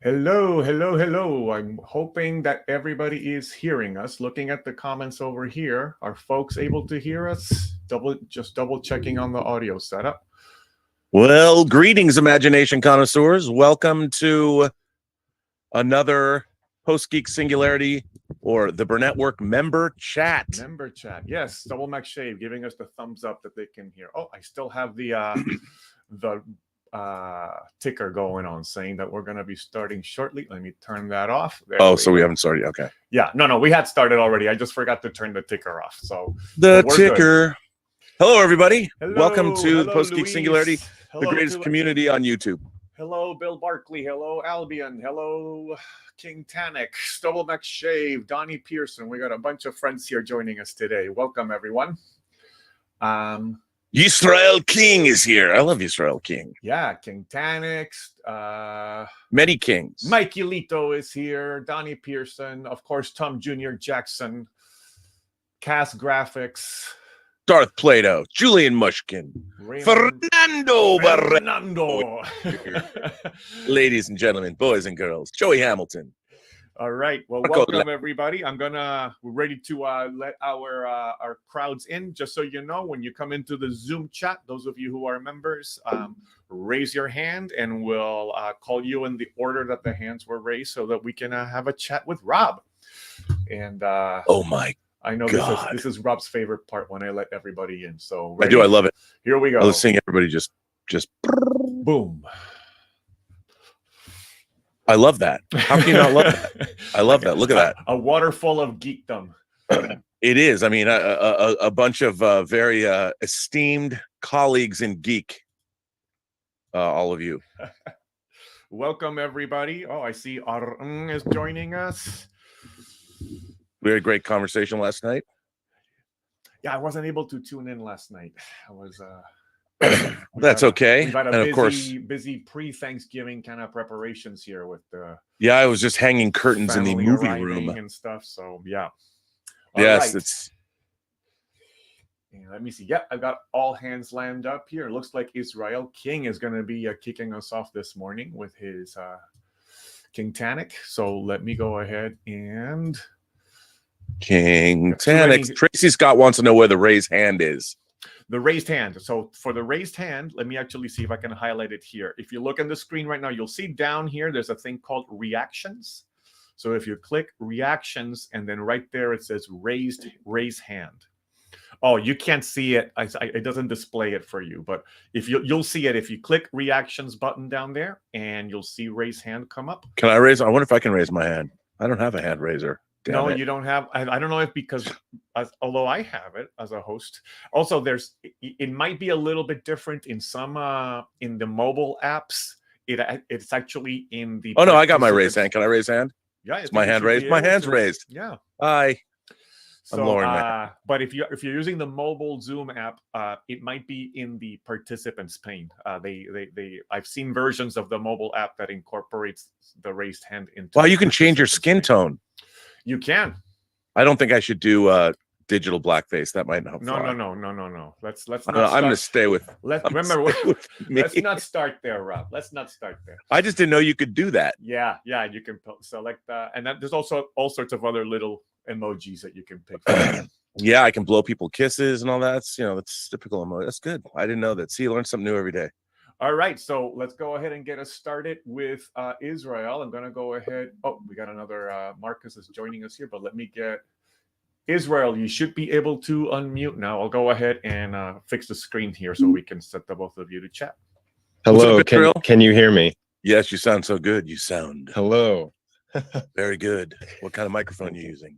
Hello, hello, hello. I'm hoping that everybody is hearing us. Looking at the comments over here, are folks able to hear us? Just double checking on the audio setup. Well, greetings, imagination connoisseurs. Welcome to another Post Geek Singularity or the Burnettwork member chat. Member chat. Yes, Double Mac Shave giving us the thumbs up that they can hear. Oh, I still have the ticker going on saying that we're going to be starting shortly. Let me turn that off. We haven't started. Okay. Yeah, no, we had started already. I just forgot to turn the ticker off. So the ticker. Good. Hello, everybody. Hello, welcome to hello, Post Geek Singularity, the greatest community on YouTube. Hello, Bill Barkley. Hello, Albion. Hello, King Tannic, Double Mac Shave, Donnie Pearson. We got a bunch of friends here joining us today. Welcome, everyone. Yisrael King is here. I love Yisrael King. Yeah, King Tannic. Many kings. Mike Yulito is here. Donnie Pearson. Of course, Tom Jr. Jackson. Cast Graphics. Darth Plato. Julian Mushkin. Fernando Barreto. Ladies and gentlemen, boys and girls. Joey Hamilton. All right. Well, welcome everybody. We're ready to let our crowds in. Just so you know, when you come into the Zoom chat, those of you who are members, raise your hand and we'll call you in the order that the hands were raised so that we can have a chat with Rob. And oh my I know this is Rob's favorite part when I let everybody in. So ready? I love it. Here we go. I was seeing everybody just boom. I love that. How can you not love that? I love that. Look at that. A waterfall of geekdom. It is. I mean, a bunch of very esteemed colleagues in geek. All of you. Welcome, everybody. Oh, I see Arun is joining us. We had a great conversation last night. Yeah, I wasn't able to tune in last night. I was... That's okay. We've had a busy pre-Thanksgiving kind of preparations here with the. Yeah, I was just hanging curtains in the movie room and stuff. So yeah. Yes, it's. And let me see. Yeah, I've got all hands lined up here. It looks like Israel King is going to be kicking us off this morning with his King Tannic. So let me go ahead and. King Tannic. Tracy Scott wants to know where the raised hand is. The raised hand. So for the raised hand, let me actually see if I can highlight it here. If you look on the screen right now, you'll see down here, there's a thing called reactions. So if you click reactions and then right there, it says raise hand. Oh, you can't see it. It doesn't display it for you, but if you'll see it if you click reactions button down there and you'll see raise hand come up. Can I raise? I wonder if I can raise my hand. I don't have a hand raiser. No, you don't have. I don't know if because although I have it as a host. Also, it might be a little bit different in some in the mobile apps. It's actually in the. Oh no, I got my raised hand. Can I raise hand? Yeah, is my hand raised? My hand's raised. Yeah. Hi. So, but if you're using the mobile Zoom app, it might be in the participants pane. I've seen versions of the mobile app that incorporates the raised hand into. Well, you can change your skin tone. You can. I don't think I should do digital blackface. That might not. No. Let's not. I'm going to stay with. Let's not start there, Rob. Let's not start there. I just didn't know you could do that. Yeah. You can select that, and there's also all sorts of other little emojis that you can pick. Yeah, I can blow people kisses and all that. That's typical emoji. That's good. I didn't know that. See, you learn something new every day. All right, so let's go ahead and get us started with Israel. I'm going to go ahead. Oh, we got another Marcus is joining us here, but let me get Israel. You should be able to unmute now. I'll go ahead and fix the screen here so we can set the both of you to chat. Hello, can you hear me? Yes, you sound so good. You sound. Hello. Very good. What kind of microphone are you using?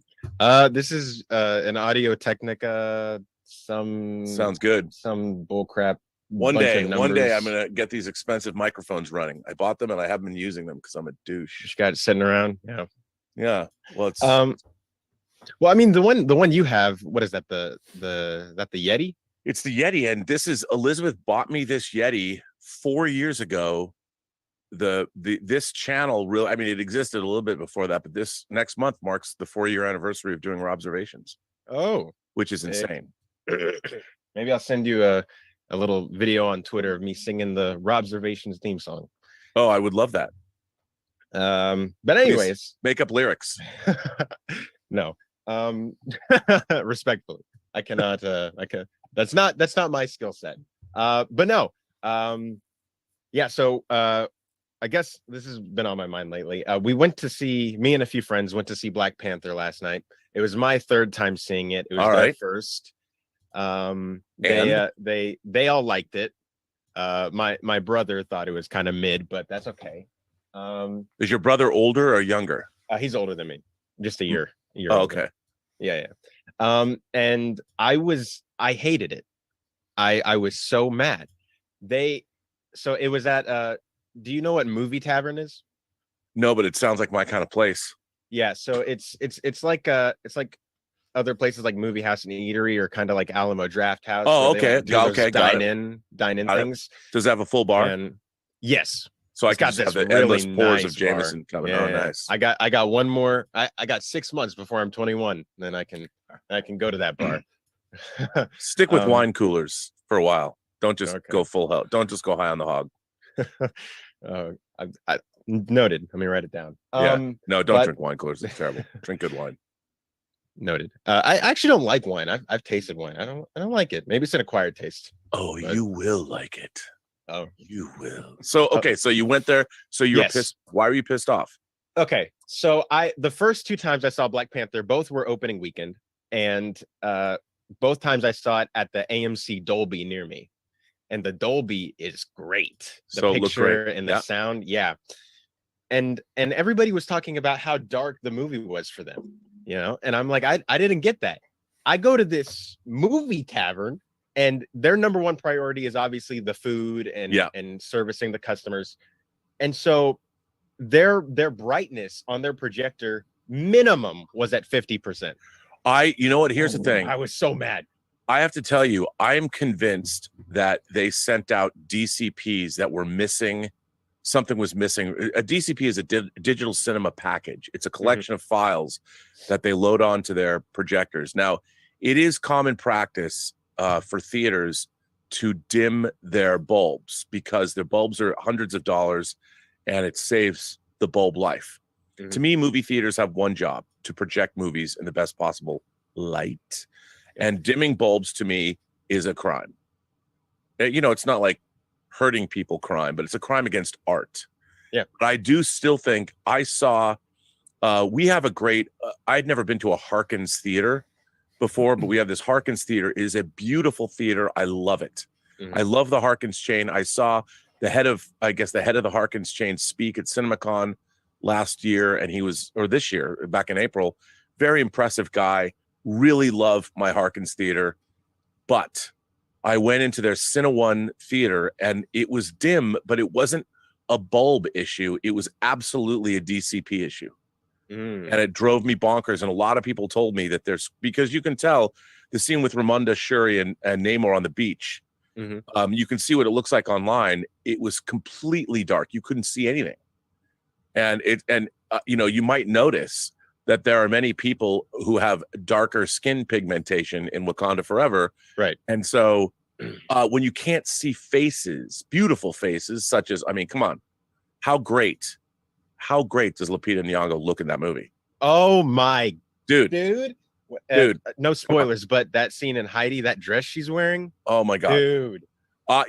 This is an Audio Technica. Sounds good. Some bullcrap. One day I'm gonna get these expensive microphones running. I bought them and I haven't been using them because I'm a douche. Just got it sitting around. Yeah. Well, it's well, I mean the one you have. What is that? The Yeti? It's the Yeti, and this is Elizabeth bought me this Yeti 4 years ago. This channel really, I mean, it existed a little bit before that, but this next month marks the 4-year anniversary of doing Robservations. Oh, which is insane. Maybe I'll send you a little video on Twitter of me singing the Robservations theme song. Oh, I would love that. But anyways, make up lyrics. no. Respectfully, I cannot. That's not my skill set. But no. Yeah. So I guess this has been on my mind lately. Me and a few friends went to see Black Panther last night. It was my third time seeing it. It was their first. They all liked it. My brother thought it was kind of mid, but that's okay. Is your brother older or younger? He's older than me, just a year. Oh, older. okay. Yeah. And I hated it. I was so mad. So it was at do you know what Movie Tavern is? No, but it sounds like my kind of place. Yeah, so it's like other places like Movie House and Eatery, or kind of like Alamo Draft House. Oh, okay. Okay, dine in things. Does it have a full bar? And yes. So I got can just this have the endless really pours nice of Jameson bar. coming. Yeah, Oh, nice. I got one more. I got 6 months before I'm 21. Then I can go to that bar. Stick with wine coolers for a while. Don't just go full hell. Don't just go high on the hog. I noted. Let me write it down. No, don't drink wine coolers. It's terrible. Drink good wine. Noted. I actually don't like wine. I've tasted wine. I don't like it. Maybe it's an acquired taste. Oh, but you will like it. Oh, you will. So okay, so you went there. So you were pissed. Why were you pissed off? Okay, so the first 2 times I saw Black Panther, both were opening weekend, and both times I saw it at the AMC Dolby near me, and the Dolby is great. The picture and the sound, and everybody was talking about how dark the movie was for them, and I'm like, I didn't get that. I go to this Movie Tavern, and their number one priority is obviously the food and servicing the customers, and so their brightness on their projector minimum was at 50%. You know what? Here's the thing. I was so mad. I have to tell you, I am convinced that they sent out DCPs that were missing. Something was missing. A DCP is a digital cinema package. It's a collection of files that they load onto their projectors. Now, it is common practice for theaters to dim their bulbs, because their bulbs are hundreds of dollars and it saves the bulb life. To me, movie theaters have one job: to project movies in the best possible light. And dimming bulbs to me is a crime. It's not like hurting people crime, but it's a crime against art. Yeah. But I do still think I saw, we have a great, I'd never been to a Harkins theater before, but we have this Harkins theater. It is a beautiful theater. I love it. I love the Harkins chain. I saw the head of the Harkins chain speak at CinemaCon last year, and this year, back in April. Very impressive guy. Really love my Harkins theater. But I went into their Cine1 theater, and it was dim, but it wasn't a bulb issue. It was absolutely a DCP issue. And it drove me bonkers. And a lot of people told me that because you can tell the scene with Ramonda, Shuri, and Namor on the beach. You can see what it looks like online. It was completely dark. You couldn't see anything. And you might notice that there are many people who have darker skin pigmentation in Wakanda Forever. Right. And so when you can't see faces, beautiful faces, such as, come on, how great does Lupita Nyong'o look in that movie? Oh my dude. No spoilers, but that scene in Heidi, that dress she's wearing. Oh my God, dude.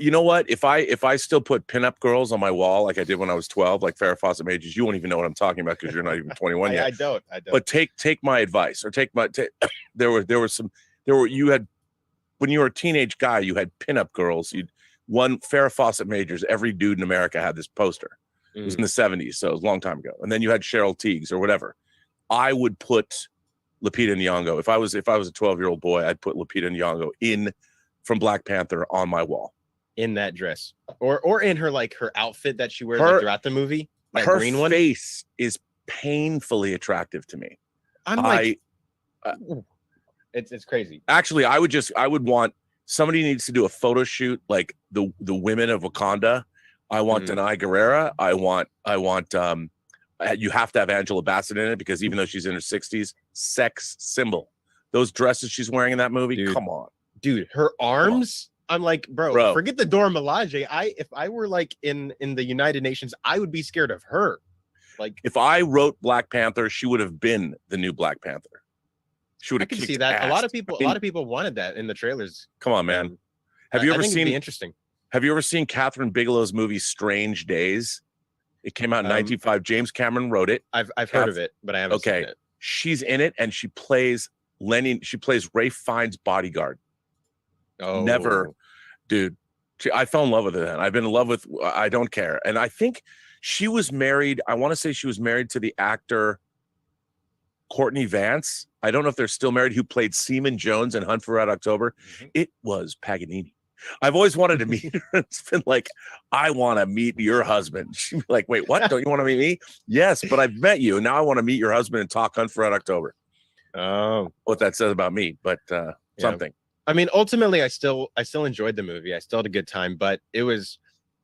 You know what? If I still put pinup girls on my wall like I did when I was 12, like Farrah Fawcett Majors, you won't even know what I'm talking about because you're not even 21 yet. I don't. But take my advice, or when you were a teenage guy, you had pinup girls. Farrah Fawcett Majors. Every dude in America had this poster. It was in the 70s, so it was a long time ago. And then you had Cheryl Tiegs or whatever. I would put Lupita Nyong'o. If I was a 12-year-old boy, I'd put Lupita Nyong'o from Black Panther on my wall. In that dress, or in her outfit that she wears throughout the movie. Her green one. Face is painfully attractive to me. It's crazy. Actually, I would want somebody needs to do a photo shoot like the women of Wakanda. I want Denai Guerrera. I want you have to have Angela Bassett in it, because even though she's in her 60s, sex symbol. Those dresses she's wearing in that movie, come on. Dude, her arms, I'm like, bro, forget the Dora Milaje. If I were in the United Nations, I would be scared of her. Like, if I wrote Black Panther, she would have been the new Black Panther. She would I have can kicked see that. ass. A lot of people wanted that in the trailers. Come on, man. Have I you ever think it'd be seen interesting? Have you ever seen Catherine Bigelow's movie Strange Days? It came out in 1995. James Cameron wrote it. I've heard of it, but I haven't seen it. She's in it, and she plays Lenny. She plays Ray Fiennes' bodyguard. Oh, Never, dude. I fell in love with her then. I've been in love with. I don't care. And I think she was married. I want to say she was married to the actor Courtney Vance. I don't know if they're still married. Who played Seaman Jones in Hunt for Red October? It was Paganini. I've always wanted to meet her. It's been like, I want to meet your husband. She'd be like, wait, what? Don't you want to meet me? Yes, but I've met you. Now I want to meet your husband and talk Hunt for Red October. Oh, what that says about me, but something. I mean, ultimately, I still enjoyed the movie. I still had a good time, but it was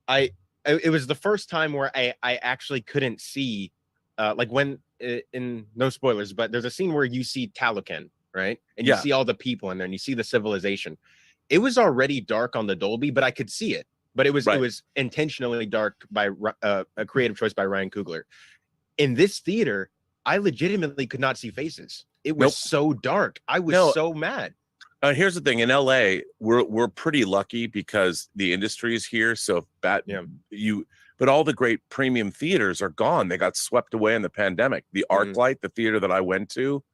the first time where I actually couldn't see, like when in no spoilers, but there's a scene where you see Talocan, right? And you see all the people in there and you see the civilization. It was already dark on the Dolby, but I could see it. But it was intentionally dark by a creative choice by Ryan Coogler. In this theater, I legitimately could not see faces. It was so dark. I was so mad. Here's the thing: in LA, we're pretty lucky because the industry is here. So but all the great premium theaters are gone. They got swept away in the pandemic. The ArcLight, the theater that I went to,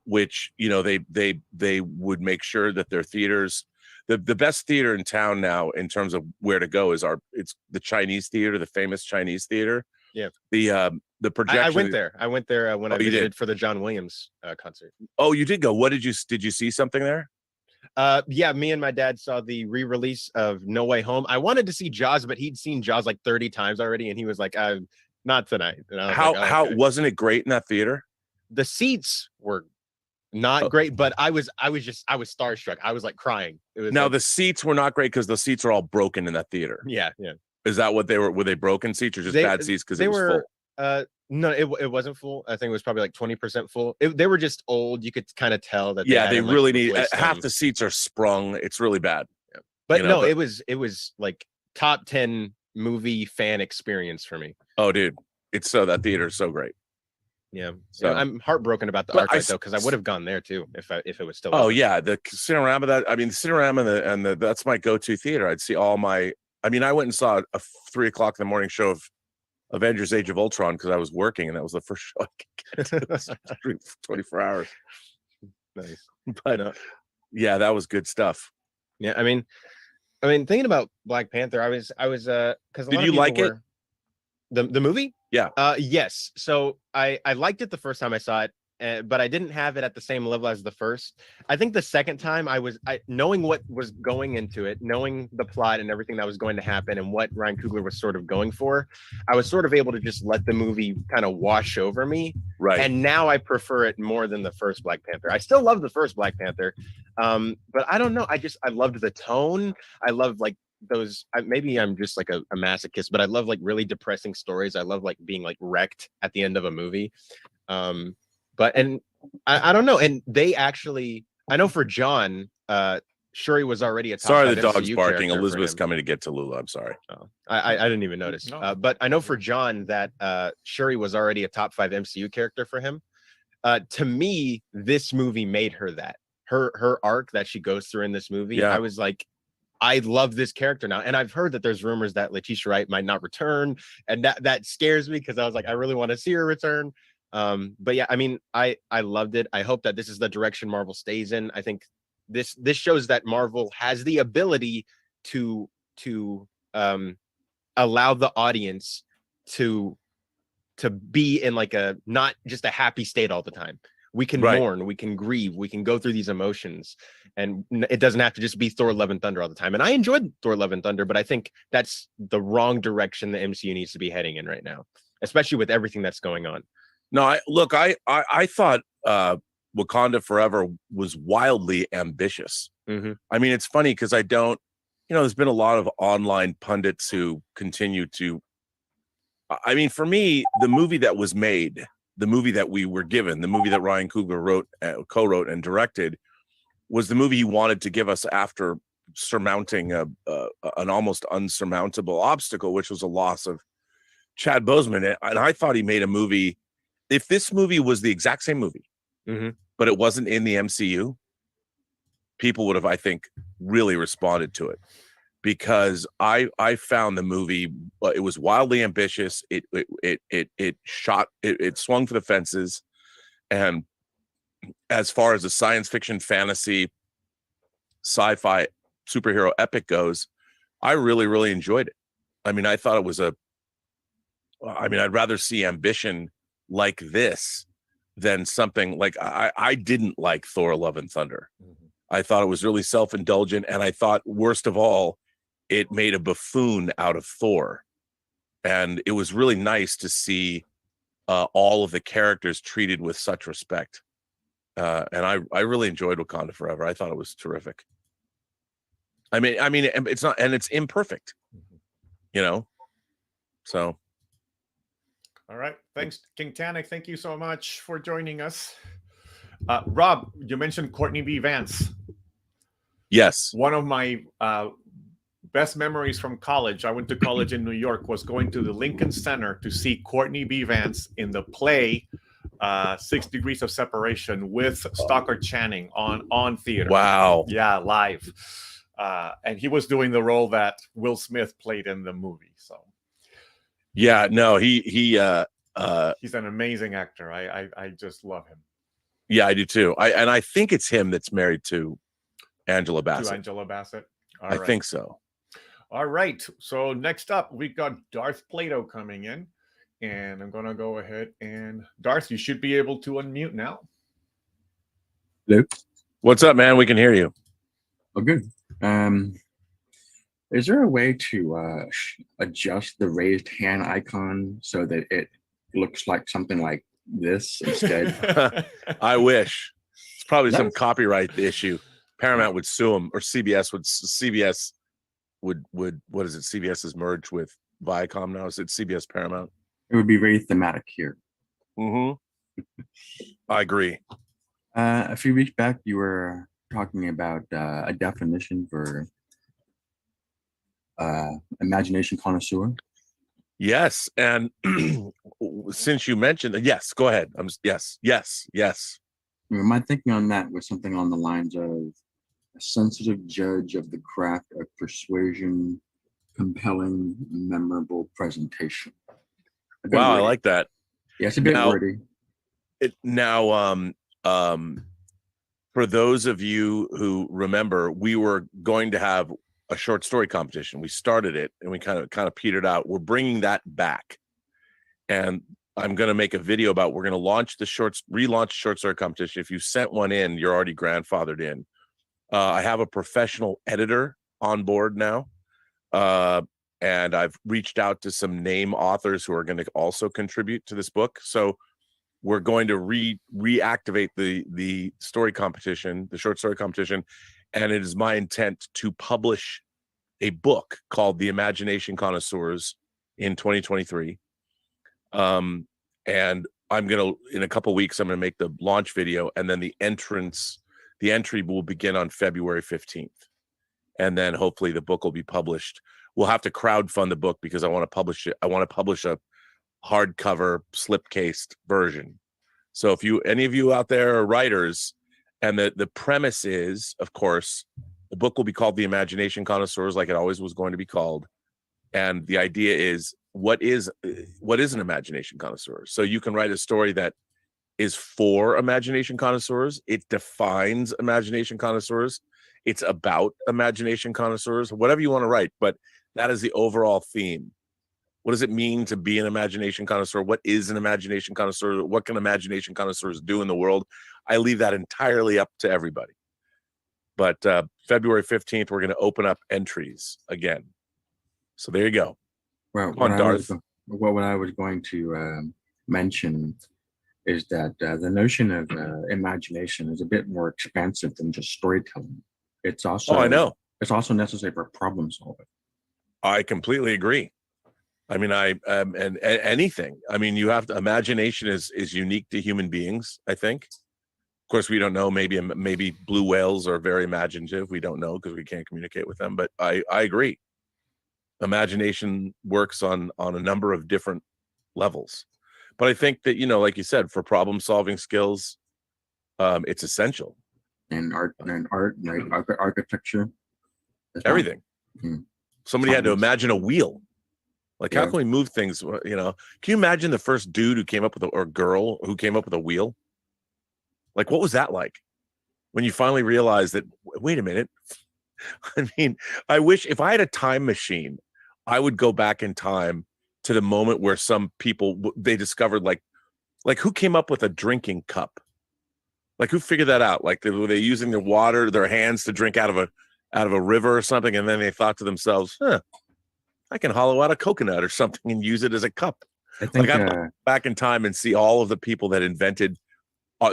which they would make sure that their theaters, the best theater in town now in terms of where to go it's the Chinese theater, the famous Chinese theater. Yeah. The projection. I went there when I visited for the John Williams concert. Oh, you did go. What did you see something there? Yeah, me and my dad saw the re-release of No Way Home. I wanted to see Jaws, but he'd seen Jaws like 30 times already, and he was like, not tonight. And I was how wasn't it great in that theater? The seats were not great, but I was starstruck. I was like crying. It was the seats were not great because the seats are all broken in that theater. Yeah. Is that what they were? Were they broken seats or just bad seats because it was full? No, it wasn't full. I think it was probably like 20% full. They were just old. You could kind of tell that. They really need half the seats are sprung. It's really bad. Yeah. But it was like top 10 movie fan experience for me. Oh, dude, it's that theater is so great. Yeah, so I'm heartbroken about the ArcLight though, because I would have gone there too if it was still. Oh yeah, the Cinerama. The Cinerama and the that's my go-to theater. I'd see all my. I mean, I went and saw a 3:00 in the morning show of Avengers: Age of Ultron because I was working, and that was the first show I could get to 24 hours. Nice, but yeah, that was good stuff. Yeah, I mean, thinking about Black Panther, I was because did you like it? The movie? Yeah. Yes. So I liked it the first time I saw it, but I didn't have it at the same level as the first. I think the second time I knowing what was going into it, knowing the plot and everything that was going to happen and what Ryan Coogler was sort of going for, I was sort of able to just let the movie kind of wash over me. Right. And now I prefer it more than the first Black Panther. I still love the first Black Panther. But I don't know. I loved the tone. I loved like those. Maybe I'm just like a masochist, but I love like really depressing stories. I love like being like wrecked at the end of a movie. But I don't know. And they actually, I know for John, Shuri was already a top sorry, 5 the dog's MCU barking. Elizabeth's coming to get to Lula. I'm sorry. Oh, I didn't even notice. No. But I know for John that Shuri was already a top 5 MCU character for him. To me, this movie made her that. Her arc that she goes through in this movie. Yeah. I was like, I love this character now. And I've heard that there's rumors that Letitia Wright might not return. And that scares me because I was like, I really want to see her return. But yeah, I mean, I loved it. I hope that this is the direction Marvel stays in. I think this shows that Marvel has the ability to allow the audience to be in like a not just a happy state all the time. We can mourn, we can grieve, we can go through these emotions, and it doesn't have to just be Thor: Love and Thunder all the time. And I enjoyed Thor: Love and Thunder, but I think that's the wrong direction the MCU needs to be heading in right now, especially with everything that's going on. No, I thought Wakanda Forever was wildly ambitious. Mm-hmm. I mean, it's funny because I don't, there's been a lot of online pundits who continue to. I mean, for me, the movie that was made, the movie that we were given, the movie that Ryan Coogler co-wrote and directed, was the movie he wanted to give us after surmounting an almost unsurmountable obstacle, which was a loss of Chad Boseman, and I thought he made a movie. If this movie was the exact same movie, but it wasn't in the MCU, people would have, I think, really responded to it, because I found the movie, it was wildly ambitious. It swung for the fences, and as far as the science fiction, fantasy, sci-fi, superhero epic goes, I really, really enjoyed it. I mean, I thought it was I'd rather see ambition like this than something like, I didn't like Thor: Love and Thunder. I thought it was really self-indulgent, and I thought, worst of all, it made a buffoon out of Thor. And it was really nice to see all of the characters treated with such respect. And I really enjoyed Wakanda Forever. I thought it was terrific. I mean, it's not, and it's imperfect, you know. So, all right, thanks, King Tanik. Thank you so much for joining us. Rob, you mentioned Courtney B. Vance. Yes, one of my best memories from college, I went to college in New York, was going to the Lincoln Center to see Courtney B. Vance in the play 6 Degrees of Separation with Stockard Channing on theater. Wow. Yeah, live. And he was doing the role that Will Smith played in the movie. So yeah, no, he's an amazing actor. I just love him. Yeah, I do too. I think it's him that's married to Angela Bassett. To Angela Bassett. I think so. All right. So next up, we got Darth Plato coming in. And I'm going to go ahead and Darth, you should be able to unmute now. Hello. What's up, man? We can hear you. Oh, good. Is there a way to adjust the raised hand icon so that it looks like something like this instead? I wish. It's probably some copyright issue. Paramount would sue them, or CBS would what is it? CBS is merged with Viacom now. Is it CBS Paramount? It would be very thematic here. I agree. A few weeks back, you were talking about a definition for imagination connoisseur. Yes, and since you mentioned, yes, go ahead. Yes. My thinking on that was something on the lines of a sensitive judge of the craft of persuasion, compelling, memorable presentation. Wow, I like that. Yeah, it's a bit wordy. For those of you who remember, we were going to have a short story competition. We started it and we kind of petered out. We're bringing that back, and I'm going to make a video about. We're going to relaunch short story competition. If you sent one in, you're already grandfathered in. I have a professional editor on board now, and I've reached out to some name authors who are going to also contribute to this book. So we're going to reactivate the story competition, the short story competition. And it is my intent to publish a book called The Imagination Connoisseurs in 2023. And I'm going to, in a couple of weeks, I'm going to make the launch video, and then the entry will begin on February 15th. And then hopefully the book will be published. We'll have to crowdfund the book because I want to publish it. I want to publish a hardcover slipcased version. So if any of you out there are writers, and the premise is, of course, the book will be called The Imagination Connoisseurs, like it always was going to be called. And the idea is, what is an imagination connoisseur? So you can write a story that is for imagination connoisseurs. It defines imagination connoisseurs. It's about imagination connoisseurs, whatever you want to write. But that is the overall theme. What does it mean to be an imagination connoisseur? What is an imagination connoisseur? What can imagination connoisseurs do in the world? I leave that entirely up to everybody. But February 15th, we're going to open up entries again. So there you go. Well, what I was going to mention is that the notion of imagination is a bit more expansive than just storytelling. It's also, I know. It's also necessary for problem solving. I completely agree. I mean, and anything. I mean, you have to. Imagination is unique to human beings, I think. Of course, we don't know. Maybe blue whales are very imaginative. We don't know because we can't communicate with them. But I agree. imagination works on a number of different levels. But I think that, you know, like you said, for problem solving skills, it's essential. And art, like architecture, Everything. Somebody had to imagine a wheel. Like, how Yeah. can we move things? You know, can you imagine the first dude who came up with or girl who came up with a wheel? Like, what was that like when you finally realized that, wait a minute. I mean, I wish if I had a time machine, I would go back in time to the moment where some people, they discovered like who came up with a drinking cup? Like, who figured that out? Like, were they using their water, their hands to drink out of a river or something? And then they thought to themselves, I can hollow out a coconut or something and use it as a cup. I think Like, I'd go back in time and see all of the people that invented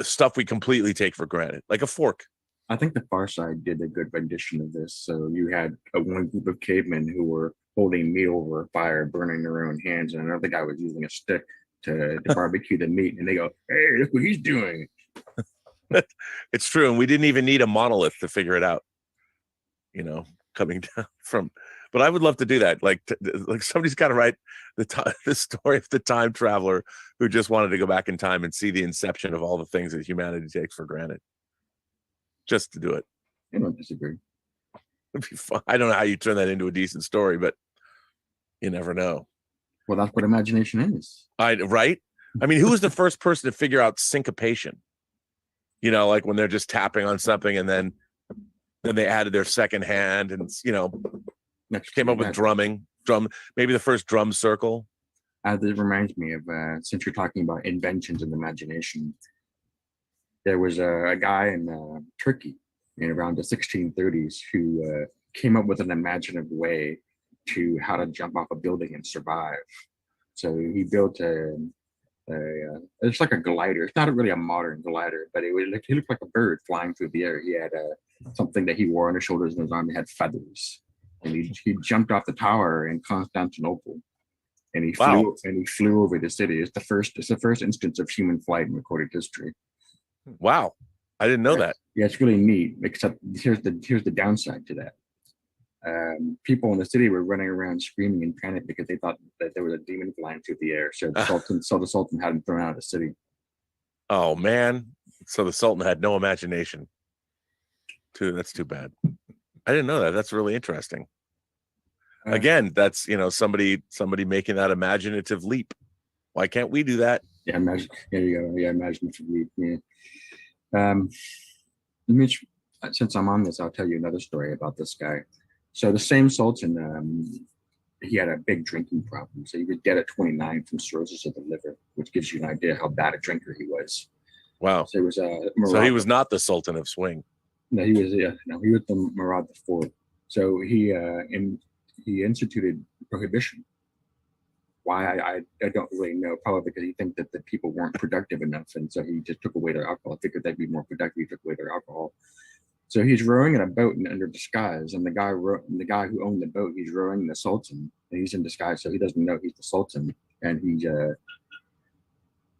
stuff we completely take for granted, like a fork. I think the Far Side did a good rendition of this. So you had one group of cavemen who were holding meat over a fire, burning their own hands, and another guy was using a stick to barbecue the meat. And they go, "Hey, look what he's doing." It's true, and we didn't even need a monolith to figure it out. You know, coming down from. But I would love to do that. Like somebody's got to write the story of the time traveler who just wanted to go back in time and see the inception of all the things that humanity takes for granted. Just to do it. I don't disagree. It'd be fun. I don't know how you turn that into a decent story, but you never know. Well, that's what imagination is. Right? I mean, who was the first person to figure out syncopation? You know, like when they're just tapping on something and then they added their second hand and, you know, came up with drumming. Maybe the first drum circle. This reminds me of, since you're talking about inventions and imagination, there was a guy in Turkey in around the 1630s who came up with an imaginative way to how to jump off a building and survive. So he built it's like a glider. It's not really a modern glider, but he looked like a bird flying through the air. He had something that he wore on his shoulders and his arm. It had feathers, and he jumped off the tower in Constantinople, and he flew over the city. It's the first instance of human flight in recorded history. Wow, I didn't know that. Yeah, it's really neat. Except here's the downside to that. People in the city were running around screaming in panic because they thought that there was a demon flying through the air. So the Sultan had him thrown out of the city. Oh man! So the Sultan had no imagination. That's too bad. I didn't know that. That's really interesting. Again, that's, you know, somebody making that imaginative leap. Why can't we do that? Yeah, there you go. Yeah, imaginative leap. Yeah. Since I'm on this, I'll tell you another story about this guy. So the same Sultan, he had a big drinking problem. So he was dead at 29 from cirrhosis of the liver, which gives you an idea how bad a drinker he was. Wow. So he was so he was not the Sultan of Swing. No, he was the Murad IV. So he instituted prohibition. Why I don't really know. Probably because he think that the people weren't productive enough, and so he just took away their alcohol. I figured they'd be more productive. He took away their alcohol. So he's rowing in a boat under disguise, and the guy who owned the boat, he's rowing the Sultan, and he's in disguise, so he doesn't know he's the Sultan, and he's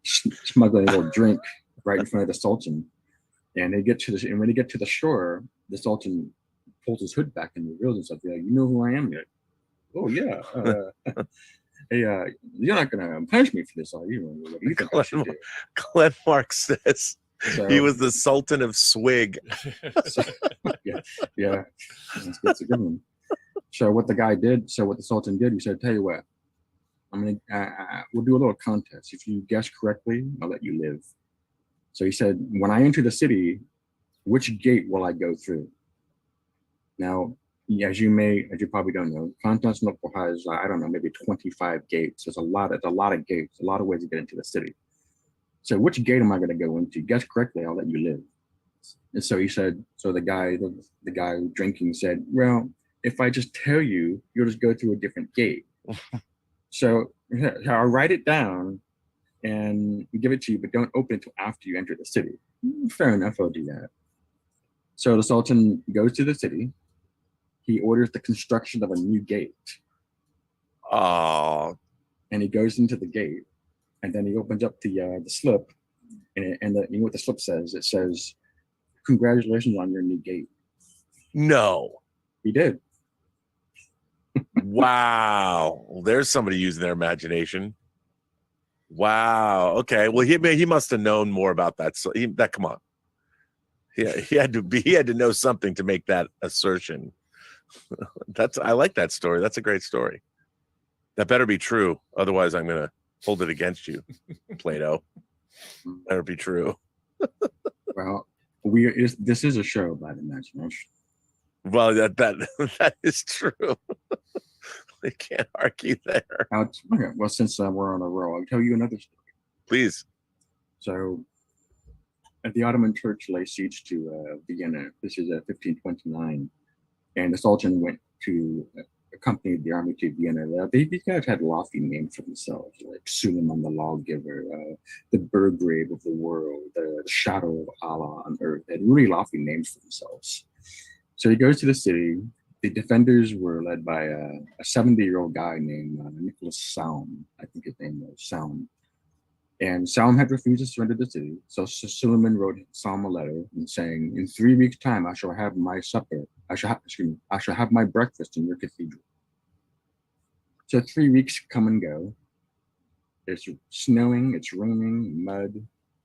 smuggling a little drink right in front of the Sultan. And when they get to the shore, the Sultan pulls his hood back and reveals himself. Like, you know who I am? Like, oh yeah. Hey, you're not gonna punish me for this, are you? What do you think I should do? Glenn Mark says he was the Sultan of Swig. Yeah, that's a good one. So what the Sultan did, he said, "Tell you what, we'll do a little contest. If you guess correctly, I'll let you live." So he said, "When I enter the city, which gate will I go through?" Now, as you probably don't know, Constantinople has, I don't know, maybe 25 gates. There's a lot of gates, a lot of ways to get into the city. So which gate am I going to go into? Guess correctly, I'll let you live. And so he said, the guy drinking said, "Well, if I just tell you, you'll just go through a different gate." So I'll write it down and give it to you, but don't open it until after you enter the city. Fair enough, I'll do that. So the Sultan goes to the city. He orders the construction of a new gate. Oh. And he goes into the gate, and then he opens up the slip, and you know what the slip says? It says, "Congratulations on your new gate." No. He did. Wow. Well, there's somebody using their imagination. Wow. Okay. Well, he must have known more about that. So come on. He had to know something to make that assertion. I like that story. That's a great story. That better be true. Otherwise, I'm gonna hold it against you, Plato. Better be true. Well, this is a show about imagination. Well, that is true. They can't argue there. Okay, well, since we're on a roll, I'll tell you another story. Please. So, the Ottoman Turks lay siege to Vienna. This is 1529, and the Sultan went to accompany the army to Vienna. These guys had lofty names for themselves, like Suleiman the Lawgiver, the Burgrave of the world, the Shadow of Allah on earth. They had really lofty names for themselves. So he goes to the city. The defenders were led by a 70-year-old guy named Nicholas Salm. I think his name was Salm. And Salm had refused to surrender the city. So Suleiman wrote Salm a letter and saying, "In 3 weeks' time, I shall have my supper. I shall have my breakfast in your cathedral." So 3 weeks come and go. It's snowing, it's raining, mud.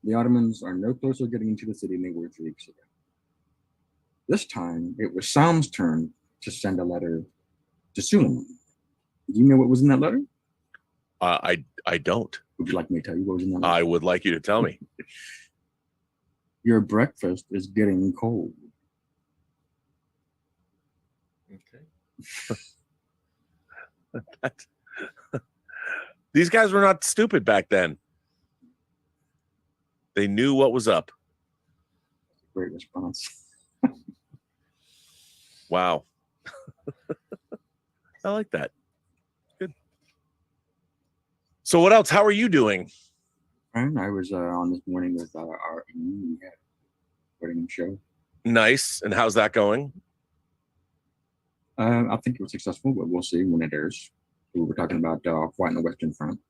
The Ottomans are no closer to getting into the city than they were 3 weeks ago. This time, it was Salm's turn to send a letter to Suleiman. Do you know what was in that letter? I don't. Would you like me to tell you what was in that letter? I would like you to tell me. Your breakfast is getting cold. Okay. These guys were not stupid back then. They knew what was up. Great response. Wow. I like that. Good. So what else? How are you doing? And I was on this morning with our recording show. Nice. And how's that going? I think it was successful, but we'll see when it airs. We were talking about Quiet on the Western Front.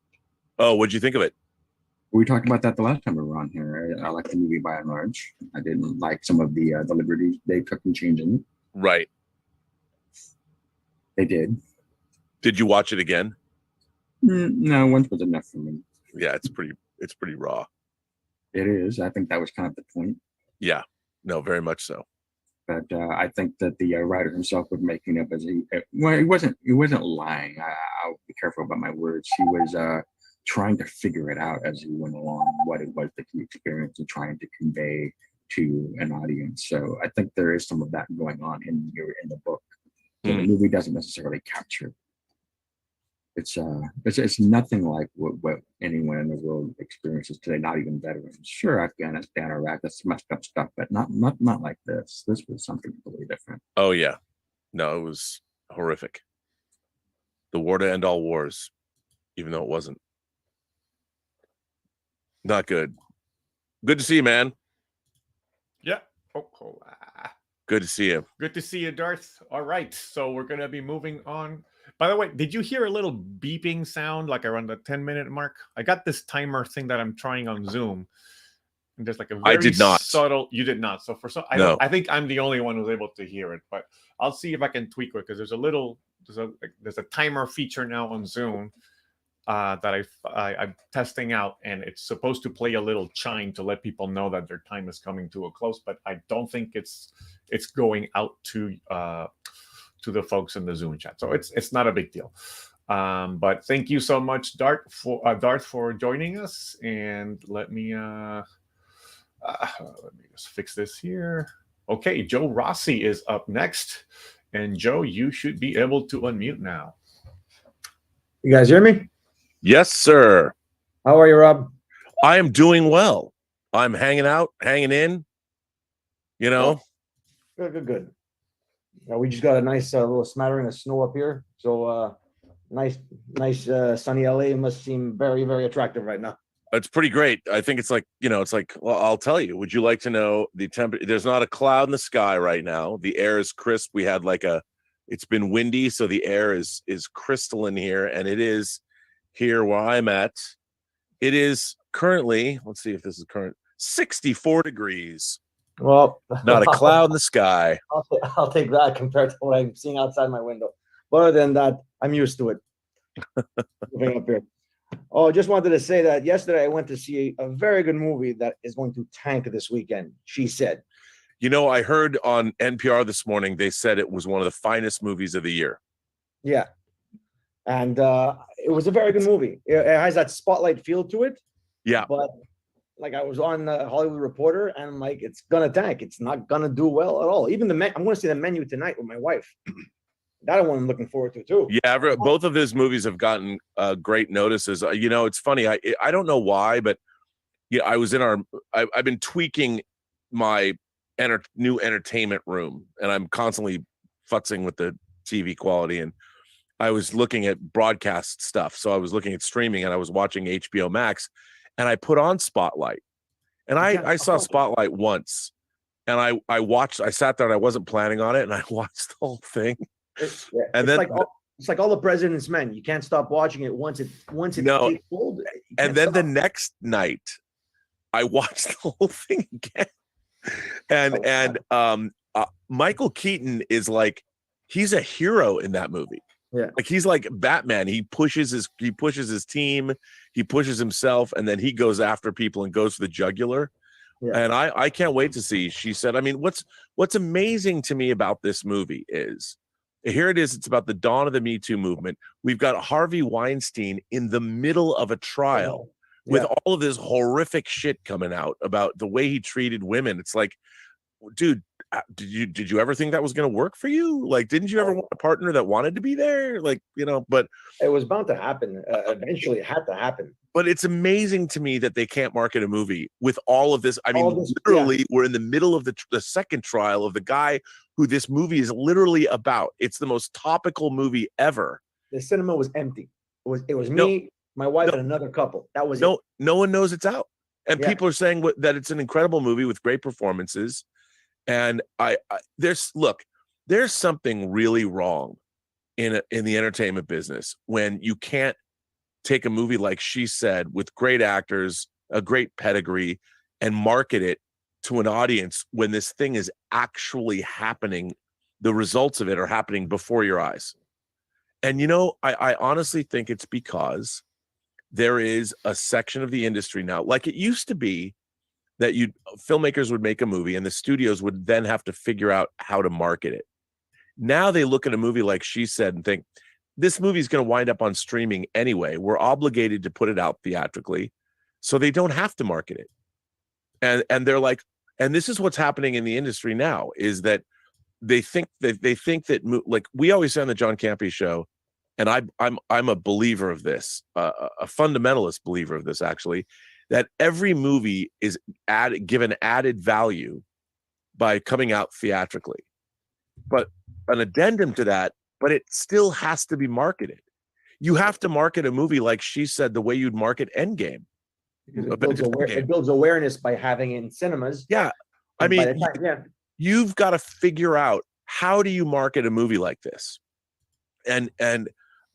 Oh, what'd you think of it? We talked about that the last time we were on here. I liked the movie by and large. I didn't like some of the liberties they took in changing it. Right. They did. Did you watch it again? No, once was enough for me. Yeah, it's pretty raw. It is. I think that was kind of the point. Yeah. No, very much so. But I think that the writer himself was making up as he wasn't lying. I'll be careful about my words. He was trying to figure it out as he went along, what it was that he experienced and trying to convey to an audience. So I think there is some of that going on in the book. So the movie doesn't necessarily capture. It's nothing like what anyone in the world experiences today, not even veterans. Sure, Afghanistan, Iraq, that's messed up stuff, but not like this. This was something completely different. Oh yeah. No, it was horrific. The war to end all wars, even though it wasn't. Not good. Good to see you, man. Yeah. Good to see you. Good to see you, Darth. All right. So we're going to be moving on. By the way, did you hear a little beeping sound like around the 10-minute mark? I got this timer thing that I'm trying on Zoom. And there's like a very I did not. subtle. You did not. So for some, I think I'm the only one who's able to hear it, but I'll see if I can tweak it because there's a timer feature now on Zoom that I'm testing out, and it's supposed to play a little chime to let people know that their time is coming to a close. But I don't think it's going out to the folks in the Zoom chat, so it's not a big deal. But thank you so much, Darth, for joining us. And let me just fix this here. Okay, Joe Rossi is up next, and Joe, you should be able to unmute now. You guys hear me? Yes, sir. How are you, Rob? I am doing well. I'm hanging out, hanging in. You know. Good. We just got a nice little smattering of snow up here. So nice sunny LA must seem very, very attractive right now. It's pretty great. I think it's like, well, I'll tell you. Would you like to know the temperature? There's not a cloud in the sky right now. The air is crisp. We had it's been windy, so the air is crystalline here, and it is here where I'm at. It is currently, let's see if this is current, 64 degrees. Well, not a cloud in the sky. I'll take that compared to what I'm seeing outside my window. But other than that, I'm used to it. Moving up here. Oh, just wanted to say that yesterday I went to see a very good movie that is going to tank this weekend. She said. You know, I heard on NPR this morning, they said it was one of the finest movies of the year. Yeah. And it was a very good movie. It has that spotlight feel to it. Yeah. But like I was on the Hollywood Reporter and I'm like, it's going to tank. It's not going to do well at all. Even I'm going to see the menu tonight with my wife. That one I'm looking forward to too. Yeah, both of those movies have gotten great notices. You know, it's funny. I don't know why, but yeah, I was in I've been tweaking my new entertainment room, and I'm constantly futzing with the TV quality. And I was looking at broadcast stuff, so I was looking at streaming, and I was watching HBO Max, and I put on Spotlight, and I saw Spotlight once, and I sat there, and I wasn't planning on it, and I watched the whole thing. And then it's like all the President's Men. You can't stop watching it once it no. takes hold. And then the next night, I watched the whole thing again. And Michael Keaton is like, he's a hero in that movie. Yeah, like he's like Batman. He pushes his team, he pushes himself, and then he goes after people and goes for the jugular. Yeah. And I can't wait to see. She said, I mean, what's amazing to me about this movie is. Here it is. It's about the dawn of the Me Too movement. We've got Harvey Weinstein in the middle of a trial with all of this horrific shit coming out about the way he treated women. It's like, dude, did you ever think that was going to work for you? Like, didn't you ever want a partner that wanted to be there? Like, you know, but it was bound to happen. Eventually, it had to happen. But it's amazing to me that they can't market a movie with all of this. I mean, literally, we're in the middle of the second trial of the guy who this movie is literally about. It's the most topical movie ever. The cinema was empty. It was me, my wife, and another couple. That was no one knows it's out, and people are saying that it's an incredible movie with great performances. And there's something really wrong in the entertainment business when you can't take a movie like She Said with great actors, a great pedigree, and market it to an audience when this thing is actually happening. The results of it are happening before your eyes. And, you know, I honestly think it's because there is a section of the industry now, like it used to be, that filmmakers would make a movie and the studios would then have to figure out how to market it. Now they look at a movie like She Said and think, this movie is going to wind up on streaming anyway. We're obligated to put it out theatrically, so they don't have to market it. And they're like, and this is what's happening in the industry now, is that they think that like we always say on the John Campea show, and I'm a believer of this, a fundamentalist believer of this actually, that every movie is given added value by coming out theatrically. But an addendum to that, but it still has to be marketed. You have to market a movie like She Said the way you'd market Endgame. It builds awareness by having it in cinemas. Yeah. I mean, you've got to figure out, how do you market a movie like this? And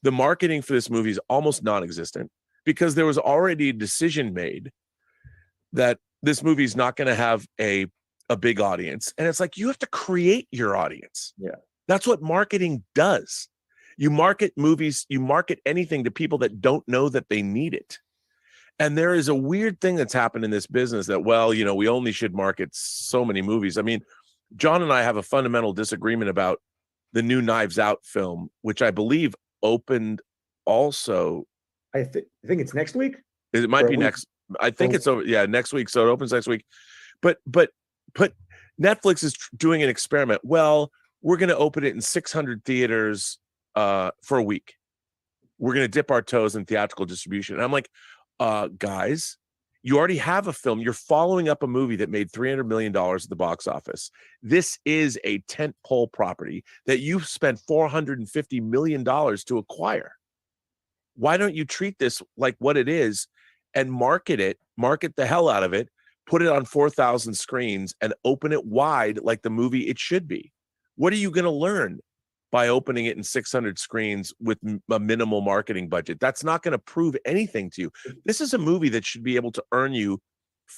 the marketing for this movie is almost non-existent because there was already a decision made that this movie is not going to have a big audience. And it's like, you have to create your audience. Yeah. That's what marketing does. You market movies, you market anything to people that don't know that they need it. And there is a weird thing that's happened in this business that, well, you know, we only should market so many movies. I mean, John and I have a fundamental disagreement about the new Knives Out film, which I believe opened also. I think it's next week. It might be next. I think it's over. Yeah, next week. So it opens next week. But Netflix is doing an experiment. Well, we're going to open it in 600 theaters for a week. We're going to dip our toes in theatrical distribution. And I'm like, guys, you already have a film. You're following up a movie that made $300 million at the box office. This is a tentpole property that you've spent $450 million to acquire. Why don't you treat this like what it is and market the hell out of it, put it on 4,000 screens and open it wide like the movie it should be? What are you going to learn by opening it in 600 screens with a minimal marketing budget? That's not going to prove anything to you. This is a movie that should be able to earn you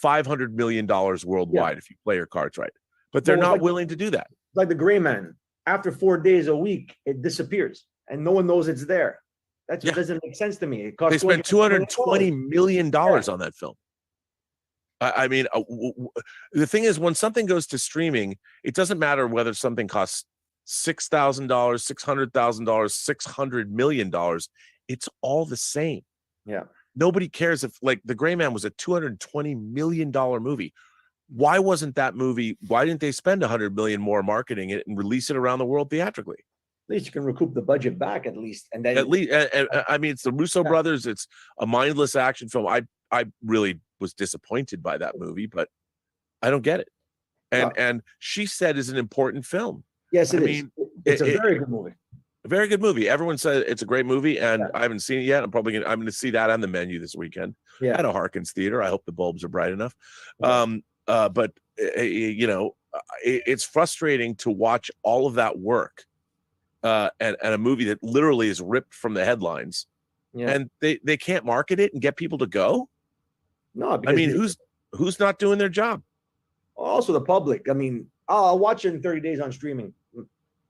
$500 million worldwide if you play your cards right. But they're not willing to do that. Like The Gray Man. After 4 days a week, it disappears. and no one knows it's there. That just Yeah. doesn't make sense to me. It costs They spent $220 million Yeah. on that film. I mean, the thing is, when something goes to streaming, it doesn't matter whether something costs $6,000, $600,000, $600 million. It's all the same. Yeah. Nobody cares if, like, The Gray Man was a $220 million movie. Why wasn't that movie? Why didn't they spend $100 million more marketing it and release it around the world theatrically? At least you can recoup the budget back at least. And then At least, I mean, it's the Russo brothers. It's a mindless action film. I really was disappointed by that movie, but I don't get it. And She Said is an important film. yes, I it is. mean, It's a very good movie. A very good movie. Everyone said it's a great movie, and I haven't seen it yet. I'm going to see that on the menu this weekend Yeah. at a Harkins theater. I hope the bulbs are bright enough. Yeah. But you know, it's frustrating to watch all of that work, and a movie that literally is ripped from the headlines, and they can't market it and get people to go. No, I mean, who's not doing their job? Also the public. I mean, I'll watch it in 30 days on streaming.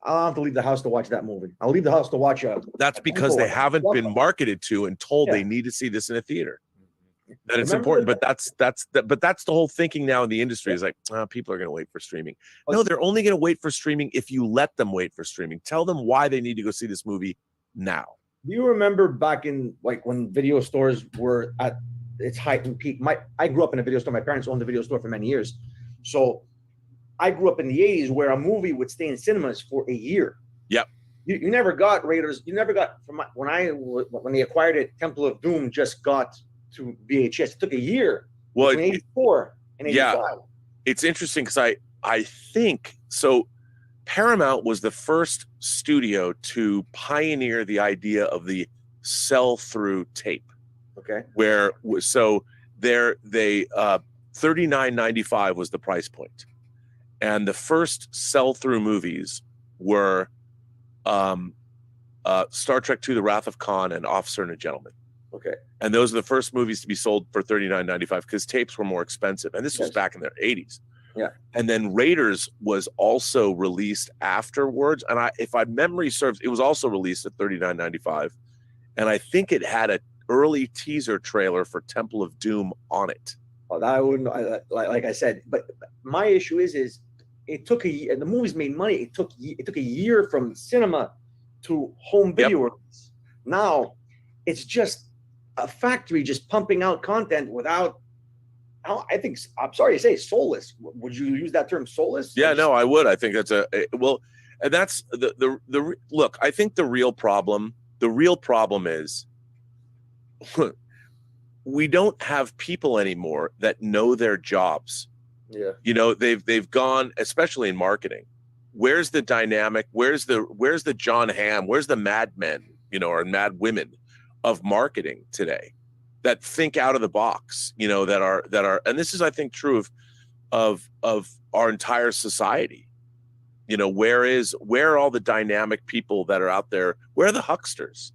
I'll have to leave the house to watch that movie. I'll leave the house to watch That's because they haven't been marketed to and told they need to see this in a theater. That it's important, but that's the whole thinking now in the industry is like, people are going to wait for streaming. No, they're only going to wait for streaming if you let them wait for streaming. Tell them why they need to go see this movie now. Do you remember back in, like, when video stores were at its height and peak? I grew up in a video store. My parents owned a video store for many years, so I grew up in the 80s where a movie would stay in cinemas for a year. Yep. You never got Raiders. You never got, when they acquired it, Temple of Doom just got to VHS. It took a year. Well, between 84 and 85. Yeah, it's interesting because I think so. Paramount was the first studio to pioneer the idea of the sell-through tape. Okay. Where so they $39.95 was the price point. And the first sell-through movies were Star Trek II: The Wrath of Khan and Officer and a Gentleman. Okay. And those are the first movies to be sold for $39.95 because tapes were more expensive. And this was back in the 80s. Yeah. And then Raiders was also released afterwards. And if my memory serves, it was also released at $39.95. And I think it had an early teaser trailer for Temple of Doom on it. Well, I wouldn't, like I said, but my issue is it took a year, and the movies made money. It took a year from cinema to home video release. Now it's just a factory just pumping out content without, I think, I'm sorry to say, soulless. Would you use that term, soulless? Yeah, no, I would. I think that's and that's the look. I think the real problem is we don't have people anymore that know their jobs. Yeah. You know, they've gone, especially in marketing. Where's the dynamic? Where's the John Hamm? Where's the Mad Men, or Mad Women of marketing today that think out of the box, that are, and this is, I think, true of our entire society. Where are all the dynamic people that are out there? Where are the hucksters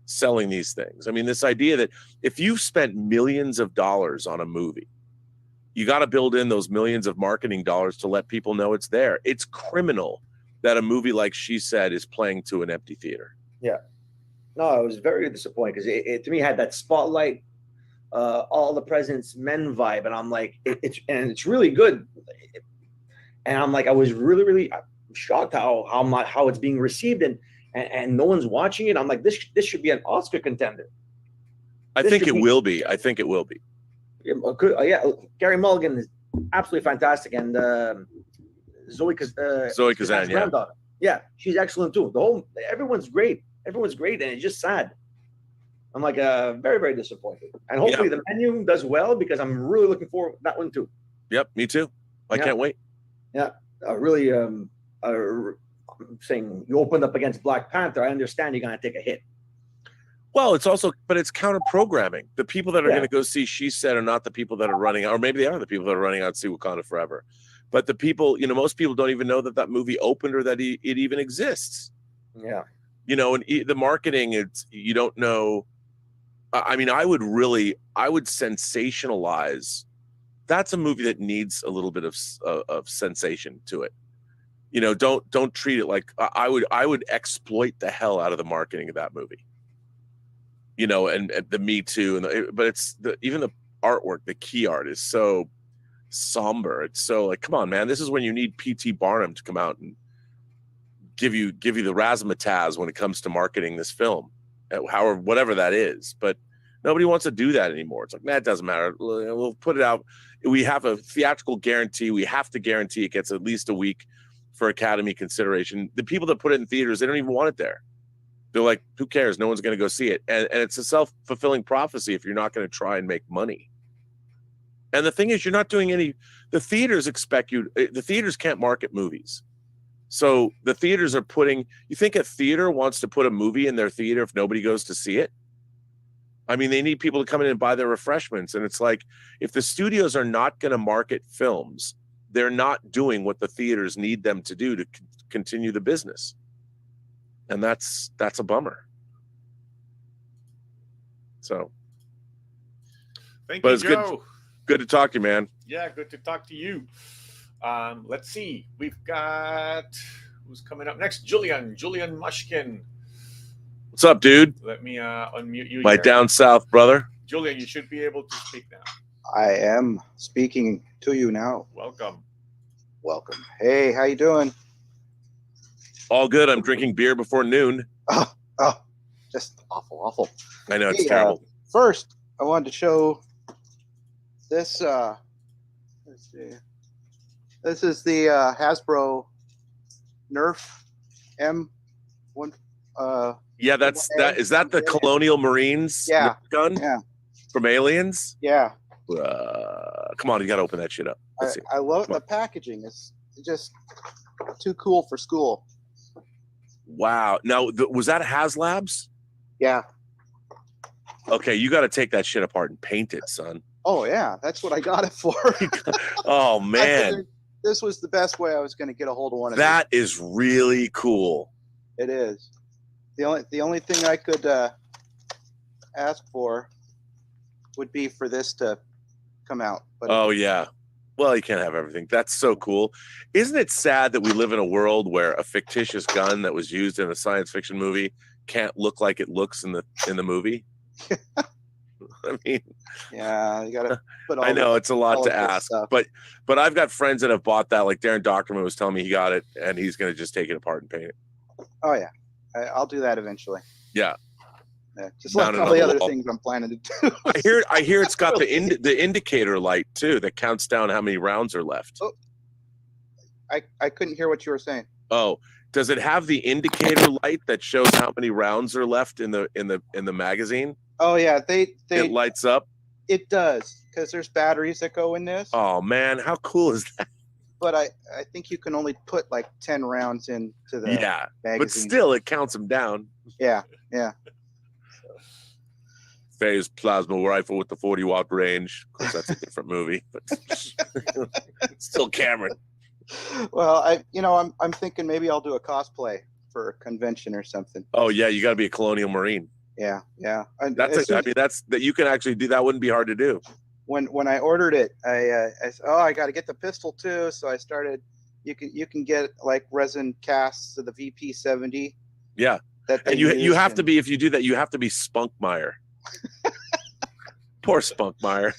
selling these things? I mean, this idea that if you've spent millions of dollars on a movie, you got to build in those millions of marketing dollars to let people know it's there. It's criminal that a movie like She Said is playing to an empty theater. Yeah. No, I was very disappointed because it to me had that spotlight, all the President's Men vibe, and I'm like, it's really good. And I'm like, I was really shocked how it's being received, and no one's watching it. I'm like, this should be an Oscar contender. I think it will be. Yeah, Gary Mulligan is absolutely fantastic, and Zoe Kazan, granddaughter. Yeah, she's excellent too. Everyone's great, and it's just sad. I'm like very, very disappointed, and hopefully the Menu does well because I'm really looking forward to that one too. Yep, me too. I can't wait. Yeah, really. I'm saying you opened up against Black Panther. I understand you're gonna take a hit. Well, but it's counter programming. The people that are going to go see She Said are not the people that are running out, or maybe they are the people that are running out to see Wakanda Forever. But the people, most people don't even know that movie opened or that it even exists. Yeah. And the marketing, you don't know. I mean, I would sensationalize. That's a movie that needs a little bit of sensation to it. You know, don't treat it like I would exploit the hell out of the marketing of that movie. You know, and the Me Too, but it's even the artwork, the key art is so somber. It's so like, come on, man, this is when you need P.T. Barnum to come out and give you the razzmatazz when it comes to marketing this film, however, whatever that is. But nobody wants to do that anymore. It's like, nah, it doesn't matter. We'll put it out. We have a theatrical guarantee. We have to guarantee it gets at least a week for Academy consideration. The people that put it in theaters, they don't even want it there. They're like, who cares? No one's going to go see it. And it's a self-fulfilling prophecy if you're not going to try and make money. And the thing is, you're not doing the theaters expect you, the theaters can't market movies. So the theaters are you think a theater wants to put a movie in their theater if nobody goes to see it? I mean, they need people to come in and buy their refreshments. And it's like, if the studios are not going to market films, they're not doing what the theaters need them to do to continue the business. And that's a bummer. So, Thank but you, it's Joe. good to talk to you, man. Yeah, good to talk to you. Let's see. We've got who's coming up next. Julian Mushkin. What's up, dude? Let me unmute you. My here. down south brother. Julian, you should be able to speak now. I am speaking to you now. Welcome. Welcome. Hey, how you doing? All good. I'm drinking beer before noon. Oh, just awful. I know, it's Hey, terrible. First, I wanted to show this. Let's see. This is the Hasbro Nerf M1. Yeah, is that the Colonial Marines Yeah. gun? Yeah. From Aliens? Yeah. Come on, you got to open that shit up. Let's see. I love Come the packaging. It's just too cool for school. Wow. Now, was that HasLabs? Yeah. Okay, you got to take that shit apart and paint it, son. Oh yeah, that's what I got it for. Oh I man, figured this was the best way I was going to get a hold of one of that is really cool. these. It is. The only thing I could ask for would be for this to come out. But Oh yeah. Well, you can't have everything. That's so cool. Isn't it sad that we live in a world where a fictitious gun that was used in a science fiction movie can't look like it looks in the movie? I mean, yeah, you got to put all I know the it's a lot to colorful ask, stuff. but I've got friends that have bought that. Like Darren Dockerman was telling me he got it, and he's going to just take it apart and paint it. Oh yeah, I'll do that eventually. Yeah. Just Down like all the another other wall. things I'm planning to do. I hear it's got the indicator light too that counts down how many rounds are left. Oh. I couldn't hear what you were saying. Oh, does it have the indicator light that shows how many rounds are left in the magazine? Oh yeah, It lights up. it does because there's batteries that go in this. Oh man, how cool is that? But I think you can only put like 10 rounds into the Yeah, magazine. but still, it counts them down. Yeah. Phase plasma rifle with the 40-watt range. Of course, that's a different movie, but still Cameron. Well, I'm thinking maybe I'll do a cosplay for a convention or something. Oh yeah, you got to be a Colonial Marine. Yeah. That's that you can actually do. That wouldn't be hard to do. When I ordered it, I said, I got to get the pistol too. So I started. You can get like resin casts of the VP70. Yeah, and you have to be, if you do that, you have to be Spunkmeyer. Poor Spunkmeyer.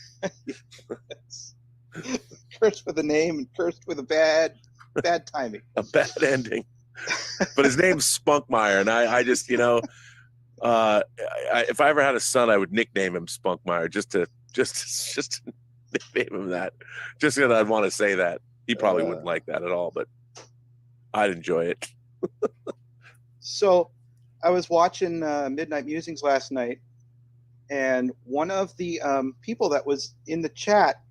Cursed with a name and cursed with a bad timing. A bad ending. But his name's Spunkmeyer, and I just, if I ever had a son, I would nickname him Spunkmeyer just to nickname him that. Just because I'd want to say that. He probably wouldn't like that at all, but I'd enjoy it. So I was watching Midnight Musings last night, and one of the people that was in the chat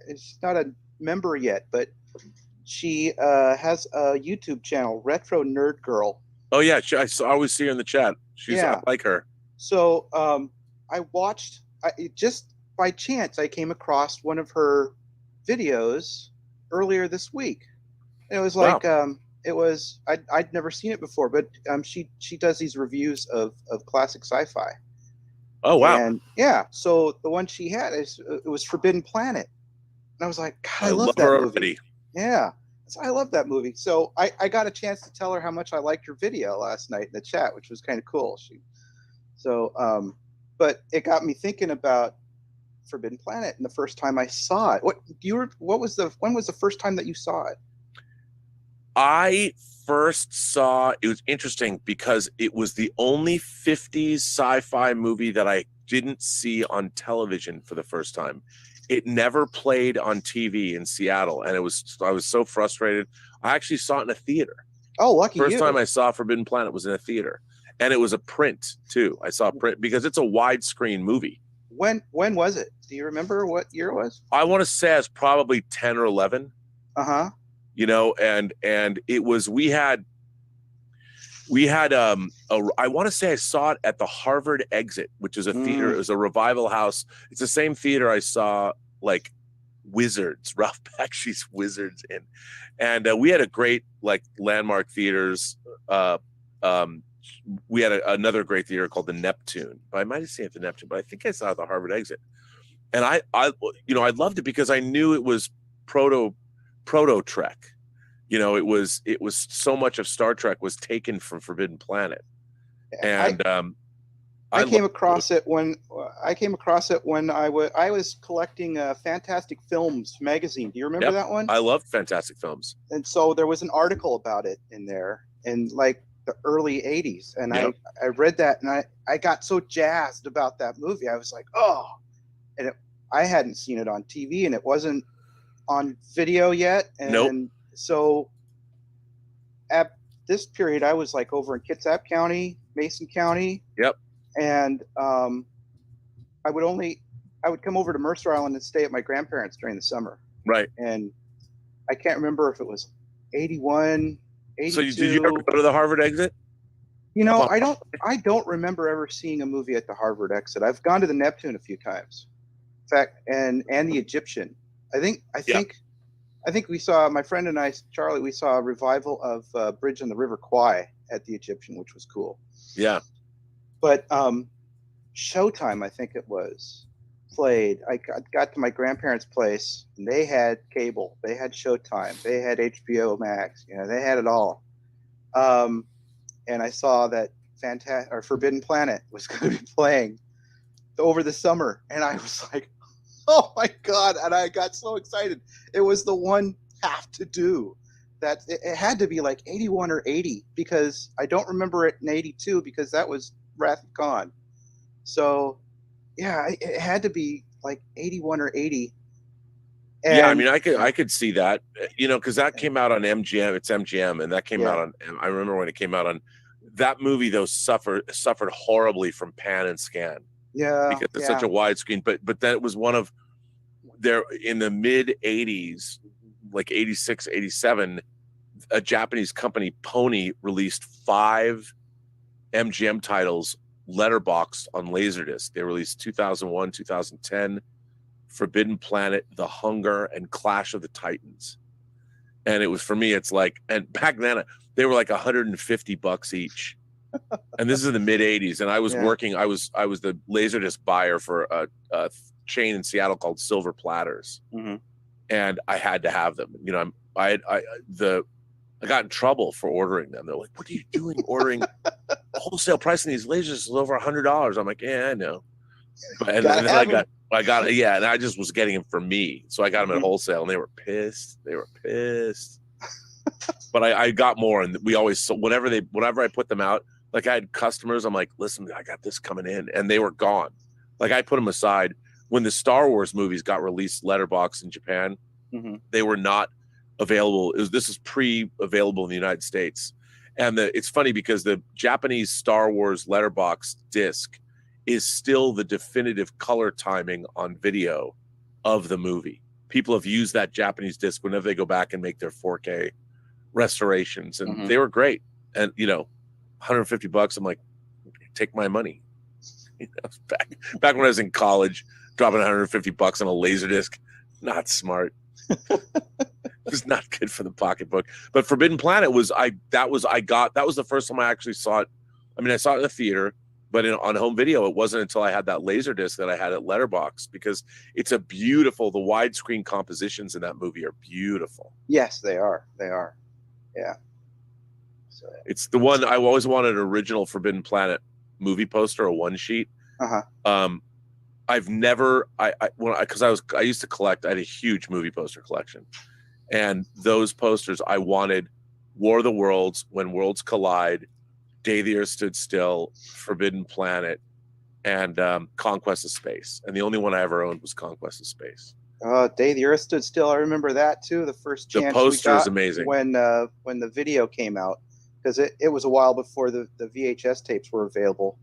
is not a member yet, but she has a YouTube channel, Retro Nerd Girl. Oh yeah, I always see her in the chat. I like her. So I watched. Just by chance, I came across one of her videos earlier this week. And it was like I'd never seen it before, but she does these reviews of classic sci-fi. Oh wow! And yeah, so the one she had it was Forbidden Planet, and I was like, God, I love that her movie. already. Yeah, I love that movie. So I got a chance to tell her how much I liked her video last night in the chat, which was kind of cool. But it got me thinking about Forbidden Planet and the first time I saw it. When was the first time that you saw it? I first saw, it was interesting because it was the only 50s sci-fi movie that I didn't see on television for the first time. It never played on TV in Seattle, and I was so frustrated. I actually saw it in a theater. Oh, lucky you. First time I saw Forbidden Planet was in a theater, and it was a print too. I saw print because it's a widescreen movie. When was it? Do you remember what year it was? I want to say it's probably 10 or 11. Uh-huh. You know, and it was, we had I want to say I saw it at the Harvard Exit, which is a theater. It was a revival house. It's the same theater I saw like Wizards, Ralph Bakshi's Wizards in. And we had a great like landmark theaters. We had another great theater called the Neptune. I might have seen it at the Neptune, but I think I saw it at the Harvard Exit. And I loved it because I knew it was proto Trek. You know, it was so much of Star Trek was taken from Forbidden Planet. And I came across it when I was collecting Fantastic Films magazine. Do you remember that one? I loved Fantastic Films. And so there was an article about it in there in like the early 80s. And I read that and I got so jazzed about that movie. I was like, oh, and I hadn't seen it on TV and it wasn't on video yet. And so at this period, I was like over in Kitsap County, Mason County. Yep. And I would come over to Mercer Island and stay at my grandparents during the summer. Right. And I can't remember if it was 81, 82. So did you ever go to the Harvard Exit? You know, I don't remember ever seeing a movie at the Harvard Exit. I've gone to the Neptune a few times. In fact, and the Egyptian. I think we saw, my friend and I, Charlie, we saw a revival of Bridge on the River Kwai at the Egyptian, which was cool. Yeah. But Showtime, I think it was, played. I got to my grandparents' place, and they had cable. They had Showtime. They had HBO Max. You know, they had it all. And I saw that Forbidden Planet was going to be playing over the summer, and I was like, oh my God. And I got so excited. It was the one have to do that. It had to be like 81 or 80 because I don't remember it in 82 because that was Wrath of Khan. So yeah, it had to be like 81 or 80. And, yeah, I mean, I could see that, you know, because that came out on MGM. It's MGM, and that came out on. I remember when it came out on. That movie though suffered horribly from pan and scan. Yeah, because it's such a widescreen. But that was one of there in the mid 80s, like 86, 87. A Japanese company, Pony, released 5 MGM titles letterboxed on Laserdisc. They released 2001, 2010, Forbidden Planet, The Hunger, and Clash of the Titans. And it was, for me, it's like, and back then they were like $150 each. And this is in the mid 80s. And I was working, I was the Laserdisc buyer for a chain in Seattle called Silver Platters. Mm-hmm. And I had to have them. You know, I got in trouble for ordering them. They're like, what are you doing ordering wholesale price on these lasers is over $100? I'm like, yeah, I know. And then I got and I just was getting them for me. So I got them at wholesale and they were pissed. But I got more, and we always, so whenever I put them out, like I had customers, I'm like, listen, I got this coming in, and they were gone. Like I put them aside. When the Star Wars movies got released letterbox in Japan, they were not available. This is pre-available in the United States. And it's funny because the Japanese Star Wars letterbox disc is still the definitive color timing on video of the movie. People have used that Japanese disc whenever they go back and make their 4K restorations, and they were great. And you know, $150, I'm like, take my money. You know, back when I was in college, dropping $150 on a Laserdisc, not smart. It was not good for the pocketbook. But Forbidden Planet was the first time I actually saw it. I mean, I saw it in the theater. But on home video, it wasn't until I had that Laserdisc that I had it letterbox, because it's the widescreen compositions in that movie are beautiful. Yes, they are. They are. Yeah. So, It's the one I always wanted, an original Forbidden Planet movie poster, a one sheet. I've never, because I used to collect, I had a huge movie poster collection, and those posters I wanted: War of the Worlds, When Worlds Collide, Day the Earth Stood Still, Forbidden Planet, and Conquest of Space. And the only one I ever owned was Conquest of Space. Day the Earth Stood Still. I remember that too. The first chance the poster we got is amazing. when the video came out, because it was a while before the VHS tapes were available.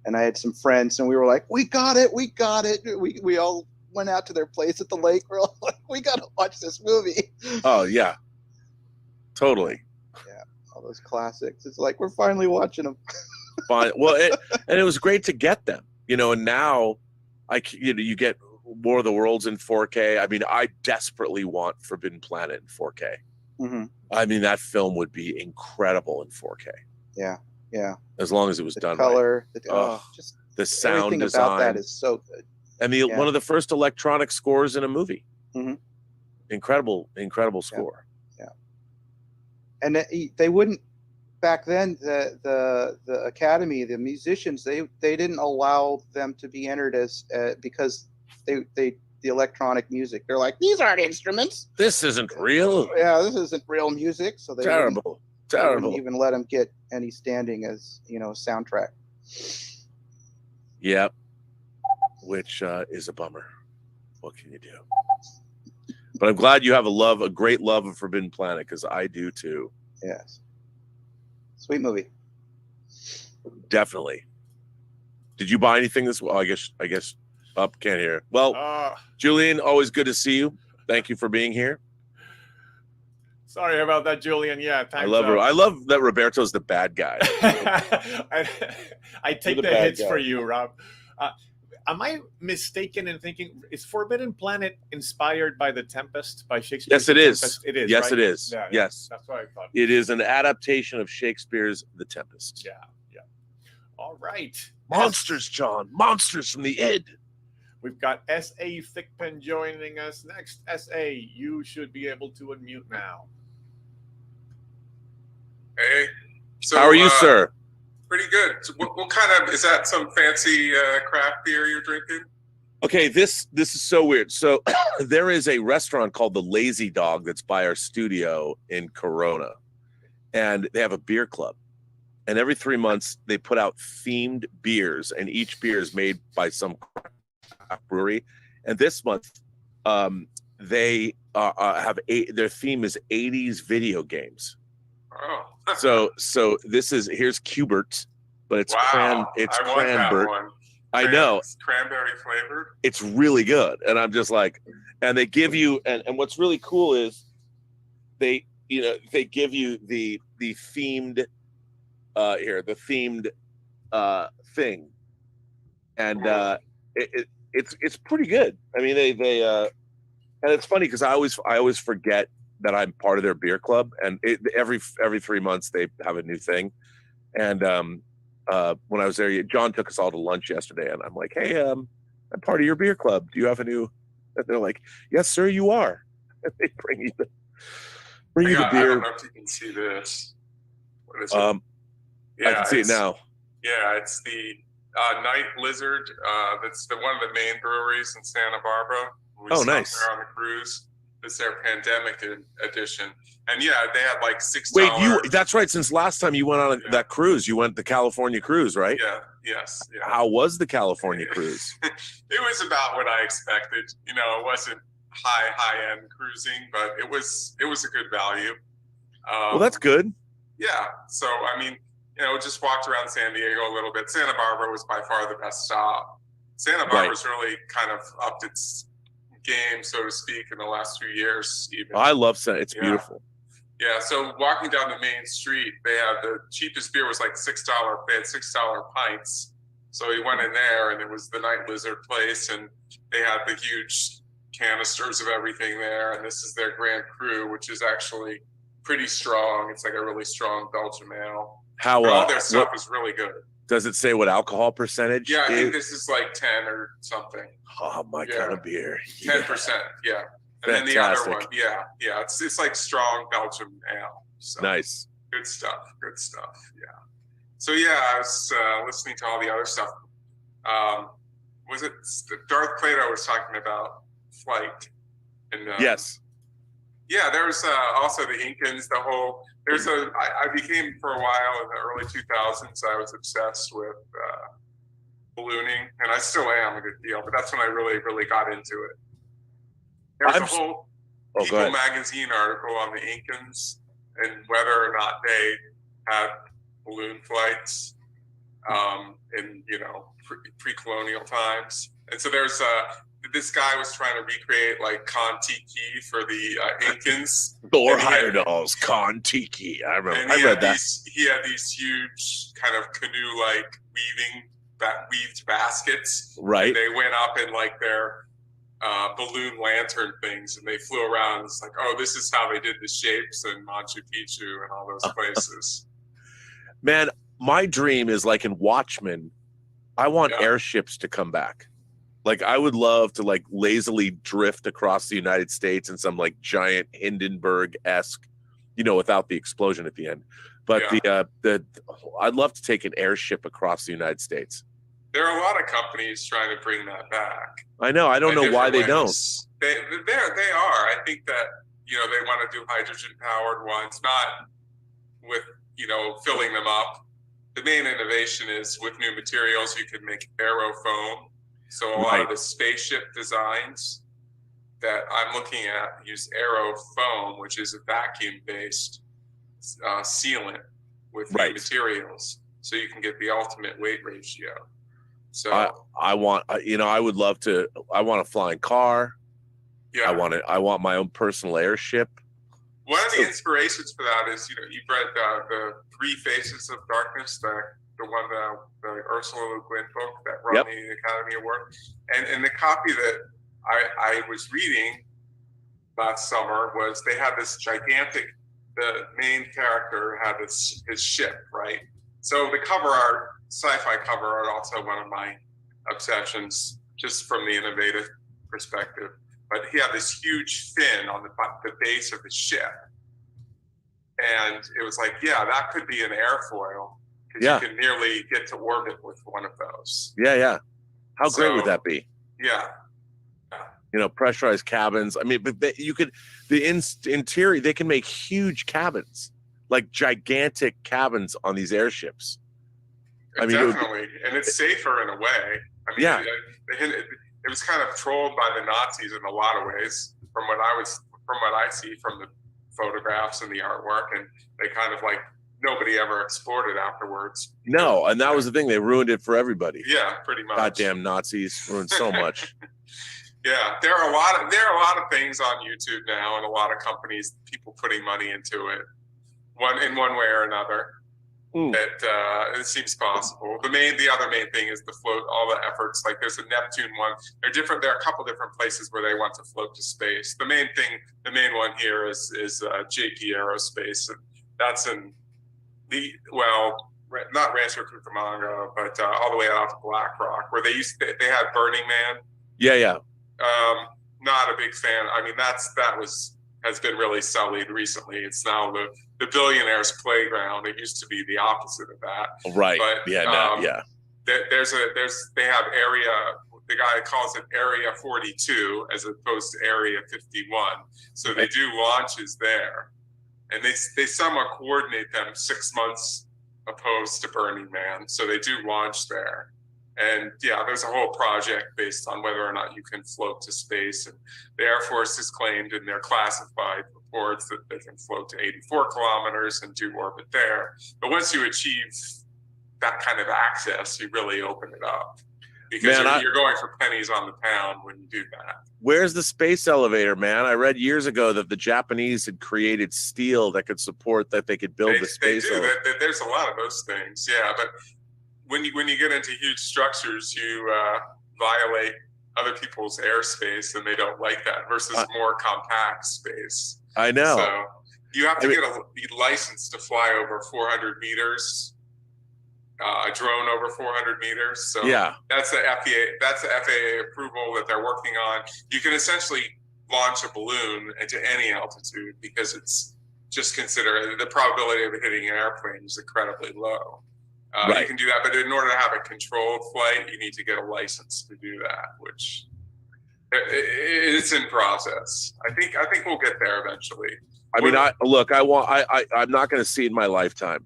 And I had some friends, and we were like, "We got it! We got it!" We all went out to their place at the lake. We're all like, "We got to watch this movie!" Oh yeah, totally. Yeah, all those classics. It's like we're finally watching them. Fine. Well, and it was great to get them, and now you get War of the Worlds in 4K. I mean, I desperately want Forbidden Planet in 4K. Mm-hmm. I mean, that film would be incredible in 4K. Yeah. Yeah. As long as it was done color, right. Just the sound everything design about that is so good. And one of the first electronic scores in a movie. Mm-hmm. Incredible score. Yeah. And they wouldn't back then. The Academy, the musicians, they didn't allow them to be entered as because the electronic music. They're like, these aren't instruments. This isn't real. Yeah, this isn't real music. So they terrible. wouldn't even let them get any standing as soundtrack. Yep. Which is a bummer. What can you do? But I'm glad you have a great love of Forbidden Planet, because I do too. Yes. Sweet movie. Definitely. Did you buy anything this? Well, I guess. Up, can't hear. Well, Julian, always good to see you. Thank you for being here. Sorry about that, Julian. Yeah, I love her. I love that Roberto's the bad guy. I take the hits for you, Rob. Am I mistaken in thinking, is Forbidden Planet inspired by The Tempest, by Shakespeare? Yes, it is. Tempest? It is. Yes, right? it is. Yeah, yes, that's what I thought. It is an adaptation of Shakespeare's The Tempest. Yeah. All right. Monsters, John. Monsters from the id. We've got S.A. Thickpen joining us next. S.A., you should be able to unmute now. Hey. So, how are you, sir? Pretty good. So what kind of, is that some fancy craft beer you're drinking? Okay, this is so weird. So there is a restaurant called the Lazy Dog that's by our studio in Corona, and they have a beer club. And every 3 months they put out themed beers, and each beer is made by some craft brewery. And this month, they have their theme is 80s video games. Oh. So here's Cubert, but it's it's cranberry. I know. Cranberry flavored. It's really good. And I'm just like, and they give you, and what's really cool is they give you the themed thing. And it's pretty good. I mean, they and it's funny because I always forget that I'm part of their beer club, and every 3 months they have a new thing. And when I was there, John took us all to lunch yesterday, and I'm like, "Hey, I'm part of your beer club. Do you have a new?" And they're like, "Yes, sir, you are." And they bring you the beer. I don't know if you can see this. What is it? I can see it now. Yeah, it's the Night Lizard. That's one of the main breweries in Santa Barbara. Nice. There on the cruise. It's their pandemic edition, and yeah, they had like $6. Wait, that's right. Since last time you went on that cruise, you went the California cruise, right? Yeah. Yes. Yeah. How was the California cruise? It was about what I expected. It wasn't high end cruising, but it was a good value. Well, that's good. Yeah. So I mean, just walked around San Diego a little bit. Santa Barbara was by far the best stop. Santa Barbara's really kind of upped its game, so to speak, in the last few years. Even I love Santa. It's beautiful. Yeah. So walking down the main street, they had the cheapest beer was like $6. They had $6 pints. So we went in there, and it was the Night Lizard place, and they had the huge canisters of everything there. And this is their Grand Cru, which is actually pretty strong. It's like a really strong Belgian ale. All their stuff is really good. Does it say what alcohol percentage? Yeah, I is? think this is like 10 or something. Oh, my kind of beer. 10%. Yeah. And then the other one, yeah, it's like strong Belgian ale. So Nice. Good stuff. Yeah. So yeah, I was listening to all the other stuff. Was it Darth Plato was talking about flight? And Yes. yeah, there's also the Incans. I became for a while in the early 2000s. I was obsessed with ballooning, and I still am a good deal. But that's when I really got into it. There's a whole People magazine article on the Incans and whether or not they had balloon flights in pre-colonial times. And so there's this guy was trying to recreate like Kon-Tiki for the Incans. Thor Heyerdahl's Kon-Tiki. I remember. I read that. He had these huge kind of canoe-like weaved baskets. Right. And they went up in like their balloon lantern things, and they flew around. It's like, oh, this is how they did the shapes in Machu Picchu and all those places. Man, my dream is like in Watchmen. I want airships to come back. Like I would love to like lazily drift across the United States in some like giant Hindenburg-esque, without the explosion at the end. But I'd love to take an airship across the United States. There are a lot of companies trying to bring that back. I know. I don't know why they don't. They are. I think that they want to do hydrogen powered ones, not with filling them up. The main innovation is with new materials you can make aerofoam. So a lot of the spaceship designs that I'm looking at use aerofoam, which is a vacuum-based sealant with new materials, so you can get the ultimate weight ratio. So I want, I would love to. I want a flying car. Yeah, I want my own personal airship. One of the inspirations for that is, you've read the Three Faces of Darkness, the one, the Ursula Le Guin book that won the Academy Award, and the copy that I was reading last summer was they had this gigantic. The main character had his ship, right? So the cover art, sci-fi cover art, also one of my obsessions, just from the innovative perspective. But he had this huge fin on the base of the ship, and it was like, that could be an airfoil because you can nearly get to orbit with one of those. Yeah. How great would that be? Yeah. Pressurized cabins. I mean, but you could interior. They can make huge cabins, like gigantic cabins on these airships. Definitely, and it's safer in a way. It was kind of trolled by the Nazis in a lot of ways, from what I see from the photographs and the artwork, and they kind of like nobody ever explored it afterwards. No, and that was the thing; they ruined it for everybody. Yeah, pretty much. Goddamn Nazis ruined so much. Yeah, there are a lot of things on YouTube now, and a lot of companies, people putting money into it, one way or another. That it seems possible. The other main thing is the float. All the efforts, like there's a Neptune one. They're different. There are a couple different places where they want to float to space. The main one here is JP Aerospace, and that's in not Rancho Cucamonga, but all the way out of Black Rock, where they had Burning Man. Yeah. Not a big fan. I mean, has been really sullied recently. It's now the billionaire's playground. It used to be the opposite of that. Right. But they have area. The guy calls it Area 42 as opposed to Area 51. So they do launches there, and they somewhat coordinate them 6 months opposed to Burning Man. So they do launch there. And there's a whole project based on whether or not you can float to space. And the Air Force has claimed in their classified reports that they can float to 84 kilometers and do orbit there. But once you achieve that kind of access, you really open it up. Because you're going for pennies on the pound when you do that. Where's the space elevator, man? I read years ago that the Japanese had created steel that could support that they could build the space elevator. There's a lot of those things, but when you get into huge structures, you violate other people's airspace, and they don't like that. Versus more compact space. I know. So you have to get a license to fly over 400 meters. a drone over 400 meters. So Yeah. that's the FAA approval that they're working on. You can essentially launch a balloon into any altitude because it's just considered the probability of it hitting an airplane is incredibly low. Right. You can do that, but in order to have a controlled flight, you need to get a license to do that, which it's in process. I think we'll get there eventually. I mean, I'm not going to see it in my lifetime,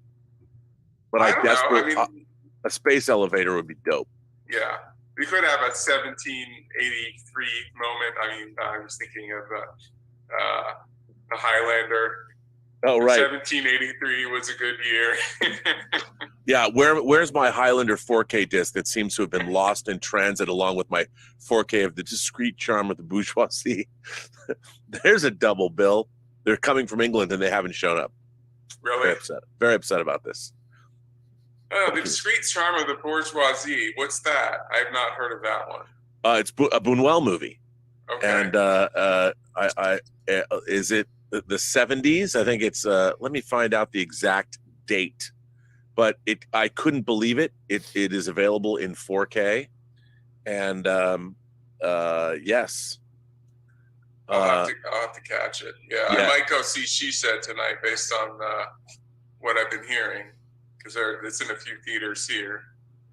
but I don't know. desperately, I mean, a space elevator would be dope. yeah, we could have a 1783 moment. I mean, I was thinking of the Highlander. Oh, right. 1783 was a good year. Yeah, where's my Highlander 4K disc that seems to have been lost in transit along with my 4K of The Discreet Charm of the Bourgeoisie? There's a double bill. They're coming from England and they haven't shown up. Really? Very upset about this. Oh, The Discreet Charm of the Bourgeoisie. What's that? I have not heard of that one. It's a Buñuel movie. Okay. And is it the 70s? I think it's let me find out the exact date. But I couldn't believe it. It is available in 4K. And yes. I'll have to catch it. Yeah, I might go see She Said tonight based on what I've been hearing because it's in a few theaters here.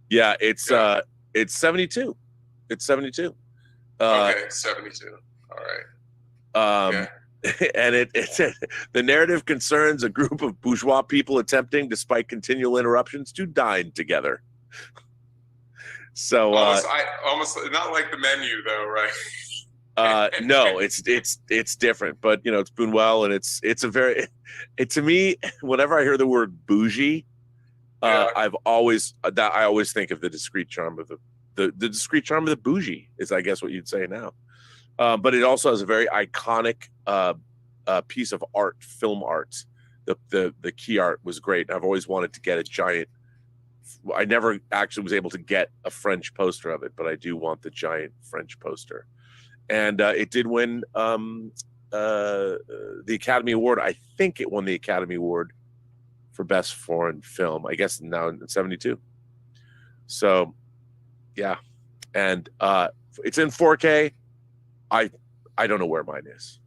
Yeah, it's 72. It's 72. Okay, 72. All right. Yeah. And it's the narrative concerns a group of bourgeois people attempting, despite continual interruptions, to dine together. So almost not like the menu though, right? No, it's different, but it's Buñuel, and it's a very to me, whenever I hear the word bougie, I always think of The Discreet Charm of the Discreet Charm of the Bougie is, I guess, what you'd say now. But it also has a very iconic piece of art, film art. The key art was great. I've always wanted to get a giant. I never actually was able to get a French poster of it, but I do want the giant French poster. And it did win the Academy Award. I think it won the Academy Award for Best Foreign Film, I guess now in 72. So, yeah. And it's in 4K. I don't know where mine is.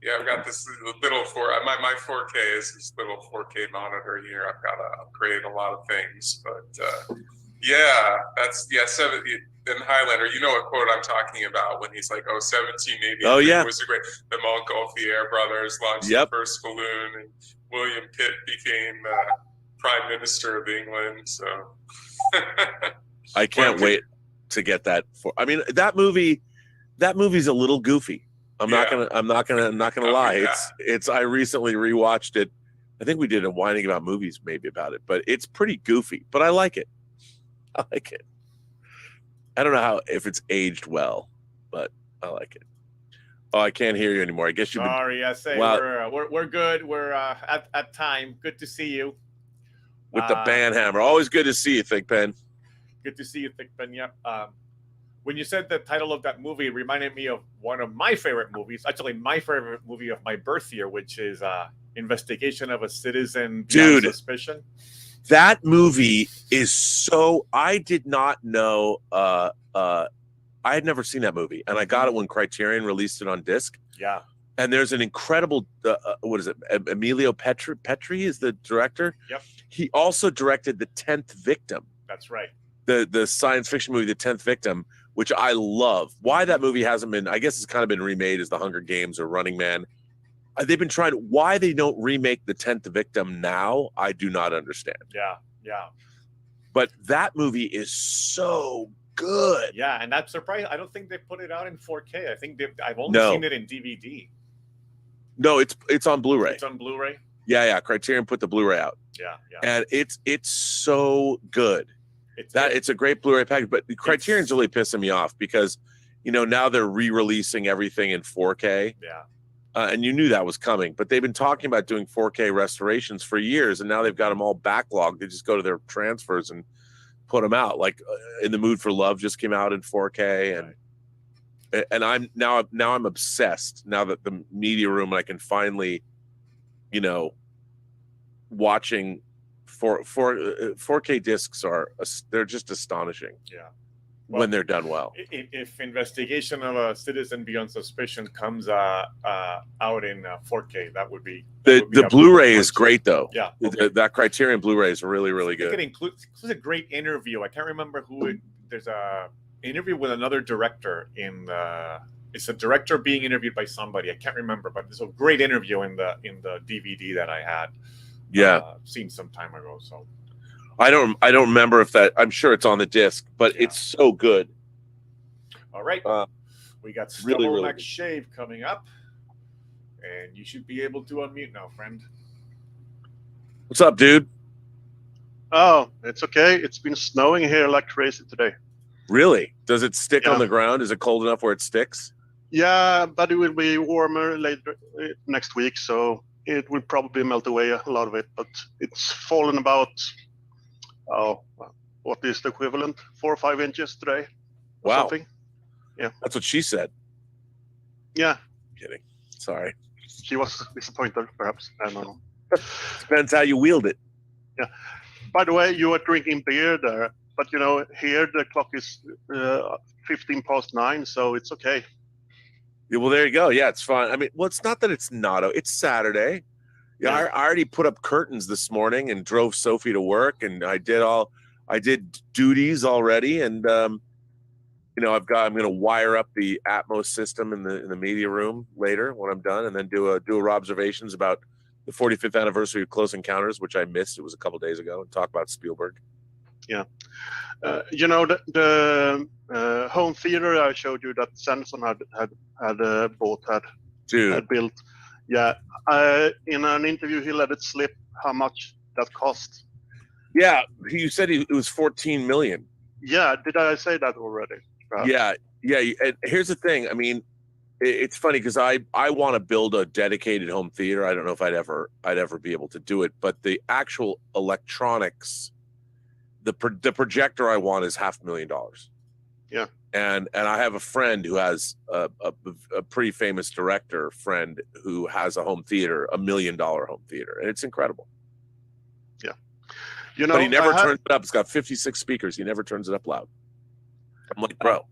Yeah, I've got this little my 4K is this little 4K monitor here. I've got to upgrade a lot of things, but yeah, in Highlander, you know what quote I'm talking about when he's like, 1780 was a great, the Montgolfier brothers launched the first balloon and William Pitt became Prime Minister of England. So I can't wait to get that I mean, that movie's a little goofy. I'm not gonna lie. It's I recently rewatched it. I think we did a whining about movies maybe about it, but it's pretty goofy, but I like it. I don't know if it's aged well, but I like it. Oh, I can't hear you anymore. I guess you've been... Sorry, I say we're good. We're at time. Good to see you. With the band hammer. Always good to see you, Thick Pen. Good to see you, Thick Pen. Yep. When you said the title of that movie, it reminded me of one of my favorite movies. Actually, my favorite movie of my birth year, which is Investigation of a Citizen Beyond Suspicion. That movie is so... I did not know... I had never seen that movie, and I got it when Criterion released it on disc. Yeah. And there's an incredible... what is it? Emilio Petri is the director. Yep. He also directed The 10th Victim. That's right. The science fiction movie, The 10th Victim, which I love. Why that movie hasn't been... I guess it's kind of been remade as The Hunger Games or Running Man. They've been trying... Why they don't remake The 10th Victim now, I do not understand. Yeah. But that movie is so good. Yeah, and that's surprising. I don't think they put it out in 4K. I think I've only seen it in DVD. No, it's on Blu-ray. It's on Blu-ray? Yeah. Criterion put the Blu-ray out. Yeah. And it's so good. It's a great Blu-ray package, but Criterion's really pissing me off because, now they're re-releasing everything in 4K. Yeah. And you knew that was coming, but they've been talking about doing 4K restorations for years, and now they've got them all backlogged. They just go to their transfers and put them out. Like In the Mood for Love just came out in 4K, and I'm obsessed now that the media room, I can finally, watching 4K discs they're just astonishing. Yeah. When they're done well. If Investigation of a Citizen Beyond Suspicion comes out in 4K, that would be the Blu-ray is great though. Yeah, okay. That Criterion Blu-ray is really, really good. It includes a great interview. I can't remember who. There's a interview with another director it's a director being interviewed by somebody. I can't remember, but there's a great interview in the DVD that I had. Seen some time ago. So. I don't remember if that. I'm sure it's on the disc, but it's so good. All right, we got Stubble McShave coming up, and you should be able to unmute now, friend. What's up, dude? Oh, it's okay. It's been snowing here like crazy today. Really? Does it stick on the ground? Is it cold enough where it sticks? Yeah, but it will be warmer later next week, so it will probably melt away a lot of it. But it's fallen about. Oh, what is the equivalent? 4 or 5 inches today? Wow. Something? Yeah. That's what she said. Yeah. I'm kidding. Sorry. She was disappointed, perhaps. I don't know. Depends how you wield it. Yeah. By the way, you are drinking beer there, but here the clock is 9:15, so it's okay. Yeah, well, there you go. Yeah, it's fine. I mean, well, it's not that it's not. It's Saturday. Yeah, I already put up curtains this morning and drove Sophie to work, and I did duties already, and I'm going to wire up the Atmos system in the media room later when I'm done, and then do observations about the 45th anniversary of Close Encounters, which I missed. It was a couple of days ago, and talk about Spielberg. Yeah, the home theater I showed you that Samson had built. Yeah, in an interview, he let it slip how much that cost. Yeah, you said it was 14 million. Yeah, did I say that already? Yeah. And here's the thing. I mean, it's funny because I want to build a dedicated home theater. I don't know if I'd ever be able to do it, but the actual electronics, the projector I want is $500,000. Yeah. And I have a friend who has a pretty famous director friend who has a home theater, $1 million home theater, and it's incredible. Yeah, but he never turns it up. It's got 56 speakers. He never turns it up loud. I'm like, bro,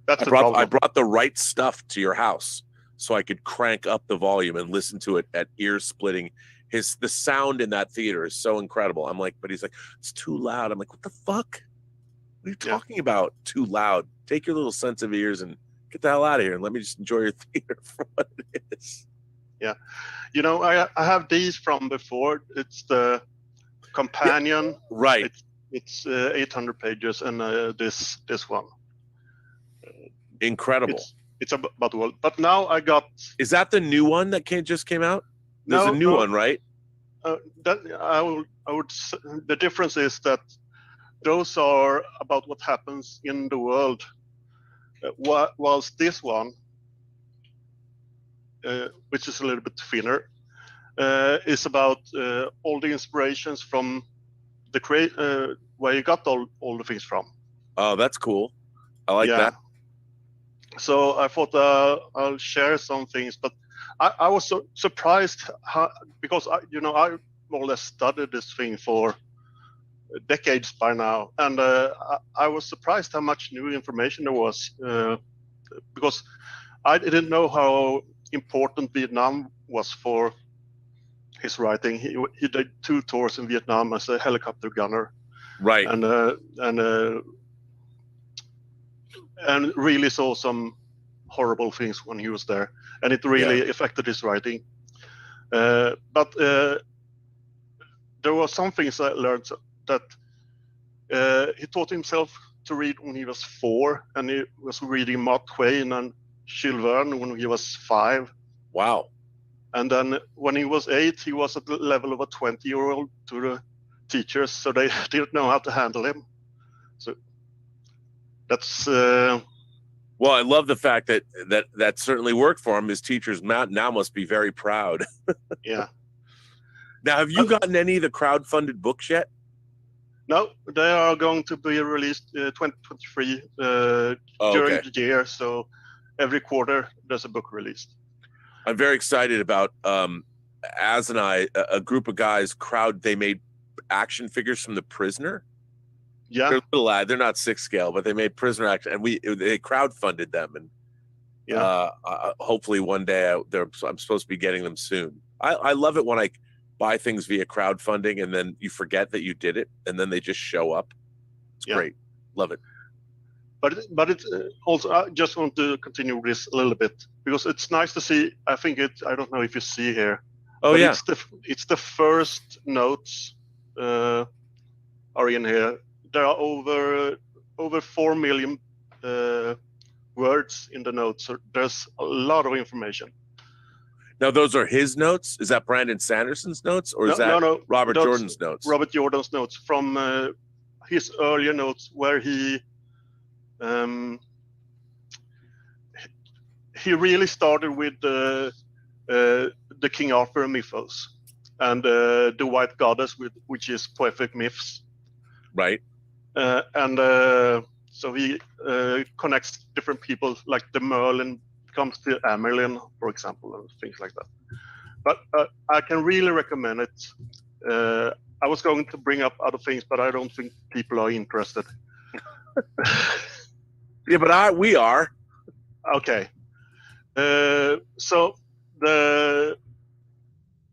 I brought the right stuff to your house so I could crank up the volume and listen to it at ear splitting. The sound in that theater is so incredible. I'm like, but he's like, it's too loud. I'm like, what the fuck? What are you talking about? Too loud. Take your little sensitive ears and get the hell out of here and let me just enjoy your theater for what it is. Yeah. I have these from before. It's the companion. Yeah, right. It's 800 pages and this one. Incredible. It's about the world. But now I got. Is that the new one that just came out? There's a new one, right? The difference is that those are about what happens in the world, whilst this one, which is a little bit thinner, is about all the inspirations from the where you got all the things from. Oh, that's cool. I like that. So I thought I'll share some things, but I was so surprised because I more or less studied this thing for decades by now, and I was surprised how much new information there was because I didn't know how important Vietnam was for his writing. He did 2 tours in Vietnam as a helicopter gunner, right, and really saw some horrible things when he was there, and it really affected his writing. But there were some things I learned that he taught himself to read when he was 4, and he was reading Mark Twain and Jules Verne when he was 5. Wow. And then when he was 8, he was at the level of a 20-year-old to the teachers, so they didn't know how to handle him. So that's... Well, I love the fact that certainly worked for him. His teachers now must be very proud. Yeah. Now, have you gotten any of the crowdfunded books yet? No, they are going to be released 2023 during the year. So every quarter there's a book released. I'm very excited about Az and I, a group of guys they made action figures from The Prisoner. Yeah, They're little, they're not 6 scale, but they made Prisoner action, and they crowdfunded them, and hopefully one day I'm supposed to be getting them soon. I love it when I buy things via crowdfunding and then you forget that you did it, and then they just show up. It's great. Love it. But it's also, I just want to continue this a little bit because it's nice to see. I think I don't know if you see here. Oh yeah, it's the first notes are in here. There are over 4 million words in the notes, so there's a lot of information. Now those are his notes. Is that Brandon Sanderson's notes, or is that Robert Jordan's notes? Robert Jordan's notes from his earlier notes, where he really started with the King Arthur mythos and the White Goddess, which is poetic myths, right? So he connects different people, like the Merlin comes to Amerlin, for example, and things like that. But I can really recommend it. I was going to bring up other things, but I don't think people are interested. Yeah, but we are. Okay. So the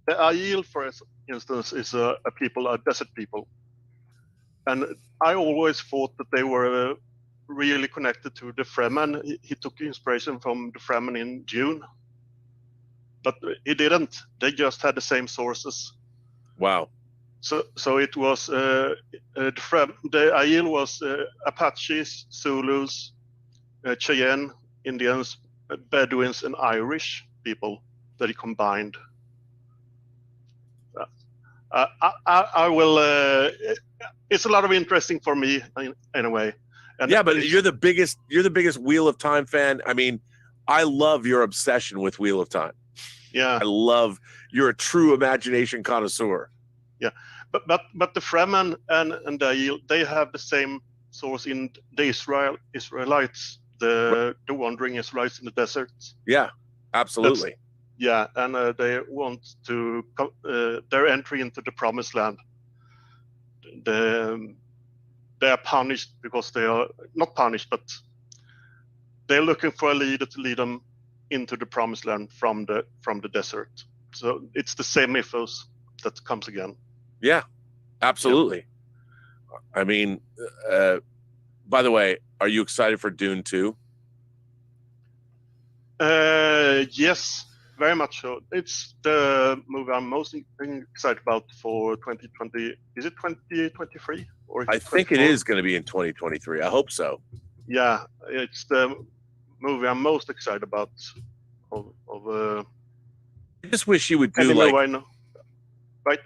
Aiel, for instance, is a desert people. And I always thought that they were really connected to the Fremen. He took inspiration from the Fremen in Dune, but he didn't. They just had the same sources. Wow. So it was the Aiel was Apaches, Zulus, Cheyenne, Indians, Bedouins, and Irish people that he combined. I will. It's a lot of interesting for me anyway. And yeah, but you're the biggest Wheel of Time fan. I mean, I love your obsession with Wheel of Time. Yeah, you're a true imagination connoisseur. Yeah, but the Fremen and the Aiel, they have the same source in the Israelites, the wandering Israelites in the desert. Yeah, absolutely. And they want to their entry into the Promised Land. They are punished because they are not punished, but they're looking for a leader to lead them into the Promised Land from the desert. So it's the same mythos that comes again. Yeah, absolutely. Yep. I mean, by the way, are you excited for Dune 2? Yes, very much so. It's the movie I'm most excited about for 2020. Is it 2023? I think it is going to be in 2023. I hope so. Yeah, it's the movie I'm most excited about. I just wish you would do Right,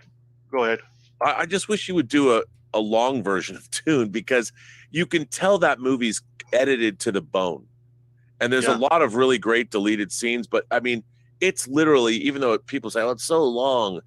go ahead. I just wish you would do a long version of Dune, because you can tell that movie's edited to the bone, and there's a lot of really great deleted scenes. But I mean, it's literally, even though people say, "Oh, it's so long,"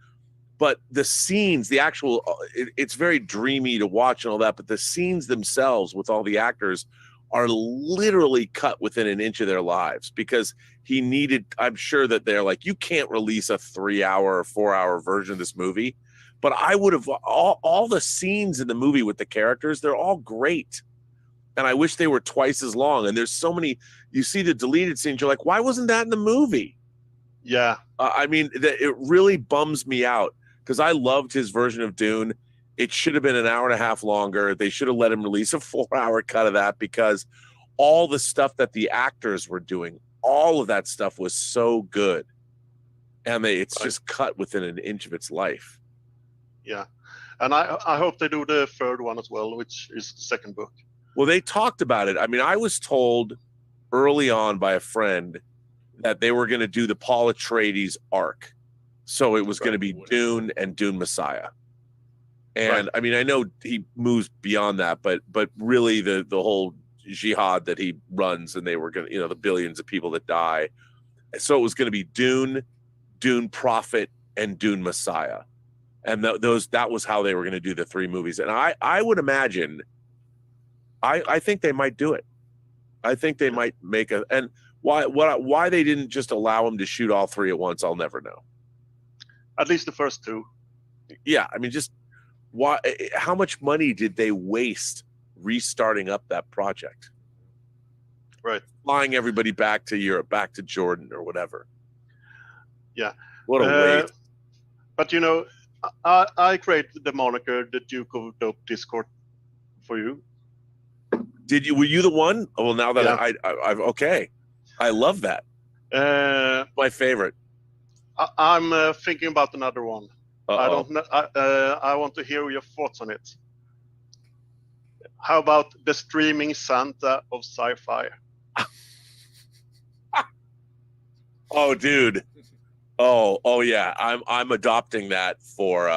but the scenes, the actual, it's very dreamy to watch and all that. But the scenes themselves with all the actors are literally cut within an inch of their lives, because he needed, I'm sure that they're like, you can't release a 3-hour or 4-hour version of this movie. But I would have, all the scenes in the movie with the characters, they're all great. And I wish they were twice as long. And there's so many, you see the deleted scenes, you're like, why wasn't that in the movie? Yeah. I mean, it really bums me out, because I loved his version of Dune. It should have been an hour and a half longer. They should have let him release a 4-hour cut of that, because all the stuff that the actors were doing, all of that stuff was so good. And it's just cut within an inch of its life. Yeah. And I hope they do the third one as well, which is the second book. Well, they talked about it. I mean, I was told early on by a friend that they were going to do the Paul Atreides arc. So it was going to be Dune and Dune Messiah. And I mean, I know he moves beyond that, but really the whole jihad that he runs, and they were going to, the billions of people that die. So it was going to be Dune Prophet, and Dune Messiah. And that was how they were going to do the 3 movies. And I would imagine, I think they might do it. I think they might make and why they didn't just allow him to shoot all 3 at once, I'll never know. At least the first 2. Yeah, I mean, just Why? How much money did they waste restarting up that project? Right. Flying everybody back to Europe, back to Jordan or whatever. Yeah. What a waste. But you know, I created the moniker the Duke of Dope Discord for you. Did you? Were you the one? Oh, well, now that Yeah. I've okay, I love that. My favorite. I'm thinking about another one. Uh-oh. I don't know. I want to hear your thoughts on it. How about the streaming Santa of sci-fi? Oh, dude. Oh yeah. I'm adopting that for.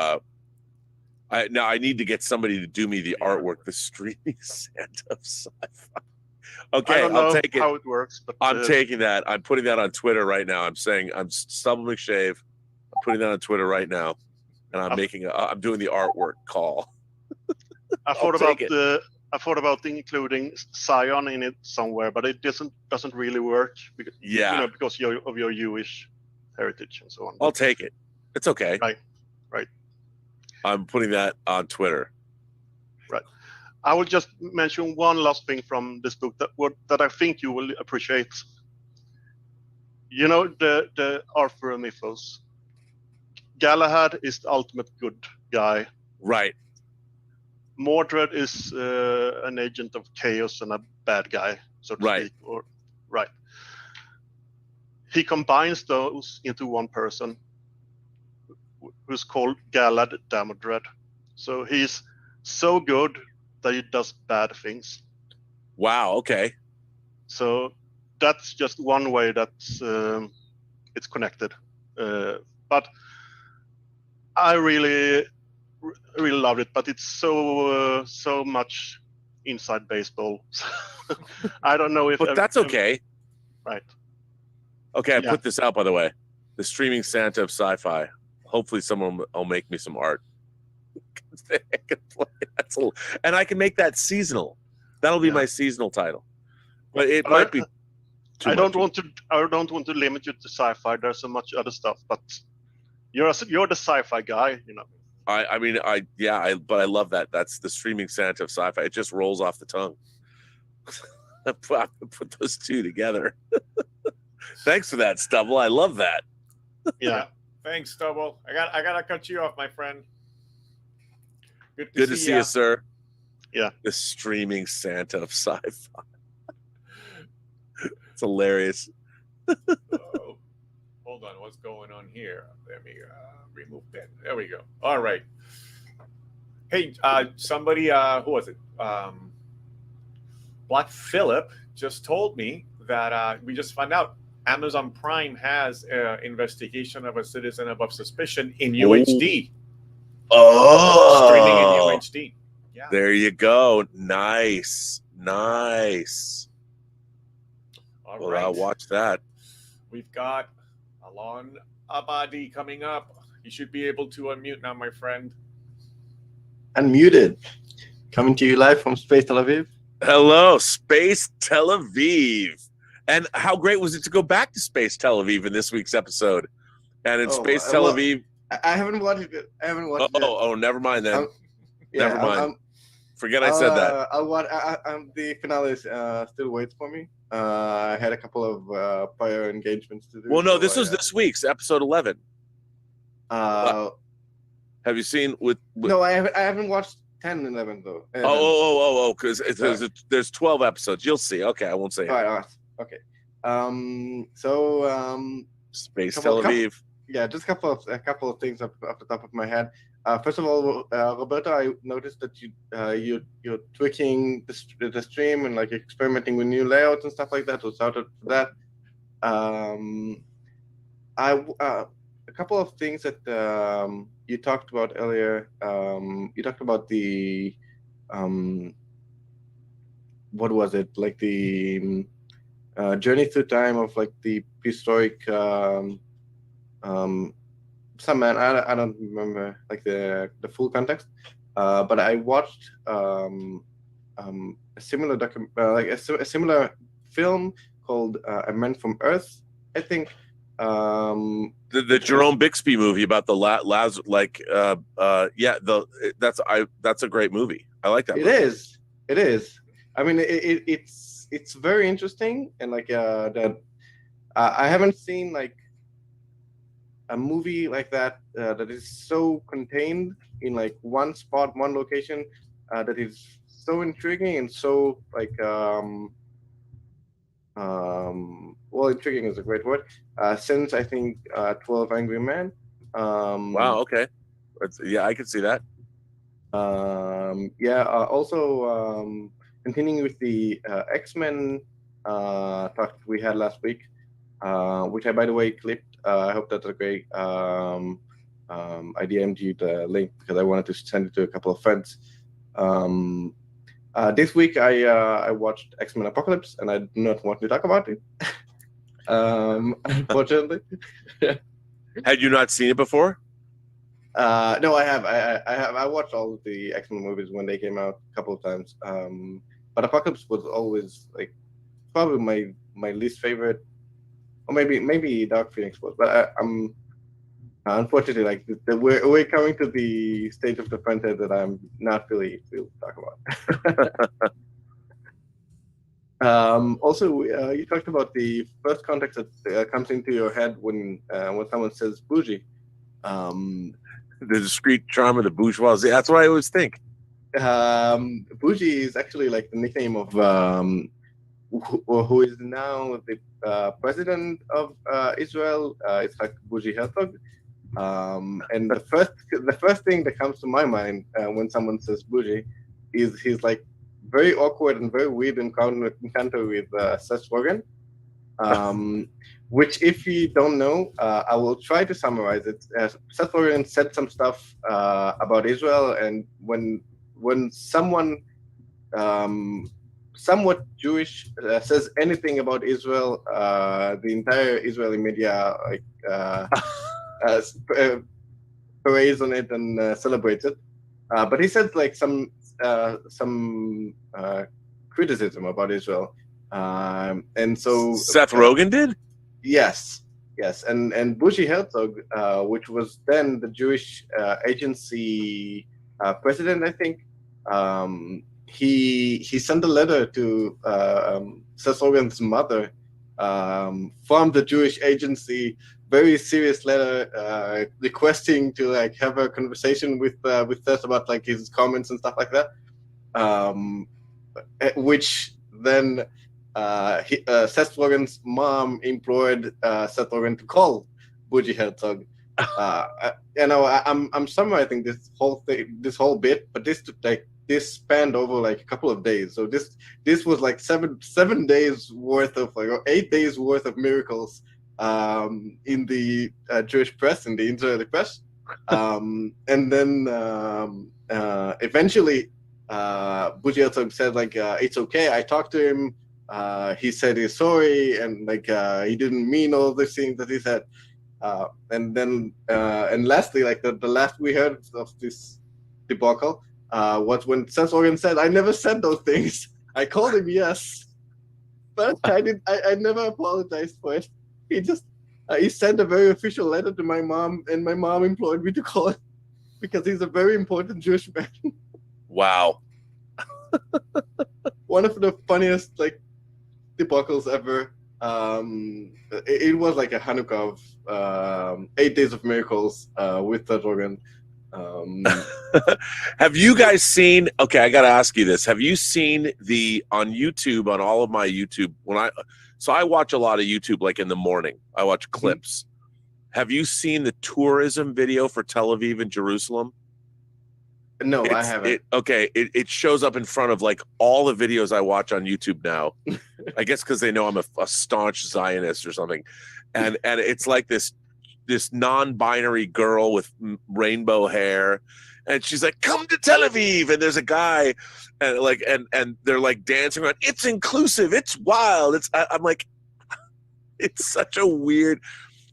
I need to get somebody to do me the artwork. The streaming Santa of sci-fi. Okay, I don't know I'll take it. how it works, but I'm taking that. I'm putting that on Twitter right now. I'm saying I'm Stubble McShave. I'm putting that on Twitter right now, and I'm doing the artwork call. I thought about including Zion in it somewhere, but it doesn't really work because because of your Jewish heritage and so on. I'll take it. It's okay. Right. I'm putting that on Twitter. Right. I will just mention one last thing from this book that I think you will appreciate. You know the Arthur mythos. Galahad is the ultimate good guy. Right. Mordred is an agent of chaos and a bad guy, so to speak. Right. He combines those into one person, who's called Galad Damodred. So he's so good that he does bad things. Wow. Okay. So that's just one way that it's connected. But I really loved it. But it's so much inside baseball. I don't know if. But that's okay. Right. Okay, I put this out, by the way. The streaming Santa of sci-fi. Hopefully someone will make me some art. And I can make that seasonal. That'll be my seasonal title. But it might be I don't want to limit you to sci-fi. There's so much other stuff, but you're the sci-fi guy, you know. But I love that. That's the streaming Santa of sci-fi. It just rolls off the tongue. I put those two together. Thanks for that, Stubble. I love that. Yeah. Thanks, Stubble. I gotta cut you off, my friend. Good to see you, sir. Yeah. The streaming Santa of sci-fi. It's hilarious. Hold on, what's going on here? Let me remove that. There we go. All right. Hey, somebody, who was it? Black Phillip just told me that we just found out Amazon Prime has investigation of a citizen above suspicion in UHD. Oh, streaming in UHD. Yeah. There you go. Nice. All right. I'll watch that. We've got Alon Abadi coming up. You should be able to unmute now, my friend. Unmuted. Coming to you live from Space Tel Aviv. Hello, Space Tel Aviv. And how great was it to go back to Space Tel Aviv in this week's episode? And in Space Tel Aviv, I haven't watched it. Oh, never mind then. Never mind. Forget I said that. The finale is still waits for me. I had a couple of prior engagements to do. Well, no, this was this week's episode 11. Have you seen with? No, I haven't watched 10 and 11 though. Because there's 12 episodes. You'll see. Okay, I won't say it. All right. Okay. Space Tel Aviv. Just a couple of things off the top of my head. First of all, Roberto, I noticed that you're tweaking the stream and like experimenting with new layouts and stuff like that. So shout out for that. A couple of things that you talked about earlier. You talked about the what was it, like the journey through time of like the prehistoric some man, I don't remember like the full context, but I watched a similar a similar film called A Man from Earth, I think. The the Jerome Bixby movie about the that's a great movie. I like that. It movie. is. It is. I mean, it's very interesting, and like that. I haven't seen like a movie like that that is so contained in like one spot, one location, that is so intriguing and so like well, intriguing is a great word. Since I think 12 Angry Men. Wow. Okay. I could see that. Also, continuing with the X-Men talk we had last week, which I, by the way, clipped. I hope that's a great. I DM'd you the link because I wanted to send it to a couple of friends. This week I watched X-Men Apocalypse, and I do not want to talk about it. Unfortunately. Had you not seen it before? No, I have. I watched all of the X-Men movies when they came out a couple of times. But Apocalypse was always like probably my least favorite, or maybe Dark Phoenix was. But I'm unfortunately like we're coming to the stage of the franchise that I'm not really feel to talk about. Also, you talked about the first context that comes into your head when someone says bougie. The discreet charm of the bourgeoisie. That's what I always think. Bougie is actually like the nickname of who is now the president of Israel. It's like Bougie Herzog. And the first thing that comes to my mind when someone says bougie is he's like very awkward and very weird encounter with Seth Rogen. Which, if you don't know, I will try to summarize it. Seth Rogen said some stuff about Israel, and when someone somewhat Jewish says anything about Israel, the entire Israeli media like parades on it and celebrates it. But he said like some criticism about Israel, and so Seth Rogen did. Yes, and Bougie Herzog, which was then the Jewish agency president, I think, he sent a letter to Seth Rogen's mother from the Jewish agency, very serious letter requesting to like have a conversation with Seth about like his comments and stuff like that, which then. Seth Rogen's mom implored Seth Rogen to call Bougie Herzog. I'm summarizing this whole thing, this whole bit, but this spanned over like a couple of days. So this was like 7 days worth of like, or 8 days worth of miracles in the Jewish press, in the Israeli press, and then eventually Bougie Herzog said like it's okay. I talked to him. He said he's sorry, and like he didn't mean all the things that he said. And then and lastly, like the last we heard of this debacle was when Seth Rogen said, "I never said those things. I called him, yes, but I never apologized for it. He just he sent a very official letter to my mom, and my mom implored me to call him because he's a very important Jewish man." Wow. One of the funniest like debacles ever. It was like a Hanukkah of 8 days of miracles with Seth Rogen. Have you guys seen? Okay, I got to ask you this. Have you seen on YouTube, on all of my YouTube, so I watch a lot of YouTube like in the morning. I watch clips. Mm-hmm. Have you seen the tourism video for Tel Aviv and Jerusalem? No, I haven't. It shows up in front of like all the videos I watch on YouTube now. I guess because they know I'm a staunch Zionist or something, and it's like this non-binary girl with rainbow hair, and she's like, "Come to Tel Aviv," and there's a guy, and like and they're like dancing around. It's inclusive. It's wild. I'm like, it's such a weird.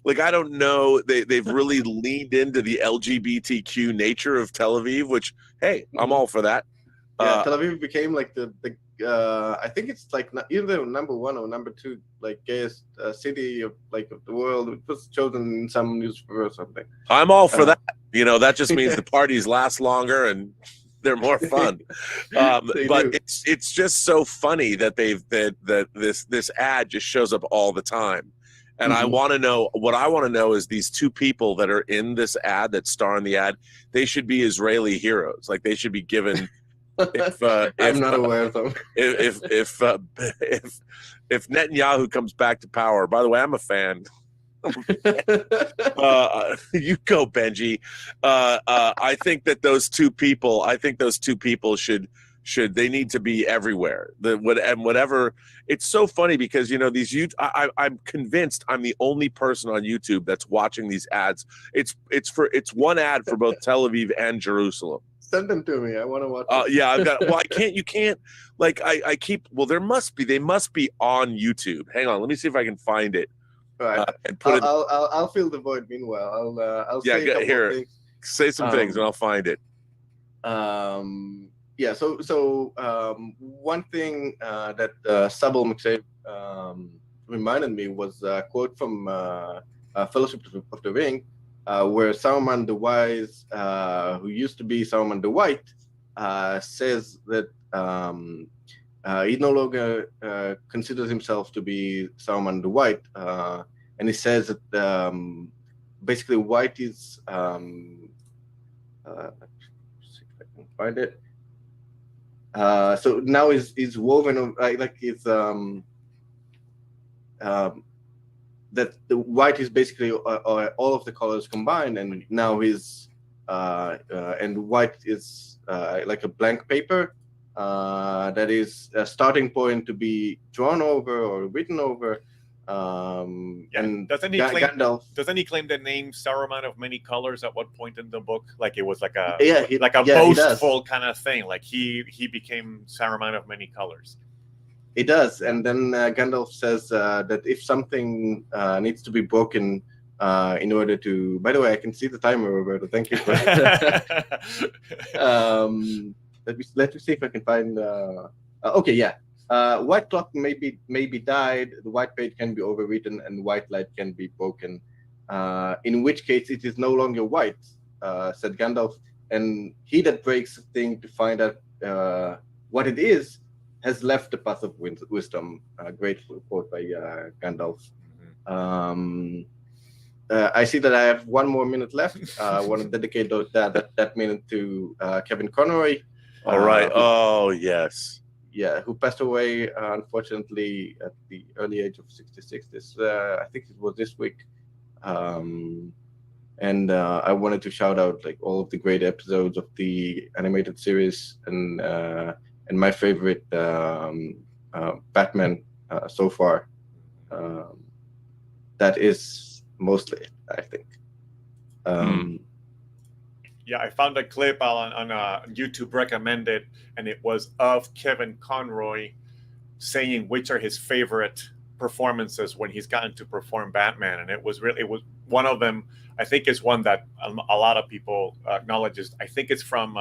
Like, I don't know, they've really leaned into the LGBTQ nature of Tel Aviv, which, hey, I'm all for that. Yeah, Tel Aviv became like the I think it's like either number 1 or number 2, like gayest city of the world. It was chosen in some newspaper or something. I'm all for that. You know, that just means the parties last longer and they're more fun. But it's just so funny that this ad just shows up all the time. And I want to know, what I want to know is these 2 people that are in this ad, that star in the ad, they should be Israeli heroes. Like, they should be given. I'm not aware of them. If Netanyahu comes back to power, by the way, I'm a fan. You go, Benji. I think that those 2 people. Should they need to be everywhere? Whatever. It's so funny because, you know, I'm convinced I'm the only person on YouTube that's watching these ads. It's one ad for both Tel Aviv and Jerusalem. Send them to me. I want to watch. Yeah, I've got. Well, you can't. Like, I keep. Well, they must be on YouTube. Hang on, let me see if I can find it. All right. And put I'll fill the void. Meanwhile, I'll say a couple of things. Say some things, and I'll find it. Yeah. So one thing that Sabal McShay reminded me was a quote from Fellowship of the Ring, where Saruman the Wise, who used to be Saruman the White, says that he no longer considers himself to be Saruman the White, and he says that basically white is let's see if I can find it. So now is woven of like it's that the white is basically all of the colors combined, and now is and white is like a blank paper that is a starting point to be drawn over or written over. And doesn't he claim Gandalf, the name Saruman of many colors at what point in the book? Like, it was like a boastful kind of thing. Like he became Saruman of many colors. It does, and then Gandalf says that if something needs to be broken in order to. By the way, I can see the timer, Roberto. Thank you for that. Let me see if I can find. Okay, yeah. White clock may be dyed. The white page can be overwritten, and white light can be broken. In which case, it is no longer white, said Gandalf. And he that breaks a thing to find out what it is has left the path of wisdom. Great quote by Gandalf. I see that I have 1 more minute left. I want to dedicate that minute to Kevin Conroy. All right. Oh, yes. Yeah, who passed away, unfortunately, at the early age of 66. I think it was this week. And I wanted to shout out like all of the great episodes of the animated series and my favorite Batman so far. That is mostly it, I think. Yeah, I found a clip on YouTube recommended, and it was of Kevin Conroy saying which are his favorite performances when he's gotten to perform Batman, and it was one of them. I think is one that a lot of people acknowledges. I think it's from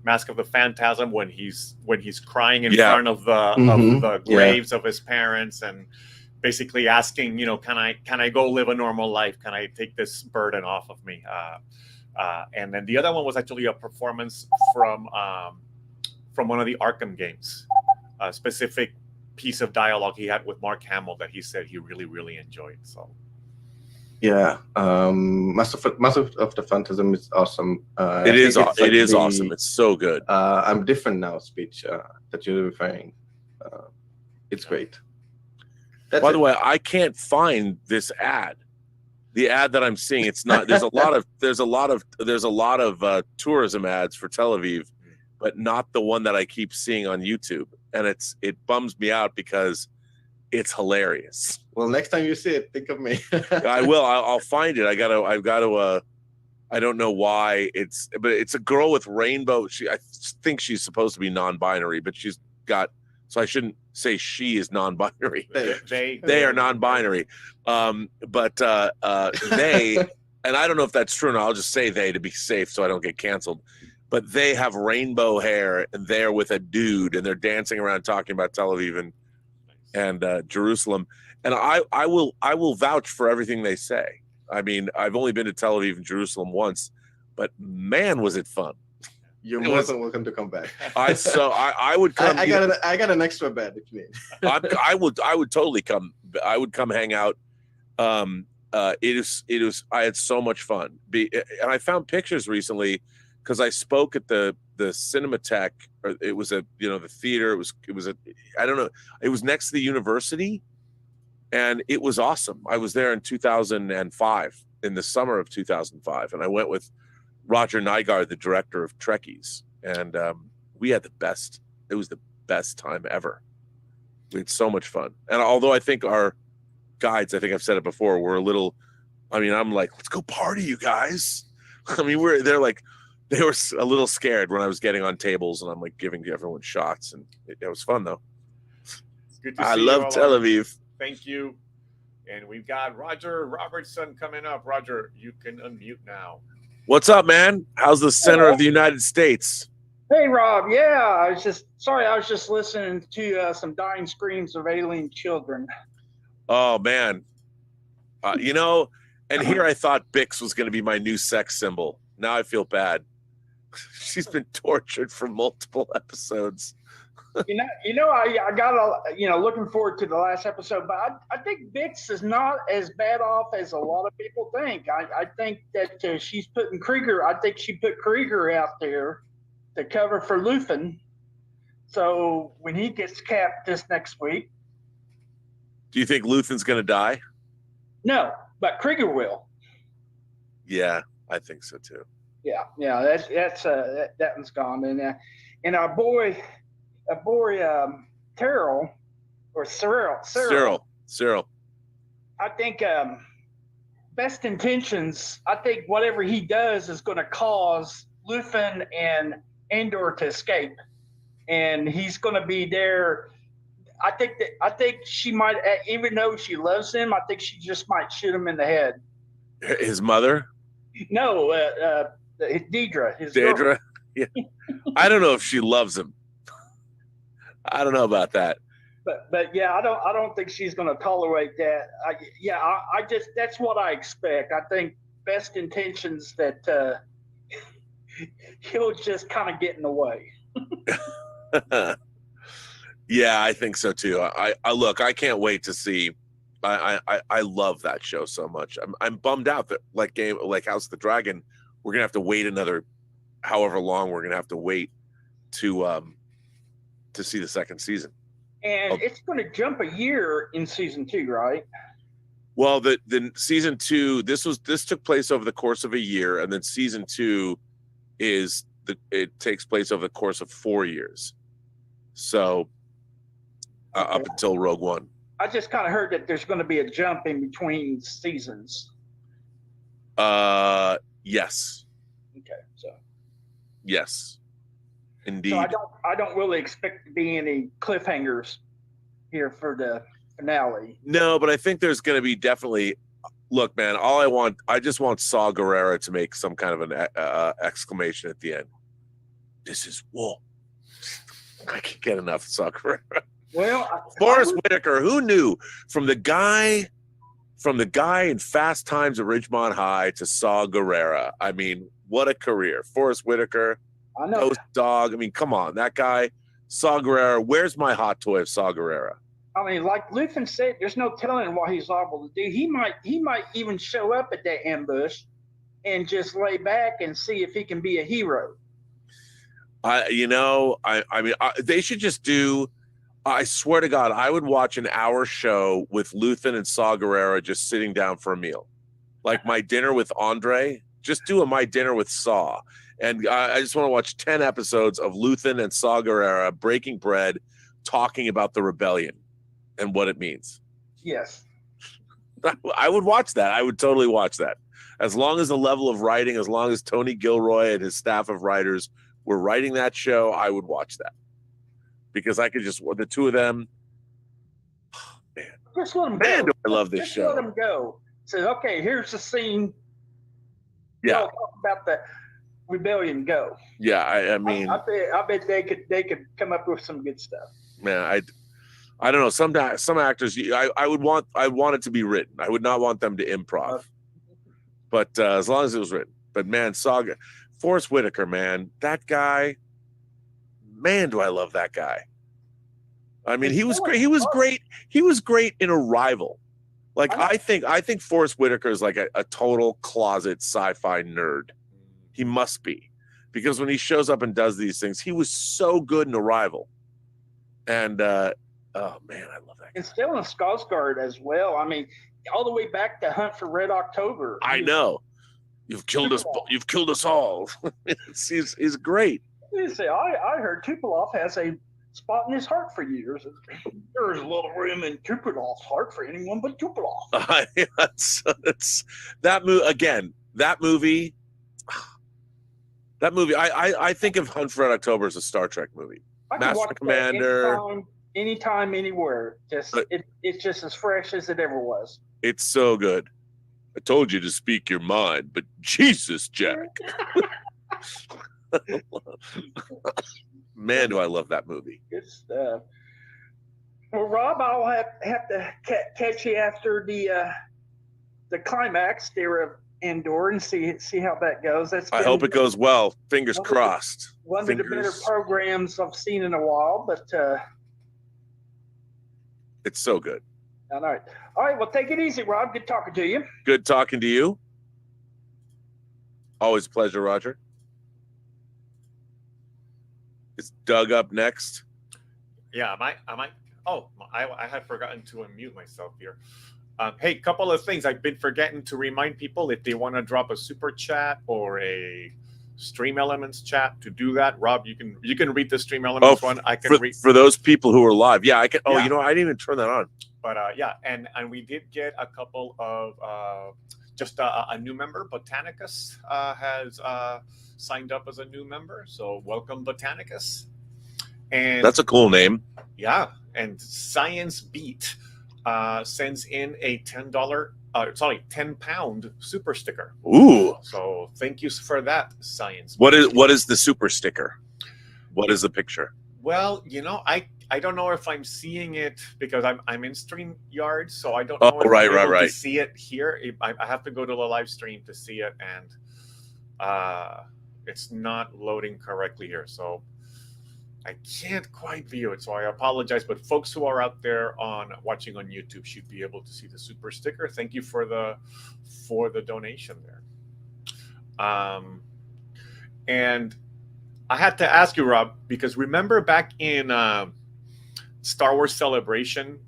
Mask of the Phantasm when he's crying in front of the graves of his parents and basically asking, can I go live a normal life? Can I take this burden off of me? And then the other one was actually a performance from one of the Arkham games, a specific piece of dialogue he had with Mark Hamill that he said he really, really enjoyed. So, yeah, Master of the Phantasm is awesome. It is awesome. It's so good. I'm different now. Speech that you're referring. It's great. By the way, I can't find this ad. The ad that I'm seeing, it's not. There's a lot of tourism ads for Tel Aviv, but not the one that I keep seeing on YouTube, and it bums me out because it's hilarious. Well, next time you see it, think of me. I will. I'll find it. I've got to. I don't know why but it's a girl with rainbow. I think she's supposed to be non-binary, but she's got. So I shouldn't say she is non-binary. They are non-binary. But they, and I don't know if that's true, and I'll just say they to be safe so I don't get canceled. but they have rainbow hair and they're with a dude and they're dancing around talking about Tel Aviv and Jerusalem. And I will vouch for everything they say. I mean, I've only been to Tel Aviv and Jerusalem once, but man, was it fun. You're more than welcome to come back. I would come. I got an extra bed if you need. I would totally come. I would come hang out. It was. I had so much fun. And I found pictures recently because I spoke at the Cinematheque, or it was the theater. It was I don't know. It was next to the university, and it was awesome. I was there in 2005, in the summer of 2005, and I went with Roger Nygaard, the director of Trekkies, and we had the best. It was the best time ever. We had so much fun, and although I think our guides, I think I've said it before, were a little. I mean, I'm like, let's go party, you guys. I mean, they were a little scared when I was getting on tables, and I'm like giving everyone shots, and it was fun though. It's good to see I you love all. Tel Aviv. Thank you. And we've got Roger Robertson coming up. Roger, you can unmute now. What's up, man? How's the center of the United States? Hey, Rob. Yeah, I was just listening to some dying screams of alien children. Oh man, and here I thought Bix was going to be my new sex symbol. Now I feel bad. She's been tortured for multiple episodes. I got looking forward to the last episode, but I think Bix is not as bad off as a lot of people think. I think that she's putting Krieger. I think she put Krieger out there to cover for Luthen. So when he gets capped this next week, Do you think Luthen's going to die? no, but Krieger will. Yeah, I think so too. Yeah, that one's gone, and our boy Terrell or Cyril. I think best intentions. I think whatever he does is going to cause Luthen and Andor to escape, and he's going to be there. I think she might, even though she loves him, I think she just might shoot him in the head. His mother? No, Deidre. Deidre? Yeah. I don't know if she loves him. I don't know about that. But yeah, I don't think she's going to tolerate that. I just, that's what I expect. I think best intentions that he'll just kind of get in the way. Yeah, I think so too. I look, I can't wait to see. I love that show so much. I'm bummed out that like House of the Dragon, we're gonna have to wait another however long we're gonna have to wait to see the second season. And it's going to jump a year in season 2, right? Well, the season 2, this took place over the course of a year, and then season 2 it takes place over the course of 4 years. So up until Rogue One. I just kind of heard that there's going to be a jump in between seasons. Yes. Okay, so. Yes. Indeed. So I don't really expect to be any cliffhangers here for the finale. No, but I think there's going to be definitely. Look, man, I just want Saw Gerrera to make some kind of an exclamation at the end. This is war. I can't get enough of Saw Gerrera. Well, Forrest Whitaker, who knew from the guy in Fast Times at Ridgemont High to Saw Gerrera? I mean, what a career. Forrest Whitaker. I know. Ghost Dog. I mean, come on, that guy, Saw Gerrera. Where's my hot toy of Saw Gerrera? I mean, like Luthen said, there's no telling what he's liable to do. He might even show up at that ambush and just lay back and see if he can be a hero. They should just do. I swear to God, I would watch an hour show with Luthen and Saw Gerrera just sitting down for a meal, like My Dinner with Andre. Just do a My Dinner with Saw. And I just want to watch 10 episodes of Luthen and Saw Gerrera breaking bread, talking about the rebellion and what it means. Yes. I would watch that. I would totally watch that. As long as the level of writing, as long as Tony Gilroy and his staff of writers were writing that show, I would watch that. Because I could just, the two of them, oh, man. Just let them man, go. Do I love this just show. Let them go. Say, okay, here's the scene. Yeah. Talk about Rebellion go. Yeah, I mean, I bet they could come up with some good stuff. man, I don't know. Some actors, I would want it to be written. I would not want them to improv. But as long as it was written. But man, Saga, Forrest Whitaker, man, that guy, man, do I love that guy. I mean, he was great. He was great. He was great in Arrival. Like, I think Forrest Whitaker is like a total closet sci-fi nerd. He must be, because when he shows up and does these things, he was so good in Arrival. And oh man, I love that guy. And Stellan Skarsgård as well. I mean, all the way back to Hunt for Red October. I know. You've killed us. You've killed us all. He's great. You say, I heard Tupolev has a spot in his heart for years. There's little room in Tupolov's heart for anyone but Tupolev. It's that movie again. That movie. I think of Hunt for Red October as a Star Trek movie. Master Commander. Anytime, anywhere. It's just as fresh as it ever was. It's so good. I told you to speak your mind, but Jesus, Jack. Man, do I love that movie. Good stuff. Well, Rob, I'll have to catch you after the climax there of Andor and see how that goes. I hope it goes well. Fingers crossed. One of the better programs I've seen in a while, but it's so good. All right. Well, take it easy, Rob. Good talking to you. Good talking to you. Always a pleasure, Roger. Is Doug up next? Yeah, I might. Oh, I had forgotten to unmute myself here. Hey, couple of things. I've been forgetting to remind people if they want to drop a super chat or a Stream Elements chat to do that. Rob, you can read the Stream Elements one. I can read for those people who are live. Yeah, I can. Oh, yeah. You know, I didn't even turn that on. But yeah, and we did get a couple of just a new member. Botanicus has signed up as a new member, so welcome, Botanicus. And that's a cool name. Yeah, and Science Beat sends in a £10 super sticker. Ooh! So thank you for that, Science. What is the super sticker? What is the picture? Well, you know, I don't know if I'm seeing it because I'm in StreamYard, so I don't know if I'm able to see it here. I have to go to the live stream to see it, and it's not loading correctly here, so I can't quite view it. So I apologize, but folks who are out there watching on YouTube should be able to see the super sticker. Thank you for the donation there. And I had to ask you, Rob, because remember back in Star Wars Celebration,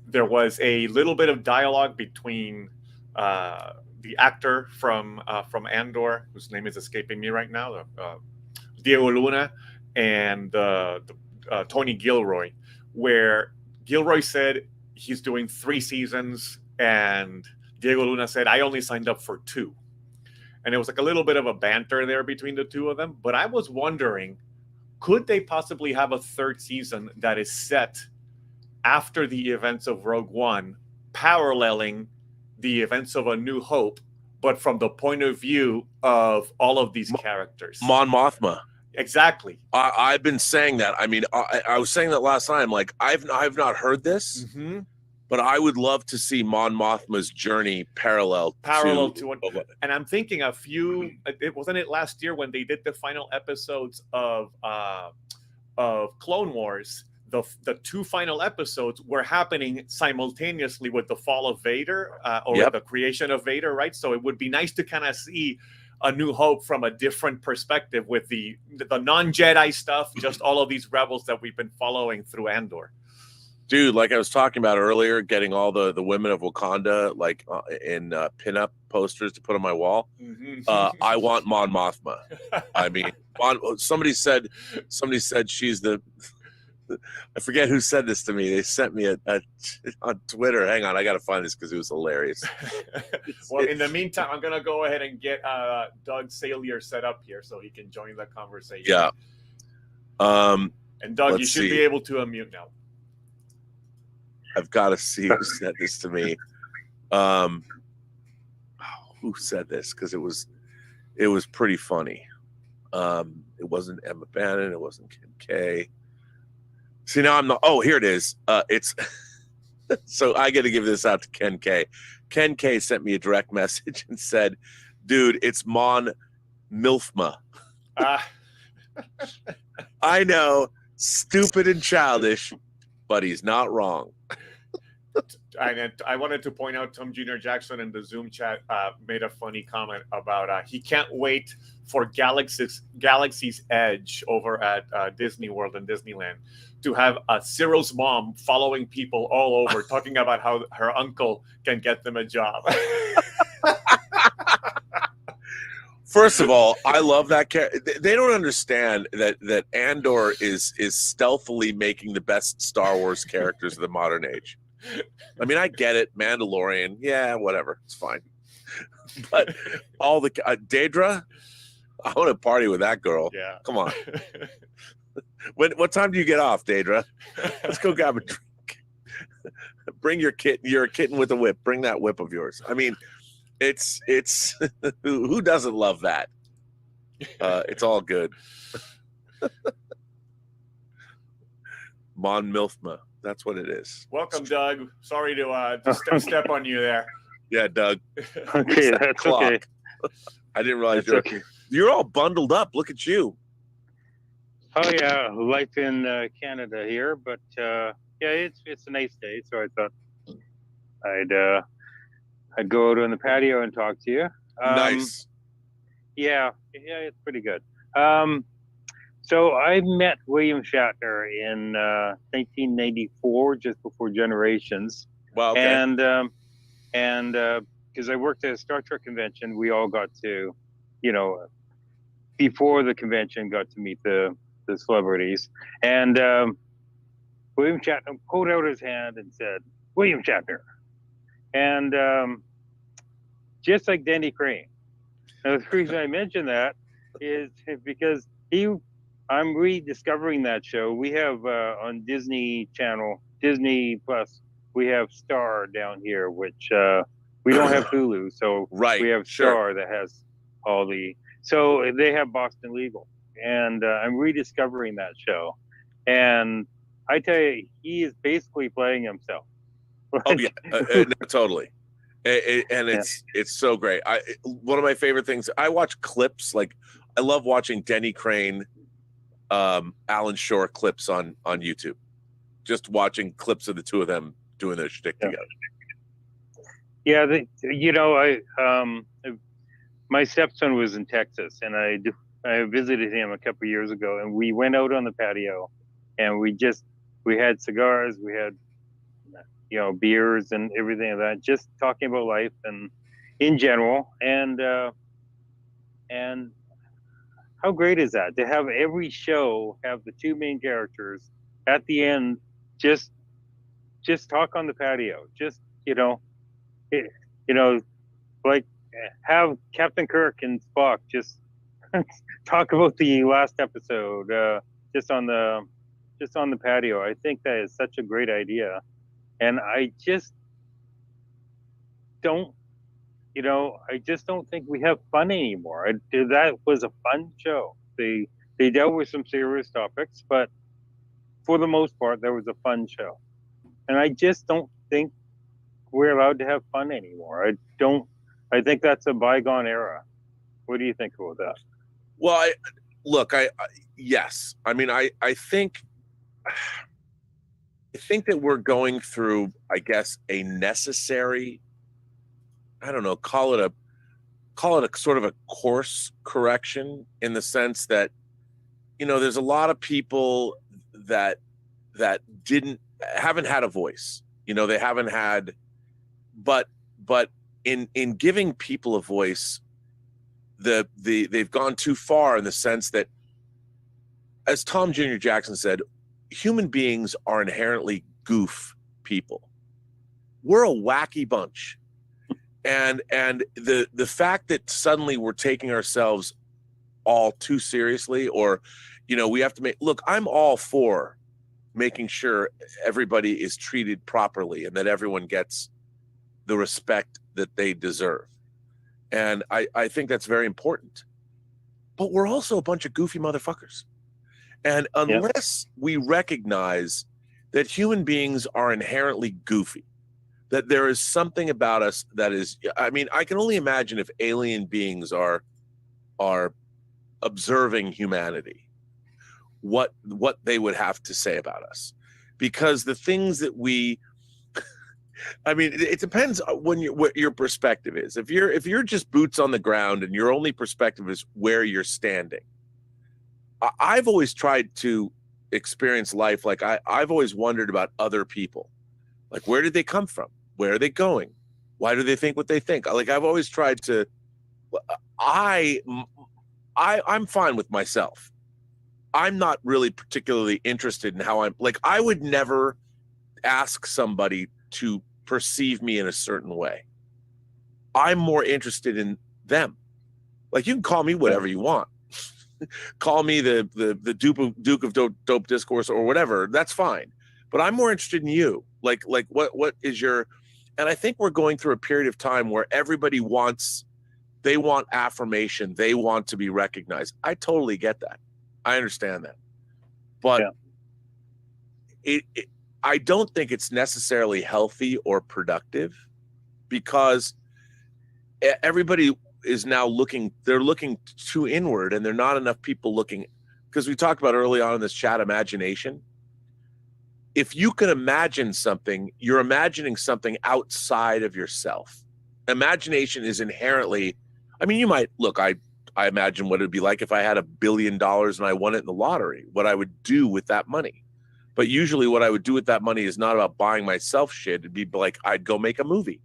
there was a little bit of dialogue between the actor from Andor, whose name is escaping me right now, Diego Luna, and Tony Gilroy, where Gilroy said he's doing 3 seasons, and Diego Luna said, I only signed up for 2. And it was like a little bit of a banter there between the two of them. But I was wondering, could they possibly have a 3rd season that is set after the events of Rogue One, paralleling the events of A New Hope, but from the point of view of all of these characters? Mon Mothma. Exactly. I've been saying that. I mean, I was saying that last time. Like, I've not heard this. Mm-hmm. But I would love to see Mon Mothma's journey parallel to what, and I'm thinking it wasn't it last year when they did the final episodes of Clone Wars. The 2 final episodes were happening simultaneously with the fall of Vader or the creation of Vader, right? So it would be nice to kind of see A New Hope from a different perspective with the non-Jedi stuff, just all of these rebels that we've been following through Andor. Dude, like I was talking about earlier, getting all the women of Wakanda like in pinup posters to put on my wall. Mm-hmm. I want Mon Mothma. I mean, somebody said she's the. I forget who said this to me. They sent me a on Twitter. Hang on, I got to find this because it was hilarious. Well, in the meantime, I'm gonna go ahead and get Doug Salier set up here so he can join the conversation. Yeah. And Doug, you should be able to unmute now. I've got to see who said this to me. Who said this? Because it was pretty funny. It wasn't Emma Bannon. It wasn't Ken K. See, now I'm not. Oh, here it is. It's so I got to give this out to Ken K. Ken K sent me a direct message and said, "Dude, it's Mon Milfma." I know, stupid and childish, but he's not wrong. I wanted to point out Tom Jr. Jackson in the Zoom chat made a funny comment about he can't wait for Galaxy's Edge over at Disney World and Disneyland to have Cyril's mom following people all over talking about how her uncle can get them a job. First of all, I love that character. They don't understand that Andor is stealthily making the best Star Wars characters of the modern age. I mean, I get it, Mandalorian, yeah, whatever, it's fine. But all the Daedra, I want to party with that girl. Yeah, come on. What time do you get off, Daedra? Let's go grab a drink. Bring your kitten. You're a kitten with a whip. Bring that whip of yours. I mean, it's who doesn't love that? It's all good. Mon Milfma. That's what it is. Welcome, Doug. Sorry to step on you there. Yeah, Doug. Okay, that's okay. I didn't realize that's you're all bundled up. Look at you. Oh yeah, life in Canada here, but yeah, it's a nice day, so I thought I'd go out on the patio and talk to you. Nice. Yeah, it's pretty good. So I met William Shatner in 1994, just before Generations. Wow. Okay. And because I worked at a Star Trek convention, we all got to, before the convention, got to meet the celebrities. And William Shatner pulled out his hand and said, "William Shatner." And just like Danny Crane. Now, the reason I mention that is because I'm rediscovering that show. We have on Disney Channel, Disney Plus, we have Star down here, which we don't have Hulu. So we have Star that has all the. So they have Boston Legal, and I'm rediscovering that show. And I tell you, he is basically playing himself. Oh yeah, no, totally. And it's so great. One of my favorite things. I watch clips. Like I love watching Denny Crane, Alan Shore clips on YouTube. Just watching clips of the two of them doing their shtick together. Yeah, my stepson was in Texas, and I visited him a couple of years ago, and we went out on the patio, and we had cigars, we had beers and everything like that, just talking about life and in general, and how great is that to have every show have the two main characters at the end just talk on the patio, just like have Captain Kirk and Spock just talk about the last episode just on the patio. I think that is such a great idea, and I just don't think we have fun anymore. That was a fun show. They dealt with some serious topics, but for the most part, that was a fun show. And I just don't think we're allowed to have fun anymore. I think that's a bygone era. What do you think about that? Well, yes. I mean, I think that we're going through, I guess, a necessary, I don't know, call it a sort of a course correction, in the sense that, there's a lot of people that haven't had a voice. They haven't had, but in giving people a voice, they've gone too far, in the sense that, as Tom Jr. Jackson said, human beings are inherently goof people. We're a wacky bunch. And the fact that suddenly we're taking ourselves all too seriously, or, we have to look, I'm all for making sure everybody is treated properly and that everyone gets the respect that they deserve. And I think that's very important. but we're also a bunch of goofy motherfuckers. And unless we recognize that human beings are inherently goofy, that there is something about us that is, I mean, I can only imagine if alien beings are observing humanity, what they would have to say about us. Because the things that we, I mean, it depends on what your perspective is. If you're just boots on the ground and your only perspective is where you're standing, I've always tried to experience life like I've always wondered about other people. Like, where did they come from? Where are they going? Why do they think what they think? Like, I've always tried to, I'm fine with myself. I'm not really particularly interested in how I'm, like, I would never ask somebody to perceive me in a certain way. I'm more interested in them. Like, you can call me whatever you want. Call me the Duke of Dope Discourse or whatever. That's fine. But I'm more interested in you. Like what is your, and I think we're going through a period of time where everybody they want affirmation. They want to be recognized. I totally get that. I understand that. But I don't think it's necessarily healthy or productive, because everybody is now they're looking too inward, and there are not enough people looking, because we talked about early on in this chat, imagination. If you can imagine something, you're imagining something outside of yourself. Imagination is inherently, I mean, you might look, I imagine what it'd be like if I had $1 billion and I won it in the lottery, what I would do with that money. But usually what I would do with that money is not about buying myself shit. It'd be like, I'd go make a movie.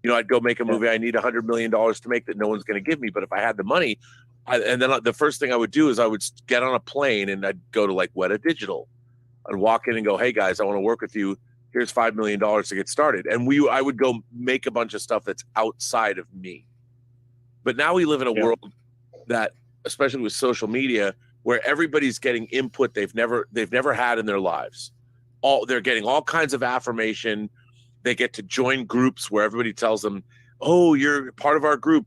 You know, I'd go make a movie I need $100 million to make that no one's going to give me. But if I had the money, and then the first thing I would do is I would get on a plane and I'd go to like Weta Digital. I'd walk in and go, hey guys, I want to work with you. Here's $5 million to get started. And I would go make a bunch of stuff that's outside of me. But now we live in a world that, especially with social media, where everybody's getting input they've never had in their lives. They're getting all kinds of affirmation. They get to join groups where everybody tells them, oh, you're part of our group.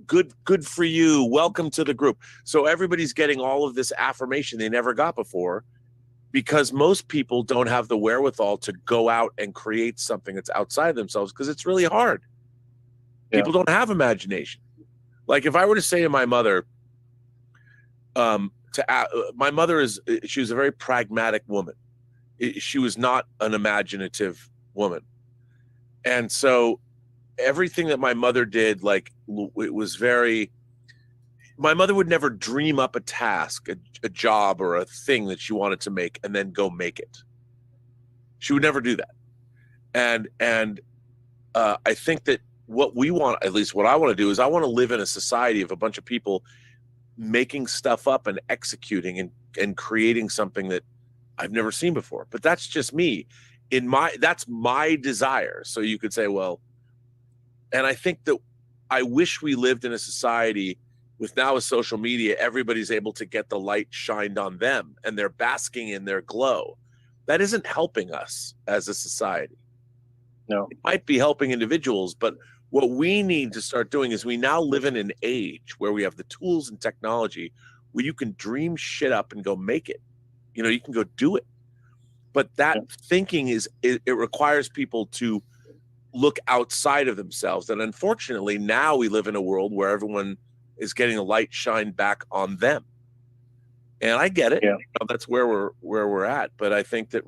Good for you. Welcome to the group. So everybody's getting all of this affirmation they never got before, because most people don't have the wherewithal to go out and create something that's outside themselves, because it's really hard. People don't have imagination. Like, if I were to say to my mother, my mother she was a very pragmatic woman. She was not an imaginative woman. And so everything that my mother did, like, it was very, my mother would never dream up a task, a job or a thing that she wanted to make and then go make it. She would never do that. And I think that what we want, at least what I want to do, is I want to live in a society of a bunch of people making stuff up and executing and creating something that I've never seen before. But that's just me. That's my desire. So you could say, well, and I think that I wish we lived in a society with now with social media, everybody's able to get the light shined on them and they're basking in their glow. That isn't helping us as a society. No, it might be helping individuals, but what we need to start doing is we now live in an age where we have the tools and technology where you can dream shit up and go make it. You know, you can go do it. But that thinking it requires people to look outside of themselves. And unfortunately, now we live in a world where everyone is getting a light shined back on them. And I get it. Yeah. You know, that's where we're at. But I think that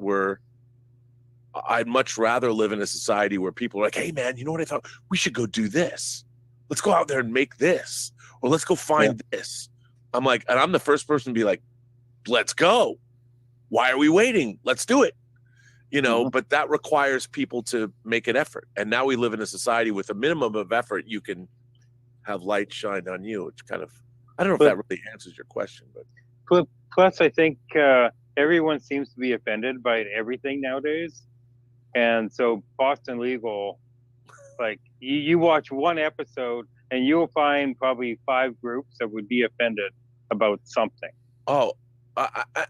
I'd much rather live in a society where people are like, hey man, you know what I thought? We should go do this. Let's go out there and make this. Or let's go find this. I'm like, and I'm the first person to be like, let's go. Why are we waiting? Let's do it. You know, but that requires people to make an effort. And now we live in a society with a minimum of effort, you can have light shined on you. It's kind of, I don't know if that really answers your question, but plus I think everyone seems to be offended by everything nowadays. And so Boston Legal, like you watch one episode and you'll find probably 5 groups that would be offended about something. Oh,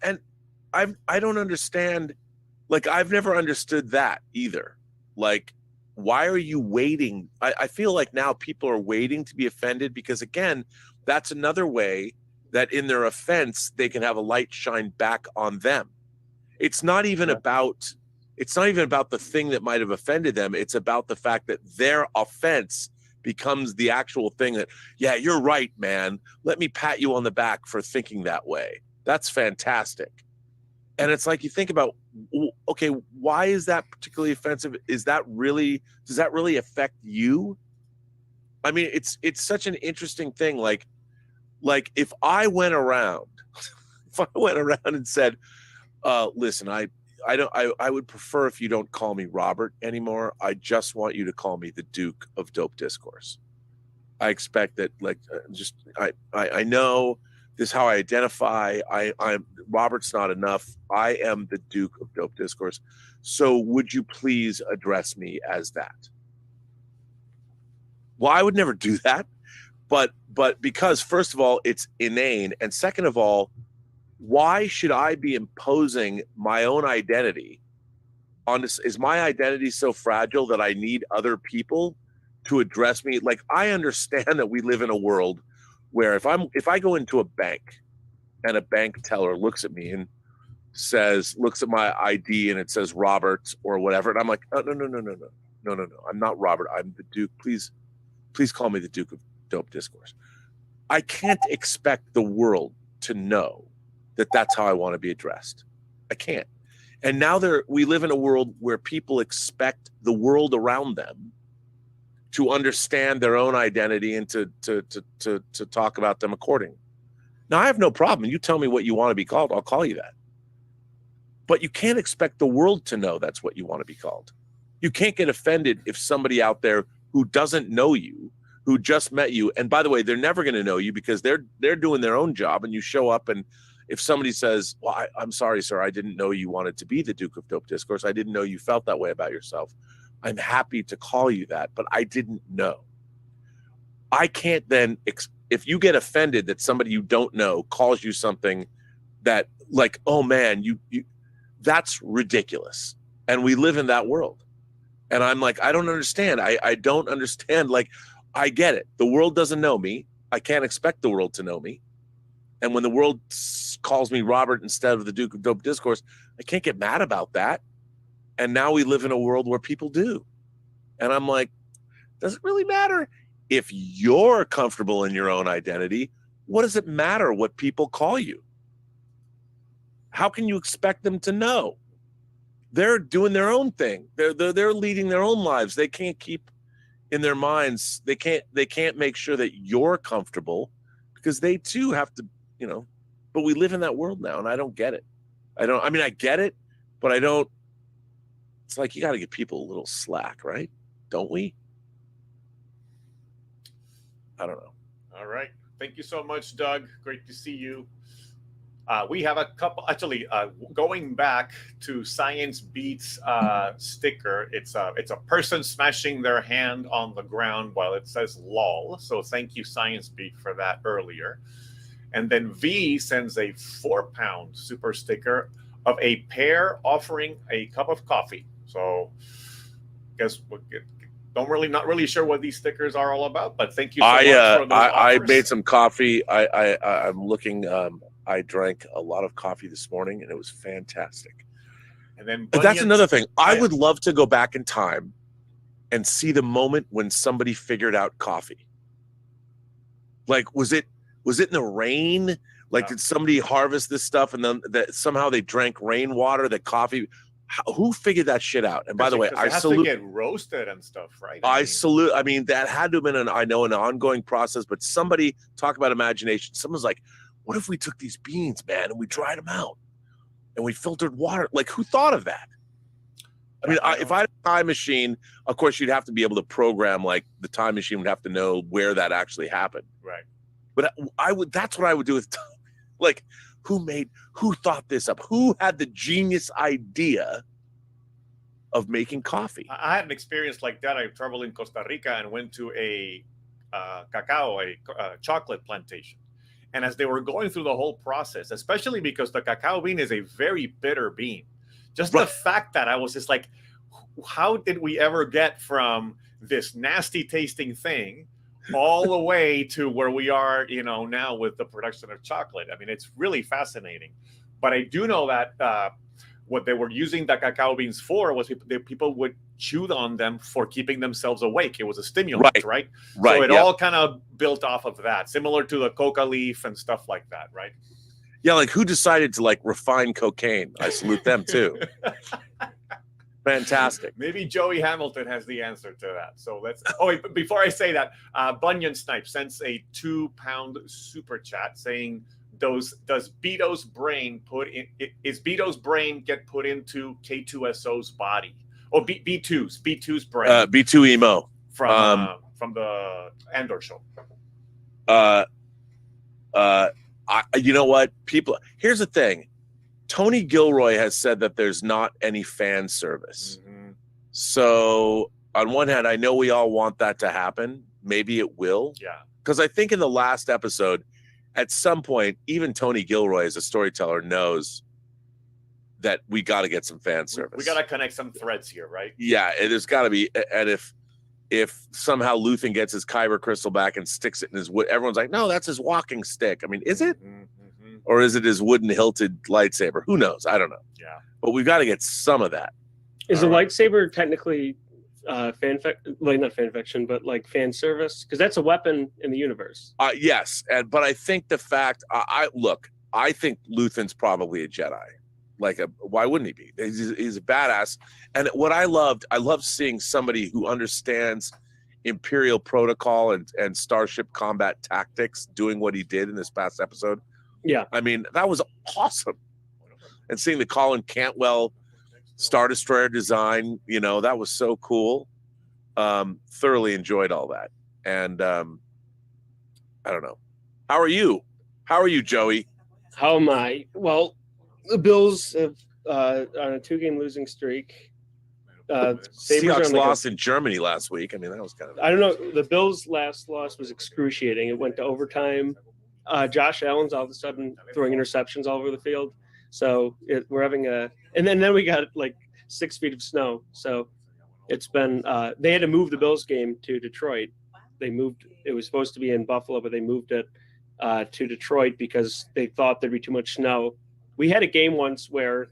and I don't understand. Like, I've never understood that either. Like, why are you waiting? I feel like now people are waiting to be offended because, again, that's another way that in their offense, they can have a light shine back on them. It's not even about the thing that might have offended them. It's about the fact that their offense becomes the actual thing that, yeah, you're right, man. Let me pat you on the back for thinking that way. That's fantastic. And it's like, you think about, okay, why is that particularly offensive? Does that really affect you? I mean, it's such an interesting thing. Like if I went around and said, listen, I would prefer if you don't call me Robert anymore. I just want you to call me the Duke of Dope Discourse. I expect that, I know this is how I identify. I'm Robert's not enough. I am the Duke of Dope Discourse. So would you please address me as that? Well, I would never do that, but because, first of all, it's inane, and second of all, why should I be imposing my own identity on this? Is my identity so fragile that I need other people to address me? Like, I understand that we live in a world where if I go into a bank and a bank teller looks at me and looks at my ID and it says Robert or whatever, and I'm like, oh, no, I'm not Robert. I'm the Duke. Please call me the Duke of Dope Discourse. I can't expect the world to know that that's how I want to be addressed. I can't. And now we live in a world where people expect the world around them to understand their own identity and to talk about them accordingly. Now, I have no problem. You tell me what you want to be called, I'll call you that. But you can't expect the world to know that's what you want to be called. You can't get offended if somebody out there who doesn't know you, who just met you, and by the way, they're never going to know you because they're doing their own job, and you show up, and if somebody says, well, I'm sorry, sir, I didn't know you wanted to be the Duke of Dope Discourse. I didn't know you felt that way about yourself. I'm happy to call you that, but I didn't know. I can't then, if you get offended that somebody you don't know calls you something that, like, oh man, you that's ridiculous. And we live in that world. And I'm like, I don't understand. I don't understand. Like, I get it. The world doesn't know me. I can't expect the world to know me. And when the world calls me Robert instead of the Duke of Dope Discourse, I can't get mad about that. And now we live in a world where people do. And I'm like, does it really matter? If you're comfortable in your own identity, what does it matter what people call you? How can you expect them to know? They're doing their own thing. They're leading their own lives. They can't keep in their minds. They can't make sure that you're comfortable because they too have to, but we live in that world now, and I don't get it. I get it, but I don't. It's like, you got to give people a little slack, right? Don't we? I don't know. All right. Thank you so much, Doug. Great to see you. We have a couple, actually, going back to Science Beats sticker. It's a person smashing their hand on the ground while it says LOL. So thank you, Science Beat, for that earlier. And then V sends a 4-pound super sticker of a pair offering a cup of coffee. So guess we'll not really sure what these stickers are all about, but thank you so much for those I offers. made some coffee. I'm looking, I drank a lot of coffee this morning and it was fantastic. And then but that's another thing. I would love to go back in time and see the moment when somebody figured out coffee. Like, was it in the rain? Like, did somebody harvest this stuff and then that somehow they drank rainwater, that coffee? Who figured that shit out? And by the way, I salute. It has to get roasted and stuff, right? I mean, that had to have been an ongoing process, but somebody, talk about imagination. Someone's like, what if we took these beans, man, and we dried them out and we filtered water? Like, who thought of that? I mean, if I had a time machine, of course, you'd have to be able to program, like, the time machine would have to know where that actually happened. Right. But that's what I would do with time. Like, who thought this up? Who had the genius idea of making coffee? I had an experience like that. I traveled in Costa Rica and went to a chocolate plantation. And as they were going through the whole process, especially because the cacao bean is a very bitter bean, just the fact that I was just like, how did we ever get from this nasty tasting thing all the way to where we are, now with the production of chocolate? I mean, it's really fascinating. But I do know that what they were using the cacao beans for was people would chew on them for keeping themselves awake. It was a stimulant, right? So it all kind of built off of that, similar to the coca leaf and stuff like that, right? Yeah, like who decided to like refine cocaine? I salute them too. Fantastic. Maybe Joey Hamilton has the answer to that. So let's. Oh, wait, but before I say that, Bunyan Snipe sends a £2 super chat saying, "Does Beto's brain is Beto's brain get put into K2SO's body? Oh, B2's brain. B2 emo from the Andor show. You know what? Here's the thing. Tony Gilroy has said that there's not any fan service. Mm-hmm. So on one hand, I know we all want that to happen. Maybe it will. Yeah. Because I think in the last episode, at some point, even Tony Gilroy as a storyteller knows that we got to get some fan service. We got to connect some threads here, right? Yeah, there's got to be. And if somehow Luthen gets his Kyber crystal back and sticks it in his wood, everyone's like, no, that's his walking stick. I mean, is it? Mm-hmm. Or is it his wooden hilted lightsaber? Who knows? I don't know. Yeah. But we've got to get some of that. Is a lightsaber technically not fan fiction, but like fan service? Because that's a weapon in the universe. Yes. But I think the fact, I think Luthen's probably a Jedi. Why wouldn't he be? He's a badass. And what I loved seeing somebody who understands Imperial protocol and starship combat tactics doing what he did in this past episode. Yeah. I mean, that was awesome. And seeing the Colin Cantwell Star Destroyer design, that was so cool. Thoroughly enjoyed all that. And I don't know. How are you? How are you, Joey? How am I? Well, the Bills have on a 2-game losing streak. Seahawks lost in Germany last week. I mean, that was kind of... I don't know. The Bills' last loss was excruciating. It went to overtime. Josh Allen's all of a sudden throwing interceptions all over the field. So we're having and then we got like 6 feet of snow. So it's been, they had to move the Bills game to Detroit. It was supposed to be in Buffalo, but they moved it to Detroit because they thought there'd be too much snow. We had a game once where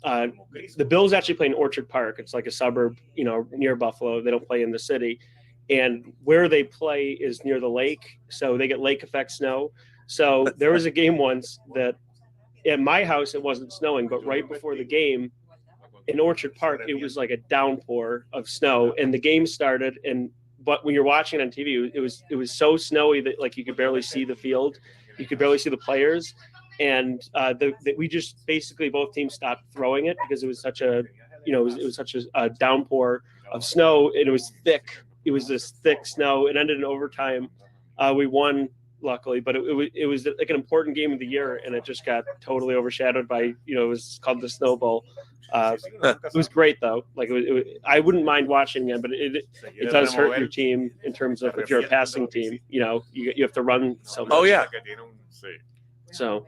the Bills actually play in Orchard Park. It's like a suburb, near Buffalo. They don't play in the city. And where they play is near the lake, so they get lake effect snow. So there was a game once that at my house it wasn't snowing, but right before the game in Orchard Park it was like a downpour of snow, and the game started. But when you're watching it on TV, it was so snowy that like you could barely see the field, you could barely see the players, and we just basically both teams stopped throwing it because it was such a it was such a downpour of snow, and it was thick. It was this thick snow. It ended in overtime. We won, luckily, but it was like an important game of the year, and it just got totally overshadowed by it was called the Snow Bowl. It was great though. Like I wouldn't mind watching it, but it does hurt your team in terms of if you're a passing team. You have to run so much. Oh yeah. So,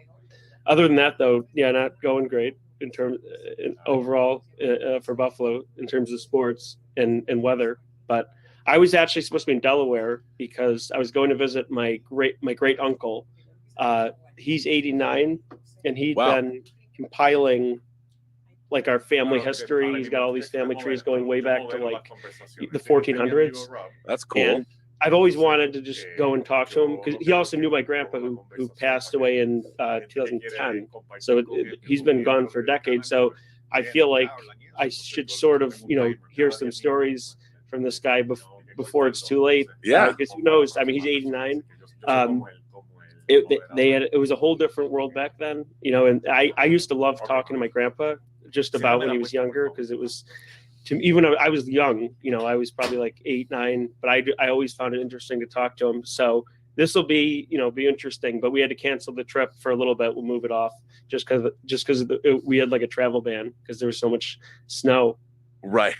other than that though, yeah, not going great in terms overall for Buffalo in terms of sports and weather, but. I was actually supposed to be in Delaware because I was going to visit my great uncle. He's 89, and he'd been compiling like our family history. He's got all these family trees going way back to like the 1400s. That's cool. And I've always wanted to just go and talk to him because he also knew my grandpa who passed away in 2010. So he's been gone for decades. So I feel like I should sort of hear some stories from this guy before it's too late. Yeah. Because who knows? I mean, he's 89. It was a whole different world back then, and I used to love talking to my grandpa just about when he was younger, because it was even when I was young, I was probably like 8, 9, but I always found it interesting to talk to him. So this will be interesting, but we had to cancel the trip for a little bit. We'll move it off just because we had like a travel ban because there was so much snow. Right.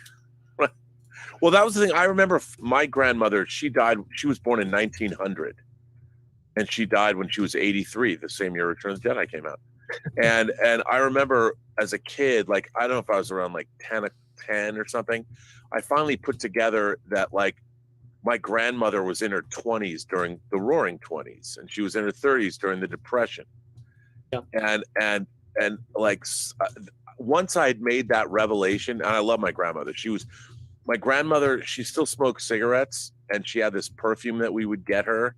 Well, that was the thing. I remember my grandmother, she died. She was born in 1900, and she died when she was 83, the same year Return of the Jedi came out. And I remember as a kid, like, I don't know if I was around like 10 or something, I finally put together that like my grandmother was in her 20s during the Roaring 20s, and she was in her 30s during the Depression. Yeah. And like once I had made that revelation, and I love my grandmother. My grandmother, she still smoked cigarettes, and she had this perfume that we would get her.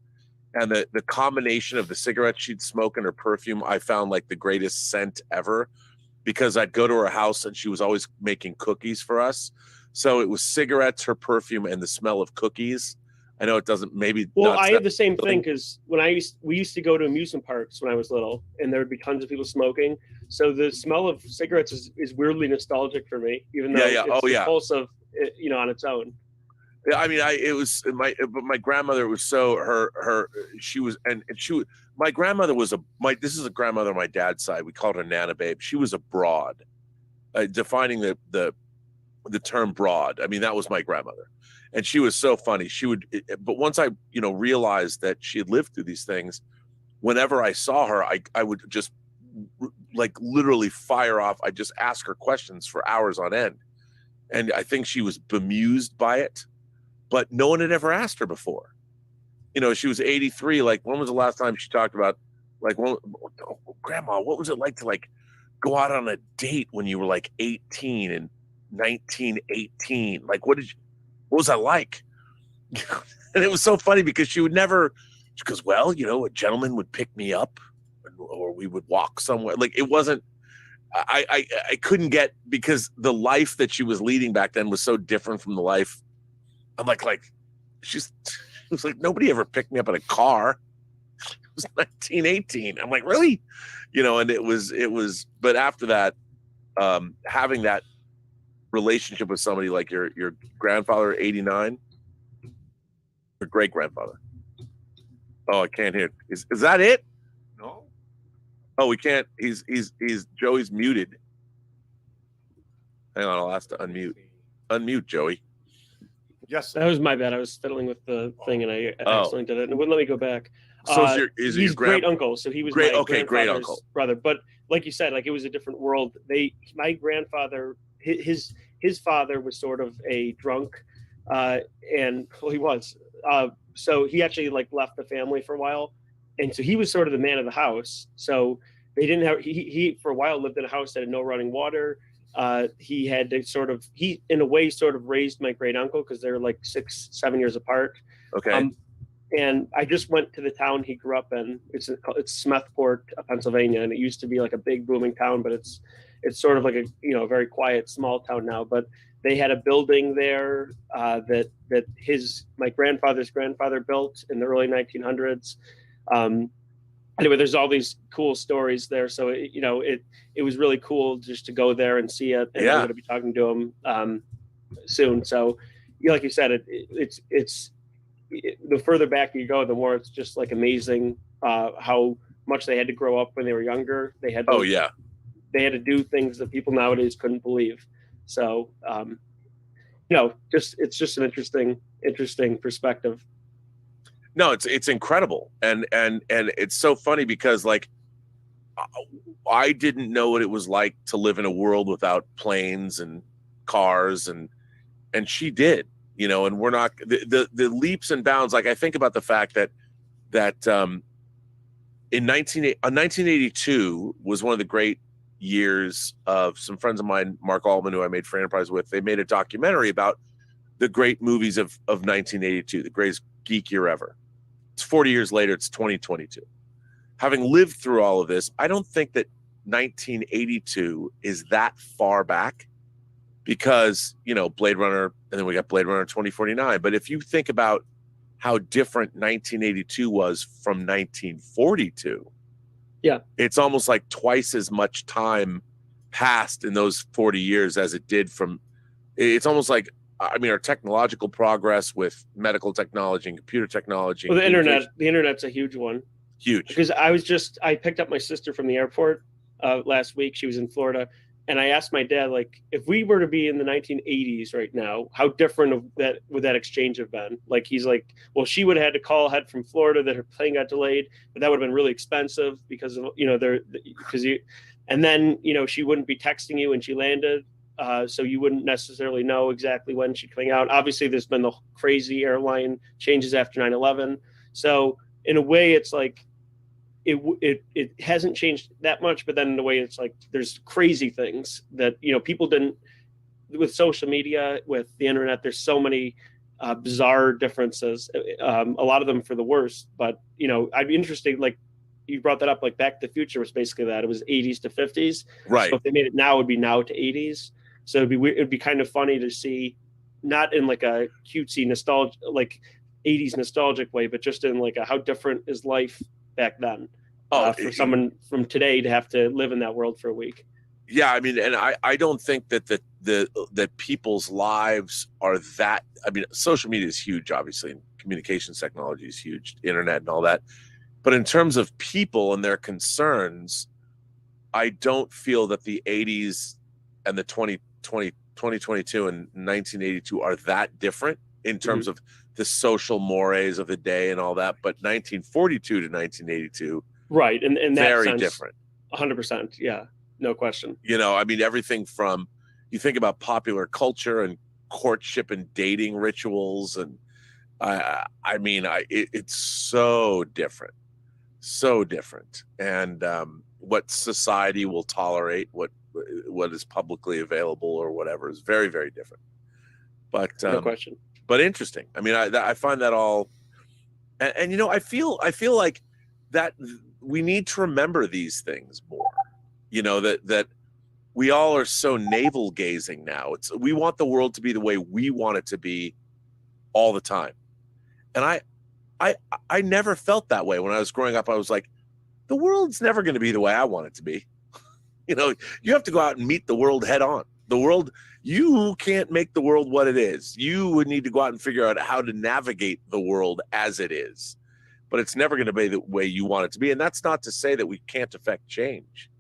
And the combination of the cigarettes she'd smoke and her perfume, I found like the greatest scent ever, because I'd go to her house and she was always making cookies for us. So it was cigarettes, her perfume, and the smell of cookies. I know it doesn't maybe. Well, I had the same thing because we used to go to amusement parks when I was little, and there would be tons of people smoking. So the smell of cigarettes is weirdly nostalgic for me, even though it's repulsive, on its own. Yeah, I mean, my grandmother was so my grandmother was this is a grandmother on my dad's side. We called her Nana Babe. She was a broad, defining the term broad. I mean, that was my grandmother. And she was so funny. But once I, realized that she had lived through these things, whenever I saw her, I would just like literally fire off. I just ask her questions for hours on end. And I think she was bemused by it, but no one had ever asked her before. She was 83. Like, when was the last time she talked about, like, Grandma, what was it like to like go out on a date when you were like 18 in 1918? Like, what was that like? And it was so funny because she goes, well, a gentleman would pick me up or we would walk somewhere. Like, it wasn't, I couldn't get, because the life that she was leading back then was so different from the life. I'm like, she was like, nobody ever picked me up in a car. It was 1918. I'm like, really? And it was, but after that, having that relationship with somebody like your grandfather, 89, your great grandfather. Oh, I can't hear. Is that it? No. Oh, we can't. He's Joey's muted. Hang on, I'll ask to unmute. Unmute, Joey. Yes. That was my bad. I was fiddling with the thing and I accidentally did it, and it wouldn't let me go back. So he's your great uncle, so he was great. my Okay, great uncle brother. But like you said, like, it was a different world. My grandfather, his father was sort of a drunk, and well, he was. So he actually like left the family for a while, and so he was sort of the man of the house. So they didn't have he for a while lived in a house that had no running water. He had to in a way sort of raised my great uncle because they're like 6-7 years apart. Okay. And I just went to the town he grew up in. It's Smethport, Pennsylvania, and it used to be like a big booming town, but it's sort of like a very quiet small town now. But they had a building there that my grandfather's grandfather built in the early 1900s. Anyway, there's all these cool stories there. So it was really cool just to go there and see it. And I'm going to be talking to him soon. So, like you said, it's the further back you go, the more it's just like amazing how much they had to grow up when they were younger. They had they had to do things that people nowadays couldn't believe. So it's just an interesting perspective. No, it's incredible, and it's so funny because like I didn't know what it was like to live in a world without planes and cars, and she did. And we're not the leaps and bounds. Like, I think about the fact that in 1982 was one of the great years of some friends of mine, Mark Altman, who I made Free Enterprise with. They made a documentary about the great movies of 1982, the greatest geek year ever. It's 40 years later. It's 2022. Having lived through all of this, I don't think that 1982 is that far back. Because, Blade Runner, and then we got Blade Runner 2049. But if you think about how different 1982 was from 1942, it's almost like twice as much time passed in those 40 years as it did it's almost like, our technological progress with medical technology and computer technology. Well, the internet's a huge one. Huge. Because I picked up my sister from the airport last week. She was in Florida. And I asked my dad, like, if we were to be in the 1980s right now, how different would that exchange have been? Like, he's like, well, she would have had to call ahead from Florida that her plane got delayed, but that would have been really expensive because of, and then, she wouldn't be texting you when she landed. so you wouldn't necessarily know exactly when she's coming out. Obviously, there's been the crazy airline changes after 9/11. So in a way, it's like it hasn't changed that much, but then in a way, it's like there's crazy things that people didn't. With social media, with the internet, there's so many bizarre differences. A lot of them for the worst. But I'd be interested. Like you brought that up, like Back to the Future was basically that. It was 80s to 50s. Right. So if they made it now, it would be now to 80s. So it'd be weird. It'd be kind of funny to see, not in like a cutesy nostalgia, like 80s nostalgic way, but just in like how different is life back then for someone from today to have to live in that world for a week. Yeah, I mean, and I don't think that that people's lives are that. I mean, social media is huge, obviously, and communications technology is huge, internet and all that. But in terms of people and their concerns, I don't feel that the 80s and the 2022 and 1982 are that different in terms of the social mores of the day and all that. But 1942 to 1982, right, and that very sense, different. 100%, yeah. No question. I mean, everything from, you think about popular culture and courtship and dating rituals. And it's so different. And what society will tolerate, what is publicly available or whatever is very, very different. But no question. But interesting. I mean, I find that all, and I feel like that we need to remember these things more. That we all are so navel gazing now. We want the world to be the way we want it to be all the time. And I never felt that way when I was growing up. I was like, the world's never going to be the way I want it to be. You have to go out and meet the world head on. The world, you can't make the world what it is. You would need to go out and figure out how to navigate the world as it is. But it's never going to be the way you want it to be. And that's not to say that we can't affect change.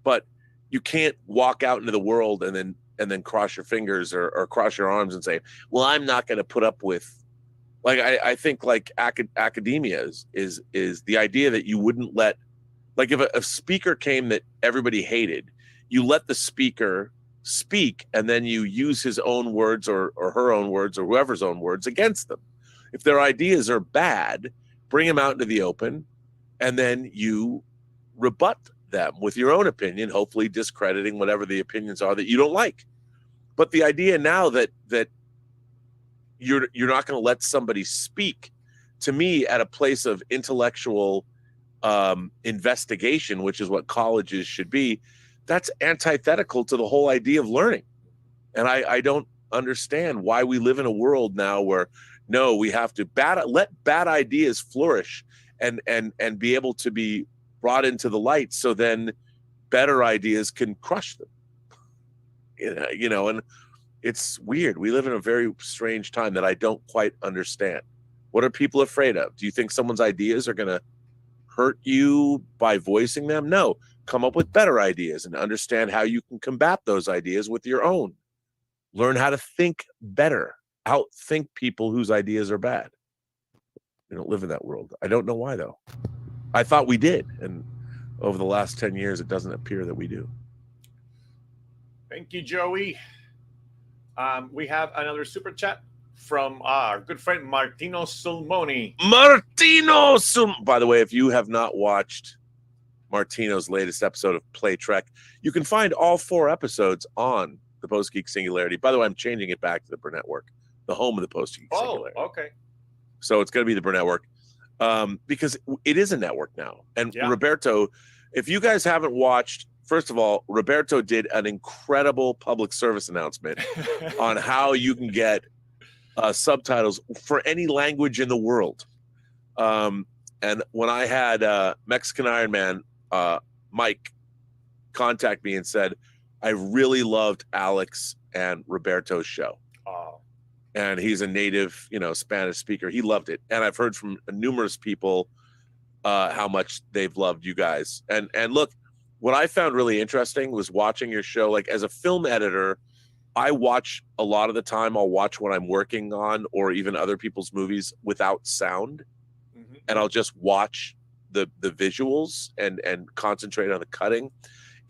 But you can't walk out into the world and then cross your fingers or cross your arms and say, well, I'm not going to put up with, like, I think like academia is the idea that you wouldn't let, like if a speaker came that everybody hated, you let the speaker speak and then you use his own words or her own words or whoever's own words against them. If their ideas are bad, bring them out into the open and then you rebut them with your own opinion, hopefully discrediting whatever the opinions are that you don't like. But the idea now that you're not going to let somebody speak, to me, at a place of intellectual investigation, which is what colleges should be, that's antithetical to the whole idea of learning. And I don't understand why we live in a world now where no, we have to let bad ideas flourish and be able to be brought into the light, so then better ideas can crush them. And it's weird. We live in a very strange time that I don't quite understand. What are people afraid of? Do you think someone's ideas are going to hurt you by voicing them? No. Come up with better ideas and understand how you can combat those ideas with your own. Learn how to think better. Outthink people whose ideas are bad. We don't live in that world. I don't know why, though. I thought we did, and over the last 10 years, it doesn't appear that we do. Thank you, Joey. We have another super chat from our good friend Martino Sulmoni. By the way, if you have not watched Martino's latest episode of Play Trek, you can find all 4 episodes on the Post Geek Singularity. By the way, I'm changing it back to the Burnettwork, the home of the Post Geek Singularity. Oh, okay. So it's going to be the Burnettwork. Because it is a network now. And yeah. Roberto, if you guys haven't watched, first of all, Roberto did an incredible public service announcement on how you can get subtitles for any language in the world. And when I had Mexican Iron Man, Mike, contact me and said, I really loved Alex and Roberto's show. Oh. And he's a native, Spanish speaker. He loved it. And I've heard from numerous people how much they've loved you guys. And look, what I found really interesting was watching your show. Like, as a film editor, I watch a lot of the time. I'll watch what I'm working on or even other people's movies without sound. Mm-hmm. And I'll just watch the visuals and concentrate on the cutting.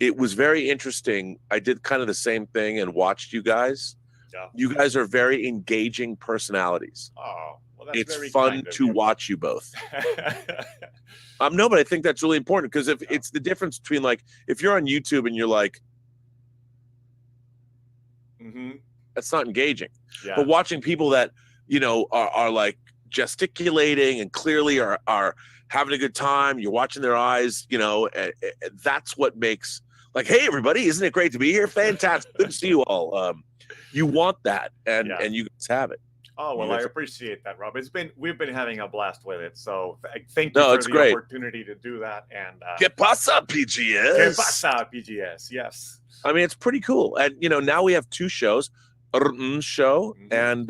it was very interesting. I did kind of the same thing and watched you guys. Yeah. You guys are very engaging personalities. Oh, well, that's It's very fun kind of to you. watch you both. No, but I think that's really important, because if it's the difference between, like, if you're on YouTube and you're like, that's not engaging. Yeah. But watching people that, you know, are like gesticulating and clearly are having a good time, you're watching their eyes, you know, that's what makes, like, hey everybody, isn't it great to be here? Fantastic, good to see you all. You want that, and you guys have it. Oh, well, You I guys- appreciate that, Rob. We've been having a blast with it. So thank you No, for it's the great. opportunity to do that. And ¿Qué pasa, PGS? ¿Qué pasa, PGS? Yes. I mean, it's pretty cool. And, you know, now we have two shows, show and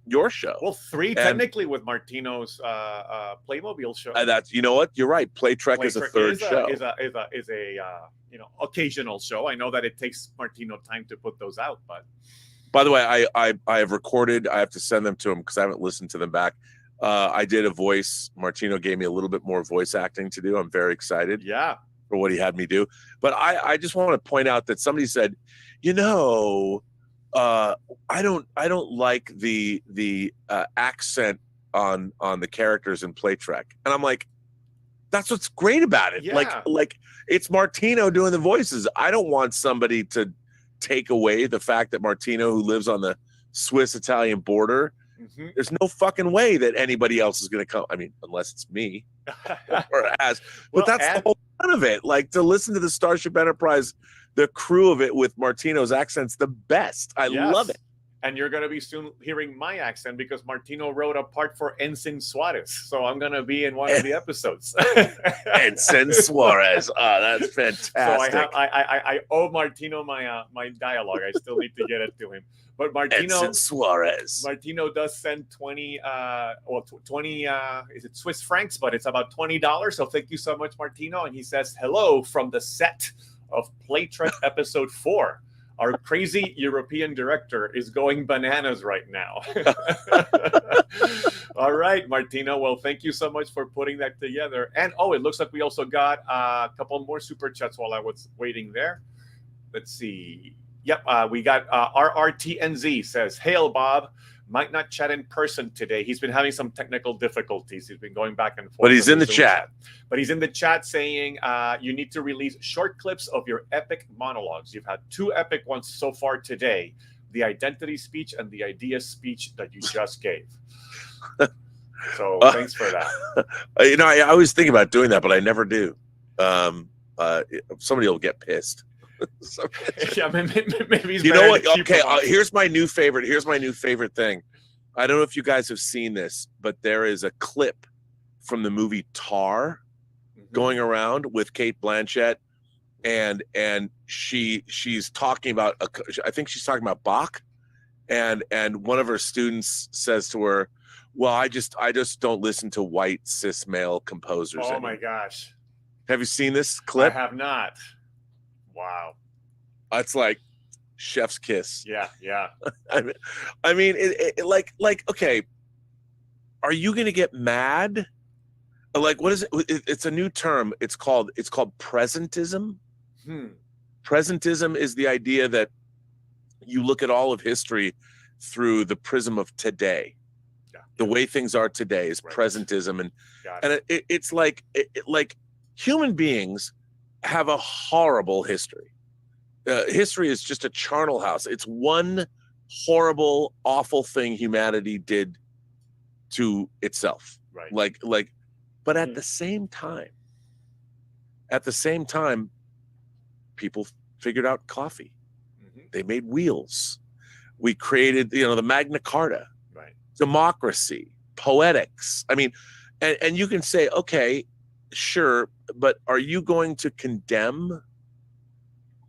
your show. Well, three And- technically with Martino's Playmobil show. That's, you know what? You're right. Play Trek is a third show. Is a you know, occasional show. I know that it takes Martino time to put those out, but By the way, I have recorded. I have to send them to him because I haven't listened to them back. I did a voice. Martino gave me a little bit more voice acting to do. I'm very excited. Yeah. For what he had me do. But I just want to point out that somebody said, you know, I don't like the accent on the characters in Play Trek, and I'm like, that's what's great about it. Yeah. Like it's Martino doing the voices. I don't want somebody to take away the fact that Martino, who lives on the Swiss-Italian border, there's no fucking way that anybody else is going to come. I mean, unless it's me or as, but that's the whole fun of it. Like, to listen to the Starship Enterprise, the crew of it with Martino's accent's the best. I love it. And you're going to be soon hearing my accent because Martino wrote a part for Ensign Suarez. So I'm going to be in one of the episodes. Ensign Suarez. Oh, that's fantastic. So I owe Martino my dialogue. I still need to get it to him. But Martino Ensign Suarez. Martino does send 20 is it Swiss francs, but it's about $20. So thank you so much, Martino. And he says, hello from the set of Play Trek episode 4. Our crazy European director is going bananas right now. All right, Martino. Well, thank you so much for putting that together. And it looks like we also got a couple more super chats while I was waiting there. Let's see. Yep, we got RRTNZ says, "Hail, Bob. Might not chat in person today. He's been having some technical difficulties. He's been going back and forth. But he's on in the Zoom chat. But he's in the chat saying you need to release short clips of your epic monologues. You've had 2 epic ones so far today. The identity speech and the idea speech that you just gave. So thanks for that. You know, I always think about doing that, but I never do. Somebody will get pissed. Yeah, maybe he's you better know what? to keep Okay, them on. here's my new favorite. Here's my new favorite thing. I don't know if you guys have seen this, but there is a clip from the movie Tar going around with Kate Blanchett, and she's talking about I think she's talking about Bach, and one of her students says to her, "Well, I just don't listen to white cis male composers." Oh anymore." my gosh. Have you seen this clip? I have not. Wow. It's like chef's kiss. Yeah. I mean, like, okay, are you going to get mad? Like, what is it? It's a new term. It's called presentism. Presentism is the idea that you look at all of history through the prism of today. Yeah. The way things are today is presentism, and it's like human beings have a horrible history. History is just a charnel house. It's one horrible, awful thing humanity did to itself. Right. Like, but at the same time, people figured out coffee. They made wheels. We created, the Magna Carta, right? Democracy, poetics. I mean, and you can say, okay, sure, but are you going to condemn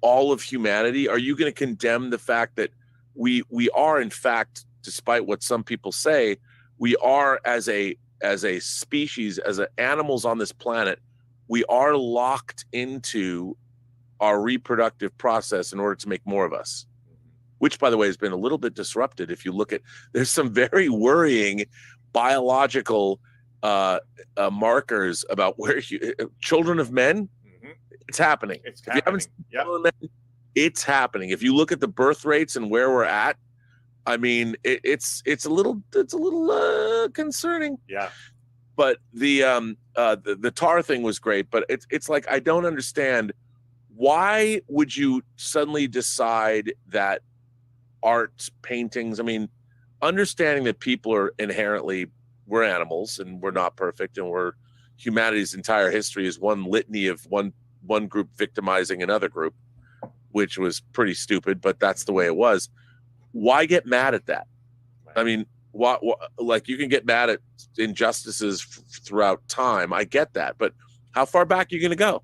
all of humanity? Are you going to condemn the fact that we are, in fact, despite what some people say, we are as a species, as animals on this planet, we are locked into our reproductive process in order to make more of us, which, by the way, has been a little bit disrupted. If you look at, there's some very worrying biological markers about where children of men, It's happening. It's If you haven't happening. seen Yep. Grown Men, it's happening. If you look at the birth rates and where we're at, I mean, it's a little concerning. Yeah. But the tar thing was great, but it's like, I don't understand, why would you suddenly decide that art, paintings, I mean, understanding that people are inherently, we're animals and we're not perfect, and humanity's entire history is one litany of one group victimizing another group, which was pretty stupid, but that's the way it was. Why get mad at that? I mean, what like, you can get mad at injustices throughout time. I get that, but how far back are you going to go?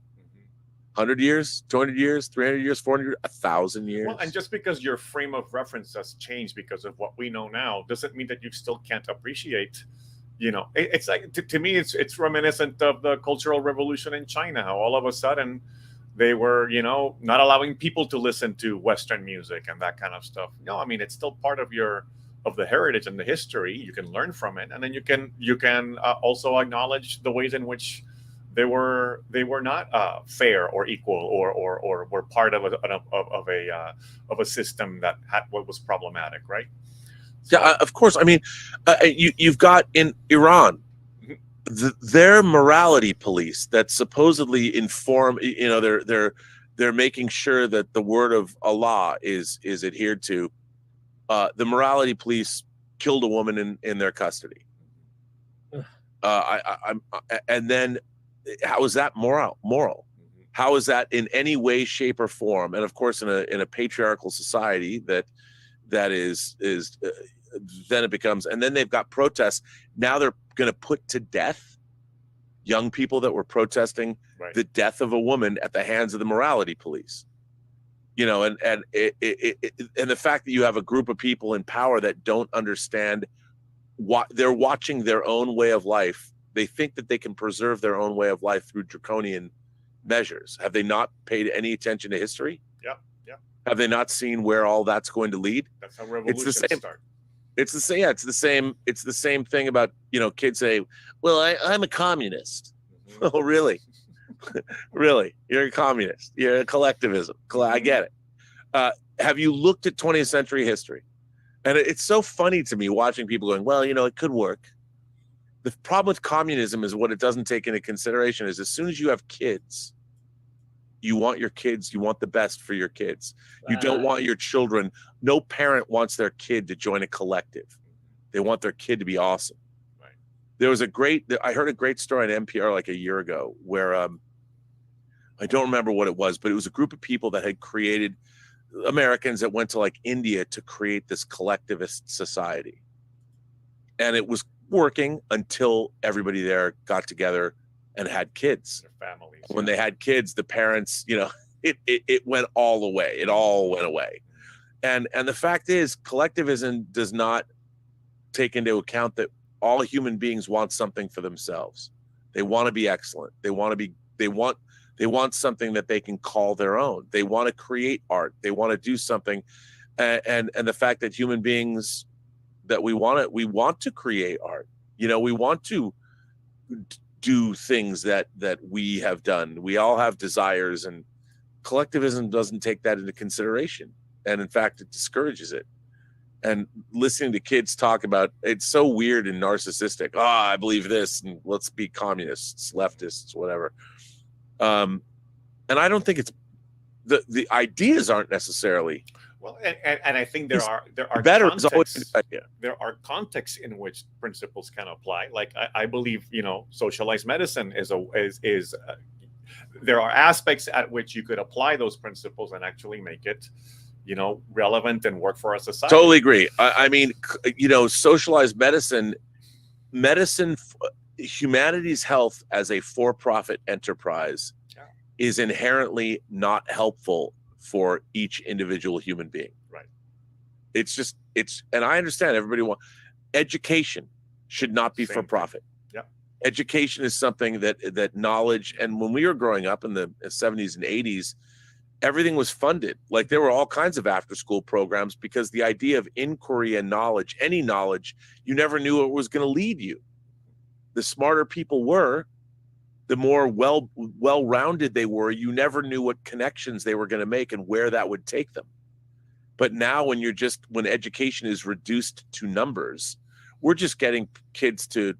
100 years, 200 years, 300 years, 400 years, 1,000 years? Well, and just because your frame of reference has changed because of what we know now, doesn't mean that you still can't appreciate. It's like, to me, it's reminiscent of the Cultural Revolution in China. How all of a sudden they were, not allowing people to listen to Western music and that kind of stuff. No, I mean, it's still part of the heritage and the history. You can learn from it, and then you can also acknowledge the ways in which they were not fair or equal, or were part of a system that had what was problematic, right? So, yeah, of course. I mean, you've got in Iran their morality police that supposedly inform. They're making sure that the word of Allah is adhered to. The morality police killed a woman in their custody. And then, how is that moral? How is that in any way, shape, or form? And of course, in a patriarchal society, that is then it becomes, and then they've got protests. Now they're going to put to death young people that were protesting the death of a woman at the hands of the morality police. And the fact that you have a group of people in power that don't understand what they're watching their own way of life. They think that they can preserve their own way of life through draconian measures. Have they not paid any attention to history? Yeah. Have they not seen where all that's going to lead? That's how revolutions start. It's the same. Yeah, it's the same thing about, kids say, well, I'm a communist. Oh, really? Really? You're a communist. You're a collectivism. I get it. Have you looked at 20th century history? And it's so funny to me watching people going, well, it could work. The problem with communism is what it doesn't take into consideration is, as soon as you have kids, you want the best for your kids. You don't want your children. No parent wants their kid to join a collective. They want their kid to be awesome. Right. I heard a great story on NPR like a year ago where I don't remember what it was, but it was a group of people that had created, Americans that went to like India to create this collectivist society. And it was working until everybody there got together and had kids. Their families. When they had kids, the parents, it went all away. It all went away. And the fact is, collectivism does not take into account that all human beings want something for themselves. They want to be excellent. They want something that they can call their own. They want to create art. They want to do something. And the fact that human beings, that we want to create art. We want to do things that we have done. We all have desires, and collectivism doesn't take that into consideration. And in fact, it discourages it. And listening to kids talk about, it's so weird and narcissistic. I believe this, and let's be communists, leftists, whatever. And I don't think it's the ideas aren't necessarily well, and I think there are better. There are contexts in which principles can apply. Like I believe socialized medicine is there are aspects at which you could apply those principles and actually make it relevant and work for a society. Totally agree. I mean, socialized medicine, humanity's health as a for-profit enterprise is inherently not helpful for each individual human being. Right. And I understand everybody education should not be for profit. Yeah. Education is something that knowledge, and when we were growing up in the 70s and 80s, everything was funded. Like there were all kinds of after school programs because the idea of inquiry and knowledge, any knowledge, you never knew it was going to lead you. The smarter people were, the more well-rounded they were, you never knew what connections they were going to make and where that would take them. But now when education is reduced to numbers, we're just getting kids to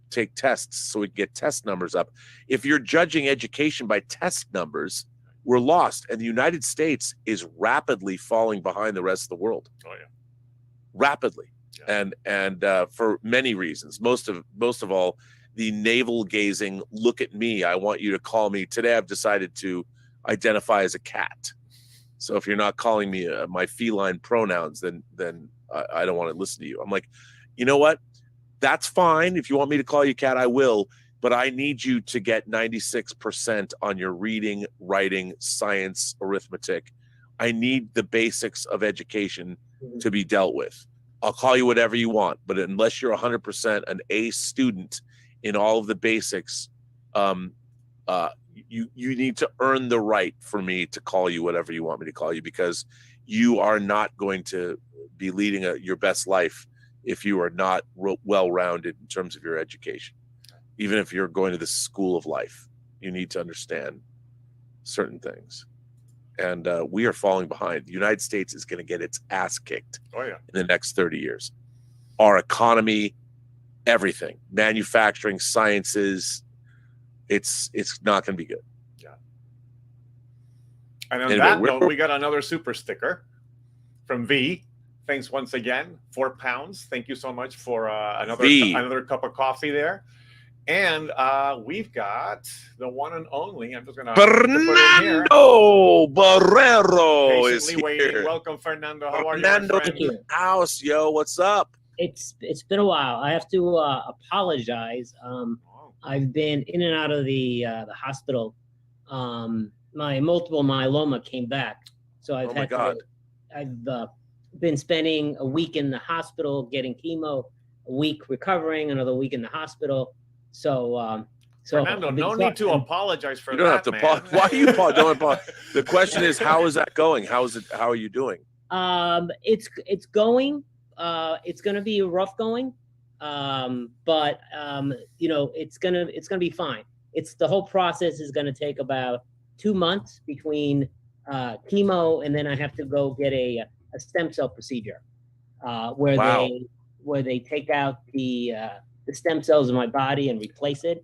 take tests so we get test numbers up. If you're judging education by test numbers, we're lost. And the United States is rapidly falling behind the rest of the world. Oh yeah. Rapidly. Yeah. And for many reasons. Most of all, the navel gazing, look at me, I want you to call me. Today I've decided to identify as a cat. So if you're not calling me my feline pronouns, then I don't want to listen to you. I'm like, you know what? That's fine. If you want me to call you cat, I will. But I need you to get 96% on your reading, writing, science, arithmetic. I need the basics of education to be dealt with. I'll call you whatever you want, but unless you're 100% an A student in all of the basics, you need to earn the right for me to call you whatever you want me to call you, because you are not going to be leading your best life if you are not well-rounded in terms of your education. Even if you're going to the school of life, you need to understand certain things. And we are falling behind. The United States is going to get its ass kicked in the next 30 years. Our economy, everything, manufacturing, sciences, it's not going to be good. Yeah. And on that note, we got another super sticker from V. Thanks once again, £4. Thank you so much for another cup of coffee there. And we've got the one and only. I'm just gonna Fernando Barrero is here. Waiting. Welcome, Fernando. How are you? Fernando in the house, yo. What's up? It's been a while. I have to apologize. I've been in and out of the hospital. My multiple myeloma came back, so I've been spending a week in the hospital getting chemo, a week recovering, another week in the hospital. So Fernando, no need to apologize for that. You don't have to apologize. Why are you don't apologize? The question is, how is that going? How are you doing? It's going. It's going to be rough going, but it's gonna be fine. The whole process is going to take about 2 months between chemo, and then I have to go get a stem cell procedure where they take out the stem cells in my body and replace it.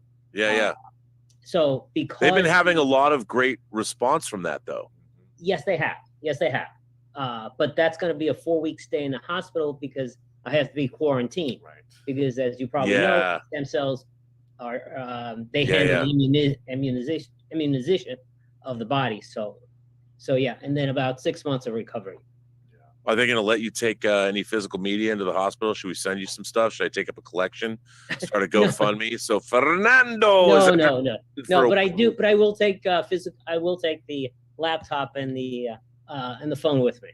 So because they've been having a lot of great response from that, though. Yes, they have. But that's going to be a 4-week stay in the hospital because I have to be quarantined. Right. Because as you probably know, stem cells are they handle immunization of the body. So yeah, and then about 6 months of recovery. Are they going to let you take any physical media into the hospital? Should we send you some stuff? Should I take up a collection? Start a GoFundMe? So Fernando. No. But I do. But I will take physical. I will take the laptop and the phone with me,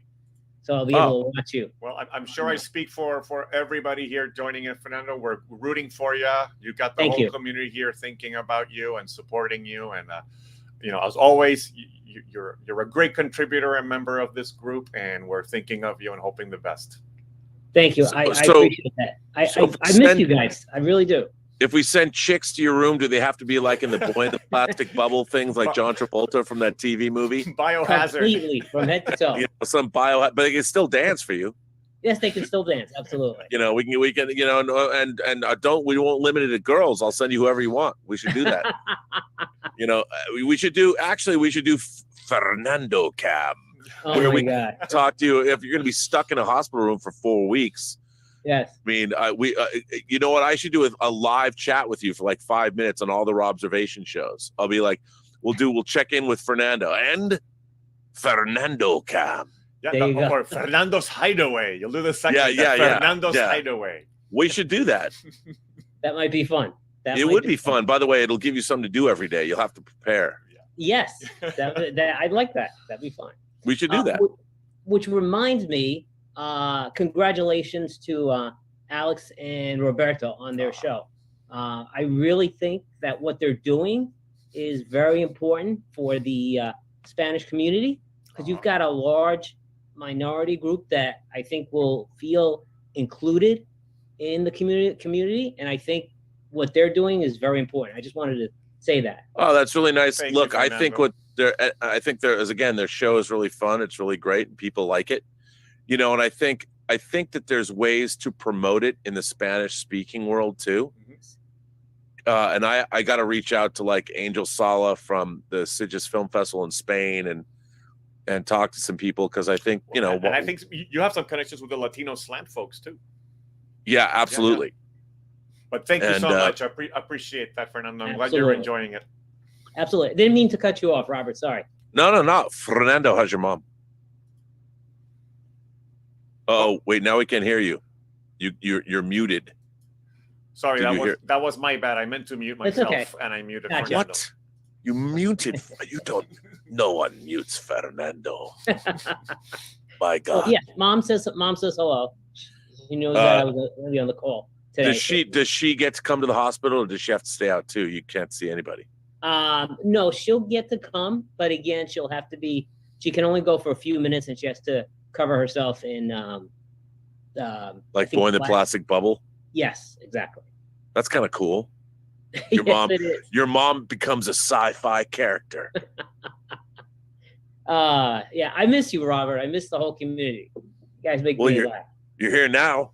so I'll be able to watch you. Well, I'm sure I speak for everybody here joining in, Fernando. We're rooting for you. You've got the whole community here thinking about you and supporting you, and as always, you're a great contributor and member of this group, and we're thinking of you and hoping the best. Thank you. I appreciate that. I miss you guys. I really do. If we send chicks to your room, do they have to be like in the boy in the plastic bubble things like John Travolta from that TV movie? Biohazard. Completely from head to toe. Some but they can still dance for you. Yes, they can still dance. Absolutely. We can we won't limit it to girls. I'll send you whoever you want. We should do that. We should do Fernando Cam. Oh where we God. Talk to you if you're going to be stuck in a hospital room for 4 weeks. Yes. I mean, you know what? I should do a live chat with you for like 5 minutes on all their observation shows. I'll be like, we'll check in with Fernando and Fernando Cam. Yeah, or Fernando's Hideaway. You'll do the second. Fernando's Hideaway. We should do that. That might be fun. It would be fun. By the way, it'll give you something to do every day. You'll have to prepare. Yes, I'd like that. That'd be fun. We should do that. Which reminds me, congratulations to Alex and Roberto on their show. I really think that what they're doing is very important for the Spanish community, because you've got a large minority group that I think will feel included in the community, and I think what they're doing is very important. I just wanted to say that. Oh, that's really nice. Thank you, Look, I think Fernando. their show is really fun. It's really great, and people like it. You know, and I think that there's ways to promote it in the Spanish speaking world too. And I got to reach out to like Angel Sala from the Sitges Film Festival in Spain and talk to some people, because I think, you know, and I think you have some connections with the Latino slant folks too. Yeah, absolutely. But thank you so much. I appreciate that, Fernando. I'm glad you're enjoying it. Absolutely. Didn't mean to cut you off, Robert. Sorry. No. Fernando, how's your mom? Oh, wait, now we can't hear you. You're muted. Sorry, that was my bad. I meant to mute myself, and I muted Fernando. What? You muted? You don't. No one mutes Fernando. My God. Oh, yeah, mom says hello. She knows that I was going to be on the call today. Does she get to come to the hospital, or does she have to stay out too? You can't see anybody. No, she'll get to come, but again, she'll have to be. She can only go for a few minutes, and she has to cover herself in like blowing the plastic bubble. Yes, exactly. That's kind of cool. Your mom becomes a sci-fi character. Yeah, I miss you, Robert. I miss the whole community. You guys make me laugh. You're here now.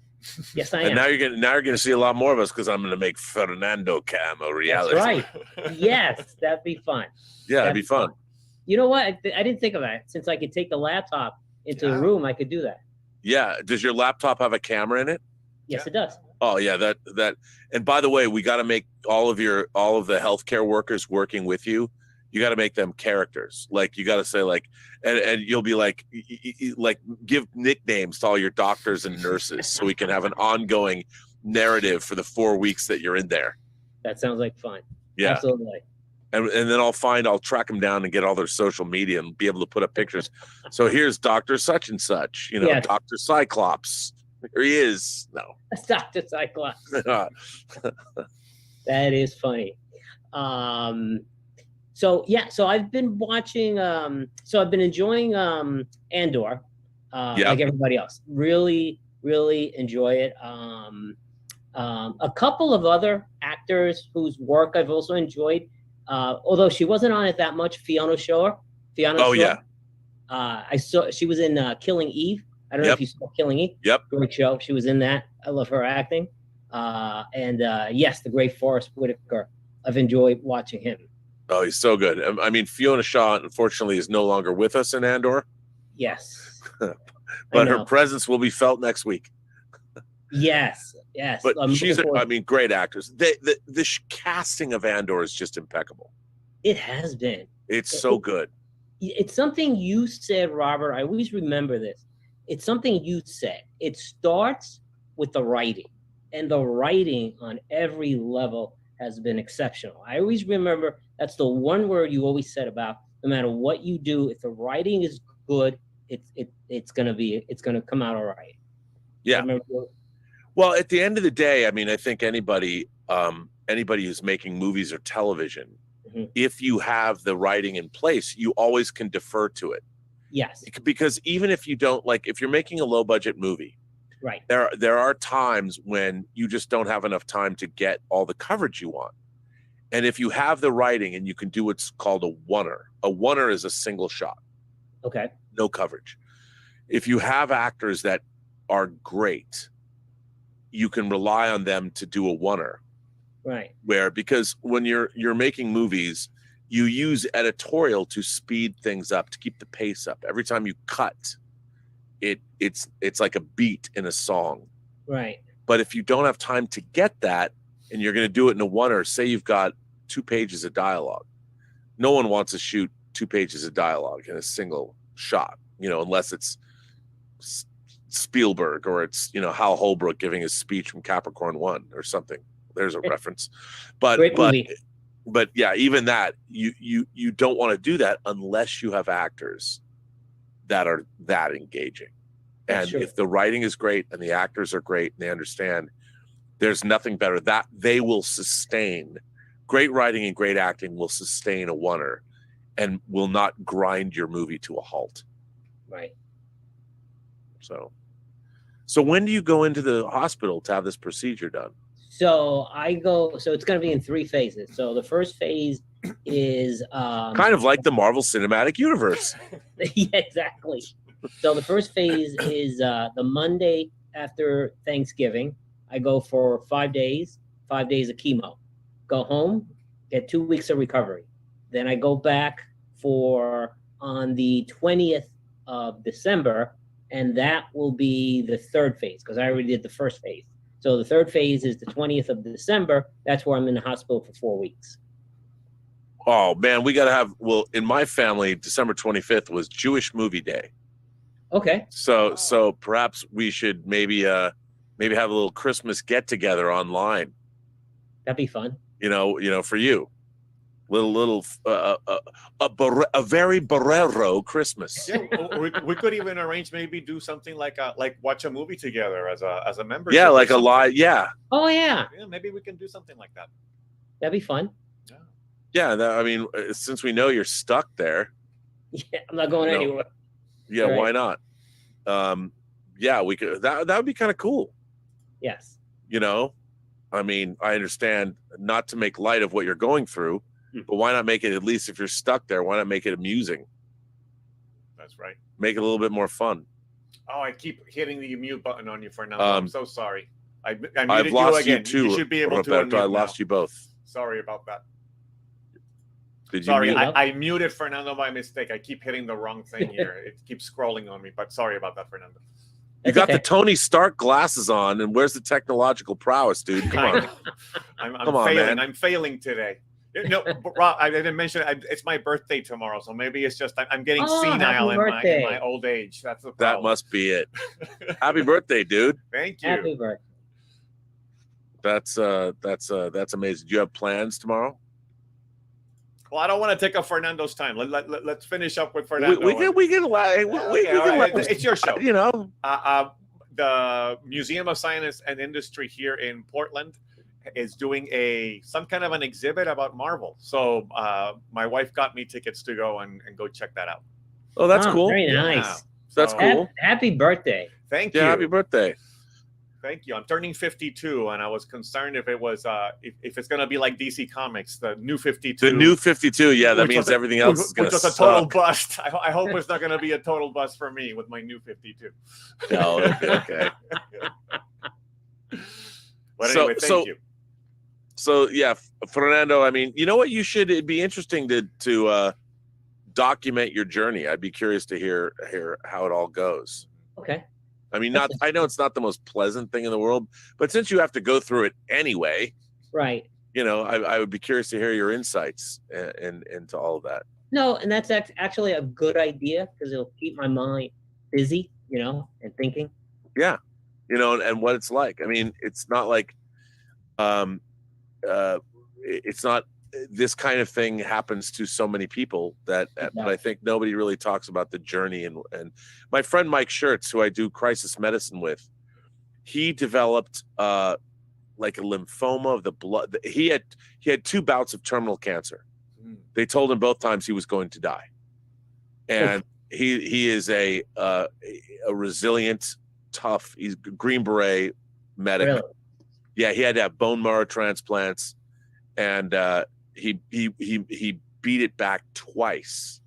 Yes, I am. And now you're gonna see a lot more of us, because I'm gonna make Fernando Cam a reality. That's right. Yes, that'd be fun. Yeah, it'd be fun. You know what? I didn't think of that. Since I could take the laptop into the room, I could do that. Yeah. Does your laptop have a camera in it? Yes, it does. Oh yeah, that. And by the way, we got to make all of the healthcare workers working with you. You got to make them characters. Like, you got to say like, and you'll be like give nicknames to all your doctors and nurses, so we can have an ongoing narrative for the 4 weeks that you're in there. That sounds like fun. Yeah, absolutely. And then I'll track them down and get all their social media and be able to put up pictures. So here's Dr. Such and Such, yes. Dr. Cyclops. Here he is. No. That's Dr. Cyclops. That is funny. So I've been watching, I've been enjoying Andor, like everybody else. Really, really enjoy it. A couple of other actors whose work I've also enjoyed, although she wasn't on it that much, Fiona Shaw. Yeah. I saw she was in Killing Eve. I don't know if you saw Killing Eve. Yep. Great show. She was in that. I love her acting. Yes, the great Forrest Whitaker. I've enjoyed watching him. Oh, he's so good. I mean, Fiona Shaw, unfortunately, is no longer with us in Andor. Yes. But her presence will be felt next week. Yes. But great actors. The casting of Andor is just impeccable. It has been. It's so good. It's something you said, Robert. I always remember this. It's something you said. It starts with the writing, and the writing on every level has been exceptional. I always remember that's the one word you always said about no matter what you do, if the writing is good, it's gonna come out all right. Yeah. Well, at the end of the day, I mean, I think anybody who's making movies or television, if you have the writing in place, you always can defer to it. Yes. Because even if you don't, like, if you're making a low budget movie, right, there are times when you just don't have enough time to get all the coverage you want. And if you have the writing and you can do what's called a oneer is a single shot. Okay. No coverage. If you have actors that are great, you can rely on them to do a oneer. Right. Because when you're making movies, you use editorial to speed things up, to keep the pace up. Every time you cut, it's like a beat in a song. Right. But if you don't have time to get that, and you're going to do it in a oneer, say you've got 2 pages of dialogue. No one wants to shoot 2 pages of dialogue in a single shot, unless it's Spielberg or it's, Hal Holbrook giving his speech from Capricorn 1 or something. There's a reference. But yeah, even that, you don't want to do that unless you have actors that are that engaging. And if the writing is great and the actors are great and they understand, there's nothing better. That they will sustain. Great writing and great acting will sustain a oneer and will not grind your movie to a halt. Right. So when do you go into the hospital to have this procedure done? So it's going to be in 3 phases. So the first phase is kind of like the Marvel Cinematic Universe. yeah, exactly. So the first phase is the Monday after Thanksgiving. I go for 5 days, 5 days of chemo. Go home, get 2 weeks of recovery. Then I go back on the 20th of December, and that will be the 3rd phase because I already did the first phase. So the 3rd phase is the 20th of December. That's where I'm in the hospital for 4 weeks. Oh man, we got to have. Well, in my family, December 25th was Jewish Movie Day. Okay. So perhaps we should maybe have a little Christmas get together online. That'd be fun. You know, for you, a very Barrero Christmas. Yeah, we could even arrange maybe do something like watch a movie together as a member. Yeah, like a live. Yeah. Oh yeah. Yeah, maybe we can do something like that. That'd be fun. Yeah, I mean, since we know you're stuck there. Yeah, I'm not going anywhere. Yeah, right. Why not? Yeah, we could. That would be kind of cool. Yes. You know, I mean, I understand not to make light of what you're going through, but why not make it, at least if you're stuck there, why not make it amusing? That's right. Make it a little bit more fun. Oh, I keep hitting the mute button on you, Fernando. I'm so sorry. I've lost you too. You should be able to unmute I lost you both. Sorry about that. Did you sorry, mute? I muted Fernando by mistake. I keep hitting the wrong thing here. It keeps scrolling on me, but sorry about that, Fernando. You got the Tony Stark glasses on, and where's the technological prowess, dude? Come on. I'm failing. Man. I'm failing today. No, Rob, I didn't mention it's my birthday tomorrow, so maybe it's just I'm getting senile in my old age. That's the problem. That must be it. Happy birthday, dude. Thank you. Happy birthday. That's amazing. Do you have plans tomorrow? Well, I don't want to take up Fernando's time. Let's finish up with Fernando. We can it's your show. You know, the Museum of Science and Industry here in Portland is doing some kind of an exhibit about Marvel. So my wife got me tickets to go and go check that out. Oh, that's cool. Very nice. Yeah. That's cool. Happy birthday. Thank you. Yeah, happy birthday. Thank you. I'm turning 52, and I was concerned if it was if it's gonna be like DC Comics, the new 52. The new 52, yeah, that means everything else is gonna suck. Which was a total bust. I hope it's not gonna be a total bust for me with my new 52. No, okay. But anyway, thank you. So yeah, Fernando. I mean, you know what? It'd be interesting to document your journey. I'd be curious to hear how it all goes. Okay. I mean, I know it's not the most pleasant thing in the world, but since you have to go through it anyway, right? You know, I would be curious to hear your insights into all of that. No, and that's actually a good idea because it'll keep my mind busy, you know, and thinking. Yeah, you know, and what it's like. I mean, it's not like, it's not. This kind of thing happens to so many people that I think nobody really talks about the journey. And my friend Mike Schertz, who I do crisis medicine with, he developed like a lymphoma of the blood. He had 2 bouts of terminal cancer. They told him both times he was going to die, and he is a resilient, tough. He's a Green Beret medic. Really? Yeah, he had to have bone marrow transplants, and he beat it back twice.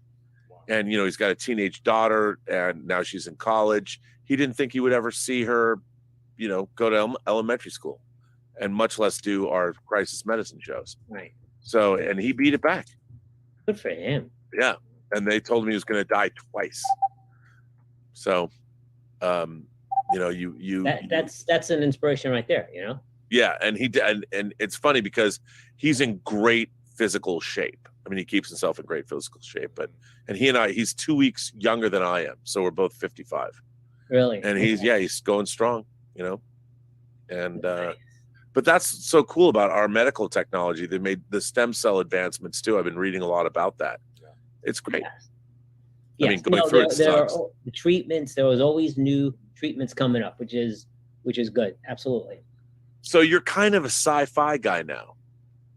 And you know, he's got a teenage daughter, and now she's in college. He didn't think he would ever see her, you know, go to elementary school, and much less do our crisis medicine shows. Right. So, and he beat it back. Good for him. Yeah, and they told him he was going to die twice. So, you know, that's an inspiration right there. You know. Yeah, and and it's funny because he's in great physical shape. I mean, he keeps himself in great physical shape, and he's 2 weeks younger than I am, so we're both 55. Really? And he's going strong, you know. And but that's so cool about our medical technology. They made the stem cell advancements too. I've been reading a lot about that. Yeah. It's great. Yes. I mean, going through it sucks. The treatments, there was always new treatments coming up, which is good. Absolutely. So you're kind of a sci-fi guy now.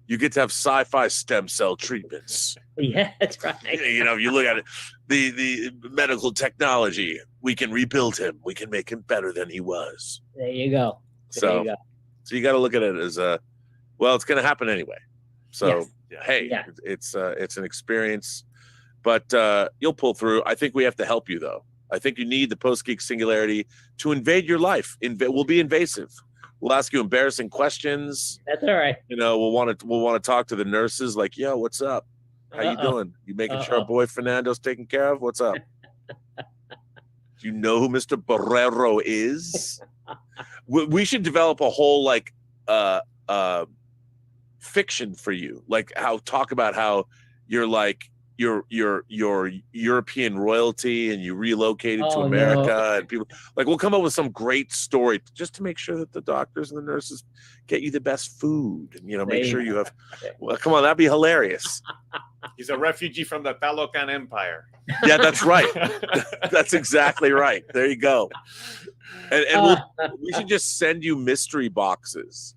You get to have sci-fi stem cell treatments. Yeah, that's right. You know, you look at it, the medical technology. We can rebuild him. We can make him better than he was. There you go. So So you got to look at it as well, it's going to happen anyway. So Yes. hey, Yeah. it's an experience, but you'll pull through. I think we have to help you though. I think you need the Post Geek Singularity to invade your life. We'll be invasive. We'll ask you embarrassing questions. That's all right. You know, we'll want to talk to the nurses like, yo, what's up? How you doing? You making sure our boy Fernando's taken care of? What's up? Do you know who Mr. Barrero is? We should develop a whole like fiction for you, like talk about how you're like you're European royalty and you relocated to America and people like we'll come up with some great story just to make sure that the doctors and the nurses get you the best food and make sure you have. Well, come on, that'd be hilarious. He's a refugee from the Talocan Empire. Yeah, that's right. That's exactly right. There you go. And we should just send you mystery boxes.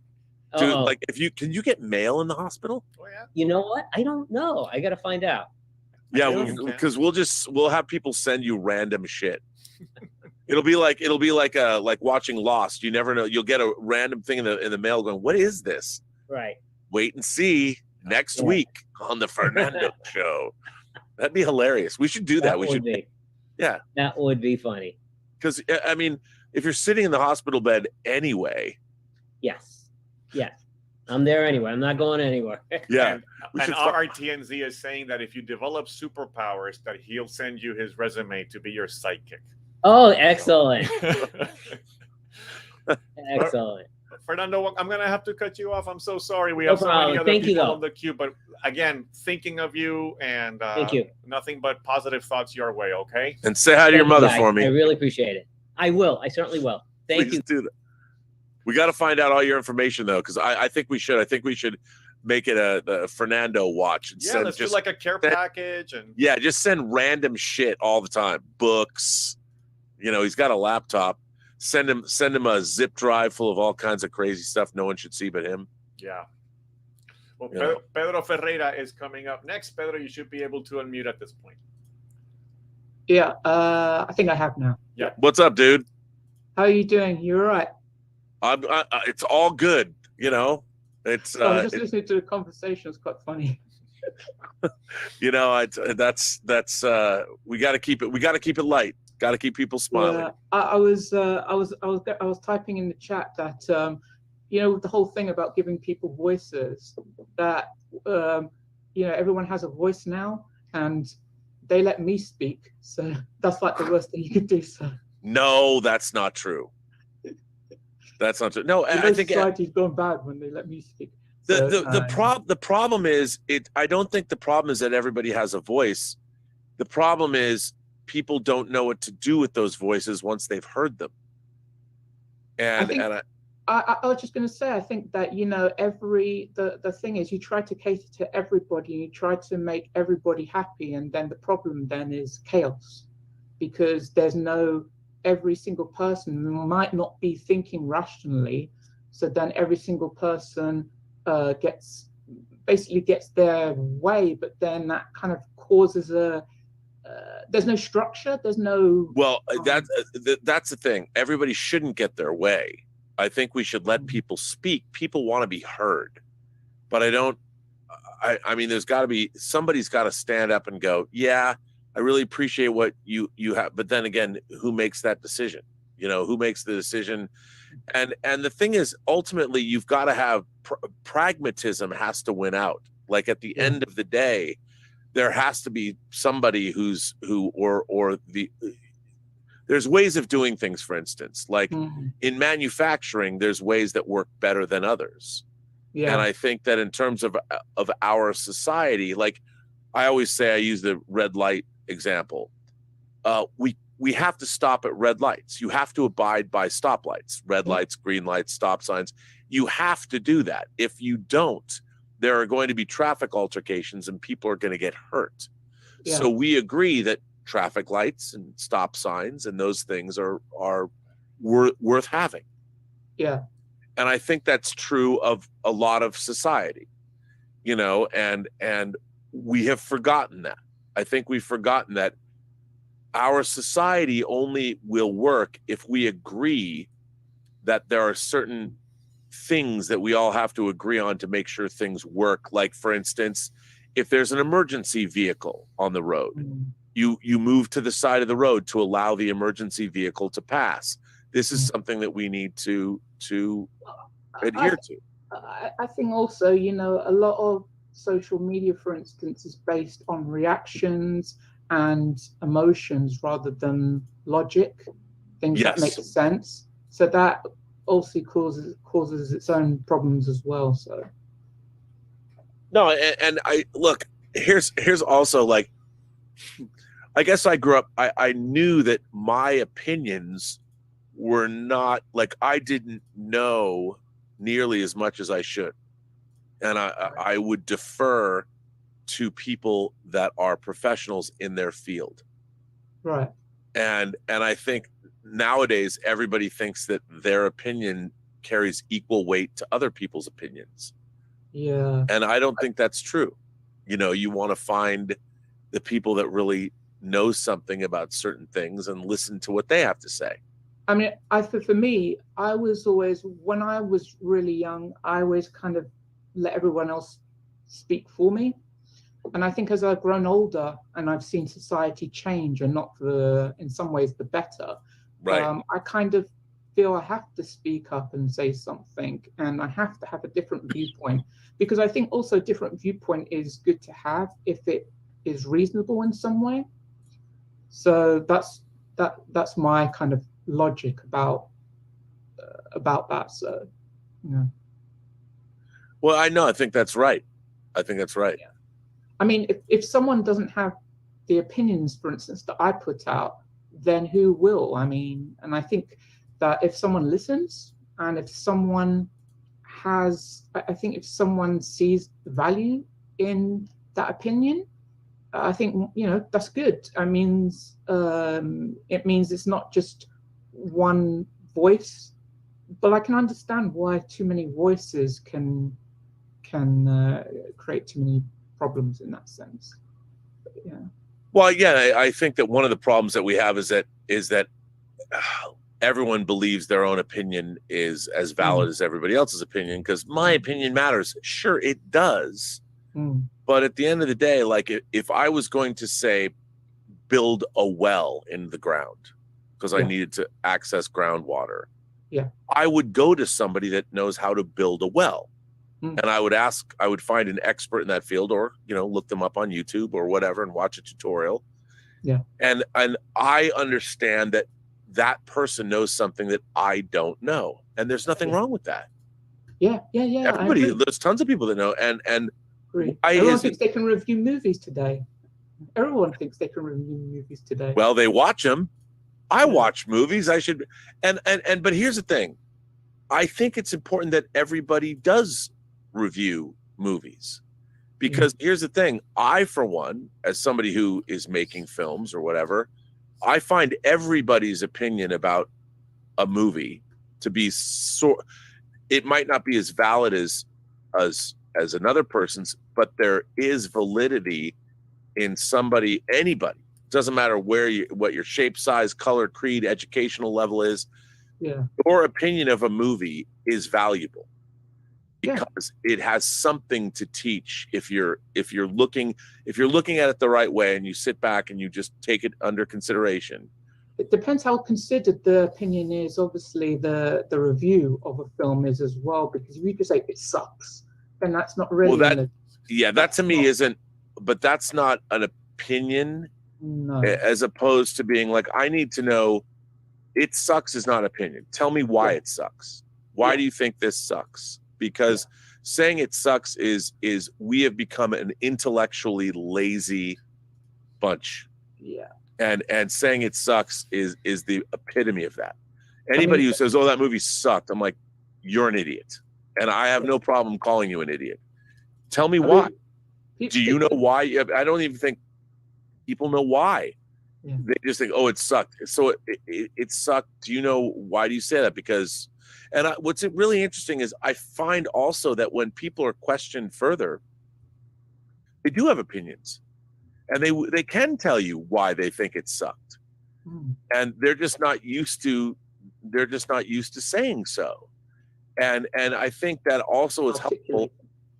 Dude, like can you get mail in the hospital? Oh, yeah. You know what? I don't know. I got to find out. Yeah, because we'll have people send you random shit. It'll be like watching Lost. You never know. You'll get a random thing in the mail going, what is this? Right. Wait and see next week on the Fernando show. That'd be hilarious. We should do that. Yeah. That would be funny. Because I mean, if you're sitting in the hospital bed anyway. Yes. I'm there anyway. I'm not going anywhere. Yeah. And RTNZ is saying that if you develop superpowers, that he'll send you his resume to be your sidekick. Oh, excellent. Excellent. Fernando, I'm going to have to cut you off. I'm so sorry. We No have so problem. many other Thank you, people though. on the queue. But again, thinking of you and Thank you. Nothing but positive thoughts your way, okay? And say hi to your mother for me. I really appreciate it. I will. I certainly will. Thank you. Do that. We got to find out all your information though, because I think we should. I think we should make it a Fernando watch. And let's do like a care package and just send random shit all the time. Books. He's got a laptop. Send him a zip drive full of all kinds of crazy stuff no one should see but him. Yeah. Well, Pedro Ferreira is coming up next. Pedro, you should be able to unmute at this point. Yeah, I think I have now. Yeah. What's up, dude? How are you doing? You all right? It's all good. It's. I was just listening to the conversation. It's quite funny. That's we got to keep it. We got to keep it light. Got to keep people smiling. Yeah, I was typing in the chat that with the whole thing about giving people voices, that everyone has a voice now, and they let me speak. So that's like the worst thing you could do. So. No, that's not true. That's not true. No, I think society's gone bad when they let me speak. The problem is I don't think the problem is that everybody has a voice. The problem is people don't know what to do with those voices once they've heard them. I was just going to say, I think that the thing is, you try to cater to everybody, and you try to make everybody happy, and then the problem then is chaos, because every single person might not be thinking rationally, so then every single person gets their way, but then that kind of causes there's no structure, there's no that's the thing. Everybody shouldn't get their way. I think we should let people speak. People want to be heard, but I mean there's got to be somebody's got to stand up and go, yeah, I really appreciate what you have, but then again, who makes that decision? Who makes the decision? And the thing is, ultimately, you've got to have pragmatism has to win out. Like at the end of the day, there has to be somebody there's ways of doing things. For instance, like in manufacturing, there's ways that work better than others. Yeah. And I think that in terms of our society, like I always say, I use the red light example. We have to stop at red lights. You have to abide by stoplights, red lights, green lights, stop signs. You have to do that. If you don't, there are going to be traffic altercations and people are going to get hurt. Yeah. So we agree that traffic lights and stop signs and those things are worth having. Yeah. And I think that's true of a lot of society, and we have forgotten that. I think we've forgotten that our society only will work if we agree that there are certain things that we all have to agree on to make sure things work. Like, for instance, if there's an emergency vehicle on the road, you move to the side of the road to allow the emergency vehicle to pass. This is something that we need to adhere to. I think also, you know, a lot of social media, for instance, is based on reactions and emotions rather than logic, things that make sense. So that also causes its own problems as well. So no, and I look, here's also, like, I guess I grew up, I knew that my opinions were not, like, I didn't know nearly as much as I should. And I would defer to people that are professionals in their field. Right. And I think nowadays everybody thinks that their opinion carries equal weight to other people's opinions. Yeah. And I don't think that's true. You know, you want to find the people that really know something about certain things and listen to what they have to say. I mean, for me, I was always, when I was really young, I always kind of let everyone else speak for me. And I think as I've grown older and I've seen society change, and not for, in some ways, the better, right. I kind of feel I have to speak up and say something, and I have to have a different viewpoint, because I think also different viewpoint is good to have if it is reasonable in some way. So that's my kind of logic about that. So, yeah. Well, I think that's right. I think that's right. Yeah. I mean, if someone doesn't have the opinions, for instance, that I put out, then who will? I mean, and I think that if someone listens, and if someone has, I think if someone sees value in that opinion, I think, you know, that's good. I mean, it means it's not just one voice, but I can understand why too many voices can create too many problems in that sense. But, yeah. Well, again, I think that one of the problems that we have is that everyone believes their own opinion is as valid as everybody else's opinion, because my opinion matters. Sure, it does. But at the end of the day, like, if I was going to say build a well in the ground because I needed to access groundwater, I would go to somebody that knows how to build a well. And I would find an expert in that field, or, you know, look them up on YouTube or whatever and watch a tutorial. Yeah. And I understand that that person knows something that I don't know. And there's nothing wrong with that. Yeah. Everybody, there's tons of people that know. And everyone thinks they can review movies today. Everyone thinks they can review movies today. Well, they watch them. I watch movies. I should. But here's the thing. I think it's important that everybody does review movies, because here's the thing. I, for one, as somebody who is making films or whatever, I find everybody's opinion about a movie to be it might not be as valid as another person's, but there is validity in anybody. It doesn't matter what your shape, size, color, creed, educational level is. Yeah. Your opinion of a movie is valuable because it has something to teach. If you're looking at it the right way and you sit back and you just take it under consideration. It depends how considered the opinion is. Obviously, the review of a film is as well, because if you just say it sucks, then that's not really. Well, that to me isn't. But that's not an opinion. No. As opposed to being like, I need to know. It sucks is not opinion. Tell me why it sucks. Why do you think this sucks? Because saying it sucks is we have become an intellectually lazy bunch. Yeah. And saying it sucks is the epitome of that. Anybody who says, "Oh, that movie sucked," I'm like, you're an idiot. And I have no problem calling you an idiot. Tell me why. Do you know why? I don't even think people know why. Yeah. They just think, "Oh, it sucked." So it sucked. Do you know why do you say that? Because, what's really interesting is I find also that when people are questioned further, they do have opinions, and they can tell you why they think it sucked, and they're just not used to saying so. And I think that also is helpful.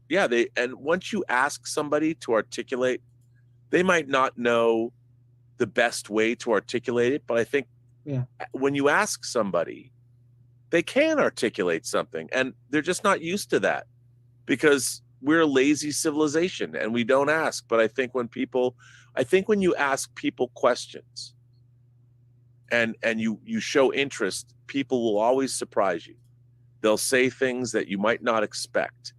Yeah, and once you ask somebody to articulate, they might not know the best way to articulate it, but I think when you ask somebody, they can articulate something, and they're just not used to that because we're a lazy civilization and we don't ask. But I think when you ask people questions and you show interest, people will always surprise you. They'll say things that you might not expect,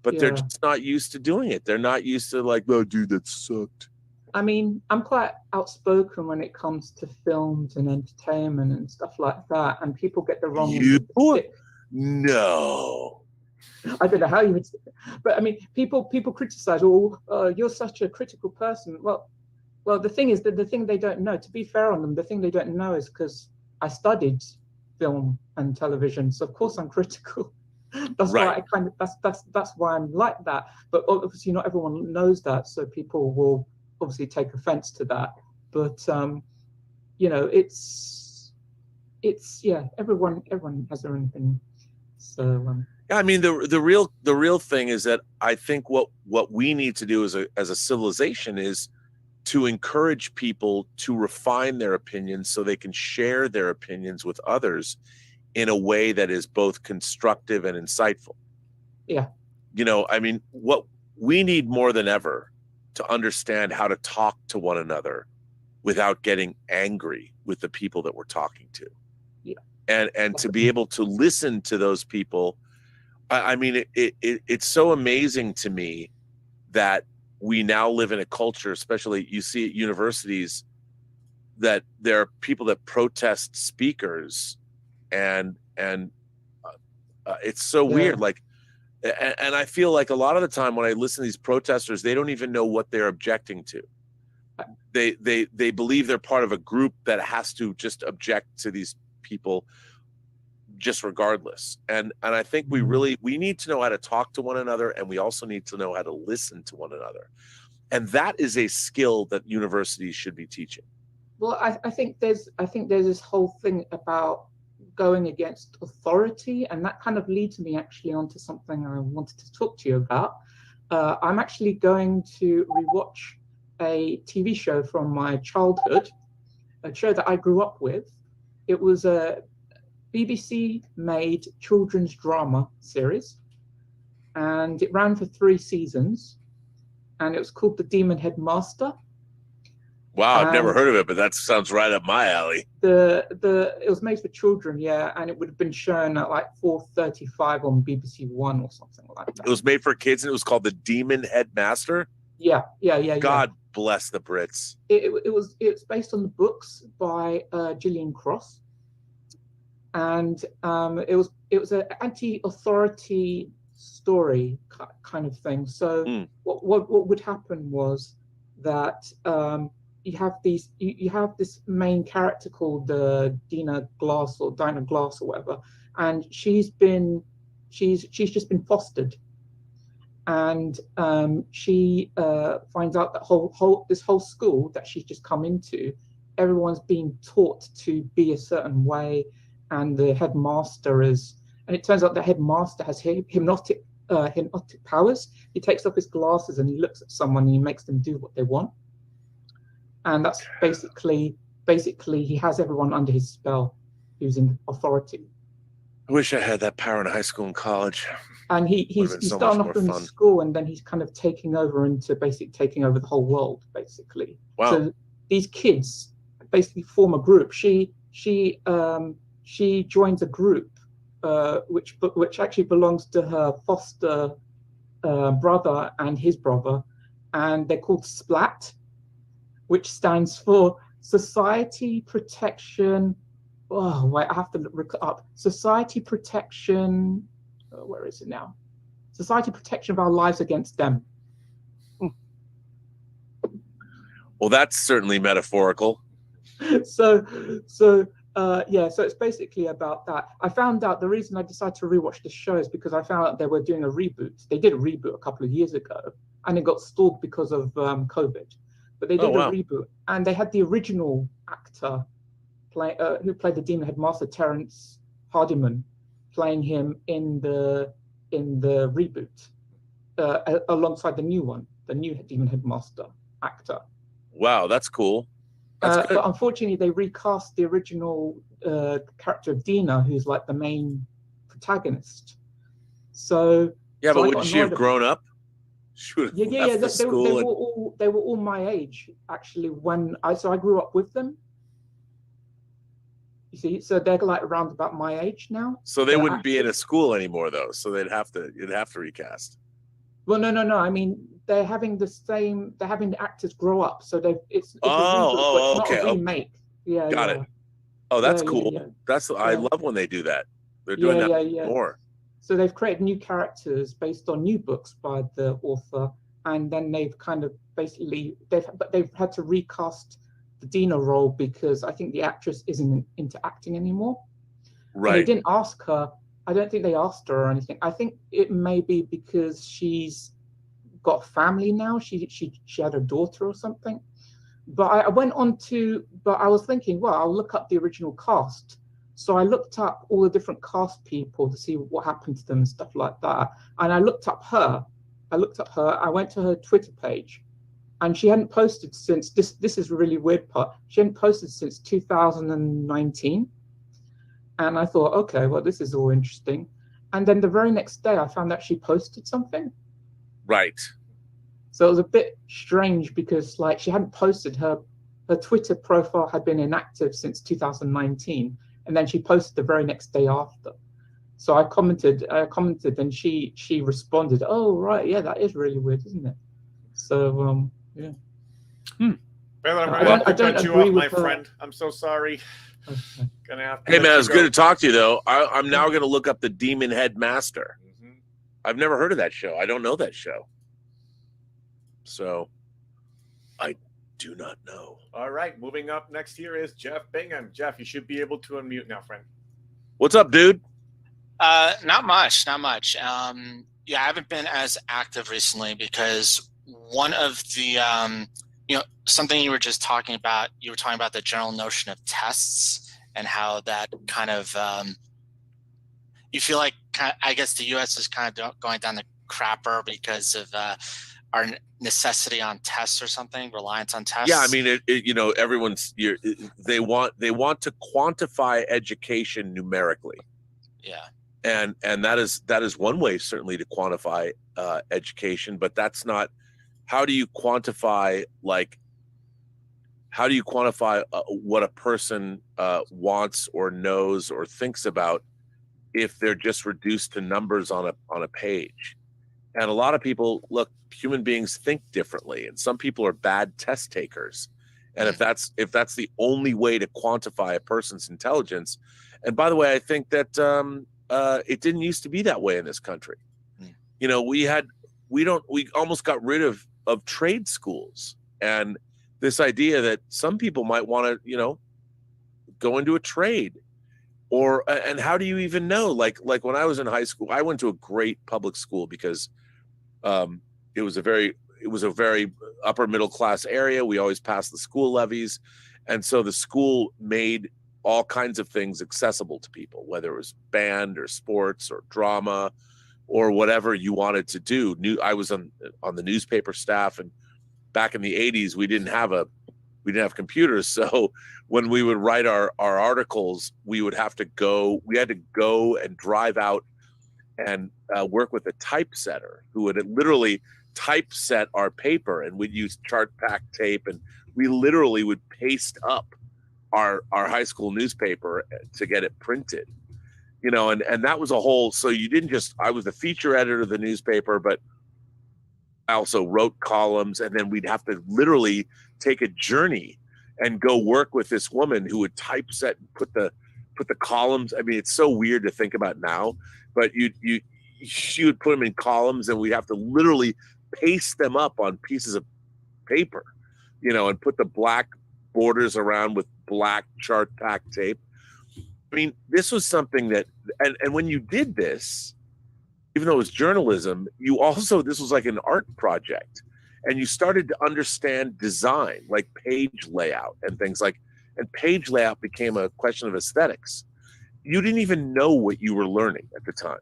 but they're just not used to doing it. They're not used to like, oh, dude, that sucked. I mean, I'm quite outspoken when it comes to films and entertainment and stuff like that, and people get the wrong. No. I don't know how you would say it. But I mean, people criticize, you're such a critical person. Well, the thing is that the thing they don't know, to be fair on them, the thing they don't know is because I studied film and television, so of course I'm critical. That's why that's why I'm like that. But obviously not everyone knows that, so people will obviously take offense to that. But you know, it's everyone has their own opinion. So yeah, I mean the real thing is that I think what we need to do as a civilization is to encourage people to refine their opinions so they can share their opinions with others in a way that is both constructive and insightful. Yeah. You know, I mean, what we need more than ever to understand how to talk to one another without getting angry with the people that we're talking to. Yeah. And to be able to listen to those people. I mean, it's so amazing to me that we now live in a culture, especially you see at universities, that there are people that protest speakers, and it's so weird. Like, and I feel like a lot of the time when I listen to these protesters, they don't even know what they're objecting to. They believe they're part of a group that has to just object to these people just regardless. And I think we need to know how to talk to one another, and we also need to know how to listen to one another. And that is a skill that universities should be teaching. Well, I think there's this whole thing about going against authority, and that kind of leads me actually onto something I wanted to talk to you about. I'm actually going to rewatch a TV show from my childhood, a show that I grew up with. It was a BBC-made children's drama series, and it ran for 3 seasons, and it was called The Demon Headmaster. Wow, I've never heard of it, but that sounds right up my alley. It was made for children, yeah, and it would have been shown at like 4:35 on BBC One or something like that. It was made for kids, and it was called The Demon Headmaster. Yeah. God bless the Brits. It's based on the books by Gillian Cross, and it was an anti-authority story kind of thing. So what would happen was that you have this main character called Dinah Glass or whatever, and she's just been fostered, and she finds out that this whole school that she's just come into, everyone's being taught to be a certain way, and the headmaster and it turns out the headmaster has hypnotic powers. He takes off his glasses and he looks at someone and he makes them do what they want. And that's basically he has everyone under his spell who's in authority. I wish I had that power in high school and college. And he's starting off in school, and then he's kind of taking over the whole world, basically. Wow. So these kids basically form a group. She joins a group which actually belongs to her foster brother and his brother, and they're called SPLAT, which stands for Society Protection. Oh wait, I have to look it up. Society Protection. Where is it now? Society Protection of Our Lives Against Them. Well, that's certainly metaphorical. So it's basically about that. I found out the reason I decided to rewatch this show is because I found out they were doing a reboot. They did a reboot a couple of years ago, and it got stalled because of COVID. But they did a reboot, and they had the original actor who played the Demon Headmaster, Terrence Hardiman, playing him in the reboot alongside the new Demon Headmaster actor. Wow, that's cool. That's good. But unfortunately, they recast the original character of Dina, who's like the main protagonist. So yeah, so but wouldn't she have grown up? She would have left the school they were all my age actually when I grew up with them. You see, so they're like around about my age now. So they wouldn't be in a school anymore, though. So you'd have to recast. Well, no. I mean, they're having the actors grow up, so it's a remake. Yeah, got it. Oh, that's cool. Yeah. I love when they do that. They're doing that more. So they've created new characters based on new books by the author, and then they've kind of basically they've had to recast the Dina role because I think the actress isn't into acting anymore. Right. And they didn't ask her. I don't think they asked her or anything. I think it may be because she's got family now. She had a daughter or something. But I went on to. But I was thinking, well, I'll look up the original cast. So I looked up all the different cast people to see what happened to them and stuff like that. And I looked up her. I went to her Twitter page, and she hadn't posted since this is a really weird part. She hadn't posted since 2019. And I thought, okay, well, this is all interesting. And then the very next day, I found that she posted something. Right. So it was a bit strange because, like, she hadn't posted her Twitter profile had been inactive since 2019, and then she posted the very next day after. So I commented, and she responded, "Oh, right, yeah, that is really weird, isn't it?" So yeah. Well, I'm gonna have to cut you off, my friend. I'm so sorry. Okay. Gonna have to hey man, it's good to talk to you though. I'm now gonna look up the Demon Headmaster. I've never heard of that show. I don't know that show. So I do not know. All right, moving up next here is Jeff Bingham. Jeff, you should be able to unmute now, friend. What's up, dude? Not much. Yeah, I haven't been as active recently because one of the something you were just talking about, you were talking about the general notion of tests and how that kind of you feel like I guess the U.S. is kind of going down the crapper because of our necessity on tests or something, reliance on tests. Yeah, I mean, everyone's they want to quantify education numerically. Yeah, and that is one way certainly to quantify education, but that's not. How do you quantify what a person wants or knows or thinks about if they're just reduced to numbers on a page? And a lot of people, look, human beings think differently, and some people are bad test takers. And if that's the only way to quantify a person's intelligence, and by the way, I think that it didn't used to be that way in this country. You know, we almost got rid of trade schools, and this idea that some people might want to, go into a trade, and how do you even know? Like when I was in high school, I went to a great public school because it was a very upper middle class area. We always passed the school levies, and so the school made all kinds of things accessible to people, whether it was band or sports or drama or whatever you wanted to do. I was on the newspaper staff, and back in the 80s, we didn't have computers. So when we would write our articles, we had to go and drive out and work with a typesetter who would literally typeset our paper, and we'd use chart pack tape, and we literally would paste up our high school newspaper to get it printed. And that was a whole, so you didn't just, I was the feature editor of the newspaper, but I also wrote columns, and then we'd have to literally take a journey and go work with this woman who would typeset and put the columns. I mean, it's so weird to think about now, but she would put them in columns, and we'd have to literally paste them up on pieces of paper, and put the black borders around with black chart pack tape. I mean, this was something that, and when you did this, even though it was journalism, this was like an art project, and you started to understand design, like page layout and things and page layout became a question of aesthetics. you didn't even know what you were learning at the time.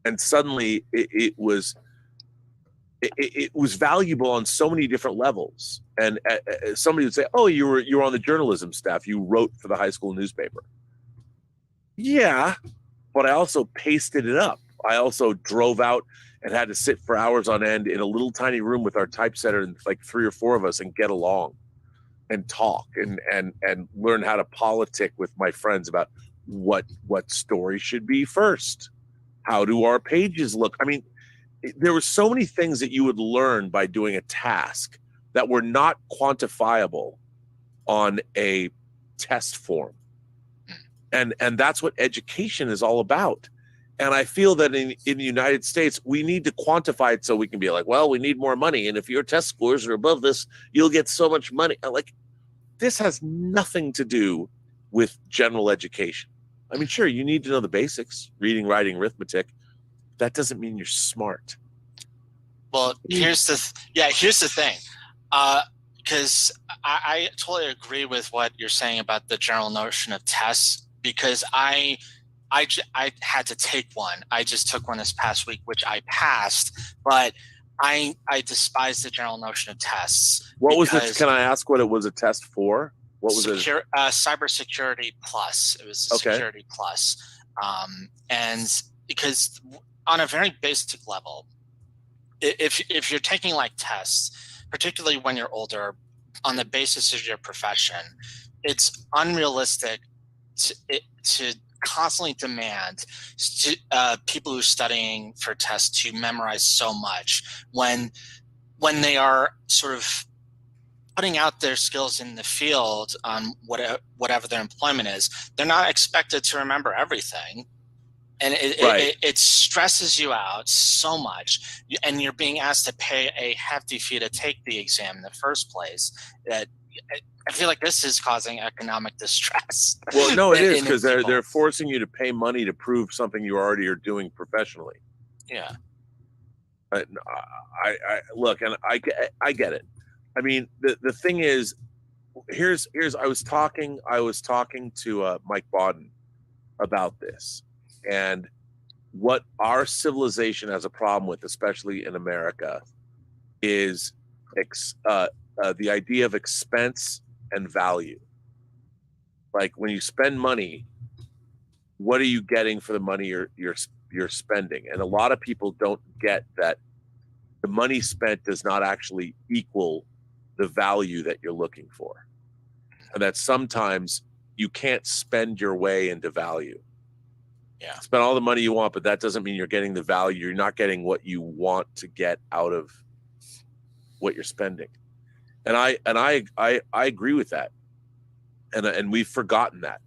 And suddenly it was valuable on so many different levels. And somebody would say, oh, you were on the journalism staff. You wrote for the high school newspaper. Yeah, but I also pasted it up. I also drove out and had to sit for hours on end in a little tiny room with our typesetter and like 3 or 4 of us and get along and talk and learn how to politic with my friends about what story should be first. How do our pages look? I mean, there were so many things that you would learn by doing a task that were not quantifiable on a test form. And that's what education is all about. And I feel that in the United States, we need to quantify it so we can be like, well, we need more money. And if your test scores are above this, you'll get so much money. Like, this has nothing to do with general education. I mean, sure, you need to know the basics, reading, writing, arithmetic. That doesn't mean you're smart. Well, here's the thing. Because I totally agree with what you're saying about the general notion of tests, because I had to take one. I just took one this past week, which I passed, but I despise the general notion of tests. What was it? Can I ask what it was a test for? What was it? Cybersecurity Plus. It was Security Plus. And because on a very basic level, if you're taking like tests, particularly when you're older, on the basis of your profession, it's unrealistic to constantly demand people who are studying for tests to memorize so much when they are sort of putting out their skills in the field on whatever their employment is. They're not expected to remember everything. And it stresses you out so much, and you're being asked to pay a hefty fee to take the exam in the first place. That I feel like this is causing economic distress. Well, no, it is, because they're forcing you to pay money to prove something you already are doing professionally. Yeah. Look, and I get it. I mean, the thing is, here's I was talking to Mike Bodden about this. And what our civilization has a problem with, especially in America, is the idea of expense and value. Like, when you spend money, what are you getting for the money you're spending? And a lot of people don't get that the money spent does not actually equal the value that you're looking for, and that sometimes you can't spend your way into value. Yeah. Spend all the money you want, but that doesn't mean you're getting the value. You're not getting what you want to get out of what you're spending. And I agree with that. And we've forgotten that.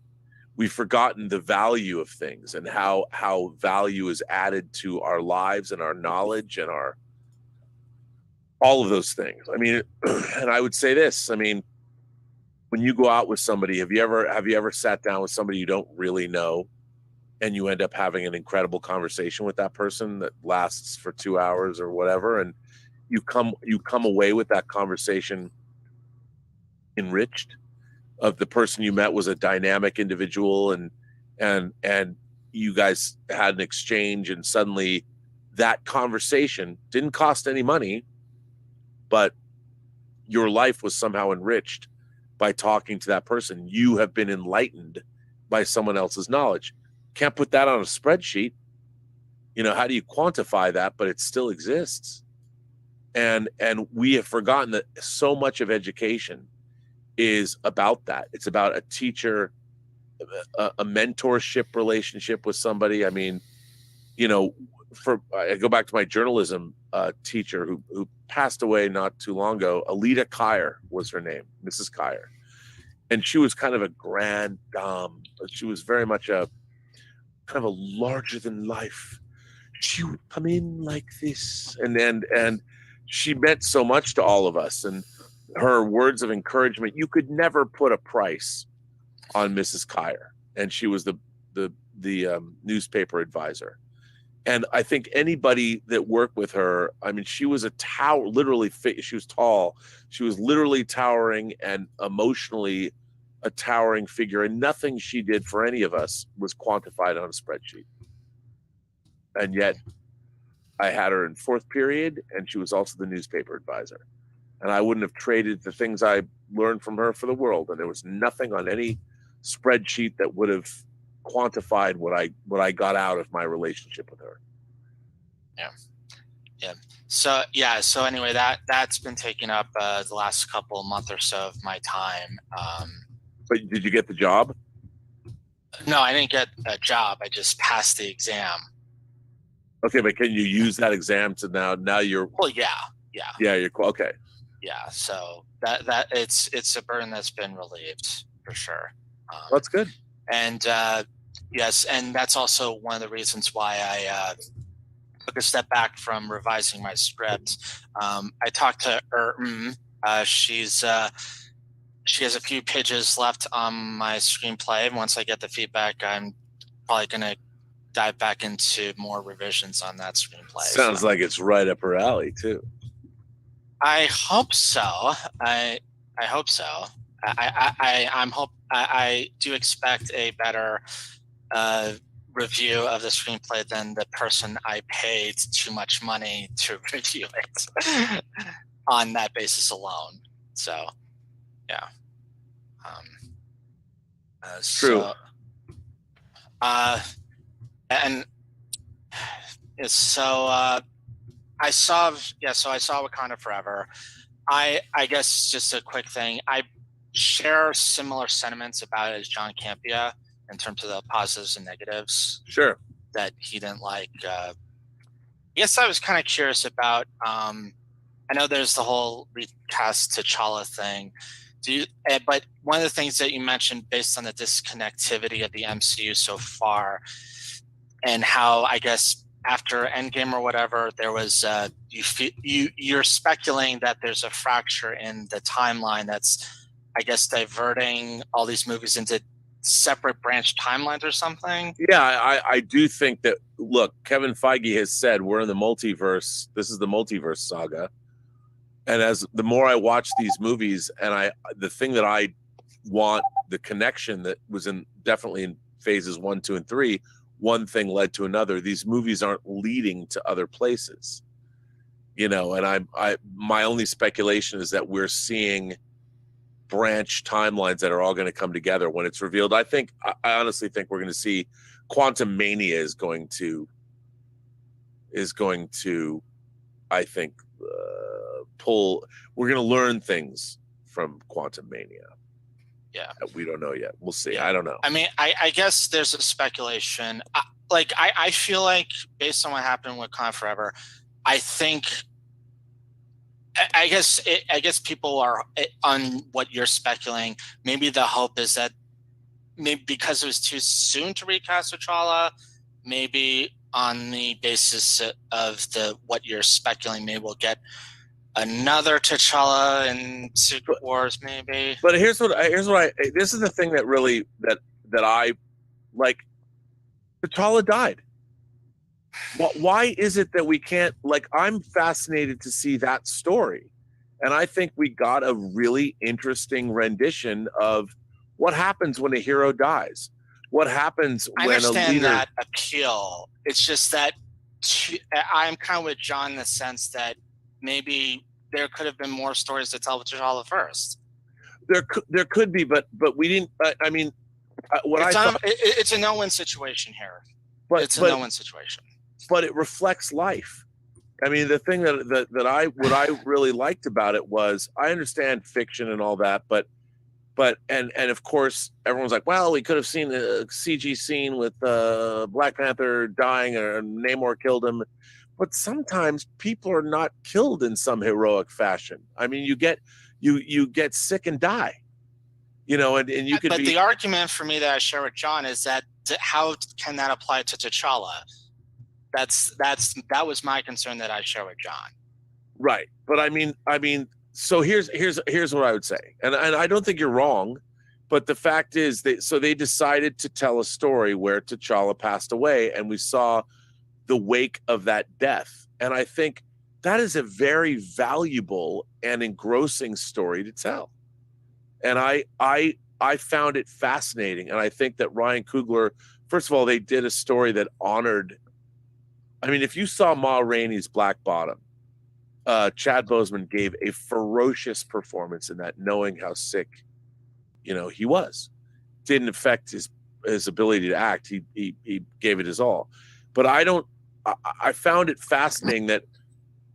We've forgotten the value of things and how value is added to our lives and our knowledge and all of those things. I mean, and I would say this, I mean, when you go out with somebody, have you ever sat down with somebody you don't really know, and you end up having an incredible conversation with that person that lasts for 2 hours or whatever, and you come away with that conversation enriched? Of the person you met was a dynamic individual, and you guys had an exchange, and suddenly that conversation didn't cost any money, but your life was somehow enriched by talking to that person. You have been enlightened by someone else's knowledge. Can't put that on a spreadsheet. You know, how do you quantify that? But it still exists. And we have forgotten that so much of education is about that. It's about a teacher, a mentorship relationship with somebody. I mean, you know, I go back to my journalism teacher who passed away not too long ago. Alita Kyer was her name, Mrs. Kyer. And she was kind of a grande dame. She was very much a kind of a larger than life. She would come in like this, and she meant so much to all of us. And her words of encouragement, you could never put a price on Mrs. Kyer. And she was the newspaper advisor. And I think anybody that worked with her, I mean, she was a tower, literally. She was tall. She was literally towering and emotionally a towering figure, and nothing she did for any of us was quantified on a spreadsheet. And yet I had her in fourth period, and she was also the newspaper advisor. And I wouldn't have traded the things I learned from her for the world. And there was nothing on any spreadsheet that would have quantified what I got out of my relationship with her. Yeah. So anyway, that's been taking up the last couple month or so of my time. But did you get the job? No, I didn't get a job. I just passed the exam. Okay, but can you use that exam to now you're? Well, yeah. Yeah, you're okay. Yeah, so that it's a burden that's been relieved for sure. That's good. And yes, and that's also one of the reasons why I took a step back from revising my script. I talked to she has a few pages left on my screenplay. And once I get the feedback, I'm probably going to dive back into more revisions on that screenplay. Sounds like it's right up her alley too. I hope so. I hope so. I do expect a better review of the screenplay than the person I paid too much money to review it on that basis alone. So, yeah. True. So, and so I saw Wakanda Forever. I guess just a quick thing. I share similar sentiments about it as John Campia in terms of the positives and negatives. Sure. That he didn't like. I guess I was kind of curious about. I know there's the whole recast T'Challa thing. But one of the things that you mentioned, based on the disconnectivity of the MCU so far, and how I guess after Endgame or whatever, there was you're speculating that there's a fracture in the timeline that's, I guess, diverting all these movies into separate branch timelines or something. Yeah, I do think that. Look, Kevin Feige has said we're in the multiverse. This is the multiverse saga. And as the more I watch these movies, and the thing that I want, the connection that was definitely in phases 1, 2, and 3, one thing led to another. These movies aren't leading to other places, and my only speculation is that we're seeing branch timelines that are all going to come together when it's revealed. I honestly think we're going to see Quantum Mania is going to, I think, pull. We're going to learn things from Quantum Mania. Yeah, that we don't know yet. We'll see. Yeah. I don't know. I mean, I guess there's a speculation. I feel like based on what happened with Wakanda Forever, I think. I guess people are on what you're speculating. Maybe the hope is that maybe because it was too soon to recast T'Challa, maybe on the basis of what you're speculating, maybe we'll get another T'Challa in Secret Wars, maybe. But here's what this is the thing that really that I like. T'Challa died. Why is it that we can't, I'm fascinated to see that story. And I think we got a really interesting rendition of what happens when a hero dies. What happens when a leader... I understand that appeal. It's just that I'm kind of with John in the sense that maybe there could have been more stories to tell with T'Challa first. There could be, but we didn't... I mean, it's a no-win situation here. It's a no-win situation. But it reflects life. I mean, the thing that I really liked about it was, I understand fiction and all that, but of course everyone's like, well, we could have seen a CG scene with Black Panther dying or Namor killed him, but sometimes people are not killed in some heroic fashion. I mean, you get sick and die, and you could. But the argument for me that I share with John is that how can that apply to T'Challa? That was my concern that I share with John. Right. But I mean, so here's what I would say. And I don't think you're wrong, but the fact is they decided to tell a story where T'Challa passed away and we saw the wake of that death. And I think that is a very valuable and engrossing story to tell. And I I found it fascinating. And I think that Ryan Coogler, first of all, they did a story that honored, I mean, if you saw Ma Rainey's Black Bottom, Chad Boseman gave a ferocious performance in that, knowing how sick, you know, he was. Didn't affect his ability to act. He gave it his all. But I found it fascinating that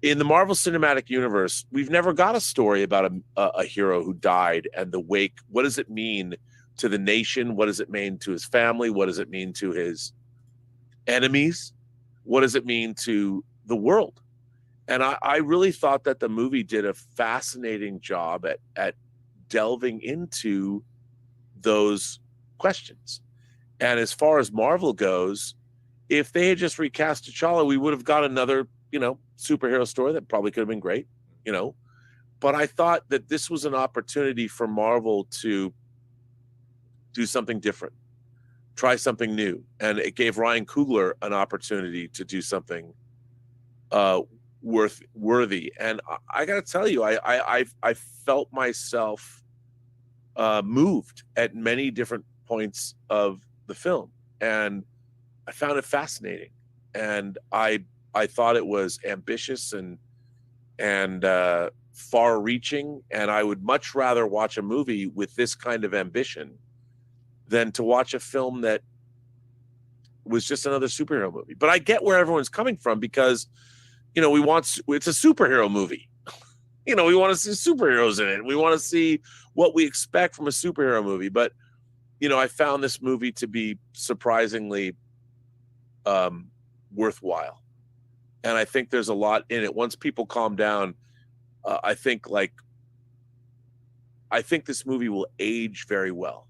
in the Marvel Cinematic Universe, we've never got a story about a hero who died and the wake. What does it mean to the nation? What does it mean to his family? What does it mean to his enemies? What does it mean to the world? And I really thought that the movie did a fascinating job at delving into those questions. And as far as Marvel goes, if they had just recast T'Challa, we would have got another, you know, superhero story that probably could have been great, you know. But I thought that this was an opportunity for Marvel to do something different, try something new. And it gave Ryan Coogler an opportunity to do something worthy. And I got to tell you, I felt myself moved at many different points of the film, and I found it fascinating. And I thought it was ambitious and far-reaching, and I would much rather watch a movie with this kind of ambition than to watch a film that was just another superhero movie. But I get where everyone's coming from, because, you know, it's a superhero movie. You know, we want to see superheroes in it. We want to see what we expect from a superhero movie. But, you know, I found this movie to be surprisingly worthwhile. And I think there's a lot in it. Once people calm down, I think this movie will age very well.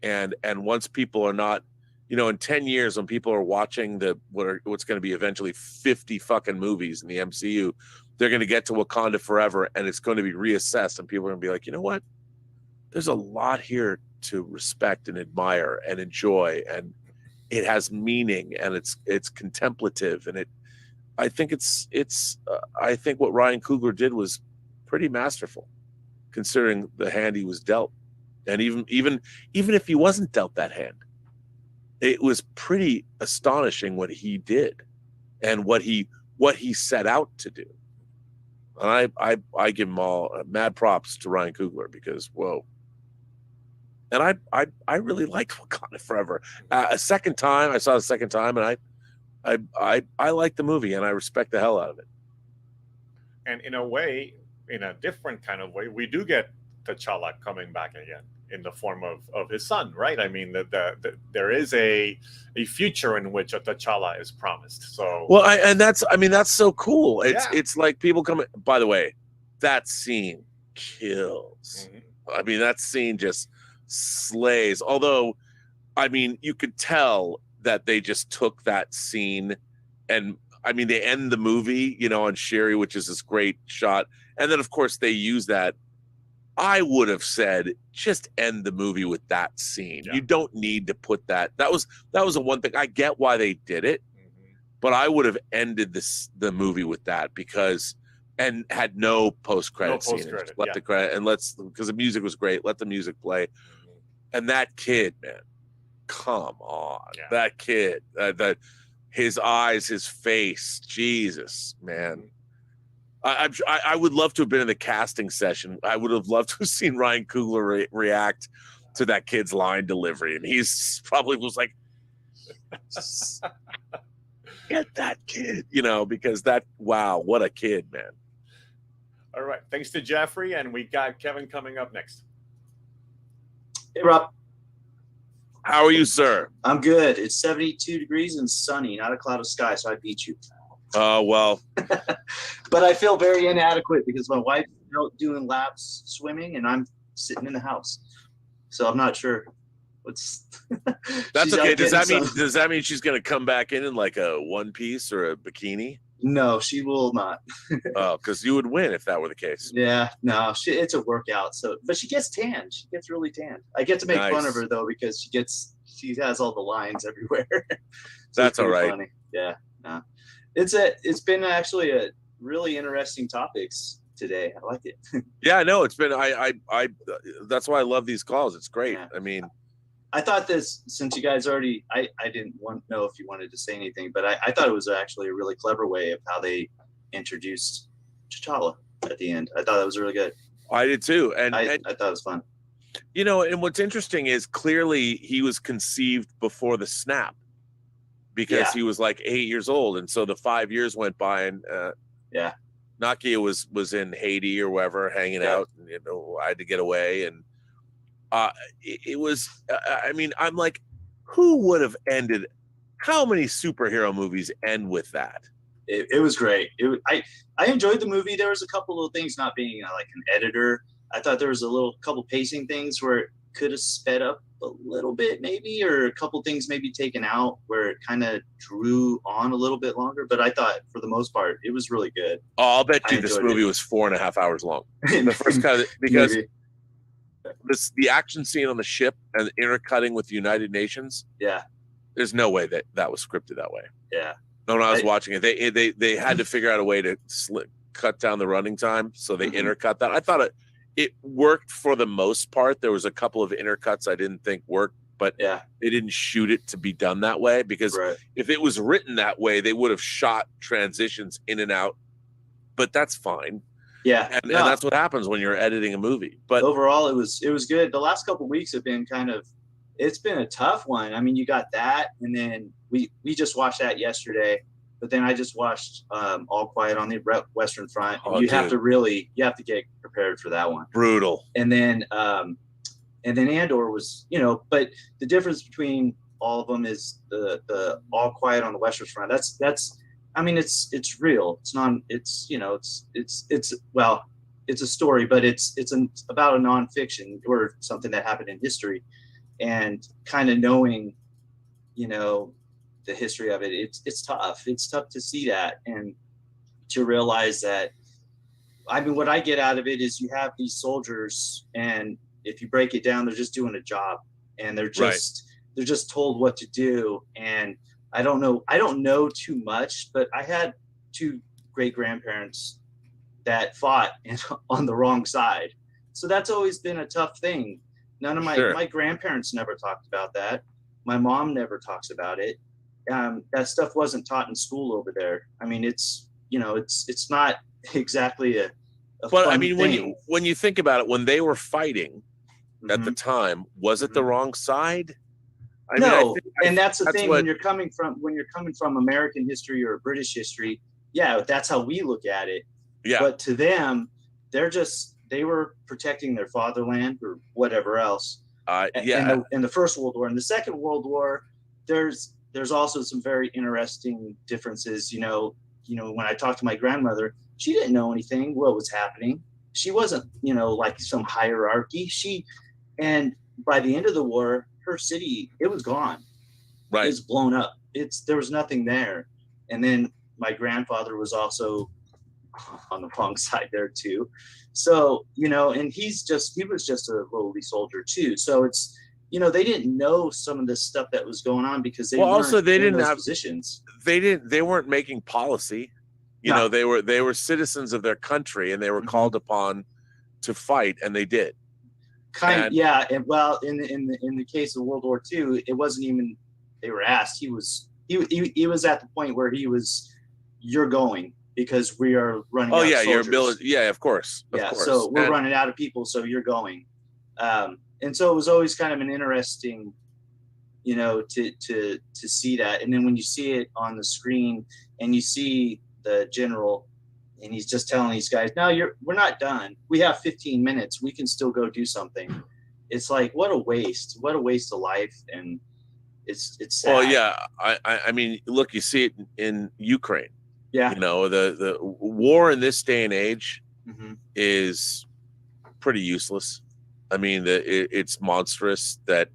And once people are not, you know, in 10 years, when people are watching what's going to be eventually 50 fucking movies in the MCU, they're going to get to Wakanda Forever, and it's going to be reassessed, and people are going to be like, you know what? There's a lot here to respect and admire and enjoy, and it has meaning, and it's contemplative, and I think I think what Ryan Coogler did was pretty masterful, considering the hand he was dealt. And even if he wasn't dealt that hand, it was pretty astonishing what he did and what he set out to do. And I give him all mad props to Ryan Coogler, because whoa. And I really liked Wakanda Forever. I saw it a second time, and I like the movie, and I respect the hell out of it. And in a way, in a different kind of way, we do get T'Challa coming back again in the form of his son, right? I mean, there is a future in which a T'Challa is promised. So well, that's so cool. It's like people coming. By the way, that scene kills. Mm-hmm. I mean, that scene just slays. Although, I mean, you could tell that they just took that scene, and I mean, they end the movie, you know, on Sherry, which is this great shot, and then of course they use that. I would have said, just end the movie with that scene. Yeah. You don't need to put that. That was the one thing. I get why they did it, mm-hmm. but I would have ended the movie with that, and had no post-credit scene. Let the credit, and because the music was great. Let the music play. Mm-hmm. And that kid, man, come on, that kid, his eyes, his face, Jesus, man. I would love to have been in the casting session. I would have loved to have seen Ryan Coogler react to that kid's line delivery. And he's probably was like, get that kid, you know, because wow, what a kid, man. All right. Thanks to Jeffrey. And we got Kevin coming up next. Hey, Rob. How are you, sir? I'm good. It's 72 degrees and sunny, not a cloud of sky, so I beat you. Oh, well. But I feel very inadequate because my wife's out doing laps swimming and I'm sitting in the house. So I'm not sure what's That's okay. Does that mean she's gonna come back in like a one piece or a bikini? No, she will not. Oh, because you would win if that were the case. Yeah, no, it's a workout. So, but she gets tanned. She gets really tanned. I get to make fun of her though because she has all the lines everywhere. So that's all right. Funny. Yeah, no. It's been actually a really interesting topics today. I like it. Yeah, no, it's been I that's why I love these calls. It's great. Yeah. I mean, I thought this, since you guys already, I didn't know if you wanted to say anything, but I thought it was actually a really clever way of how they introduced T'Challa at the end. I thought that was really good. I did too. And I thought it was fun. You know, and what's interesting is clearly he was conceived before the snap, because he was like 8 years old. And so the 5 years went by, and Nakia was in Haiti or wherever hanging out, and, you know, I had to get away. And it was, I mean, I'm like, who would have ended, how many superhero movies end with that? It was great. I enjoyed the movie. There was a couple of things, not being like an editor. I thought there was a couple pacing things where it could have sped up a little bit maybe, or a couple things maybe taken out where it kind of drew on a little bit longer. But I thought for the most part, it was really good. Oh, I'll bet you this movie was 4.5 hours long. The first kind of, because the action scene on the ship and intercutting with the United Nations. Yeah. There's no way that was scripted that way. Yeah. When I was watching it, they had to figure out a way to cut down the running time, so they intercut that. I thought it worked for the most part. There was a couple of intercuts I didn't think worked, but they didn't shoot it to be done that way, because if it was written that way, they would have shot transitions in and out. But that's fine. Yeah, and that's what happens when you're editing a movie. But overall, it was good. The last couple of weeks have been it's been a tough one. I mean, you got that, and then we just watched that yesterday. But then I just watched All Quiet on the Western Front. And you have to get prepared for that one. Brutal. And then Andor was, you know, but the difference between all of them is the All Quiet on the Western Front. That's I mean, it's real. It's not. It's, you know, it's well, it's a story, but it's about a nonfiction or something that happened in history, and kind of knowing, you know, the history of it. It's tough. It's tough to see that and to realize that. I mean, what I get out of it is you have these soldiers, and if you break it down, they're just doing a job, and they're just told what to do. And I don't know too much, but I had 2 great grandparents that fought on the wrong side. So that's always been a tough thing. None of my grandparents never talked about that. My mom never talks about it. That stuff wasn't taught in school over there. I mean, it's, you know, it's not exactly a but I mean, when you think about it, when they were fighting at the time, was it the wrong side? I mean, and that's the thing, when you're coming from American history or British history, that's how we look at it. Yeah. But to them, they were protecting their fatherland or whatever else. In the First World War. In the Second World War, there's also some very interesting differences. You know, when I talked to my grandmother, she didn't know anything what was happening. She wasn't, you know, like some hierarchy. And by the end of the war, her city, it was gone. Right. It was blown up. There was nothing there. And then my grandfather was also on the wrong side there too. So, you know, and he was just a lowly soldier too. So it's, you know, they didn't know some of this stuff that was going on because they didn't have positions. They weren't making policy. You know, they were citizens of their country, and they were called upon to fight, and they did. And well, in the case of World War II, it wasn't even they were asked. He was at the point where you're going because we are running. Oh yeah, you're military. Yeah, of course. Of course. So we're running out of people, so you're going. And so it was always kind of an interesting, you know, to see that. And then when you see it on the screen and you see the general, and he's just telling these guys, no, we're not done. We have 15 minutes. We can still go do something. It's like, what a waste of life. And it's sad. Well, yeah. I mean, look, you see it in Ukraine. Yeah. You know, the war in this day and age is pretty useless. I mean, it's monstrous that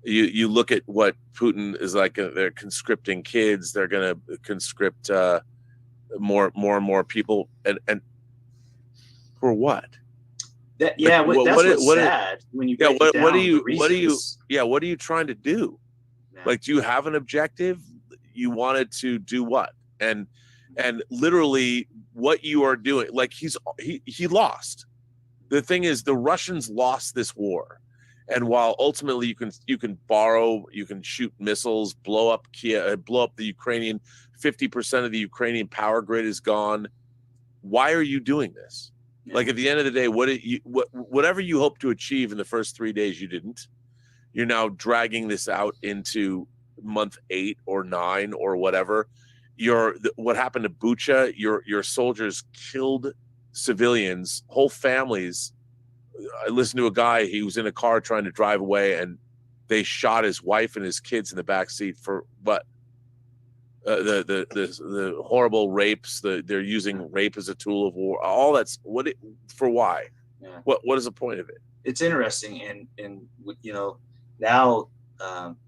you look at what Putin is like. They're conscripting kids. They're going to conscript more and more people, and for what? That's what's sad when you break it down, what are you trying to do? Yeah. Like, do you have an objective? You wanted to do what? And And literally what you are doing, like he lost. The thing is, the Russians lost this war. And while ultimately you can borrow, you can shoot missiles, blow up the Ukrainian, 50% of the Ukrainian power grid is gone. Why are you doing this? Like at the end of the day, whatever you hope to achieve in the first 3 days, you didn't. You're now dragging this out into month 8 or 9 or whatever. What happened to Bucha? Your soldiers killed civilians, whole families. I listened to a guy, he was in a car trying to drive away, and they shot his wife and his kids in the back seat for what? The horrible rapes. They're using rape as a tool of war. All that's for why? Yeah. What is the point of it? It's interesting, and you know, now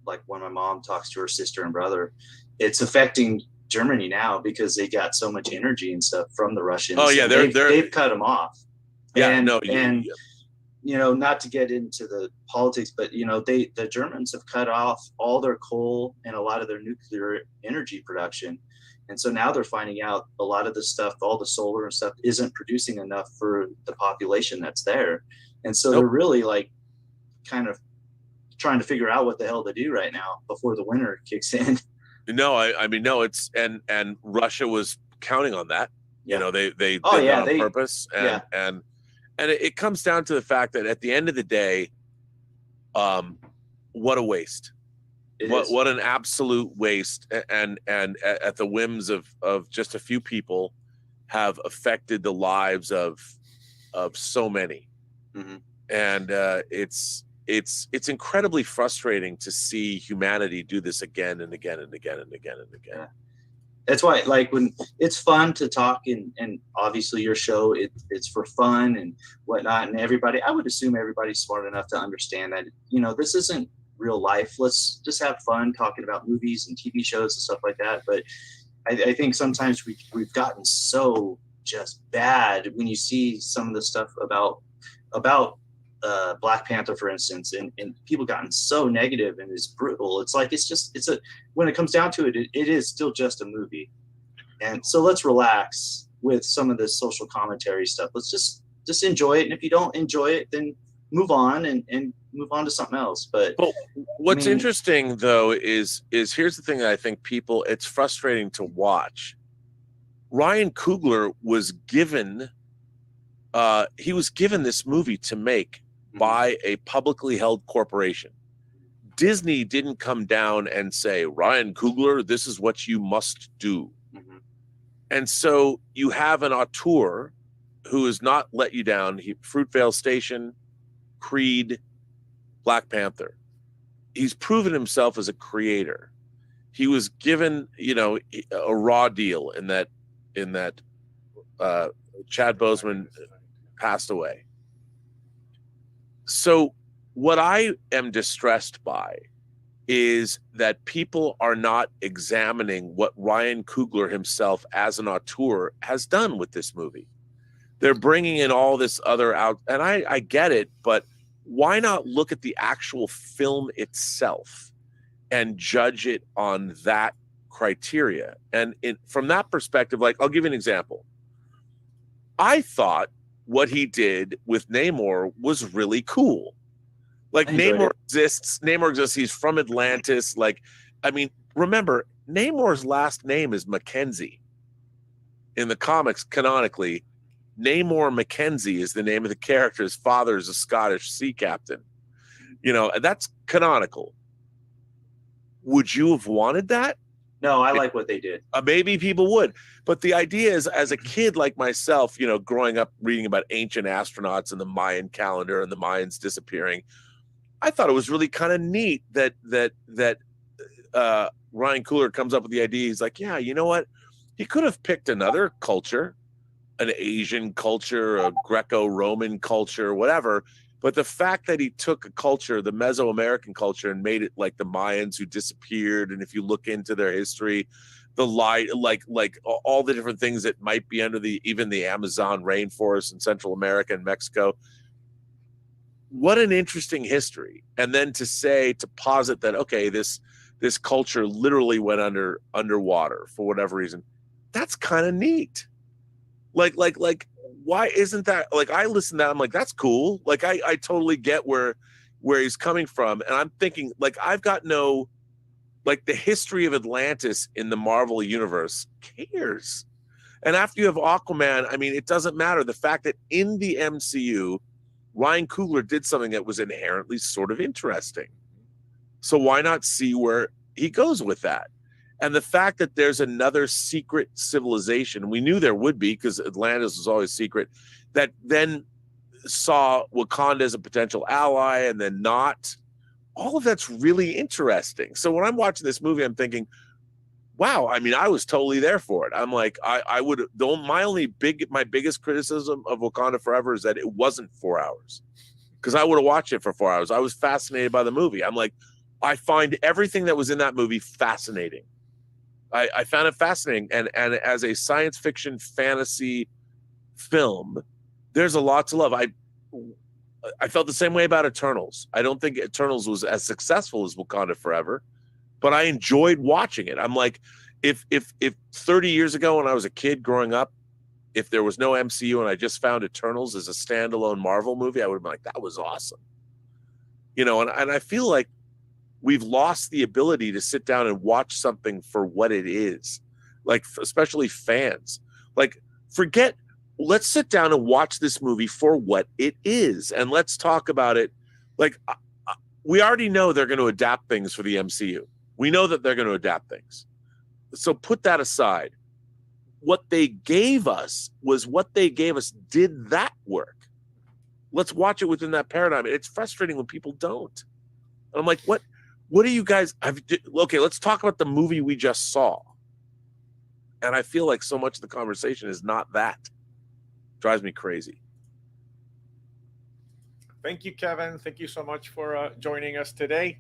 like when my mom talks to her sister and brother, it's affecting Germany now because they got so much energy and stuff from the Russians. Oh yeah, they've cut them off. Yeah, and you know, not to get into the politics, but you know, the Germans have cut off all their coal and a lot of their nuclear energy production, and so now they're finding out a lot of the stuff, all the solar and stuff, isn't producing enough for the population that's there, and so they're really like kind of trying to figure out what the hell to do right now before the winter kicks in. No, I mean, no, it's and Russia was counting on that. Yeah. You know, they did Oh, yeah, that on purpose, and it comes down to the fact that at the end of the day, what a waste. What an absolute waste, and at the whims of just a few people have affected the lives of so many. Mm-hmm. And it's incredibly frustrating to see humanity do this again and again and again and again and again. Yeah. That's why, like, when it's fun to talk, and obviously your show, it's for fun and whatnot, and I would assume everybody's smart enough to understand that, you know, this isn't real life. Let's just have fun talking about movies and TV shows and stuff like that. But I think sometimes we've gotten so just bad when you see some of the stuff about Black Panther, for instance, and people gotten so negative and it's brutal. It's like, when it comes down to it, it is still just a movie. And so let's relax with some of this social commentary stuff. Let's just enjoy it. And if you don't enjoy it, then move on and move on to something else. But what's interesting though is here's the thing that I think it's frustrating to watch. Ryan Coogler was given this movie to make by a publicly held corporation. Disney didn't come down and say, Ryan Coogler, this is what you must do. Mm-hmm. And so you have an auteur who has not let you down. Fruitvale Station, Creed, Black Panther. He's proven himself as a creator. He was given, you know, a raw deal in that Chad Boseman passed away. So what I am distressed by is that people are not examining what Ryan Coogler himself as an auteur has done with this movie. They're bringing in all this other out, and I get it, but why not look at the actual film itself and judge it on that criteria? And from that perspective, like, I'll give you an example. I thought what he did with Namor was really cool. Like, Namor exists. He's from Atlantis. Like, I mean, remember, Namor's last name is Mackenzie. In the comics, canonically, Namor Mackenzie is the name of the character. His father is a Scottish sea captain. You know, that's canonical. Would you have wanted that? No, I like what they did. Maybe people would. But the idea is, as a kid like myself, you know, growing up reading about ancient astronauts and the Mayan calendar and the Mayans disappearing, I thought it was really kind of neat that Ryan Coogler comes up with the idea. He's like, yeah, you know what? He could have picked another culture, an Asian culture, a Greco-Roman culture, whatever. But the fact that he took a culture, the Mesoamerican culture, and made it like the Mayans who disappeared, and if you look into their history, like all the different things that might be under even the Amazon rainforest in Central America and Mexico. What an interesting history. And then to posit that, okay, this culture literally went underwater for whatever reason. that's kind of neat. Like, why isn't that, like, I listen to that, I'm like, that's cool. Like, I totally get where he's coming from. And I'm thinking, like, I've got no, like, the history of Atlantis in the Marvel universe cares. And after you have Aquaman, I mean, it doesn't matter. The fact that in the MCU, Ryan Coogler did something that was inherently sort of interesting. So why not see where he goes with that? And the fact that there's another secret civilization, we knew there would be because Atlantis was always secret, that then saw Wakanda as a potential ally and then not. All of that's really interesting. So when I'm watching this movie, I'm thinking, wow, I mean, I was totally there for it. I'm like, I would, my biggest criticism of Wakanda Forever is that it wasn't 4 hours, because I would have watched it for 4 hours. I was fascinated by the movie. I'm like, I find everything that was in that movie fascinating. I found it fascinating. And as a science fiction fantasy film, there's a lot to love. I felt the same way about Eternals. I don't think Eternals was as successful as Wakanda Forever, but I enjoyed watching it. I'm like, if 30 years ago when I was a kid growing up, if there was no MCU and I just found Eternals as a standalone Marvel movie, I would have been like, that was awesome. You know, and I feel like we've lost the ability to sit down and watch something for what it is. Like, especially fans. Like, let's sit down and watch this movie for what it is. And let's talk about it. Like, we already know they're going to adapt things for the MCU. We know that they're going to adapt things. So put that aside. What they gave us did that work. Let's watch it within that paradigm. It's frustrating when people don't. And I'm like, what do you guys okay, let's talk about the movie we just saw. And I feel like so much of the conversation is not that. Drives me crazy. Thank you, Kevin. Thank you so much for joining us today.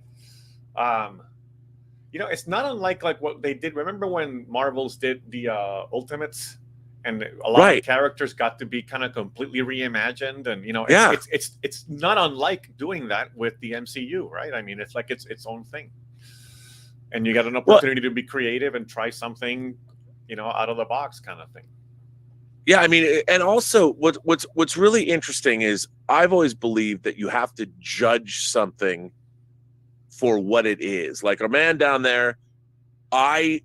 You know, it's not unlike like what they did. Remember when Marvels did the Ultimates, and a lot of the characters got to be kind of completely reimagined, and you know, it's not unlike doing that with the MCU, right? I mean, it's like it's own thing, and you got an opportunity to be creative and try something, you know, out of the box kind of thing. Yeah, I mean, and also what's really interesting is I've always believed that you have to judge something for what it is. Like a man down there, I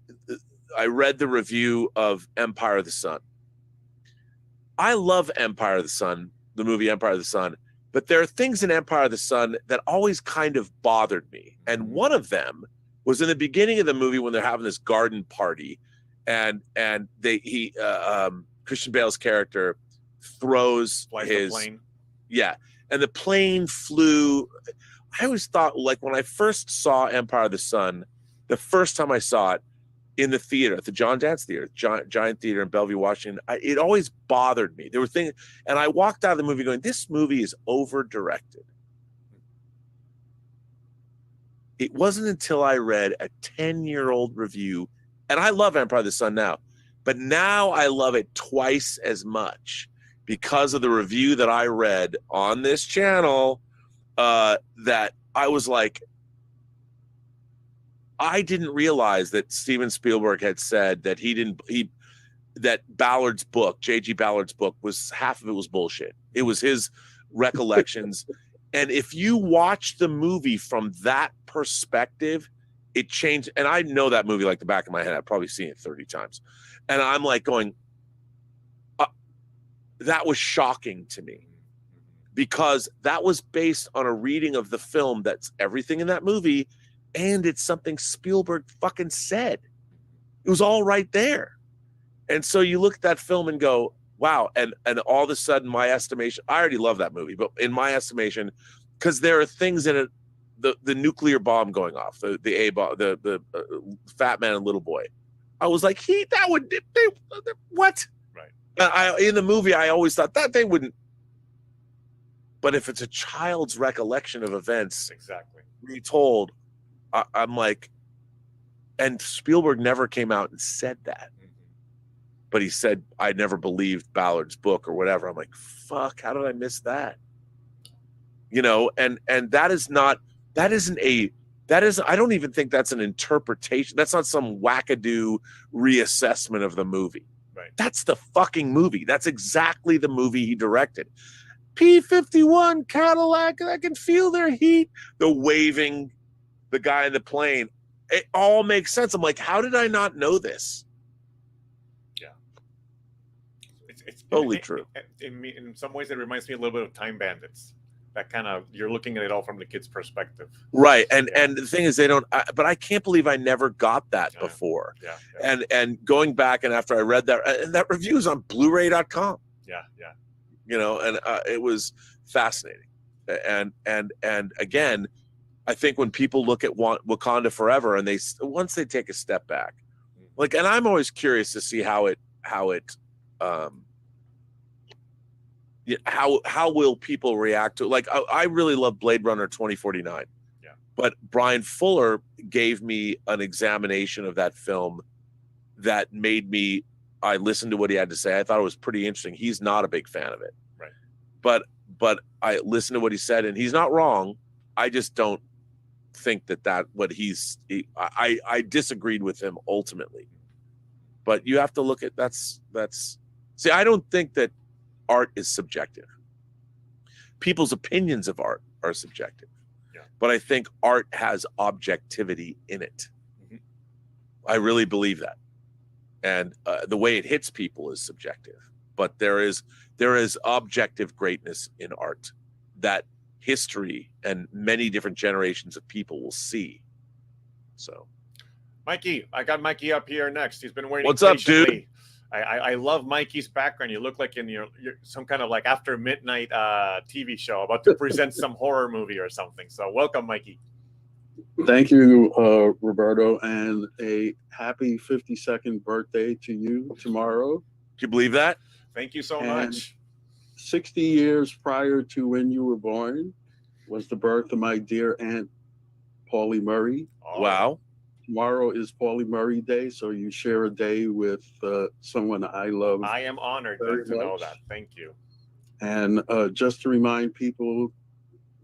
read the review of Empire of the Sun. I love Empire of the Sun, the movie Empire of the Sun, but there are things in Empire of the Sun that always kind of bothered me. And one of them was in the beginning of the movie when they're having this garden party, and Christian Bale's character throws the plane. Yeah, and the plane flew. I always thought, like, when I first saw Empire of the Sun, the first time I saw it in the theater, at the John Dance Theater, giant theater in Bellevue, Washington, it always bothered me. There were things, and I walked out of the movie going, this movie is over-directed. It wasn't until I read a 10-year-old review, and I love Empire of the Sun now, but now I love it twice as much because of the review that I read on this channel, that I was like, I didn't realize that Steven Spielberg had said that that Ballard's book, J.G. Ballard's book, was half of it was bullshit. It was his recollections. And if you watch the movie from that perspective, it changed. And I know that movie like the back of my head. I've probably seen it 30 times. And I'm like going, that was shocking to me, because that was based on a reading of the film that's everything in that movie, and it's something Spielberg fucking said. It was all right there. And so you look at that film and go, wow. And all of a sudden, my estimation, I already love that movie, but in my estimation, because there are things in it, the nuclear bomb going off, the A bomb, the Fat Man and Little Boy. I was like, what? Right. In the movie, I always thought that they wouldn't. But if it's a child's recollection of events, exactly retold, I'm like, and Spielberg never came out and said that, but he said, I never believed Ballard's book or whatever. I'm like, fuck, how did I miss that? You know, and that isn't That is, I don't even think that's an interpretation. That's not some wackadoo reassessment of the movie. Right. That's the fucking movie. That's exactly the movie he directed. P-51 Cadillac, I can feel their heat. The waving, the guy in the plane. It all makes sense. I'm like, how did I not know this? Yeah. It's totally true. In some ways, it reminds me a little bit of Time Bandits. That kind of, you're looking at it all from the kid's perspective. Right. And the thing is, but I can't believe I never got that before. Yeah. And going back, and after I read that, and that review is on Blu-ray.com. Yeah. And it was fascinating. And again, I think when people look at Wakanda Forever, and once they take a step back, like, and I'm always curious to see how will people react to it? Like, I really love Blade Runner 2049. Yeah. But Brian Fuller gave me an examination of that film that made me, I listened to what he had to say. I thought it was pretty interesting. He's not a big fan of it. Right. But I listened to what he said, and he's not wrong. I just don't think I disagreed with him ultimately. But you have to look at see, I don't think that art is subjective. People's opinions of art are subjective. Yeah. But I think art has objectivity in it. Mm-hmm. I really believe that. And the way it hits people is subjective. But there is objective greatness in art that history and many different generations of people will see. So, Mikey, I got Mikey up here next. He's been waiting. What's up, patiently. dude? I love Mikey's background. You look like in your some kind of like after midnight TV show about to present some horror movie or something. So welcome, Mikey. Thank you, Roberto, and a happy 52nd birthday to you tomorrow. Do you believe that? Thank you so And much. 60 years prior to when you were born was the birth of my dear Aunt Paulie Murray. Oh. Wow. Tomorrow is Paulie Murray Day, so you share a day with someone I love. I am honored very to know much. that. Thank you. And just to remind people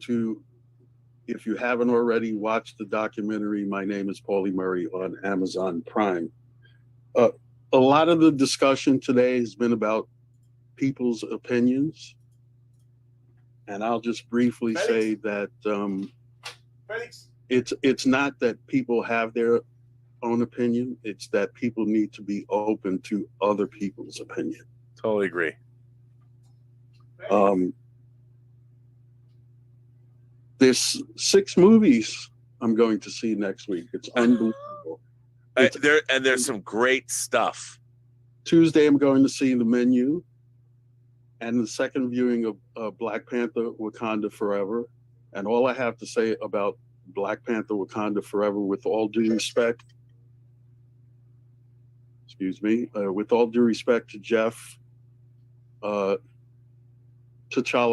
if you haven't already watched the documentary, My Name is Paulie Murray on Amazon Prime. A lot of the discussion today has been about people's opinions. And I'll just briefly say that it's not that people have their own opinion. It's that people need to be open to other people's opinion. Totally agree. There's 6 movies I'm going to see next week. It's unbelievable. There's some great stuff. Tuesday, I'm going to see The Menu and the second viewing of Black Panther Wakanda Forever. And all I have to say about Black Panther Wakanda Forever, with all due respect, with all due respect to Jeff, T'Challa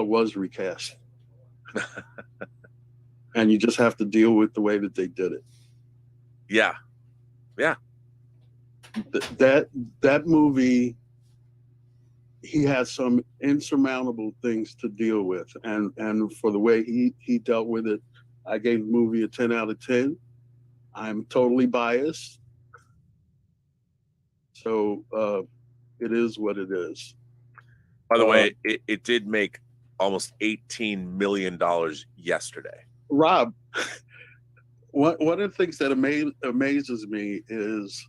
was recast. And you just have to deal with the way that they did it. Yeah. That movie, he has some insurmountable things to deal with, and for the way he dealt with it, I gave the movie a 10 out of 10. I'm totally biased, so it is what it is. By the way, it did make almost $18 million yesterday. Rob, one of the things that amazes me is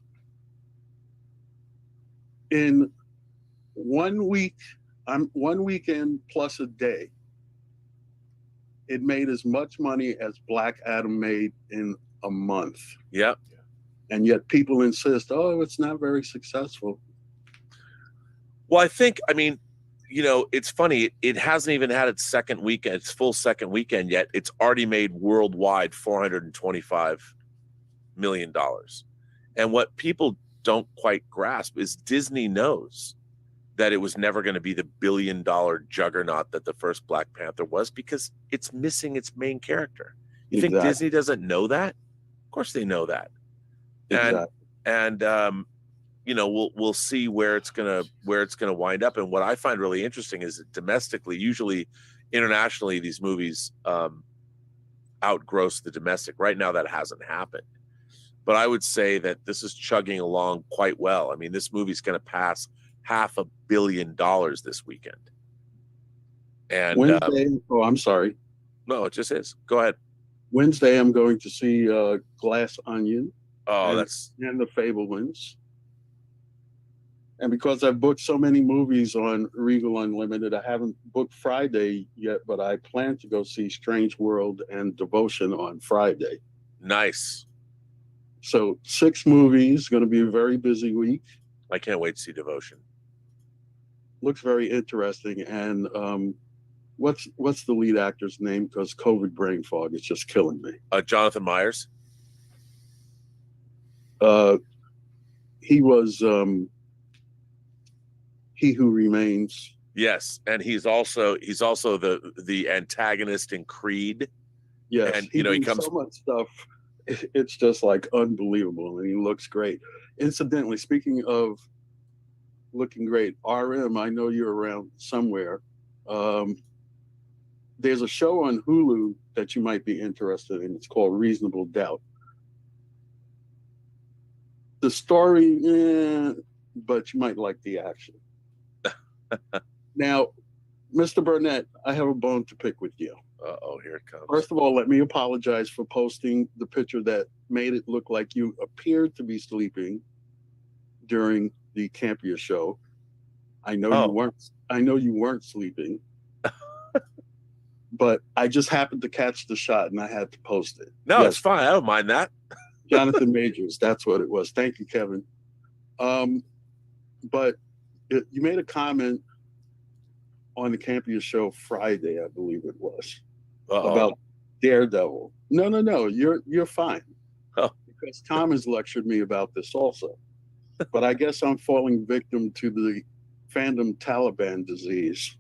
in 1 week, one weekend plus a day, it made as much money as Black Adam made in a month. Yep. And yet people insist, oh, it's not very successful. Well, I mean, it's funny. It hasn't even had its full second weekend yet. It's already made worldwide $425 million. And what people don't quite grasp is Disney knows that it was never going to be the billion-dollar juggernaut that the first Black Panther was, because it's missing its main character. You think Disney doesn't know that? Of course they know that. Exactly. And we'll see where it's gonna wind up. And what I find really interesting is that domestically, usually internationally, these movies outgross the domestic. Right now, that hasn't happened. But I would say that this is chugging along quite well. I mean, this movie's going to pass $500 million this weekend. And Wednesday, oh, I'm sorry. No, it just is. Go ahead. Wednesday, I'm going to see Glass Onion. Oh, and The Fabelmans. And because I've booked so many movies on Regal Unlimited, I haven't booked Friday yet, but I plan to go see Strange World and Devotion on Friday. Nice. So 6 movies, going to be a very busy week. I can't wait to see Devotion. Looks very interesting. And what's the lead actor's name? Because COVID brain fog is just killing me. Jonathan Myers. He was He Who Remains. Yes, and he's also the antagonist in Creed. Yes, and he comes so much stuff. It's just like unbelievable, and he looks great. Incidentally, speaking of looking great, RM, I know you're around somewhere. There's a show on Hulu that you might be interested in. It's called Reasonable Doubt. The story, but you might like the action. Now, Mr. Burnett, I have a bone to pick with you. Uh-oh, here it comes. First of all, let me apologize for posting the picture that made it look like you appeared to be sleeping during the Campia show. I know you weren't. I know you weren't sleeping, but I just happened to catch the shot and I had to post it. No, it's fine. I don't mind that. Jonathan Majors, that's what it was. Thank you, Kevin. But you made a comment on the Campia show Friday, I believe it was, about Daredevil. No, you're fine. Oh. Because Tom has lectured me about this also. But I guess I'm falling victim to the fandom Taliban disease.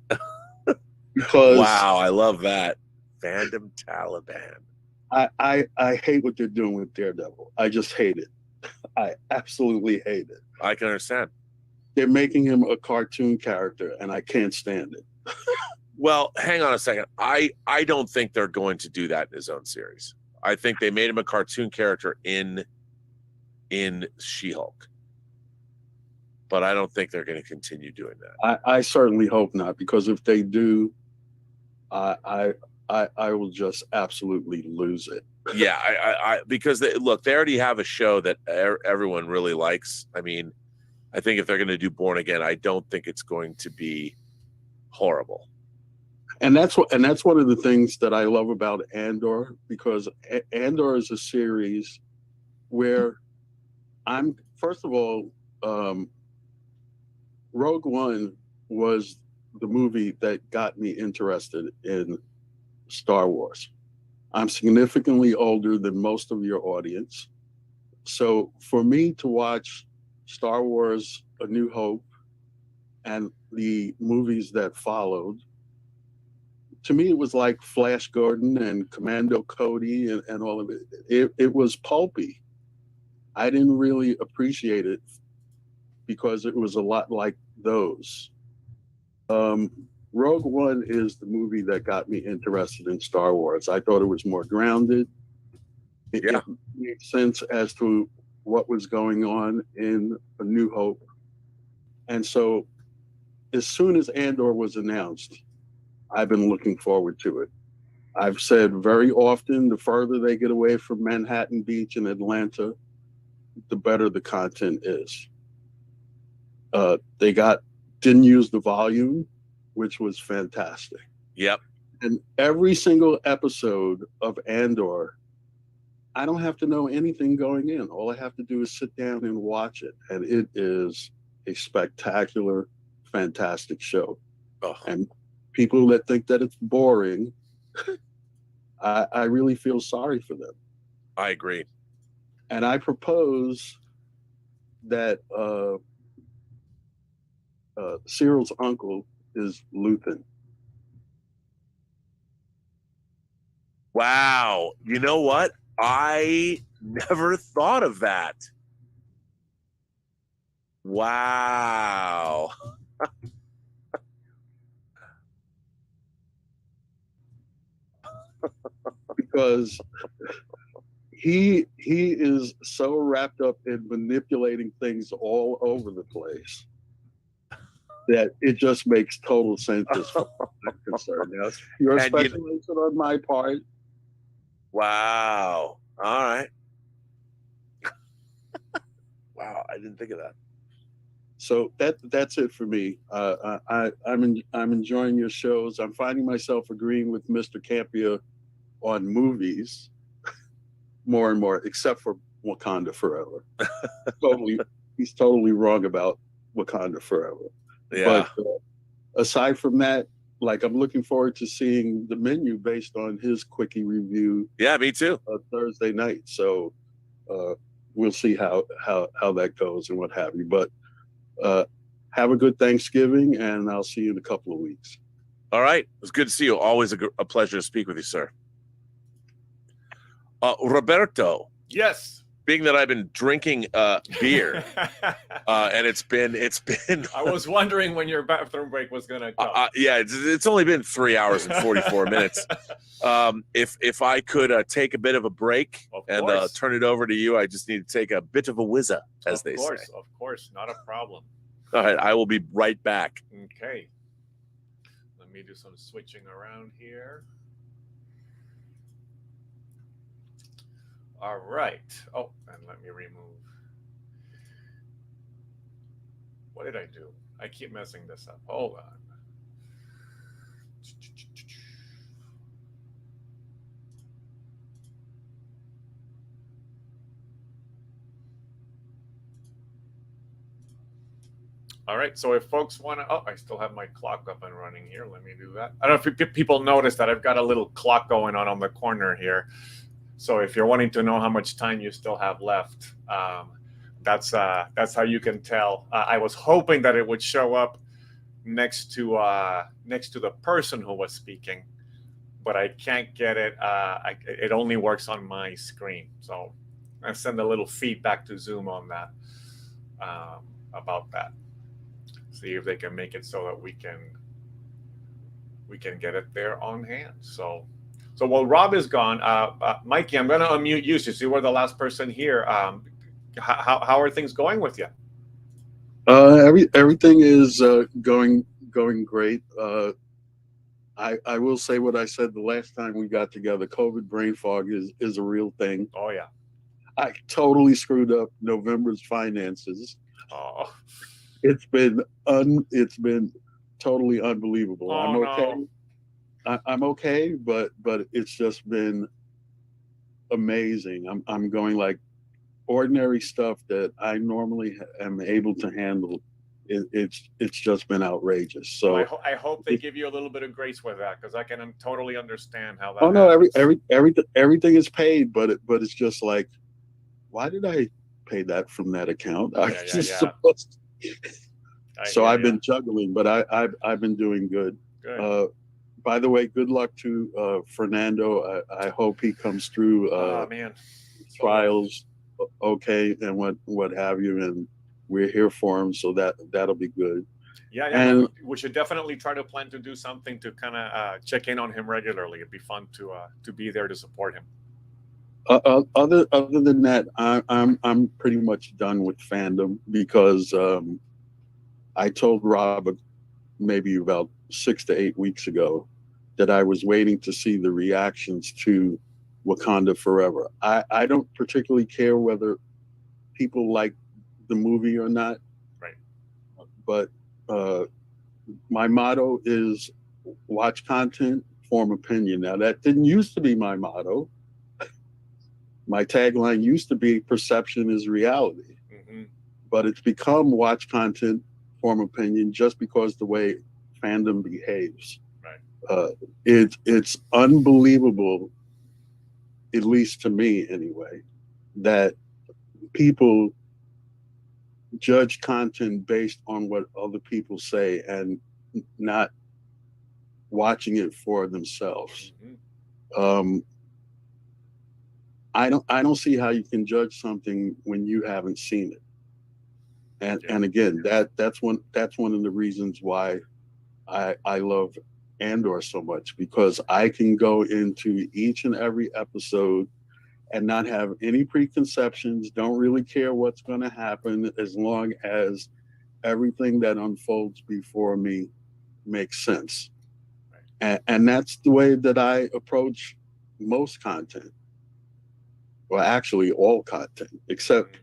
Because wow, I love that. Fandom Taliban. I hate what they're doing with Daredevil. I just hate it. I absolutely hate it. I can understand. They're making him a cartoon character, and I can't stand it. Well, hang on a second. I don't think they're going to do that in his own series. I think they made him a cartoon character in She-Hulk. But I don't think they're going to continue doing that. I certainly hope not, because if they do, I will just absolutely lose it. Yeah, I because they already have a show that everyone really likes. I mean, I think if they're going to do Born Again, I don't think it's going to be horrible. And that's one of the things that I love about Andor, because Andor is a series where first of all, Rogue One was the movie that got me interested in Star Wars. I'm significantly older than most of your audience. So for me to watch Star Wars A New Hope and the movies that followed, to me it was like Flash Gordon and Commando Cody and all of it. It was pulpy. I didn't really appreciate it because it was a lot like those. Rogue One is the movie that got me interested in Star Wars. I thought it was more grounded. It made sense as to what was going on in A New Hope. And so as soon as Andor was announced, I've been looking forward to it. I've said very often, the further they get away from Manhattan Beach and Atlanta, the better the content is. They didn't use the volume, which was fantastic. Yep. And every single episode of Andor, I don't have to know anything going in. All I have to do is sit down and watch it. And it is a spectacular, fantastic show. Oh. And people that think that it's boring, I really feel sorry for them. I agree. And I propose that Cyril's uncle is Luthen. Wow. You know what? I never thought of that. Wow. because he is so wrapped up in manipulating things all over the place that it just makes total sense as far as I'm concerned. Now, your speculation on my part. Wow. All right. Wow, I didn't think of that. So that's it for me. I'm enjoying your shows. I'm finding myself agreeing with Mr. Campia on movies more and more, except for Wakanda Forever. He's totally wrong about Wakanda Forever. Yeah. But aside from that, like, I'm looking forward to seeing the menu based on his quickie review. Yeah, me too. Thursday night. So we'll see how that goes and what have you. But have a good Thanksgiving, and I'll see you in a couple of weeks. All right. It was good to see you. Always a pleasure to speak with you, sir. Roberto. Yes. Being that I've been drinking beer, and it's been. I was wondering when your bathroom break was gonna come. Yeah, it's only been 3 hours and 44 minutes. If I could take a bit of a break and turn it over to you, I just need to take a bit of a whizzer, as they say. Of course, not a problem. All right, I will be right back. Okay. Let me do some switching around here. All right. Oh, and let me remove. What did I do? I keep messing this up. Hold on. All right, so if folks want to, I still have my clock up and running here. Let me do that. I don't know if people notice that I've got a little clock going on the corner here. So if you're wanting to know how much time you still have left, that's how you can tell. I was hoping that it would show up next to the person who was speaking, but I can't get it. It only works on my screen. So I send a little feedback to Zoom on that about that. See if they can make it so that we can get it there on hand. So while Rob is gone, Mikey, I'm going to unmute you so you were the last person here. How are things going with you? Everything is going great. I will say what I said the last time we got together. COVID brain fog is a real thing. Oh yeah. I totally screwed up November's finances. Oh. It's been totally unbelievable. Oh, I'm okay. no. I'm okay, but it's just been amazing. I'm going like ordinary stuff that I normally am able to handle. It's just been outrageous. So well, I hope they give you a little bit of grace with that, because I can totally understand how that. Oh no, happens. everything is paid, but it's just like, why did I pay that from that account? Supposed to. So I've been juggling, but I've been doing good. Good. By the way, good luck to Fernando. I hope he comes through trials okay and what have you, and we're here for him, so that'll be good. Yeah, and we should definitely try to plan to do something to kind of check in on him regularly. It'd be fun to be there to support him. Other than that, I'm pretty much done with fandom, because I told Rob maybe about 6 to 8 weeks ago that I was waiting to see the reactions to Wakanda Forever. I don't particularly care whether people like the movie or not. Right. But my motto is watch content, form opinion. Now, that didn't used to be my motto. My tagline used to be perception is reality. Mm-hmm. But it's become watch content, form opinion, just because the way fandom behaves. Right. It's unbelievable, at least to me anyway, that people judge content based on what other people say and not watching it for themselves. Mm-hmm. I don't see how you can judge something when you haven't seen it. And again, that's one of the reasons why I love Andor so much, because I can go into each and every episode and not have any preconceptions, don't really care what's going to happen, as long as everything that unfolds before me makes sense. And that's the way that I approach most content. Well, actually all content, except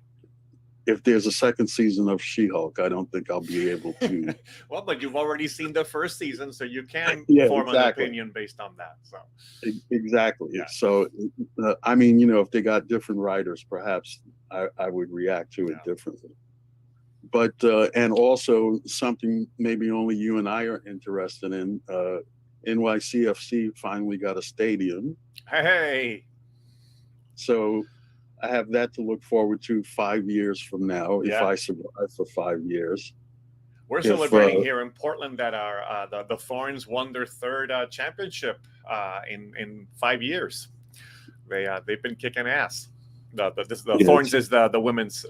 if there's a second season of She-Hulk, I don't think I'll be able to. Well, but you've already seen the first season, so you can form an opinion based on that. So exactly. Yeah. So, I mean, you know, if they got different writers, perhaps I would react to it differently. But and also something maybe only you and I are interested in. NYCFC finally got a stadium. Hey. So I have that to look forward to 5 years from now, if I survive for 5 years. We're celebrating here in Portland that our the Thorns won their third championship in 5 years. They've been kicking ass. The Thorns is the women's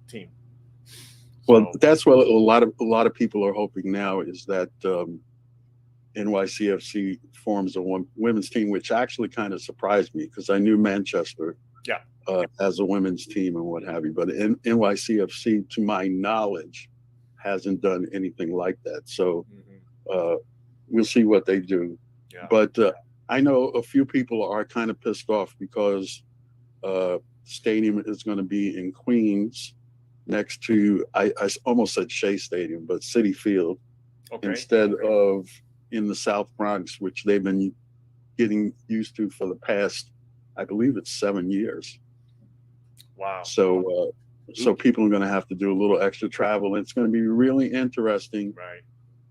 team. Well, that's what a lot of people are hoping now, is that NYCFC forms a women's team, which actually kind of surprised me, because I knew Manchester as a women's team and what have you. But NYCFC, to my knowledge, hasn't done anything like that. So we'll see what they do. Yeah. But I know a few people are kind of pissed off because stadium is going to be in Queens, next to, I almost said Shea Stadium, but Citi Field, instead of in the South Bronx, which they've been getting used to for the past, I believe it's 7 years. Wow. So people are going to have to do a little extra travel. And it's going to be really interesting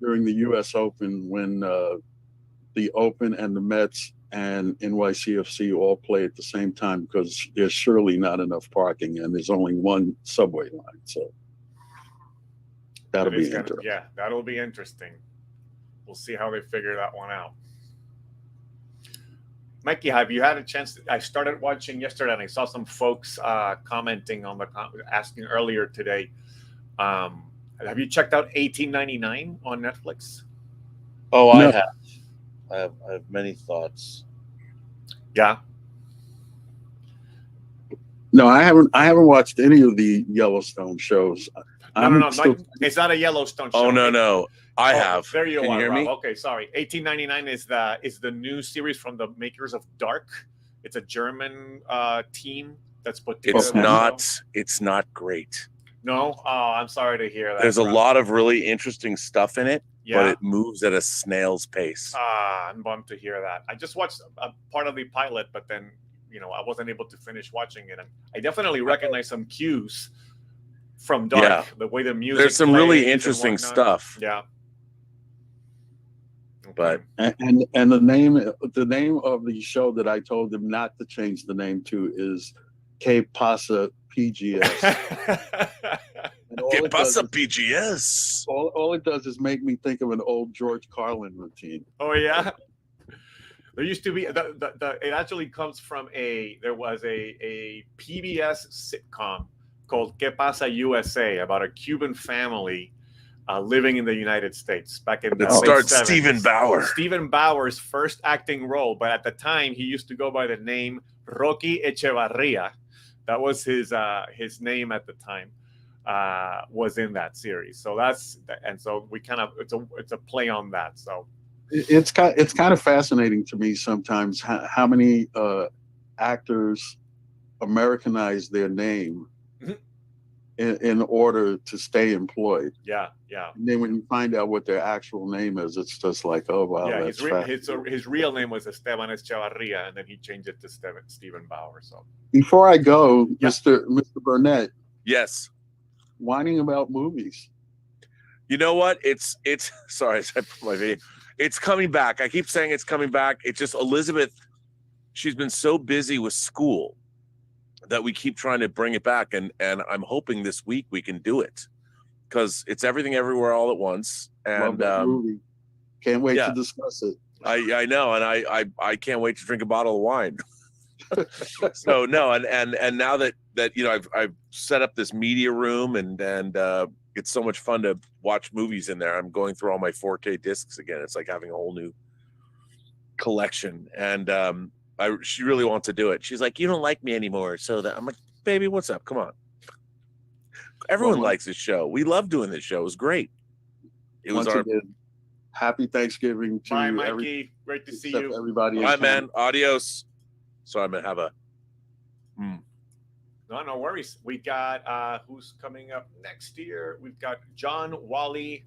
during the U.S. Open, when the Open and the Mets and NYCFC all play at the same time, because there's surely not enough parking and there's only one subway line. So that'll be interesting. Yeah, that'll be interesting. We'll see how they figure that one out. Mikey, have you had a chance? I started watching yesterday, and I saw some folks commenting on asking earlier today. Have you checked out 1899 on Netflix? Oh, no. I have many thoughts. Yeah. No, I haven't watched any of the Yellowstone shows. No, it's not a Yellowstone show. Oh, no. I have. There you Can are, you hear Rob. me? Okay, sorry. 1899 is the new series from the makers of Dark. It's a German team that's put together. It's not great. No? Oh, I'm sorry to hear that. There's a lot of really interesting stuff in it, Yeah. but it moves at a snail's pace. I'm bummed to hear that. I just watched a part of the pilot, but then, I wasn't able to finish watching it. And I definitely recognize some cues from Dark, the way the music. There's some really interesting stuff. Yeah. But and the name of the show that I told them not to change the name to is Que Pasa PGS. Que Pasa PGS. All it does is make me think of an old George Carlin routine. Oh yeah. There used to be it actually comes from there was a PBS sitcom called Que Pasa USA about a Cuban family living in the United States back in the it starts 70s. Stephen Bauer. Stephen Bauer's first acting role, but at the time he used to go by the name Rocky Echevarria. That was his name at the time. Was in that series. So we kind of it's a play on that. So it's kind of fascinating to me sometimes how many actors Americanize their name in order to stay employed. Yeah. And then when you find out what their actual name is, it's just like, oh wow. Yeah, that's his real name was Esteban Echevarria, and then he changed it to Stephen Bauer. So before I go, Mr. Burnett. Yes. Whining about movies. You know what? It's sorry, I put my video. It's coming back. I keep saying it's coming back. It's just Elizabeth, she's been so busy with school that we keep trying to bring it back, and I'm hoping this week we can do it, because it's Everything Everywhere All at Once. And love that movie. Can't wait to discuss it. I know, and I can't wait to drink a bottle of wine. So no, and now that I've set up this media room, and it's so much fun to watch movies in there. I'm going through all my 4K discs again. It's like having a whole new collection. And she really wants to do it. She's like, you don't like me anymore. So that I'm like, baby, what's up? Come on. Everyone likes this show. We love doing this show. It was great. It was our again, happy Thanksgiving to Bye, Mikey. Great to see you. Everybody. Bye, man. Adios. So I'm gonna have a. No worries. We got who's coming up next year? We've got John Wally.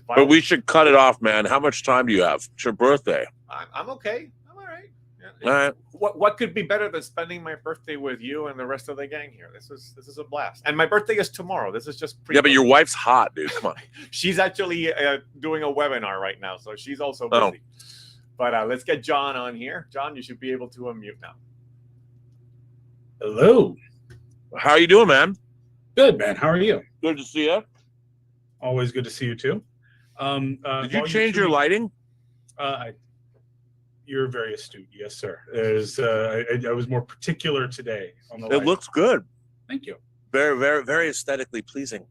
But we should cut it off, man. How much time do you have? It's your birthday. I'm okay. I'm all right. Yeah. All right. What could be better than spending my birthday with you and the rest of the gang here? This is a blast. And my birthday is tomorrow. This is just yeah, but your wife's hot, dude. Come on. She's actually doing a webinar right now, so she's also busy. Oh. But let's get John on here. John, you should be able to unmute now. Hello. How you doing, man? Good, man. How are you? Good to see you. Always good to see you too. Did you change your lighting? You're very astute. Yes, sir. There's I was more particular today on the It lighting. looks good. Thank you. Very, very, very aesthetically pleasing.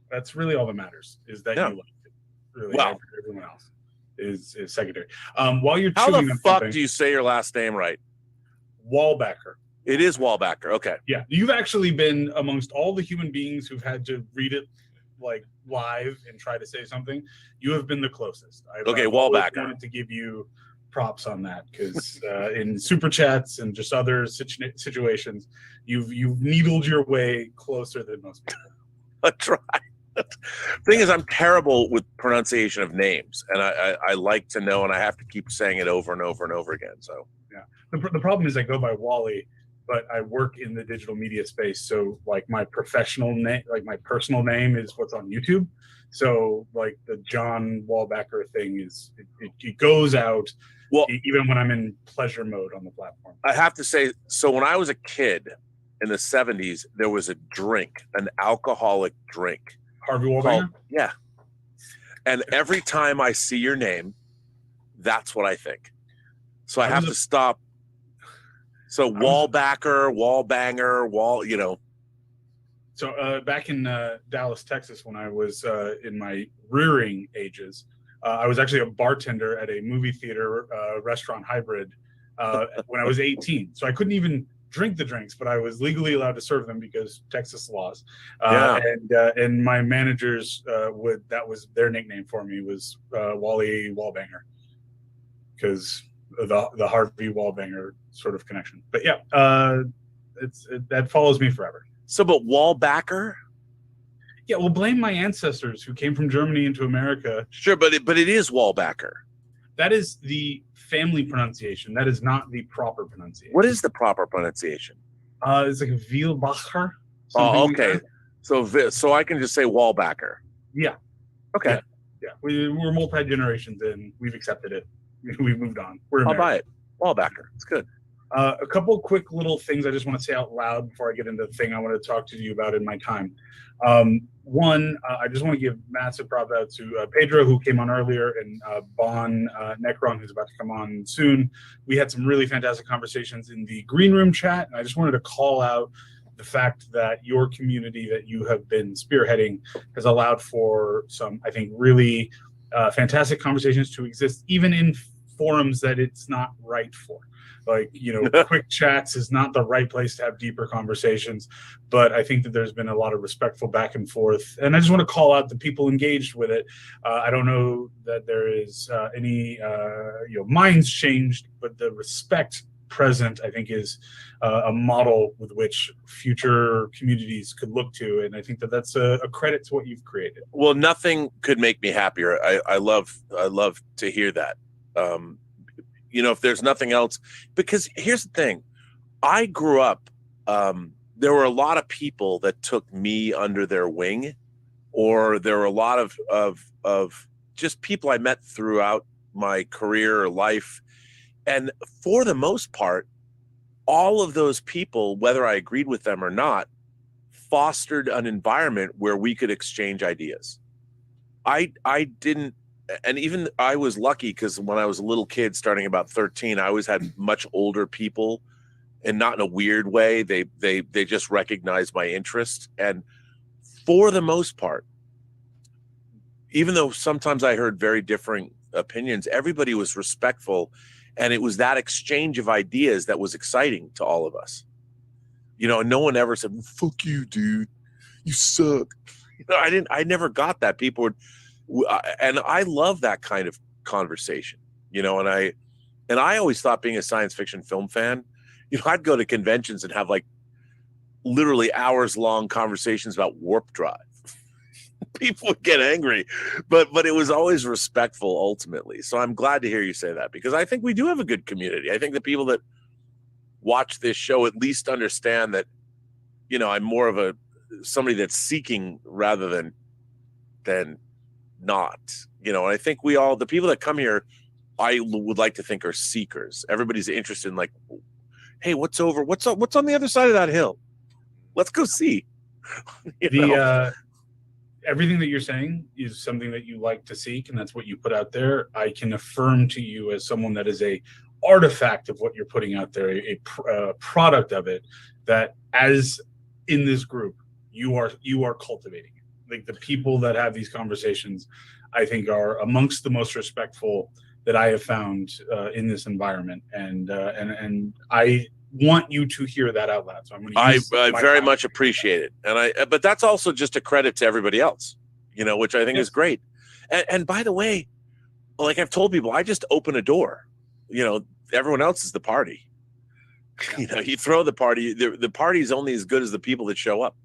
That's really all that matters, is that Yeah. you like it. Really, Wow. everyone else is secondary. While you're How chewing the on fuck something, do you say your last name right? Wallbacker. It is Wallbacker. Okay. Yeah, you've actually been amongst all the human beings who've had to read it like live and try to say something. You have been the closest. I've always Wallbacker. wanted to give you props on that because in super chats and just other situations, you've needled your way closer than most people. I try. Thing is, I'm terrible with pronunciation of names, and I like to know, and I have to keep saying it over and over and over again. So yeah, the problem is I go by Wally, but I work in the digital media space, so like my professional name, like my personal name, is what's on YouTube. So like the John Wallbacker thing is it goes out. Well, even when I'm in pleasure mode on the platform. I have to say, so when I was a kid in the 70s, there was a drink, an alcoholic drink. Harvey Wallbanger? Yeah. And every time I see your name, that's what I think. So I have to stop. So Wallbacker, Wallbanger, you know. So back in Dallas, Texas, when I was in my rearing ages, I was actually a bartender at a movie theater restaurant hybrid when I was 18. So I couldn't even drink the drinks, but I was legally allowed to serve them because Texas laws. And my managers that was their nickname for me was Wally Wallbanger, because the Harvey Wallbanger sort of connection. But yeah, that follows me forever. So, but Wallbacker? Yeah, well, blame my ancestors who came from Germany into America. Sure, but it is Wallbacker. That is the family pronunciation. That is not the proper pronunciation. What is the proper pronunciation? It's like Wielbacher. Oh, okay. So I can just say Wallbacker. Yeah. Okay. Yeah. We're multi-generations and we've accepted it. We've moved on. I'll buy it. Wallbacker. It's good. A couple quick little things I just want to say out loud before I get into the thing I want to talk to you about in my time. One, I just want to give massive props out to Pedro, who came on earlier, and Bon Necron, who's about to come on soon. We had some really fantastic conversations in the green room chat, and I just wanted to call out the fact that your community that you have been spearheading has allowed for some, I think, really fantastic conversations to exist, even in forums that it's not right for. Like, you know, quick chats is not the right place to have deeper conversations, but I think that there's been a lot of respectful back and forth. And I just want to call out the people engaged with it. I don't know that there is any, minds changed, but the respect present, I think, is a model with which future communities could look to. And I think that that's a credit to what you've created. Well, nothing could make me happier. I love to hear that. If there's nothing else, because here's the thing, I grew up, there were a lot of people that took me under their wing, or there were a lot of just people I met throughout my career or life. And for the most part, all of those people, whether I agreed with them or not, fostered an environment where we could exchange ideas. I didn't. And even I was lucky because when I was a little kid, starting about 13, I always had much older people, and not in a weird way. They just recognized my interest. And for the most part, even though sometimes I heard very differing opinions, everybody was respectful, and it was that exchange of ideas that was exciting to all of us. You know, and no one ever said, "Fuck you, dude, you suck." You know, I never got that. People would, and I love that kind of conversation. You know, and I always thought, being a science fiction film fan, you know, I'd go to conventions and have like literally hours long conversations about warp drive. People would get angry, but it was always respectful ultimately. So I'm glad to hear you say that, because I think we do have a good community. I think the people that watch this show at least understand that, you know, I'm more of somebody that's seeking rather than not, you know. And I think the people that come here, I would like to think, are seekers. Everybody's interested in, like, hey, what's on the other side of that hill? Let's go see. Everything that you're saying is something that you like to seek, and that's what you put out there. I can affirm to you, as someone that is a artifact of what you're putting out there, a product of it, that as in this group, you are cultivating it. Like, the people that have these conversations, I think, are amongst the most respectful that I have found in this environment, and I want you to hear that out loud. So I very much appreciate it, but that's also just a credit to everybody else, you know, which I think is great. And by the way, like I've told people, I just open a door. You know, everyone else is the party. You know, you throw the party. The party is only as good as the people that show up.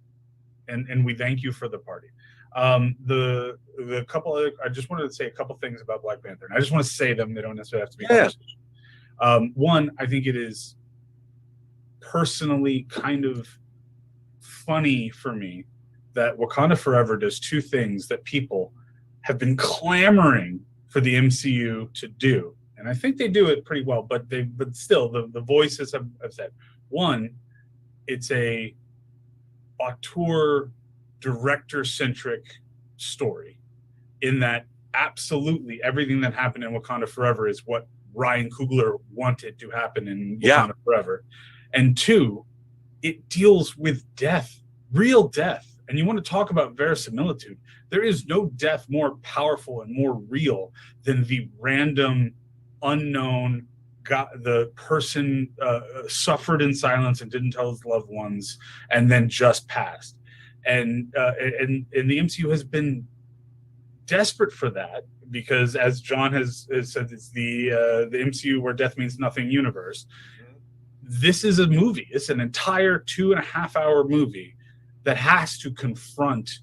And we thank you for the party. The couple other, I just wanted to say a couple things about Black Panther, and I just want to say them. They don't necessarily have to be conversation. One, I think it is personally kind of funny for me that Wakanda Forever does two things that people have been clamoring for the MCU to do, and I think they do it pretty well. But still, the voices have said, one, it's a auteur director centric story, in that absolutely everything that happened in Wakanda Forever is what Ryan Coogler wanted to happen in Wakanda Forever. And two, it deals with death, real death. And you want to talk about verisimilitude. There is no death more powerful and more real than the random, unknown, the person suffered in silence and didn't tell his loved ones and then just passed. And the MCU has been desperate for that, because, as John has said, it's the MCU where death means nothing universe. This is a movie. It's an entire 2.5 hour movie that has to confront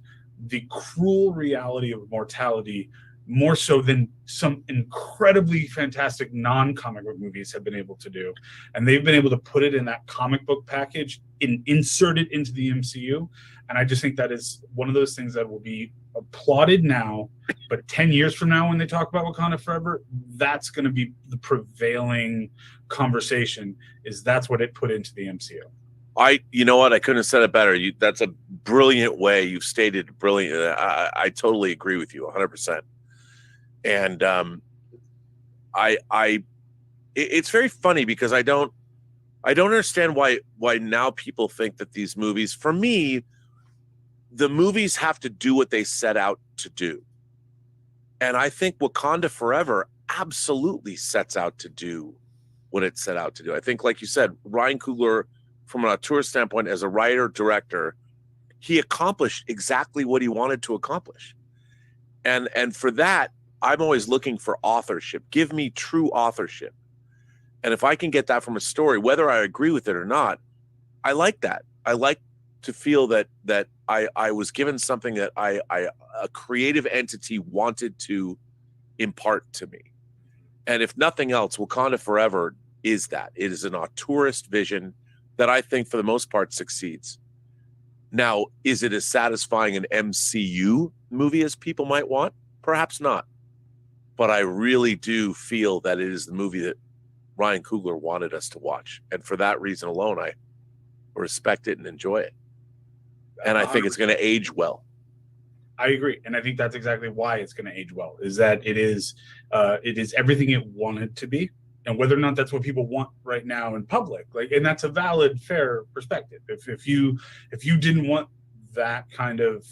the cruel reality of mortality, more so than some incredibly fantastic non-comic book movies have been able to do. And they've been able to put it in that comic book package and insert it into the MCU. And I just think that is one of those things that will be applauded now, but 10 years from now, when they talk about Wakanda Forever, that's going to be the prevailing conversation, is that's what it put into the MCU. You know what? I couldn't have said it better. That's a brilliant way. You've stated brilliant. I totally agree with you 100%. And it's very funny, because I don't understand why now people think that these movies, for me, the movies have to do what they set out to do. And I think Wakanda Forever absolutely sets out to do what it set out to do. I think, like you said, Ryan Coogler, from an auteur standpoint, as a writer, director, he accomplished exactly what he wanted to accomplish. And for that, I'm always looking for authorship. Give me true authorship. And if I can get that from a story, whether I agree with it or not, I like that. I like to feel that I was given something that a creative entity wanted to impart to me. And if nothing else, Wakanda Forever is that. It is an auteurist vision that I think for the most part succeeds. Now, is it as satisfying an MCU movie as people might want? Perhaps not. But I really do feel that it is the movie that Ryan Coogler wanted us to watch. And for that reason alone, I respect it and enjoy it. And I think it's going to age well. I agree. And I think that's exactly why it's going to age well, is that it is everything it wanted to be. And whether or not that's what people want right now in public, and that's a valid, fair perspective. If you didn't want that kind of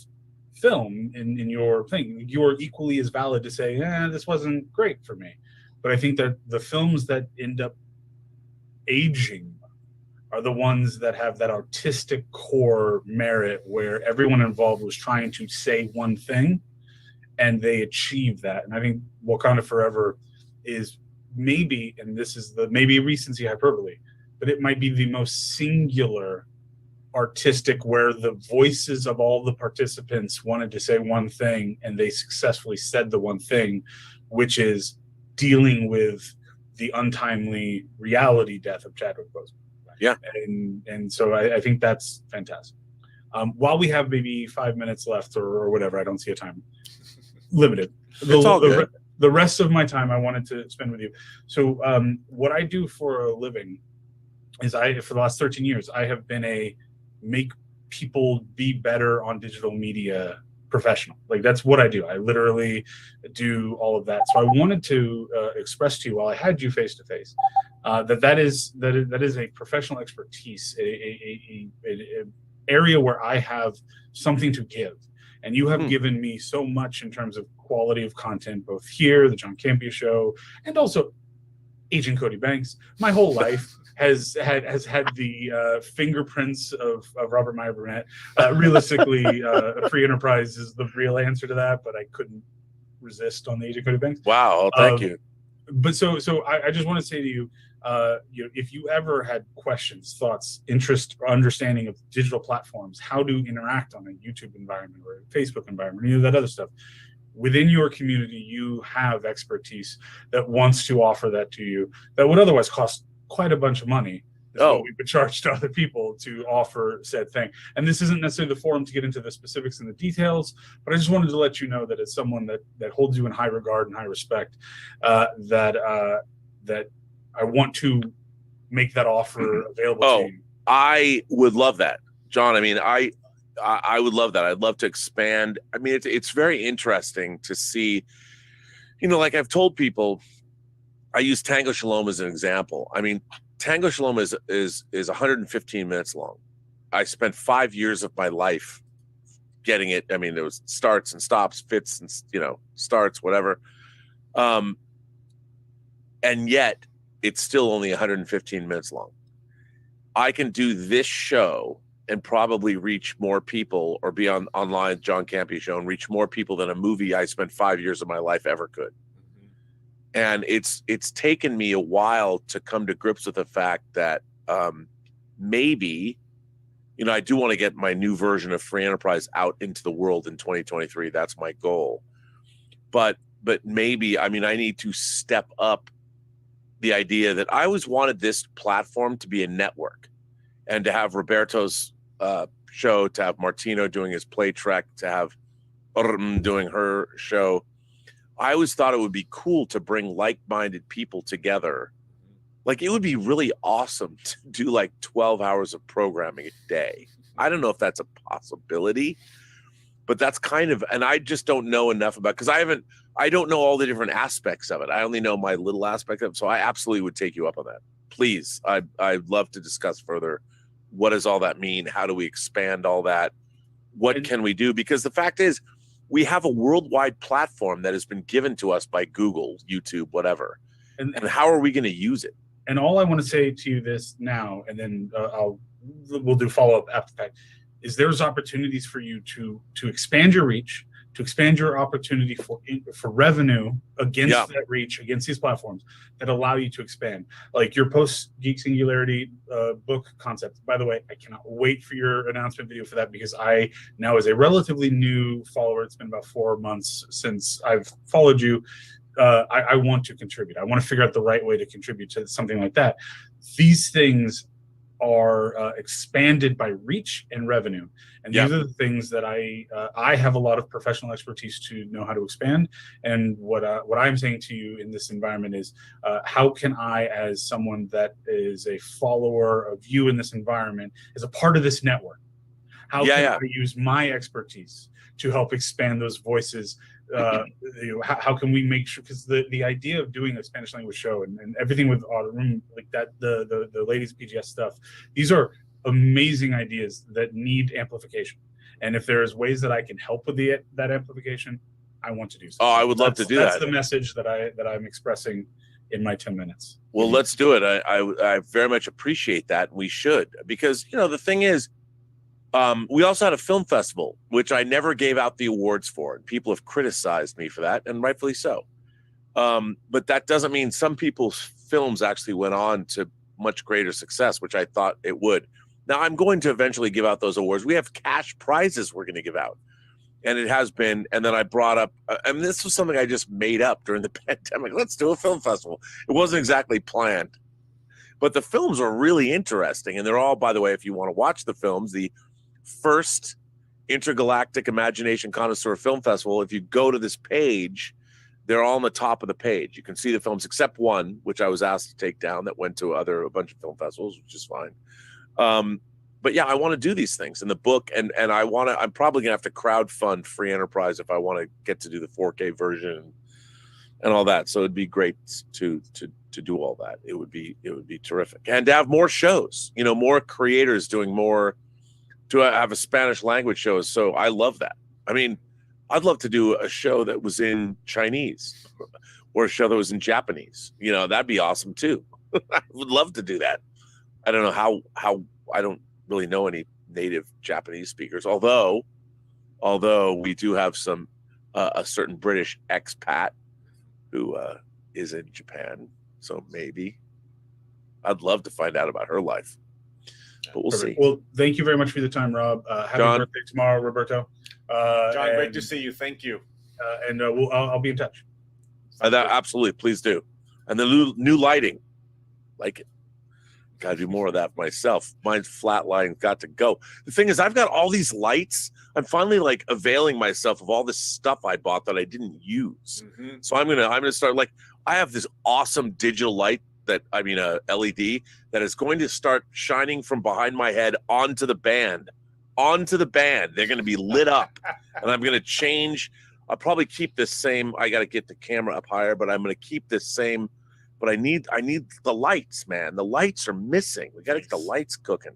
film in your thing. You're equally as valid to say, this wasn't great for me. But I think that the films that end up aging are the ones that have that artistic core merit where everyone involved was trying to say one thing and they achieve that. And I think Wakanda Forever is maybe, and this is maybe recency hyperbole, but it might be the most singular artistic where the voices of all the participants wanted to say one thing and they successfully said the one thing, which is dealing with the untimely reality death of Chadwick Boseman. Yeah. And so I think that's fantastic. While we have maybe 5 minutes left or whatever, I don't see a time limited. It's all good. The rest of my time I wanted to spend with you. So what I do for a living is for the last 13 years, I have been a make people be better on digital media professional. Like that's what I do. I literally do all of that. So I wanted to express to you while I had you face to face that is a professional expertise, a area where I have something to give. And you have given me so much in terms of quality of content, both here, the John Campea Show, and also Agent Cody Banks. My whole life has had the fingerprints of Robert Meyer Burnett. Realistically, free enterprise is the real answer to that, but I couldn't resist on the Agent Cody Banks. Wow, thank you. But so I just want to say to you, if you ever had questions, thoughts, interest, or understanding of digital platforms, how to interact on a YouTube environment or a Facebook environment, any of that other stuff, within your community, you have expertise that wants to offer that to you that would otherwise cost quite a bunch of money. What we would charge to other people to offer said thing. And this isn't necessarily the forum to get into the specifics and the details, but I just wanted to let you know that as someone that holds you in high regard and high respect, that I want to make that offer available to you. I would love that, John. I mean, I would love that. I'd love to expand. I mean, it's very interesting to see, like I've told people, I use Tango Shalom as an example. I mean, Tango Shalom is 115 minutes long. I spent 5 years of my life getting it. I mean, there was starts and stops, fits and, starts, whatever. And yet it's still only 115 minutes long. I can do this show and probably reach more people, or be online John Campea Show and reach more people than a movie I spent 5 years of my life ever could. And it's taken me a while to come to grips with the fact that maybe, I do want to get my new version of Free Enterprise out into the world in 2023. That's my goal. But maybe, I need to step up the idea that I always wanted this platform to be a network, and to have Roberto's show, to have Martino doing his Play Trek, to have doing her show. I always thought it would be cool to bring like-minded people together. Like, it would be really awesome to do like 12 hours of programming a day. I don't know if that's a possibility, but that's kind of, and I just don't know enough about, because I don't know all the different aspects of it. I only know my little aspect of it. So I absolutely would take you up on that. Please. I'd love to discuss further. What does all that mean? How do we expand all that? What can we do? Because the fact is, we have a worldwide platform that has been given to us by Google, YouTube, whatever. And how are we going to use it? And all I want to say to you this now, and then we'll do follow-up after the fact, is there's opportunities for you to expand your reach, to expand your opportunity for revenue against that reach, against these platforms that allow you to expand. Like your post-Geek Singularity book concept. By the way, I cannot wait for your announcement video for that, because I now, as a relatively new follower, it's been about 4 months since I've followed you, I want to contribute. I want to figure out the right way to contribute to something like that. These things are expanded by reach and revenue, and these are the things that I have a lot of professional expertise to know how to expand. And what I'm saying to you in this environment is, how can I, as someone that is a follower of you in this environment, as a part of this network, how can I use my expertise to help expand those voices? How can we make sure, because the idea of doing a Spanish language show and everything with Room like that, the ladies PGS stuff, these are amazing ideas that need amplification. And if there's ways that I can help with that amplification, I want to do so. Oh, I would love to do that's that. That's the message that I'm expressing in my 10 minutes. Well, let's do it. I very much appreciate that. We should, because, you know, the thing is, we also had a film festival, which I never gave out the awards for, and people have criticized me for that, and rightfully so. But that doesn't mean some people's films actually went on to much greater success, which I thought it would. Now, I'm going to eventually give out those awards. We have cash prizes we're going to give out, and it has been. And then I brought up, and this was something I just made up during the pandemic. Let's do a film festival. It wasn't exactly planned, but the films are really interesting, and they're all, by the way, if you want to watch the films, the first Intergalactic Imagination Connoisseur Film Festival, if you go to this page, they're all on the top of the page. You can see the films, except one, which I was asked to take down, that went to a bunch of film festivals, which is fine. But yeah, I want to do these things in the book, and I'm probably gonna have to crowdfund Free Enterprise if I want to get to do the 4K version and all that. So it'd be great to do all that. It would be terrific, and to have more shows, you know, more creators doing more, to have a Spanish language show. So I love that. I mean, I'd love to do a show that was in Chinese or a show that was in Japanese. You know, that'd be awesome too. I would love to do that. I don't know how I don't really know any native Japanese speakers, although we do have some a certain British expat who is in Japan. So maybe I'd love to find out about her life. But we'll see. Well, thank you very much for the time, Rob. Happy birthday tomorrow, Roberto. John, great to see you. Thank you. And I'll be in touch. Absolutely, please do. And the new lighting, like it. Gotta do more of that myself. Mine's flatline, got to go. The thing is, I've got all these lights. I'm finally like availing myself of all this stuff I bought that I didn't use. Mm-hmm. So I'm gonna start, like, I have this awesome digital light a LED that is going to start shining from behind my head onto the band. They're going to be lit up, and I'm going to change. I'll probably keep this same. I got to get the camera up higher, but I'm going to keep this same. But I need the lights, man. The lights are missing. We got to get the lights cooking.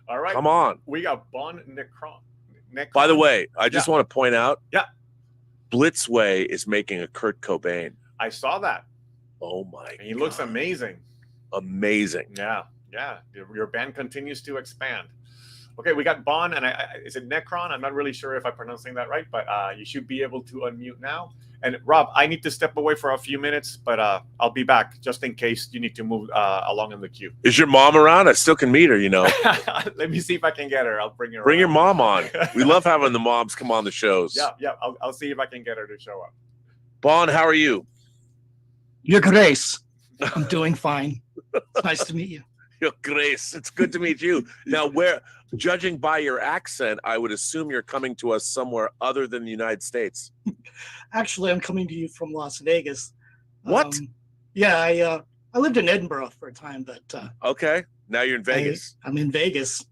All right, come on. We got Bon Necron. By the way, I just want to point out. Yeah. Blitzway is making a Kurt Cobain. I saw that. Oh my! And he looks amazing. Amazing. Yeah. Your band continues to expand. Okay, we got Bon, and is it Necron? I'm not really sure if I'm pronouncing that right, but you should be able to unmute now. And Rob, I need to step away for a few minutes, but I'll be back just in case you need to move along in the queue. Is your mom around? I still can meet her, you know. Let me see if I can get her. I'll bring her. Bring your mom on. We love having the moms come on the shows. Yeah. I'll see if I can get her to show up. Bon, how are you? Your Grace. I'm doing fine. It's nice to meet you. Your Grace. It's good to meet you. Now, judging by your accent, I would assume you're coming to us somewhere other than the United States. Actually, I'm coming to you from Las Vegas. What? Yeah, I lived in Edinburgh for a time, but okay. Now you're in Vegas. I'm in Vegas.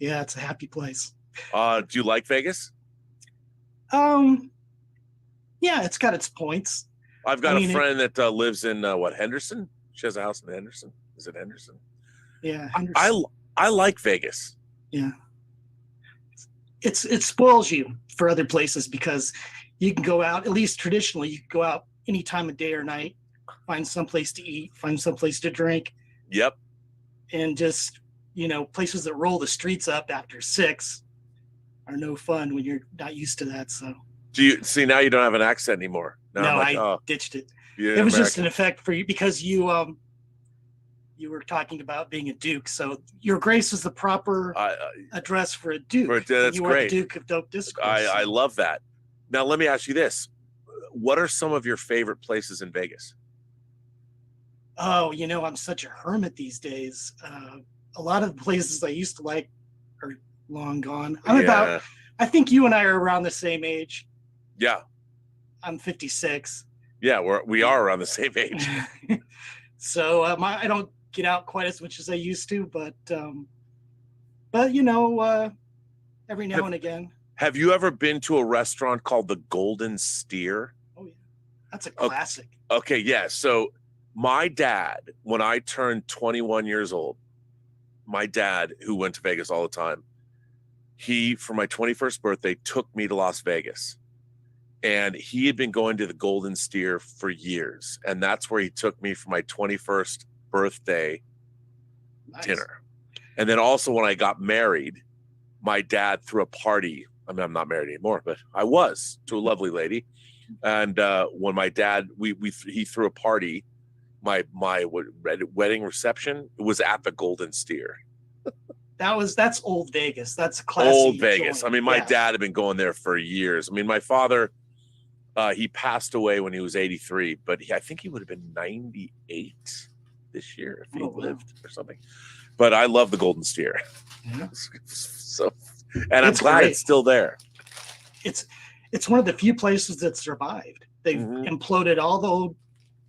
Yeah, it's a happy place. Do you like Vegas? Yeah, it's got its points. I've got a friend that lives in Henderson. She has a house in Henderson. Is it Henderson? Yeah, Henderson. I like Vegas. Yeah, it spoils you for other places because you can go out. At least traditionally, you can go out any time of day or night, find some place to eat, find some place to drink. Yep. And just places that roll the streets up after 6 are no fun when you're not used to that. So. Do you see now? You don't have an accent anymore. No, I ditched it. It was just an effect for you because you were talking about being a duke. So Your Grace is the proper address for a duke. That's you great. are the Duke of Dope Discourse. I love that. Now let me ask you this: what are some of your favorite places in Vegas? Oh, I'm such a hermit these days. A lot of the places I used to like are long gone. I think you and I are around the same age. Yeah. I'm 56. Yeah, we are around the same age. So I don't get out quite as much as I used to, but every now and again. Have you ever been to a restaurant called the Golden Steer? Oh yeah, that's a classic. Okay, yeah. So my dad, when I turned 21 years old, my dad, who went to Vegas all the time, he, for my 21st birthday, took me to Las Vegas. And he had been going to the Golden Steer for years. And that's where he took me for my 21st birthday dinner. And then also when I got married, my dad threw a party. I mean, I'm not married anymore, but I was, to a lovely lady. And when my dad, he threw a party, my wedding reception was at the Golden Steer. That's old Vegas. That's a classy Old Vegas. joint. I mean, my dad had been going there for years. I mean, my father, he passed away when he was 83, but I think he would have been 98 this year if he lived or something. But I love the Golden Steer. Yeah. So, and I'm glad it's still there. It's one of the few places that survived. They've imploded all the old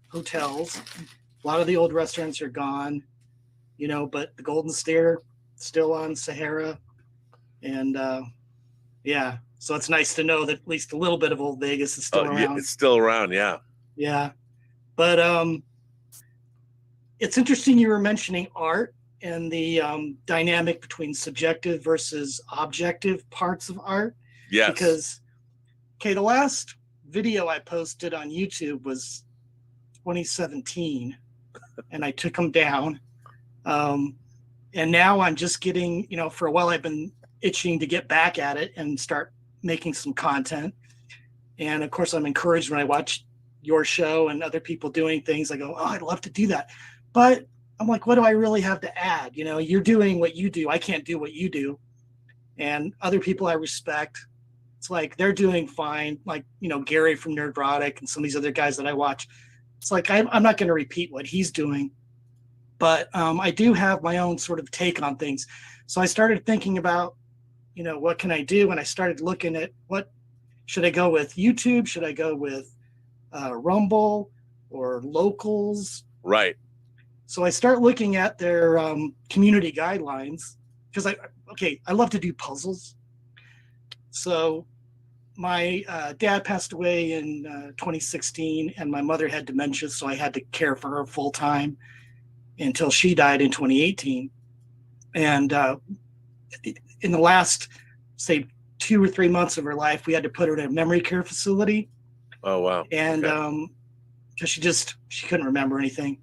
hotels. A lot of the old restaurants are gone, but the Golden Steer still on Sahara. And so it's nice to know that at least a little bit of old Vegas is still around. Yeah, it's still around. Yeah. Yeah. But it's interesting you were mentioning art and the dynamic between subjective versus objective parts of art. Yes. Because, the last video I posted on YouTube was 2017, and I took them down. And now I'm just getting, for a while I've been itching to get back at it and start making some content. And of course, I'm encouraged when I watch your show and other people doing things. I go, oh, I'd love to do that. But I'm like, what do I really have to add? You're doing what you do. I can't do what you do. And other people I respect, it's like they're doing fine. Like, Gary from Nerdrotic and some of these other guys that I watch. It's like, I'm not going to repeat what he's doing. But I do have my own sort of take on things. So I started thinking about, what can I do? And I started looking at what should I go with YouTube? Should I go with Rumble or Locals? Right. So I start looking at their community guidelines because I love to do puzzles. So my dad passed away in 2016 and my mother had dementia. So I had to care for her full time until she died in 2018. And in the last, say, 2 or 3 months of her life, we had to put her in a memory care facility. Oh, wow. And because she couldn't remember anything.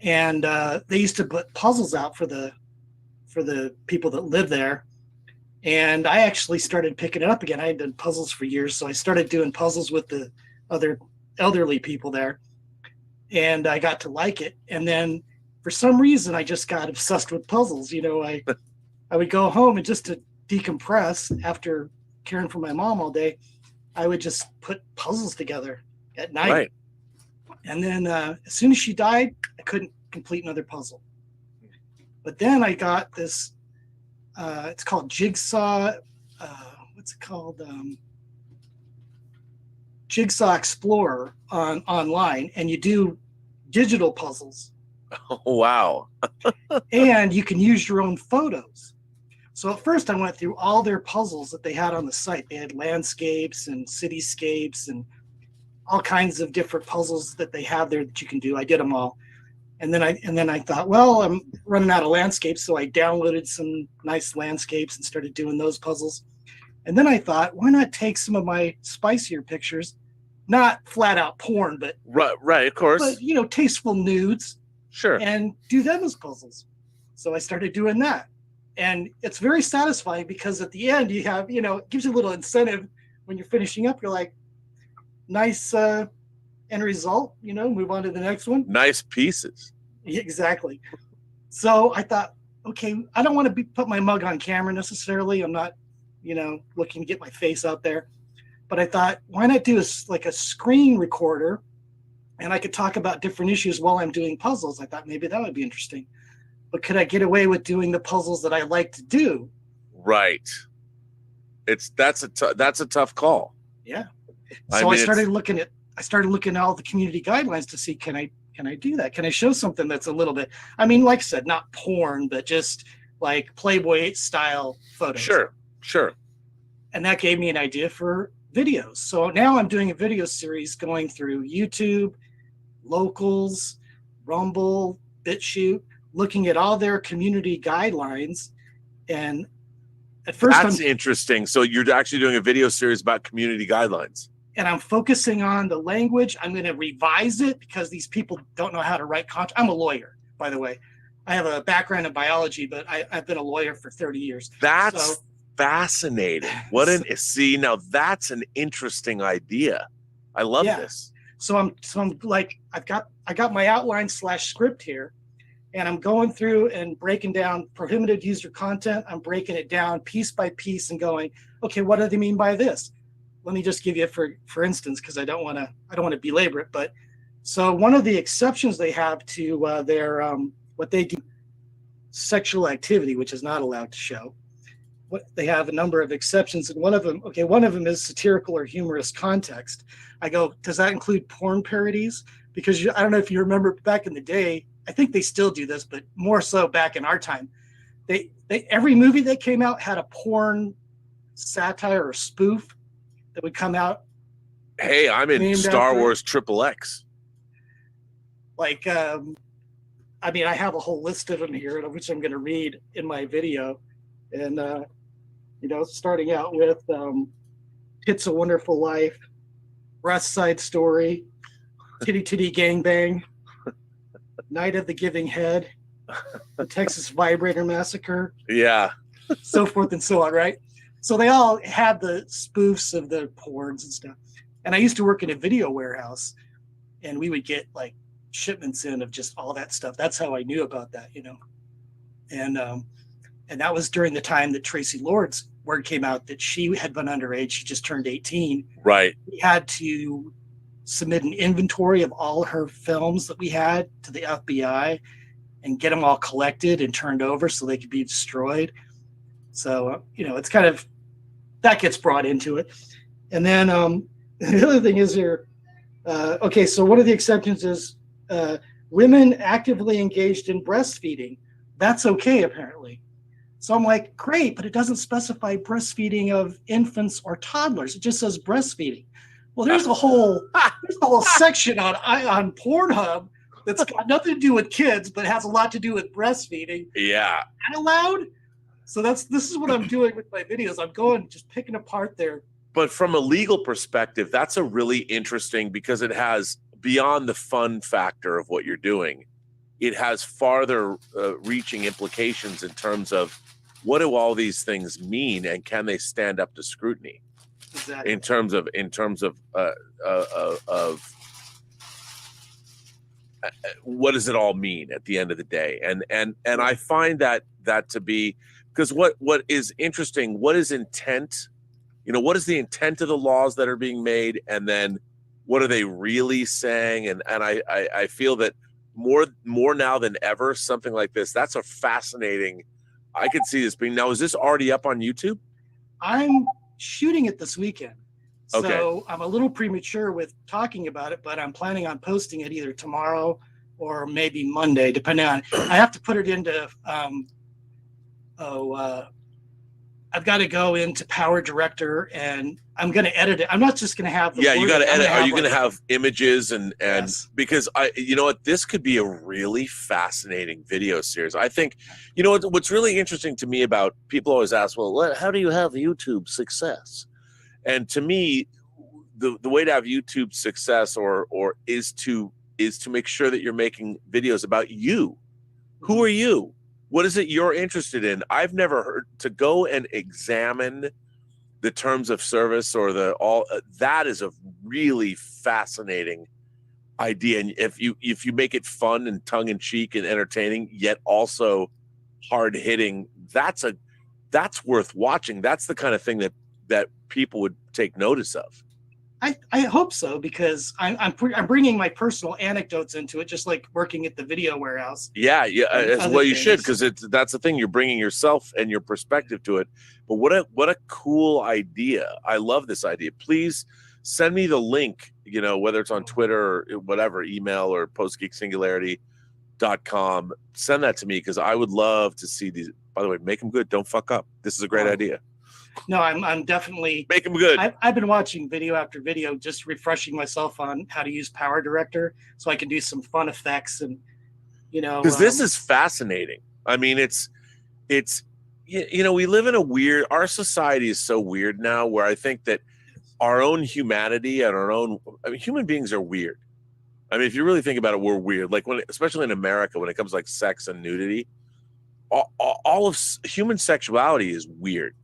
And they used to put puzzles out for the people that live there. And I actually started picking it up again. I had done puzzles for years. So I started doing puzzles with the other elderly people there. And I got to like it. And then for some reason, I just got obsessed with puzzles. I would go home and just to decompress after caring for my mom all day, I would just put puzzles together at night. Right. And then as soon as she died, I couldn't complete another puzzle. But then I got this, it's called Jigsaw, what's it called? Jigsaw Explorer online, and you do digital puzzles. Oh, wow. And you can use your own photos. So at first I went through all their puzzles that they had on the site. They had landscapes and cityscapes and all kinds of different puzzles that they have there that you can do. I did them all. And then I thought, well, I'm running out of landscapes. So I downloaded some nice landscapes and started doing those puzzles. And then I thought, why not take some of my spicier pictures, not flat out porn, but right, of course, but tasteful nudes. Sure. And do them as puzzles. So I started doing that. And it's very satisfying because at the end you have, it gives you a little incentive when you're finishing up. You're like, nice end result, move on to the next one. Nice pieces. Yeah, exactly. So I thought, okay, I don't want to put my mug on camera necessarily. I'm not, looking to get my face out there. But I thought, why not do a screen recorder and I could talk about different issues while I'm doing puzzles. I thought maybe that would be interesting. But could I get away with doing the puzzles that I like to do? Right. That's a tough call. Yeah. So I started looking at all the community guidelines to see, can I do that? Can I show something that's a little bit, like I said, not porn, but just like Playboy style photos. Sure. And that gave me an idea for videos. So now I'm doing a video series going through YouTube, Locals, Rumble, BitChute, looking at all their community guidelines and at first that's interesting. So you're actually doing a video series about community guidelines. And I'm focusing on the language. I'm going to revise it because these people don't know how to write contracts. I'm a lawyer, by the way. I have a background in biology, but I've been a lawyer for 30 years. That's fascinating. See, now that's an interesting idea. I love this. So I'm like, I got my outline / script here, and I'm going through and breaking down prohibited user content. I'm breaking it down piece by piece and going, okay, what do they mean by this? Let me just give you for instance, because I don't want to belabor it. But so one of the exceptions they have to their what they do, sexual activity, which is not allowed to show. They have a number of exceptions, and one of them is satirical or humorous context. I go, does that include porn parodies? Because I don't know if you remember back in the day, I think they still do this, but more so back in our time. They every movie that came out had a porn satire or spoof that would come out. Hey, I'm in Star Wars XXX. Like, I mean, I have a whole list of them here, which I'm going to read in my video. And, starting out with It's a Wonderful Life, West Side Story, Titty Titty Gangbang, Night of the Giving Head, the Texas Vibrator Massacre. Yeah. So forth and so on, right? So they all had the spoofs of the porns and stuff. And I used to work in a video warehouse, and we would get like shipments in of just all that stuff. That's how I knew about that, And that was during the time that Tracy Lord's word came out that she had been underage. She just turned 18. Right. We had to submit an inventory of all her films that we had to the FBI and get them all collected and turned over so they could be destroyed. So, it's kind of, that gets brought into it. And then the other thing is here, so one of the exceptions is women actively engaged in breastfeeding. That's okay, apparently. So I'm like, great, but it doesn't specify breastfeeding of infants or toddlers. It just says breastfeeding. Well, there's a whole section on Pornhub that's got nothing to do with kids, but has a lot to do with breastfeeding. Yeah. Not allowed. So this is what I'm doing with my videos. I'm going just picking apart their. But from a legal perspective, that's a really interesting, because it has, beyond the fun factor of what you're doing, it has farther reaching implications in terms of what do all these things mean, and can they stand up to scrutiny? Exactly. In terms of what does it all mean at the end of the day? And I find that to be, because what is interesting, what is intent? What is the intent of the laws that are being made, and then what are they really saying? And I feel that more now than ever, something like this, that's a fascinating. I could see this being. Now, is this already up on YouTube? I'm shooting it this weekend. Okay. So I'm a little premature with talking about it, but I'm planning on posting it either tomorrow or maybe Monday, depending on. I have to put it into. I've got to go into Power Director, and I'm going to edit it. I'm not just going to have. Yeah, you got to edit. Are you going to have images and yes. Because this could be a really fascinating video series. I think, what's really interesting to me about, people always ask, well, how do you have YouTube success? And to me, the way to have YouTube success or is to make sure that you're making videos about you. Who are you? What is it you're interested in? I've never heard to go and examine the terms of service or that is a really fascinating idea. And if you make it fun and tongue in cheek and entertaining, yet also hard hitting, that's worth watching. That's the kind of thing that people would take notice of. I hope so, because I'm bringing my personal anecdotes into it, just like working at the video warehouse. Yeah, as well you should, because that's the thing, you're bringing yourself and your perspective to it. But what a cool idea! I love this idea. Please send me the link. Whether it's on Twitter or whatever, email or postgeeksingularity.com. Send that to me, because I would love to see these. By the way, make them good. Don't fuck up. This is a great idea. No, I'm defindefinitely make them good. I've been watching video after video, just refreshing myself on how to use Power Director, so I can do some fun effects and because this is fascinating. I mean, it's you know, we live in our society is so weird now, where I think that our own humanity and human beings are weird. I mean, if you really think about it, we're weird. Like especially in America, when it comes to like sex and nudity, all of human sexuality is weird.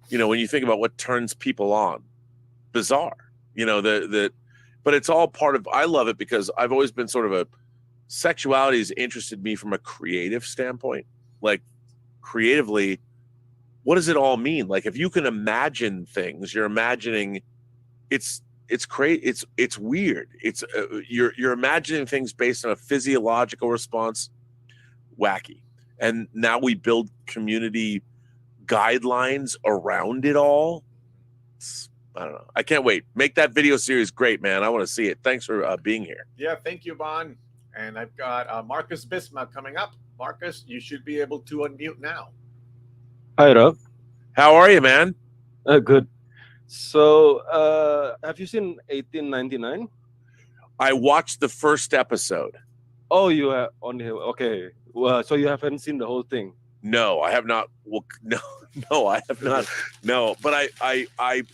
You know, when you think about what turns people on, bizarre. You know, but it's all part of. I love it because I've always been sort of sexuality has interested me from a creative standpoint. Like creatively, what does it all mean? Like if you can imagine things, you're imagining it's weird. It's you're imagining things based on a physiological response. Wacky. And now we build community guidelines around it all. I don't know. I can't wait. Make that video series great, man. I want to see it. Thanks for being here. Yeah, thank you, Bon. And I've got Marcus Bisma coming up. Marcus, you should be able to unmute now. Hi, Rob. How are you, man? Good. So, have you seen 1899? I watched the first episode. Oh, you are only okay. Well, so you haven't seen the whole thing? No, I have not. Well, no, I have not. No, but I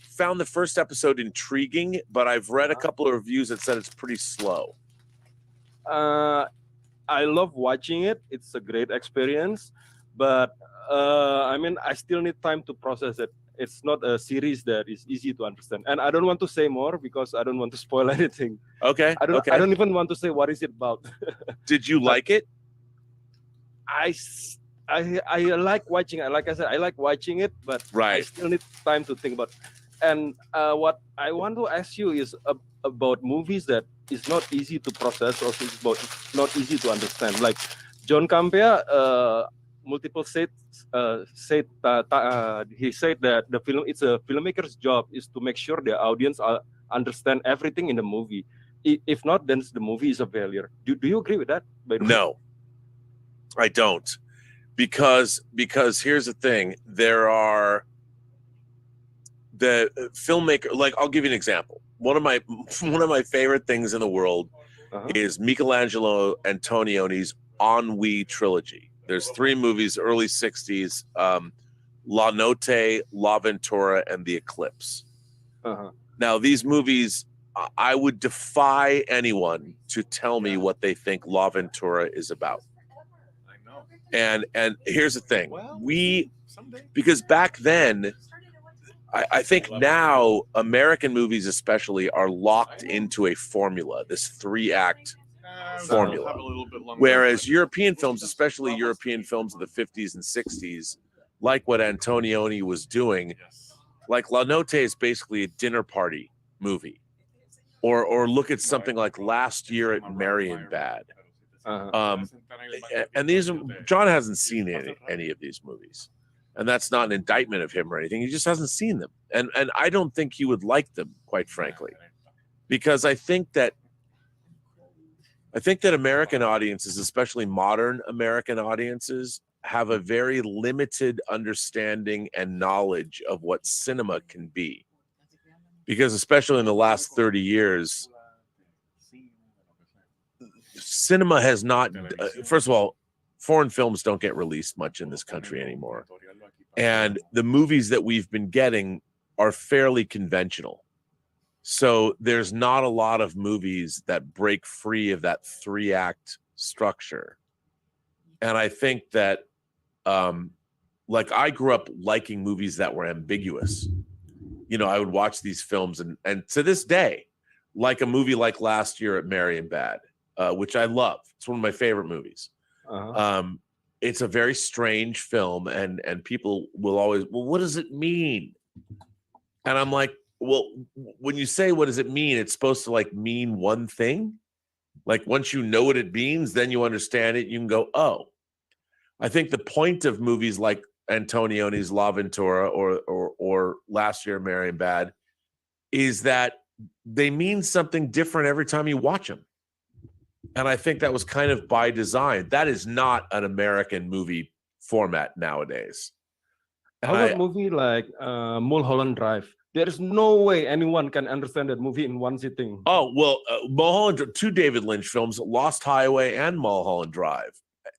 found the first episode intriguing, but I've read a couple of reviews that said it's pretty slow. I love watching it. It's a great experience, but I mean, I still need time to process it. It's not a series that is easy to understand, and I don't want to say more because I don't want to spoil anything. Okay. I don't even want to say what is it about. Did you like it? I like watching it. Like I said, I like watching it, but I still need time to think about it. And what I want to ask you is about movies that is not easy to process or is about not easy to understand. Like John Campea, multiple he said that the film, it's a filmmaker's job is to make sure the audience understand everything in the movie. If not, then the movie is a failure. Do you agree with that? No, I don't. Because here's the thing, there are the filmmaker, like I'll give you an example. One of my favorite things in the world is Michelangelo Antonioni's Ennui trilogy. There's 3 movies, early 60s, La Notte, La Ventura, and The Eclipse. Now these movies, I would defy anyone to tell me what they think La Ventura is about. And here's the thing, because back then, I think now American movies especially are locked into a formula, this 3-act formula. Whereas European films, especially European films of the 50s and 60s, like what Antonioni was doing, like La Notte is basically a dinner party movie. Or look at something like Last Year at Marienbad. And these, John hasn't seen any of these movies, and that's not an indictment of him or anything. He just hasn't seen them, and I don't think he would like them, quite frankly, because I think that American audiences, especially modern American audiences, have a very limited understanding and knowledge of what cinema can be, because especially in the last 30 years. Cinema has not, first of all, foreign films don't get released much in this country anymore. And the movies that we've been getting are fairly conventional. So there's not a lot of movies that break free of that 3-act structure. And I think that, like I grew up liking movies that were ambiguous. You know, I would watch these films and to this day, like a movie like Last Year at Marienbad, which I love. It's one of my favorite movies. It's a very strange film, and people will always, well, what does it mean? And I'm like, well, when you say what does it mean, it's supposed to like mean one thing. Like once you know what it means, then you understand it. You can go, oh. I think the point of movies like Antonioni's La Ventura or Last Year at Marienbad is that they mean something different every time you watch them. And I think that was kind of by design. That is not an American movie format nowadays. How about a movie like Mulholland Drive? There is no way anyone can understand that movie in one sitting. Oh, well, Mulholland, 2 David Lynch films, Lost Highway and Mulholland Drive.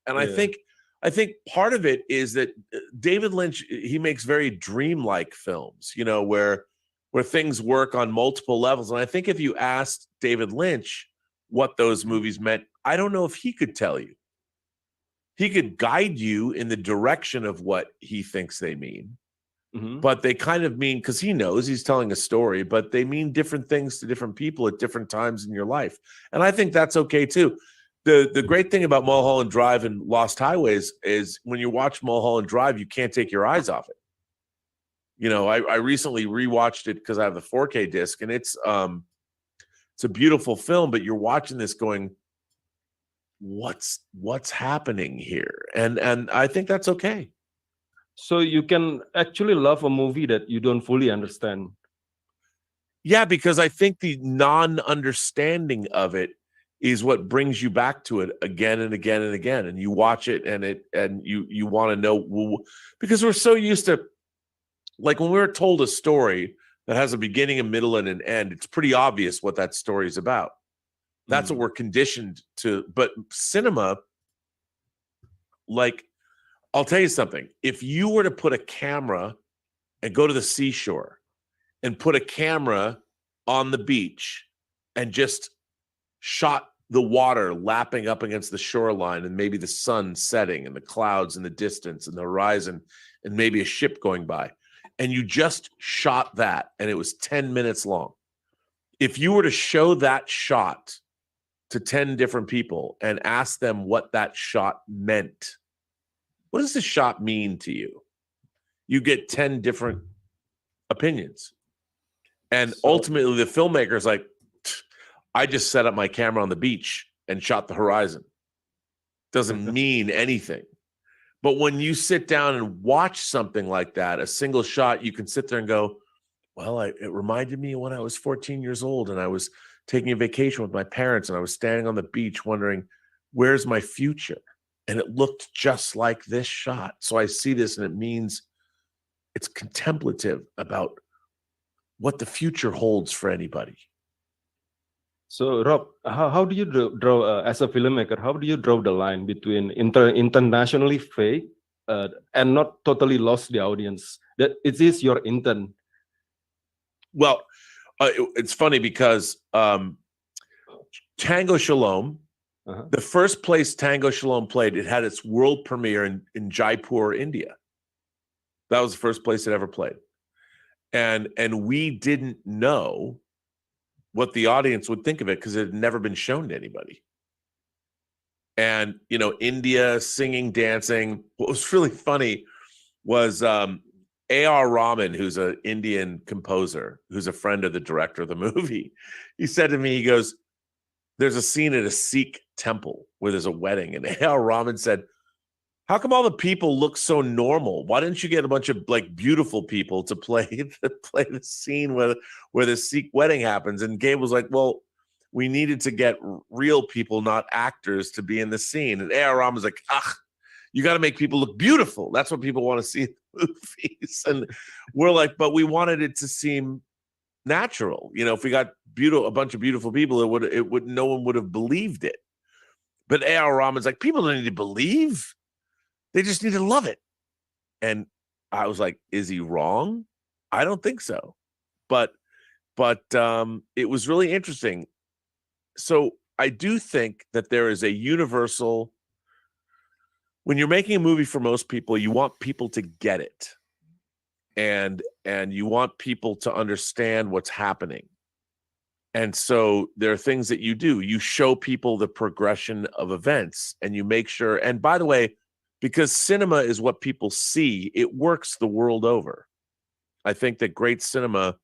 And I think I think part of it is that David Lynch, he makes very dreamlike films, you know, where things work on multiple levels. And I think if you asked David Lynch what those movies meant, I don't know if he could tell you. He could guide you in the direction of what he thinks they mean. But they kind of mean, because he knows he's telling a story, but they mean different things to different people at different times in your life. And I think that's okay too. The great thing about Mulholland Drive and Lost Highways is when you watch Mulholland Drive, you can't take your eyes off it. You know, I recently rewatched it because I have the 4K disc, and it's a beautiful film, but you're watching this going, what's happening here? And I think that's okay. So you can actually love a movie that you don't fully understand. Yeah, because I think the non-understanding of it is what brings you back to it again and again and again. And you watch it and you want to know, because we're so used to, like when we're told a story that has a beginning, a middle, and an end, it's pretty obvious what that story is about. That's what we're conditioned to. But cinema, like, I'll tell you something. If you were to put a camera and go to the seashore and put a camera on the beach and just shot the water lapping up against the shoreline and maybe the sun setting and the clouds in the distance and the horizon and maybe a ship going by, and you just shot that and it was 10 minutes long. If you were to show that shot to 10 different people and ask them what that shot meant, what does this shot mean to you? You get 10 different opinions. And ultimately the filmmaker is like, I just set up my camera on the beach and shot the horizon. Doesn't mean anything. But when you sit down and watch something like that, a single shot, you can sit there and go, well, it reminded me of when I was 14 years old and I was taking a vacation with my parents and I was standing on the beach wondering, where's my future? And it looked just like this shot. So I see this and it means it's contemplative about what the future holds for anybody. So Rob, how do you draw as a filmmaker, how do you draw the line between internationally fake and not totally lost the audience? That it is your intent. Well, it's funny because Tango Shalom, the first place Tango Shalom played, it had its world premiere in Jaipur, India. That was the first place it ever played. And we didn't know what the audience would think of it because it had never been shown to anybody. And, you know, India, singing, dancing. What was really funny was A.R. Rahman, who's an Indian composer, who's a friend of the director of the movie. He said to me, he goes, there's a scene at a Sikh temple where there's a wedding. And A.R. Rahman said, how come all the people look so normal? Why didn't you get a bunch of like beautiful people to play the scene where the Sikh wedding happens? And Gabe was like, well, we needed to get real people, not actors, to be in the scene. And A.R. Rahman was like, you got to make people look beautiful. That's what people want to see in the movies. And we're like, but we wanted it to seem natural. You know, if we got a bunch of beautiful people, it would no one would have believed it. But A.R. Rahman's like, people don't need to believe. They just need to love it. And I was like, is he wrong? I don't think so. But it was really interesting. So I do think that there is a universal, when you're making a movie for most people, you want people to get it. And you want people to understand what's happening. And so there are things that you do. You show people the progression of events and you make sure, and by the way, because cinema is what people see, it works the world over. I think that great cinema,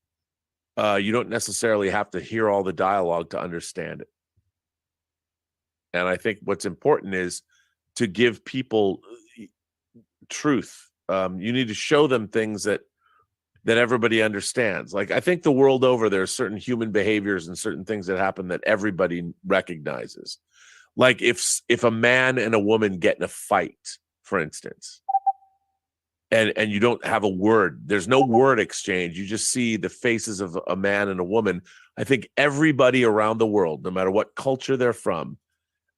you don't necessarily have to hear all the dialogue to understand it. And I think what's important is to give people truth. You need to show them things that everybody understands. Like, I think the world over, there are certain human behaviors and certain things that happen that everybody recognizes. Like if a man and a woman get in a fight, for instance, and you don't have a word, there's no word exchange, you just see the faces of a man and a woman. I think everybody around the world, no matter what culture they're from,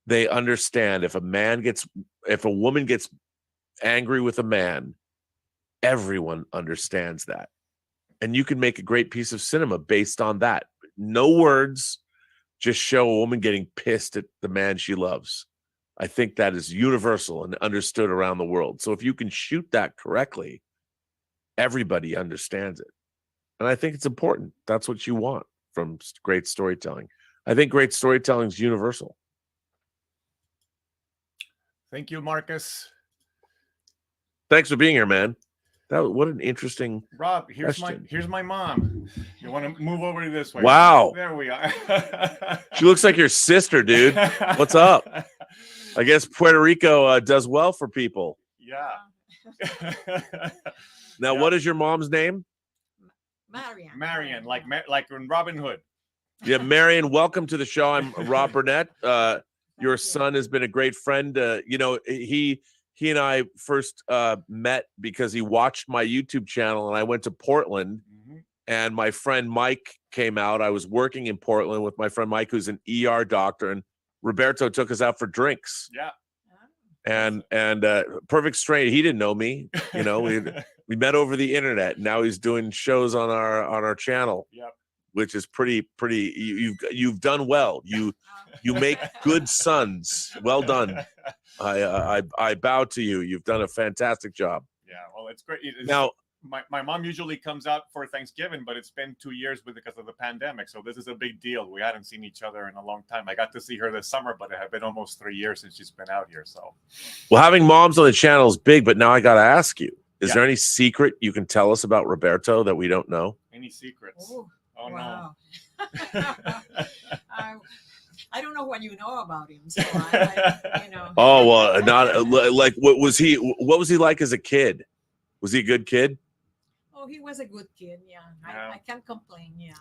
they understand if a woman gets angry with a man, everyone understands that. And you can make a great piece of cinema based on that. No words, just show a woman getting pissed at the man she loves. I think that is universal and understood around the world. So if you can shoot that correctly, everybody understands it. And I think it's important. That's what you want from great storytelling. I think great storytelling is universal. Thank you, Marcus. Thanks for being here, man. What an interesting Rob, here's question. my mom. You want to move over to this way? Wow. There we are. She looks like your sister, dude. What's up? I guess Puerto Rico does well for people. Yeah. Now, what is your mom's name? Marion, like in Robin Hood. Yeah, Marion, welcome to the show. I'm Rob Burnett. Your son has been a great friend. He and I first met because he watched my YouTube channel, and I went to Portland, and my friend Mike came out. I was working in Portland with my friend Mike, who's an ER doctor, and Roberto took us out for drinks. Yeah. And perfect stranger. He didn't know me. We met over the internet. Now he's doing shows on our channel. Yep. Which is pretty. You've done well. You make good sons. Well done. I bow to you. You've done a fantastic job. Yeah, well, it's great. Now, my mom usually comes out for Thanksgiving, but it's been 2 years because of the pandemic. So this is a big deal. We hadn't seen each other in a long time. I got to see her this summer, but it had been almost 3 years since she's been out here. So, well, having moms on the channel is big, but now I got to ask you: is there any secret you can tell us about Roberto that we don't know? Any secrets? Oh no. I don't know what you know about him. So Oh well, not like what was he? What was he like as a kid? Was he a good kid? Oh, he was a good kid. Yeah, I can't complain. Yeah.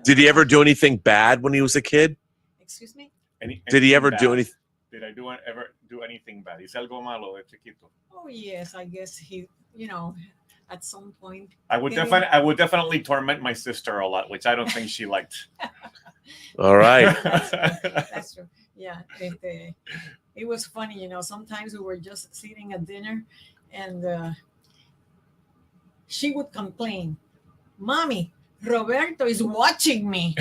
Did he ever do anything bad when he was a kid? Excuse me? Did he ever do anything? Did I ever do anything bad? Hice algo malo de chiquito. Oh yes, I guess he. At some point, I would definitely torment my sister a lot, which I don't think she liked. All right. That's true. Yeah, it was funny. Sometimes we were just sitting at dinner, and she would complain, "Mommy, Roberto is watching me."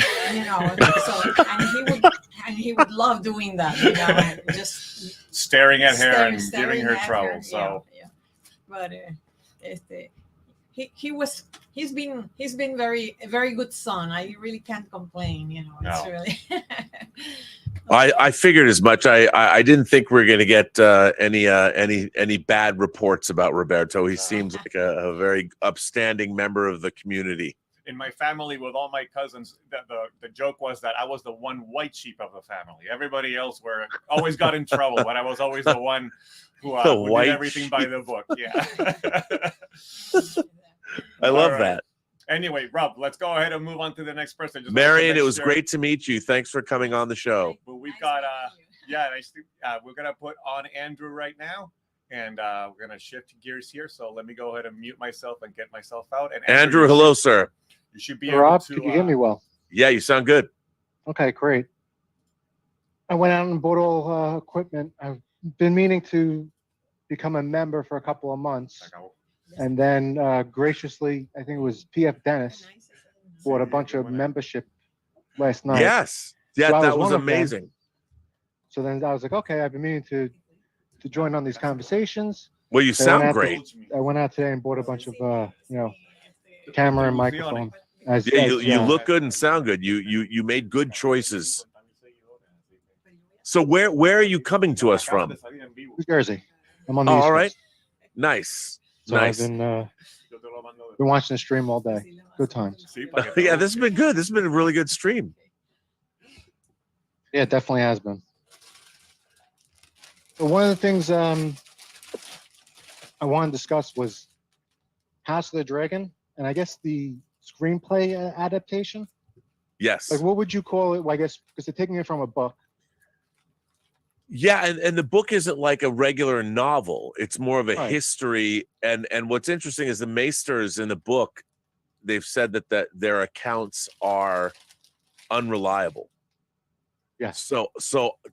And he would love doing that. Just staring at her and giving her trouble. So, yeah. But he's been a very good son. I really can't complain. It's really. I figured as much. I didn't think we were going to get any bad reports about Roberto. He seems like a very upstanding member of the community. In my family, with all my cousins, the joke was that I was the one white sheep of the family. Everybody else always got in trouble, but I was always the one who did everything by the book. Yeah. I love that. Anyway, Rob, let's go ahead and move on to the next person. Marion, it was great to meet you. Thanks for coming on the show. But we've got we're gonna put on Andrew right now, and we're gonna shift gears here. So let me go ahead and mute myself and get myself out. And Andrew, hello, sir. You should be Rob, able to. could you hear me well? Yeah, you sound good. Okay, great. I went out and bought all equipment. I've been meaning to become a member for a couple of months. And then graciously, I think it was PF Dennis, bought a bunch of membership last night. Yes. Yeah, So that was amazing. So then I was like, okay, I've been meaning to join on these conversations. Well, you So I sound went out great. I went out today and bought a bunch of, camera and microphone. You look good and sound good. You made good choices. So where are you coming to us from? New Jersey. I'm on the East all right. Coast. Nice. So nice. I've been watching the stream all day. Good times. Yeah, this has been good. This has been a really good stream. Yeah, it definitely has been. But one of the things I want to discuss was House of the Dragon, and I guess the screenplay adaptation. Yes. Like, what would you call it? Well, I guess because they're taking it from a book. Yeah, and the book isn't like a regular novel. It's more of a history. And what's interesting is the Maesters in the book, they've said that their accounts are unreliable. Yeah. So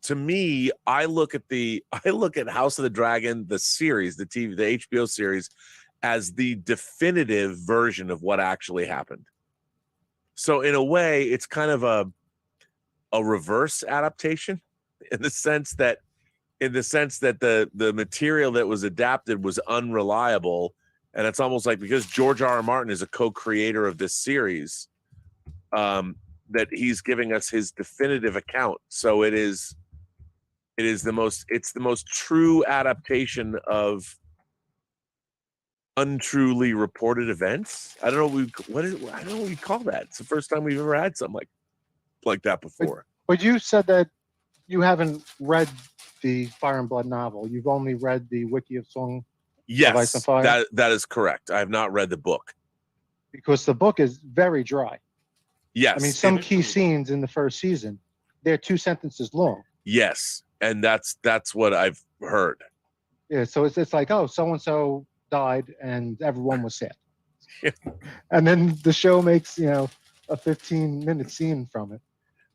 to me, I look at House of the Dragon, the series, the HBO series, as the definitive version of what actually happened. So in a way, it's kind of a reverse adaptation in the sense that the material that was adapted was unreliable. And it's almost like, because George R.R. Martin is a co-creator of this series, that he's giving us his definitive account. So it's the most true adaptation of untruly reported events. I don't know what we call that. It's the first time we've ever had something like that before. But you said that you haven't read the Fire and Blood novel. You've only read the Wiki of Song of Ice and Yes, Fire? that is correct. I have not read the book. Because the book is very dry. Yes. I mean, some key scenes in the first season, they're 2 sentences long. Yes, and that's what I've heard. Yeah, so it's like, oh, so-and-so died and everyone was sad. And then the show makes, a 15-minute scene from it.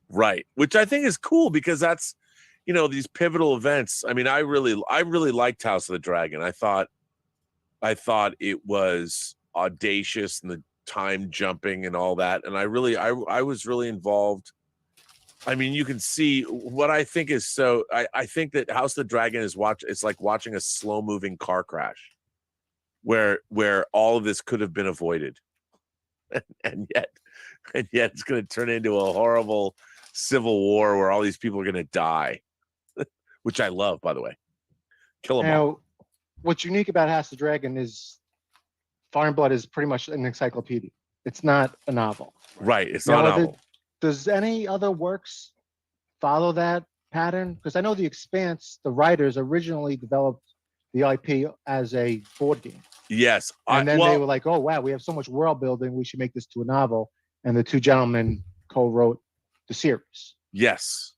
Right, which I think is cool, because that's, these pivotal events. I mean, I really liked House of the Dragon. I thought it was audacious and the time jumping and all that, and I was really involved. I mean, you can see what I think is so. I think that House of the Dragon it's like watching a slow moving car crash, where all of this could have been avoided, and yet it's going to turn into a horrible civil war where all these people are going to die, which I love, by the way. Kill them all. Now, what's unique about House of the Dragon is Fire and Blood is pretty much an encyclopedia. It's not a novel. Right, it's not a novel. Does any other works follow that pattern? Because I know The Expanse, the writers originally developed the IP as a board game. Yes. And then they were like, oh, wow, we have so much world building, we should make this to a novel. And the 2 gentlemen co-wrote the series. Yes.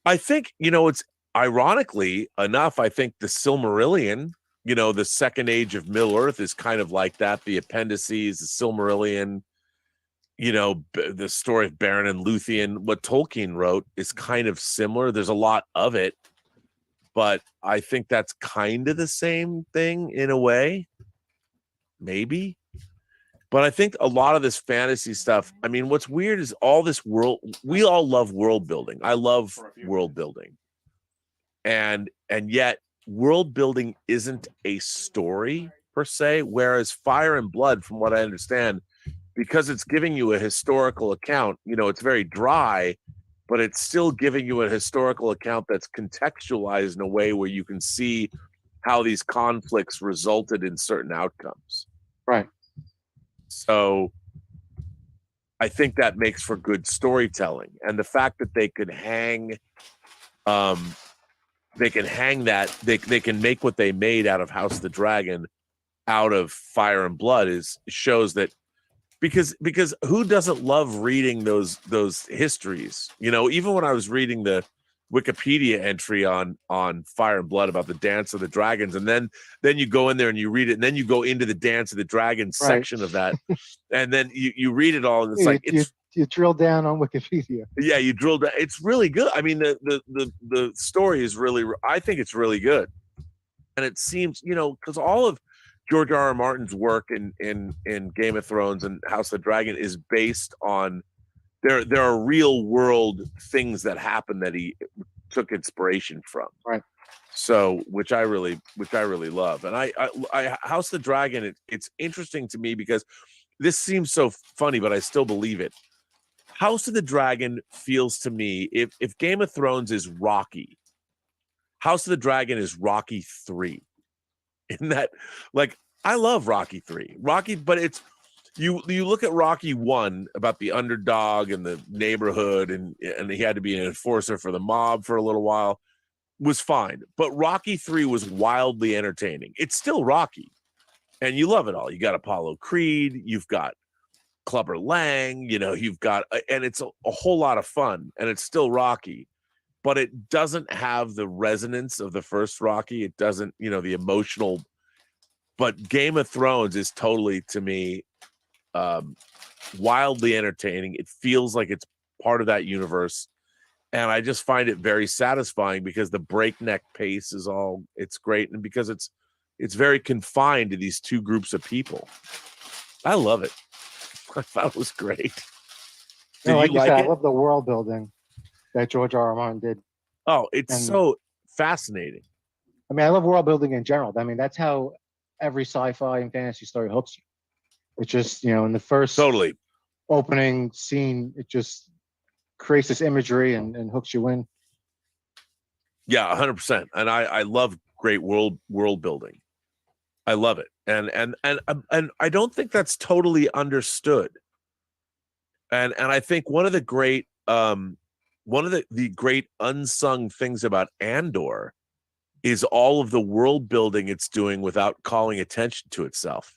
I think, it's ironically enough, I think the Silmarillion, the Second Age of Middle-earth is kind of like that. The appendices, the Silmarillion, the story of Beren and Luthien, what Tolkien wrote is kind of similar. There's a lot of it, but I think that's kind of the same thing in a way, maybe. But I think a lot of this fantasy stuff, I mean, what's weird is all this world, we all love world building. I love world building. And yet world building isn't a story per se, whereas Fire and Blood, from what I understand, because it's giving you a historical account, it's very dry, but it's still giving you a historical account that's contextualized in a way where you can see how these conflicts resulted in certain outcomes. Right. So I think that makes for good storytelling. And the fact that they could hang they can make what they made out of House of the Dragon out of Fire and Blood shows that, because who doesn't love reading those histories? Even when I was reading the Wikipedia entry on Fire and Blood about the Dance of the Dragons, and then you go in there and you read it, and then you go into the Dance of the Dragons section of that, and then you read it all, and it's you drill down on Wikipedia. Yeah, you drill down. It's really good. I mean, the story is really, I think it's really good, and it seems, because all of George R.R. Martin's work in Game of Thrones and House of the Dragon is based on there are real world things that happen that he took inspiration from. Right. So, which I really love. And I House of the Dragon, it's interesting to me because this seems so funny, but I still believe it. House of the Dragon feels to me, if Game of Thrones is Rocky, House of the Dragon is Rocky 3. In that, like, I love Rocky 3. But it's you look at Rocky 1 about the underdog and the neighborhood, and he had to be an enforcer for the mob for a little while, was fine. But Rocky 3 was wildly entertaining. It's still Rocky, and you love it all. You got Apollo Creed, you've got Clubber Lang, you've got, and it's a whole lot of fun, and it's still Rocky, but it doesn't have the resonance of the first Rocky. It doesn't, the emotional. But Game of Thrones is totally, to me, wildly entertaining. It feels like it's part of that universe, And I just find it very satisfying because the breakneck pace is it's great. And because it's very confined to these two groups of people. I love it. I thought it was great. Did like you like said, it? I love the world building that George R. R. Martin did. Oh, it's so fascinating. I mean, I love world building in general. I mean, that's how every sci-fi and fantasy story hooks you. It just, in the first opening scene, it just creates this imagery and hooks you in. Yeah, 100%. And I love great world building. I love it. And I don't think that's totally understood. And I think one of the great the great unsung things about Andor is all of the world building it's doing without calling attention to itself.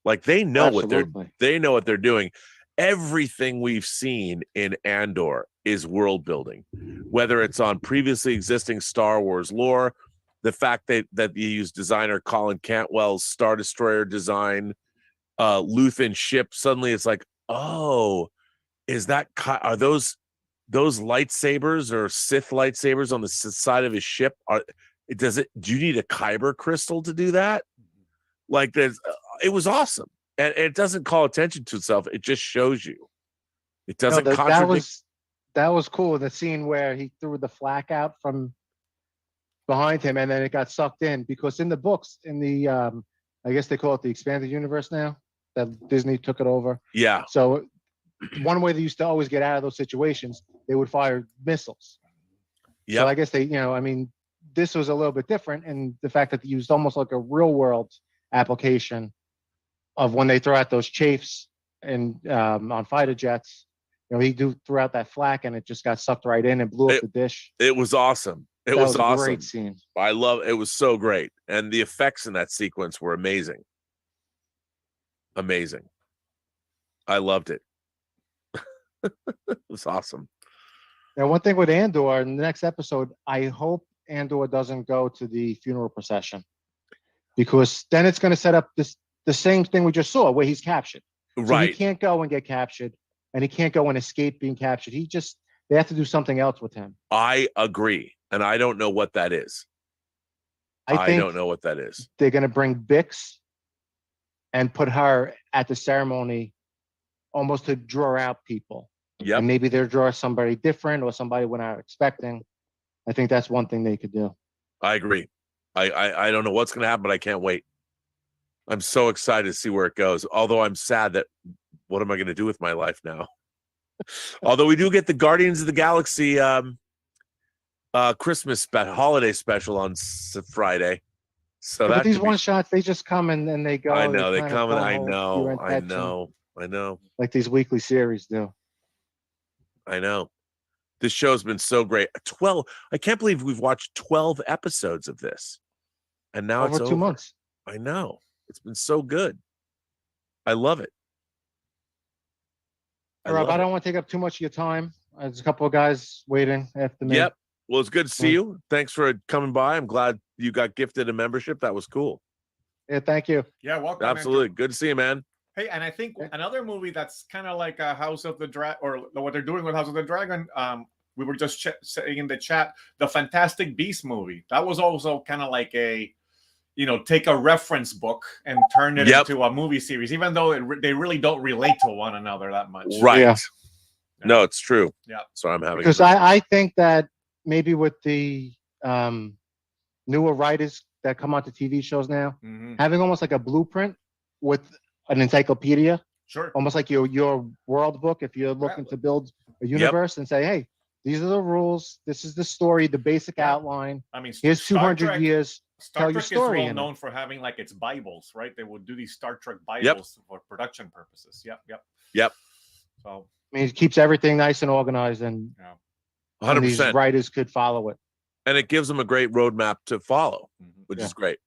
Like they know what they're doing. Everything we've seen in Andor is world building, whether it's on previously existing Star Wars lore, the fact that you use designer Colin Cantwell's Star Destroyer design, Luthen ship. Suddenly it's like, oh, are those lightsabers or Sith lightsabers on the side of his ship? Do you need a Kyber crystal to do that? Like it was awesome. And it doesn't call attention to itself. It just shows you. It doesn't contradict. That was cool. The scene where he threw the flak out from behind him and then it got sucked in, because in the books, in the I guess they call it the expanded universe now, that Disney took it over. Yeah. So one way they used to always get out of those situations, they would fire missiles. Yeah. So I guess this was a little bit different, and the fact that they used almost like a real world application of when they throw out those chafes and on fighter jets, he threw out that flak and it just got sucked right in and blew up the dish. It was awesome. It That was a awesome. great scene. I love it. Was so great. And the effects in that sequence were amazing. Amazing. I loved it. It was awesome. Now, one thing with Andor, in the next episode, I hope Andor doesn't go to the funeral procession, because then it's going to set up the same thing we just saw, where he's captured. So Right. he can't go and get captured, and he can't go and escape being captured. They have to do something else with him. I agree. And I don't know what that is. I don't know what that is. They're going to bring Bix and put her at the ceremony almost to draw out people. Yep. And maybe they'll draw somebody different or somebody we're not expecting. I think that's one thing they could do. I agree. I don't know what's going to happen, but I can't wait. I'm so excited to see where it goes. Although I'm sad that what am I going to do with my life now? Although we do get the Guardians of the Galaxy Christmas holiday special on Friday. So But that these could be- one shots, they just come and they go. I know they kind of come and I go know, your I attention, know. like these weekly series do. I know. This show's been so great. 12. I can't believe we've watched 12 episodes of this. And now Over it's 2 over. months. I know. It's been so good. I love it. Rob, I don't want to take up too much of your time. There's a couple of guys waiting after me. Yep. Well, it's good to see you. Thanks for coming by. I'm glad you got gifted a membership. That was cool. Yeah, thank you. Yeah, welcome. Absolutely. Andrew. Good to see you, man. Hey, and I think another movie that's kind of like a House of the Dragon, or what they're doing with House of the Dragon. We were just saying in the chat, the Fantastic Beasts movie. That was also kind of like a, take a reference book and turn it into a movie series, even though they really don't relate to one another that much. Right. Yeah. No, it's true. Yeah. So I'm having Because I think that maybe with the newer writers that come onto TV shows now, having almost like a blueprint with an encyclopedia, sure, almost like your world book, if you're looking to build a universe and say, hey, these are the rules, this is the story, the basic outline. I mean, here's Star 200 Trek- years, Star tell Trek your story. is well in it. known for having like its Bibles, right? They would do these Star Trek Bibles for production purposes. Yep. So I mean, it keeps everything nice and organized, and 100%. these writers could follow it. And it gives them a great roadmap to follow, which is great.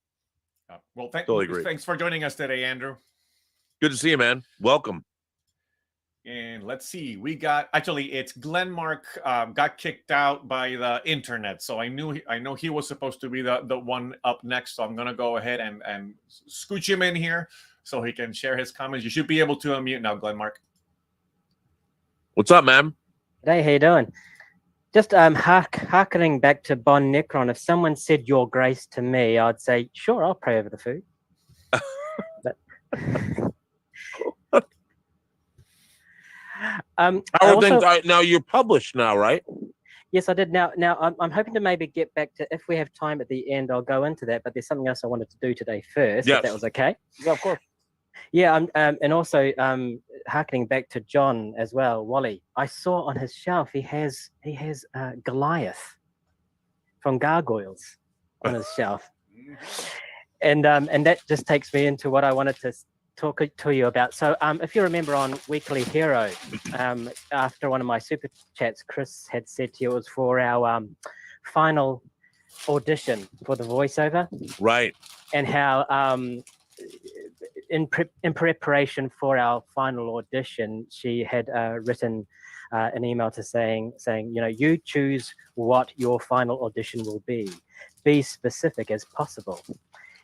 Well, Totally agree. thanks for joining us today, Andrew. Good to see you, man. Welcome. And let's see, it's Glenn Mark got kicked out by the internet. So I know he was supposed to be the one up next. So I'm going to go ahead and scooch him in here so he can share his comments. You should be able to unmute now, Glenn Mark. What's up, man? Hey, how you doing? Just harkening back to Bon Necron, if someone said "Your Grace" to me, I'd say, "Sure, I'll pray over the food." But, How are things? Now you're published now, right? Yes, I did. Now I'm hoping to maybe get back to, if we have time at the end, I'll go into that. But there's something else I wanted to do today first, Yes. if that was okay. Yeah, of course. Yeah, and also harkening back to John as well, Wally. I saw on his shelf he has Goliath from Gargoyles on his shelf, and that just takes me into what I wanted to talk to you about. So if you remember on Weekly Hero, after one of my super chats, Chris had said to you it was for our final audition for the voiceover, right? And how in preparation for our final audition, she had written an email to saying, you know, you choose what your final audition will be specific as possible.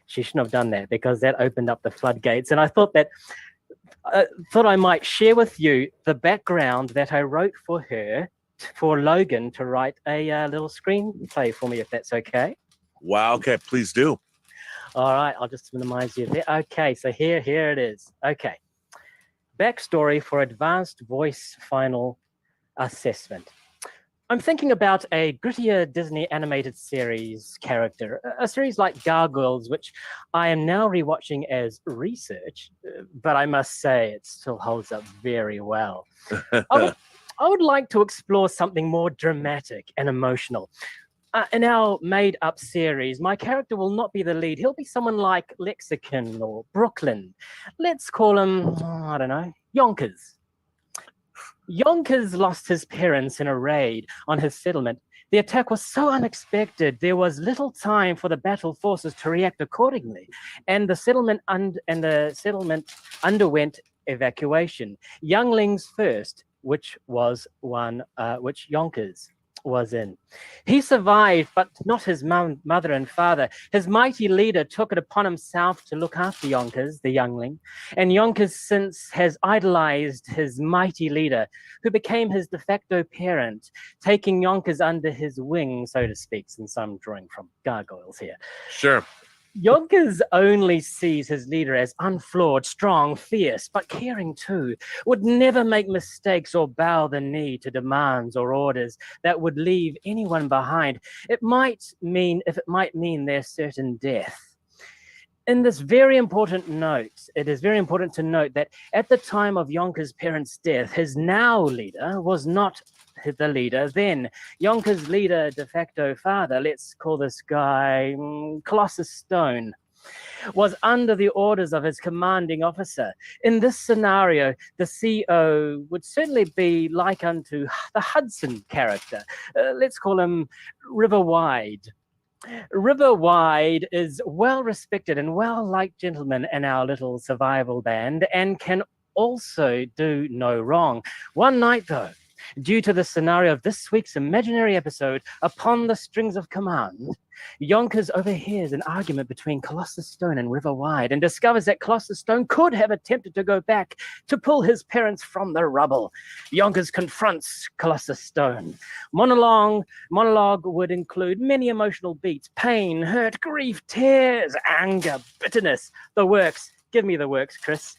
She shouldn't have done that, because that opened up the floodgates. And I thought that I might share with you the background that I wrote for her, for Logan to write a little screenplay for me, if that's okay. Wow. Okay, please do. All right, I'll just minimize you there. Okay, so here it is. Okay. Backstory for advanced voice final assessment. I'm thinking about a grittier Disney animated series character, a series like Gargoyles, which I am now rewatching as research, but I must say it still holds up very well. I would like to explore something more dramatic and emotional. In our made-up series, my character will not be the lead. He'll be someone like Lexicon or Brooklyn. Let's call him, I don't know, Yonkers. Yonkers lost his parents in a raid on his settlement. The attack was so unexpected, there was little time for the battle forces to react accordingly, and the settlement underwent evacuation. Younglings first, which was one which Yonkers was in. He survived, but not his mother and father. His mighty leader took it upon himself to look after Yonkers, the youngling, and Yonkers since has idolized his mighty leader, who became his de facto parent, taking Yonkers under his wing, so to speak, since I'm drawing from Gargoyles here. Sure. Yonkers only sees his leader as unflawed, strong, fierce, but caring too, would never make mistakes or bow the knee to demands or orders that would leave anyone behind. It might mean their certain death. In this very important note, it is very important to note that at the time of Yonkers' parents' death, his now leader was not the leader then. Yonkers' leader, de facto father, let's call this guy Colossus Stone, was under the orders of his commanding officer. In this scenario, the CO would certainly be like unto the Hudson character. Let's call him River Wide. River Wide is well respected and well liked gentleman in our little survival band, and can also do no wrong. One night though, due to the scenario of this week's imaginary episode, Upon the Strings of Command, Yonkers overhears an argument between Colossus Stone and River Wide and discovers that Colossus Stone could have attempted to go back to pull his parents from the rubble. Yonkers confronts Colossus Stone. Monologue would include many emotional beats: pain, hurt, grief, tears, anger, bitterness. The works. Give me the works, Chris.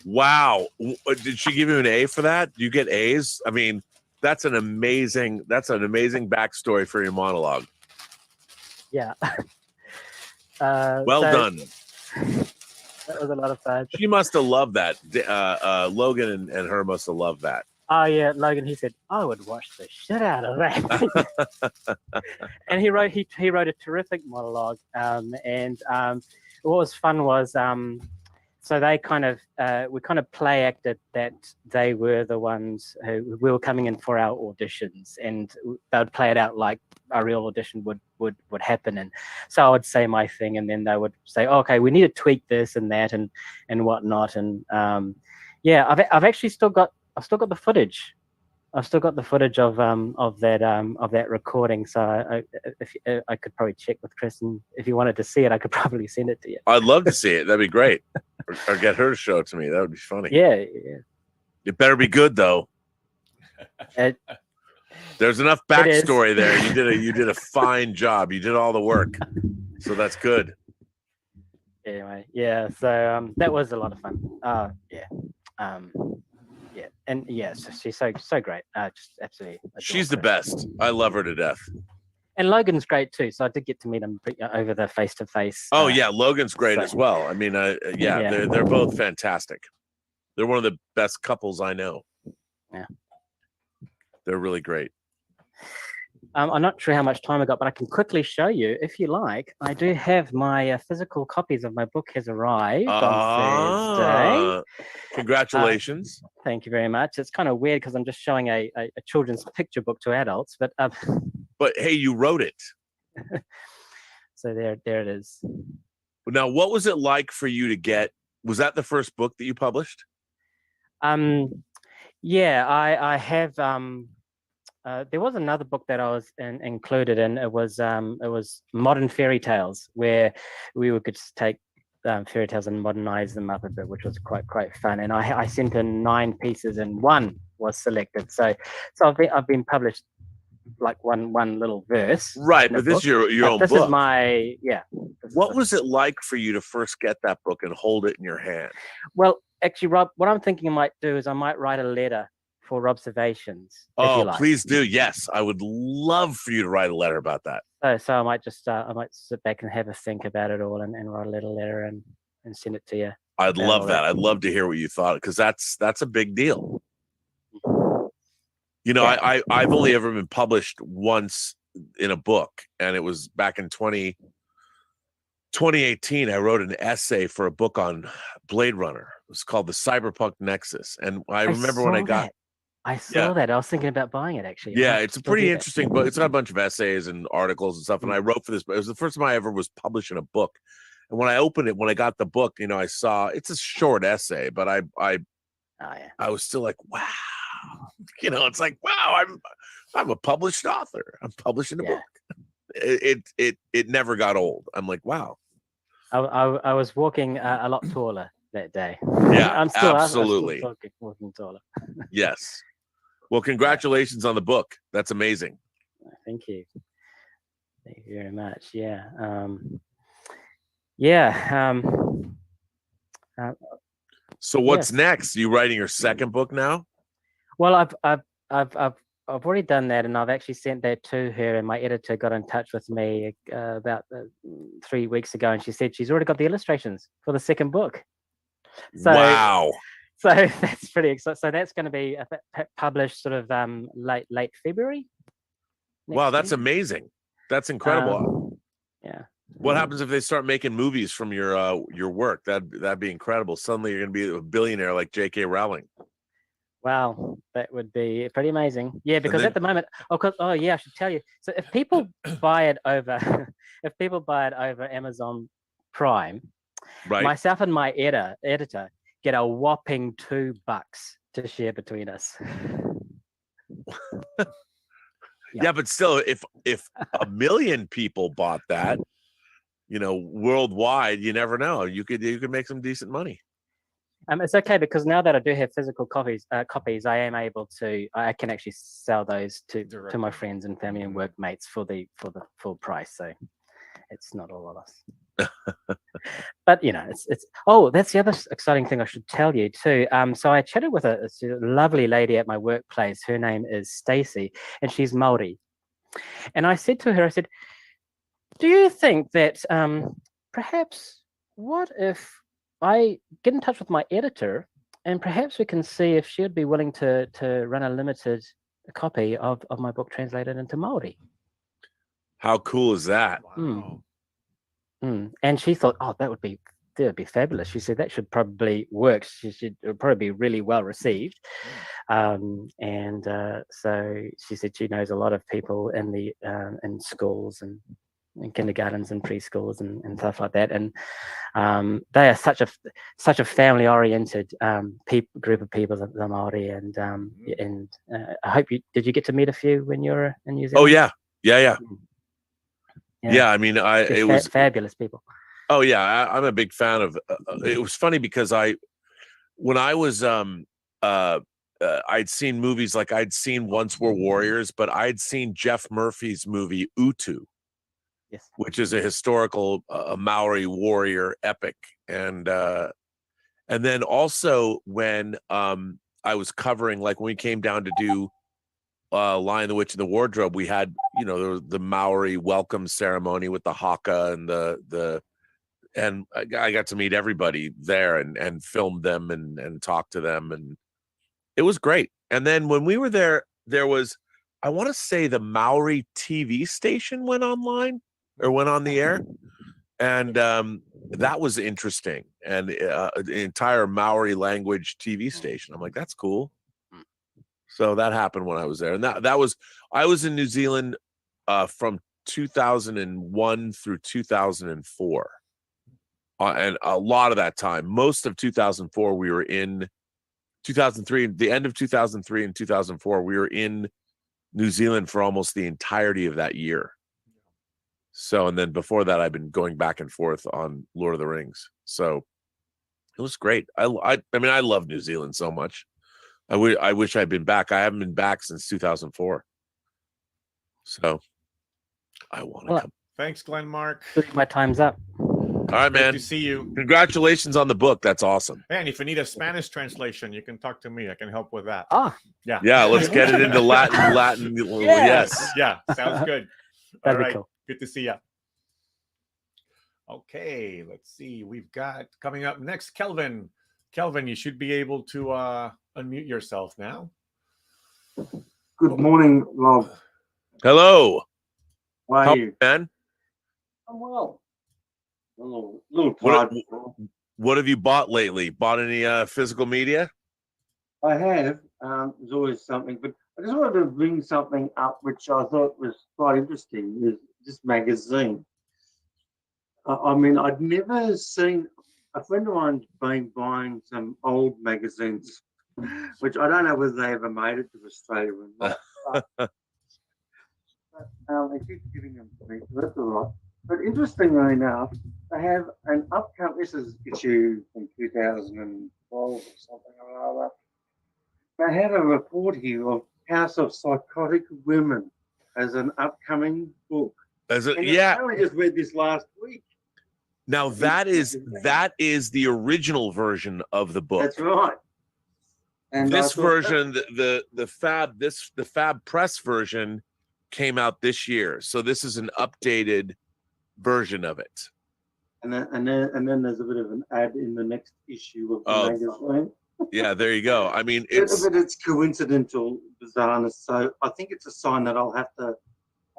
Wow. Did she give you an A for that? Do you get A's? I mean, that's an amazing backstory for your monologue. Yeah. Well done. That was a lot of fun. She must have loved that. Logan and her must have loved that. Oh yeah, Logan, he said, I would watch the shit out of that. And he wrote a terrific monologue. And what was fun was so they we kind of play acted that they were the ones who we were coming in for our auditions, and they would play it out like a real audition would happen. And so I would say my thing, and then they would say, oh, okay, we need to tweak this and that and whatnot. And yeah, I've actually still got the footage. I've still got the footage of that recording. So if I could probably check with Chris, and if you wanted to see it, I could probably send it to you. I'd love to see it. That'd be great. or get her to show it to me. That would be funny. Yeah. It better be good though. There's enough backstory there. You did a fine job. You did all the work, so that's good. Anyway, yeah. So that was a lot of fun. Yeah. Yeah, and yes, she's so great. Just absolutely. She's the best. I love her to death. And Logan's great too. So I did get to meet him over the face-to-face. Oh yeah, Logan's great as well. I mean, yeah, they're both fantastic. They're one of the best couples I know. Yeah, they're really great. I'm not sure how much time I got, but I can quickly show you if you like. I do have my physical copies of my book has arrived on Thursday. Congratulations! Thank you very much. It's kind of weird because I'm just showing a children's picture book to adults, but hey, you wrote it. So there it is. Now, what was it like for you to get? Was that the first book that you published? Yeah, I have. There was another book that I was included in. It was Modern Fairy Tales, where we could just take fairy tales and modernize them up a bit, which was quite fun. And I sent in 9 pieces, and 1 was selected. So I've been published like one little verse. Right, but this is your own book. This is my What was it like for you to first get that book and hold it in your hand? Well, actually, Rob, what I'm thinking I might do is I might write a letter for observations. If you like. Please do. Yes, I would love for you to write a letter about that. So I might just I might sit back and have a think about it all and write a little letter and send it to you. I'd love that. I'd love to hear what you thought, because that's a big deal. You know, yeah. I've only ever been published once in a book, and it was back in 2018. I wrote an essay for a book on Blade Runner. It was called The Cyberpunk Nexus, and I remember when I got. I saw that. I was thinking about buying it, actually. Yeah, it's a pretty interesting book. It's got a bunch of essays and articles and stuff. And I wrote for this, but it was the first time I ever was publishing a book. And when I opened it, when I got the book, you know, I saw it's a short essay, but I was still like, wow. You know, it's like, wow, I'm a published author. I'm publishing a book. It never got old. I'm like, wow. I was walking a lot taller that day. Yeah, I'm still absolutely walking taller. Yes. Well, congratulations on the book. That's amazing. Thank you. Thank you very much. Yeah. So what's next? You writing your second book now? Well, I've already done that, and I've actually sent that to her. And my editor got in touch with me about 3 weeks ago, and she said she's already got the illustrations for the second book. So, wow. So that's pretty exciting. So that's going to be published sort of late February. Wow, that's amazing. That's incredible. Yeah. What happens if they start making movies from your work? That'd be incredible. Suddenly you're going to be a billionaire like J.K. Rowling. Wow, that would be pretty amazing. Yeah, because at the moment, I should tell you. So if people buy it over, Amazon Prime, right, myself and my editor get a whopping $2 to share between us. Yeah, but still, if 1 million people bought that, you know, worldwide, you never know. You could make some decent money. It's okay, because now that I do have physical copies, I am able to. I can actually sell those to my friends and family and workmates for the full price. So it's not all of us. But you know, it's. Oh, that's the other exciting thing I should tell you too. So I chatted with a lovely lady at my workplace. Her name is Stacy, and she's Maori. And I said to her, do you think that perhaps what if I get in touch with my editor, and perhaps we can see if she would be willing to run a limited copy of my book translated into Maori. How cool is that? Wow. And she thought, that would be fabulous. She said that should probably work. It would probably be really well received. So she said she knows a lot of people in the in schools and in kindergartens and preschools and stuff like that, and they are such a family-oriented group of people, the Maori, and I hope did you get to meet a few when you were in New Zealand? Oh yeah. I mean, it was fabulous people. Oh yeah, I'm a big fan of. It was funny because when I was I'd seen movies like I'd seen Once Were Warriors, but I'd seen Jeff Murphy's movie Utu, yes, which is a historical Maori warrior epic, and then also when I was covering, like when we came down to do Lion, the Witch, and the Wardrobe, we had, you know, the Maori welcome ceremony with the haka and and I got to meet everybody there and filmed them and talk to them, and it was great. And then when we were there, there was, I want to say, the Maori TV station went online or went on the air, and that was interesting. And the entire Maori language TV station. I'm like, that's cool. So that happened when I was there, and I was in New Zealand from 2001 through 2004. And a lot of that time, most of 2004, we were in 2003, the end of 2003 and 2004, we were in New Zealand for almost the entirety of that year. So, and then before that, I've been going back and forth on Lord of the Rings. So it was great. I mean, I love New Zealand so much. I wish I'd been back. I haven't been back since 2004. So I want to come. Thanks, Glenn Mark. My time's up. All right, man. Good to see you. Congratulations on the book. That's awesome. And if you need a Spanish translation, you can talk to me. I can help with that. Yeah. Yeah, let's get it into Latin. Yes. Yeah, sounds good. All That'd be right. cool. Good to see you. Okay, let's see. We've got coming up next, Kelvin. Kelvin, you should be able to unmute yourself now. Good morning, Rob. Hello. How are you? Man? I'm well. A little tired. What have you bought lately? Bought any physical media? I have. There's always something, but I just wanted to bring something up which I thought was quite interesting. Is this magazine? I mean, I'd never seen. A friend of mine's been buying some old magazines, which I don't know whether they ever made it to Australia or not. But, they keep giving them to me, so that's all right. But interestingly enough, they have an upcoming, this is issue from 2012 or something or other. They have a report here of House of Psychotic Women as an upcoming book. Yeah. I only just read this last week. Now that is the original version of the book. That's right. And this version, the Fab Press version, came out this year. So this is an updated version of it. And then there's a bit of an ad in the next issue of the magazine. Yeah, there you go. I mean, it's coincidental bizarreness. So I think it's a sign that I'll have to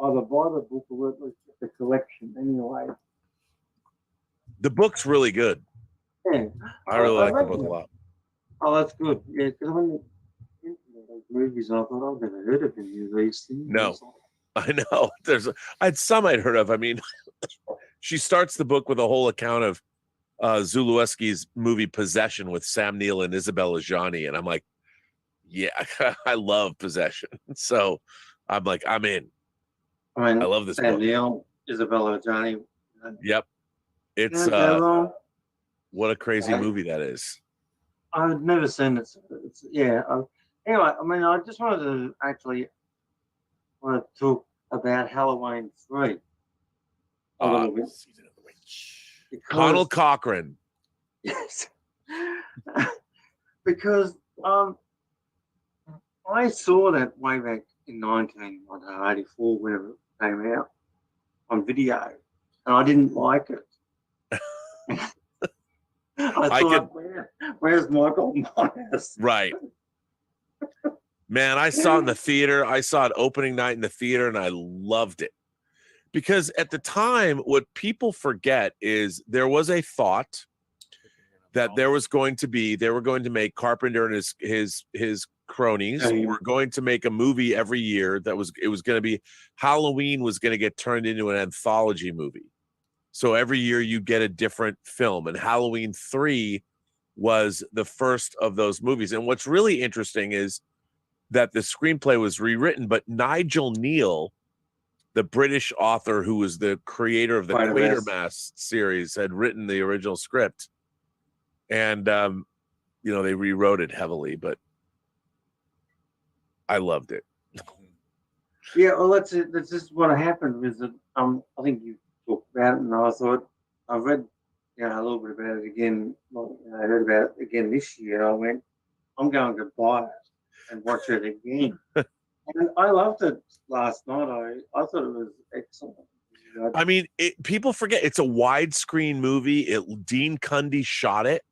either buy the book or at least get the collection anyway. The book's really good. Yeah. I really like the book a lot. Oh, that's good. Yeah, because I went into those movies and I thought, I've never heard of any of these things. No, I know. Some I'd heard of. I mean, she starts the book with a whole account of Zulewski's movie Possession with Sam Neill and Isabella Gianni, and I'm like, yeah, I love Possession. So I'm like, I'm in. I love this Sam book. Neill, Isabella Gianni. Yep. It's what a crazy movie that is. I've never seen it. Yeah. Anyway, I mean, I just wanted to actually want to talk about Halloween 3 a little bit. Season of the Witch. Conal Cochran. Yes. Because I saw that way back in 1984, whenever it came out on video, and I didn't like it. I thought, where's Michael Myers? Right. Man, I saw it in the theater. I saw it opening night in the theater, and I loved it. Because at the time, what people forget is there was a thought that they were going to make Carpenter and his cronies were going to make a movie every year it was going to be Halloween was going to get turned into an anthology movie. So every year you get a different film, and Halloween 3 was the first of those movies. And what's really interesting is that the screenplay was rewritten, but Nigel Neal, the British author who was the creator of the Quatermass series, had written the original script. And, they rewrote it heavily, but I loved it. Yeah, well, that's it. That's just what happened. Was that I think you talked about it, and I thought I read, a little bit about it again. I heard about it again this year. I went, I'm going to buy it and watch it again. And I loved it last night. I thought it was excellent. I mean, people forget it's a widescreen movie. Dean Cundy shot it.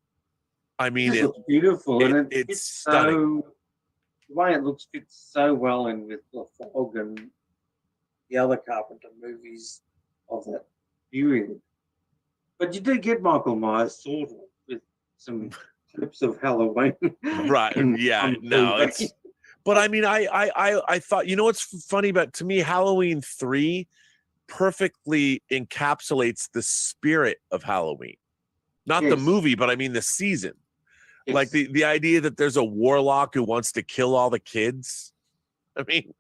I mean, it's beautiful, and it's stunning. The way it looks fits so well in with The Fog and the other Carpenter movies of that period. But you do get Michael Myers sort of with some clips of Halloween, right? Yeah, no, it's. But I mean, I thought, what's funny about, to me, Halloween 3 perfectly encapsulates the spirit of Halloween, not the movie, but I mean the season. Like the idea that there's a warlock who wants to kill all the kids. I mean,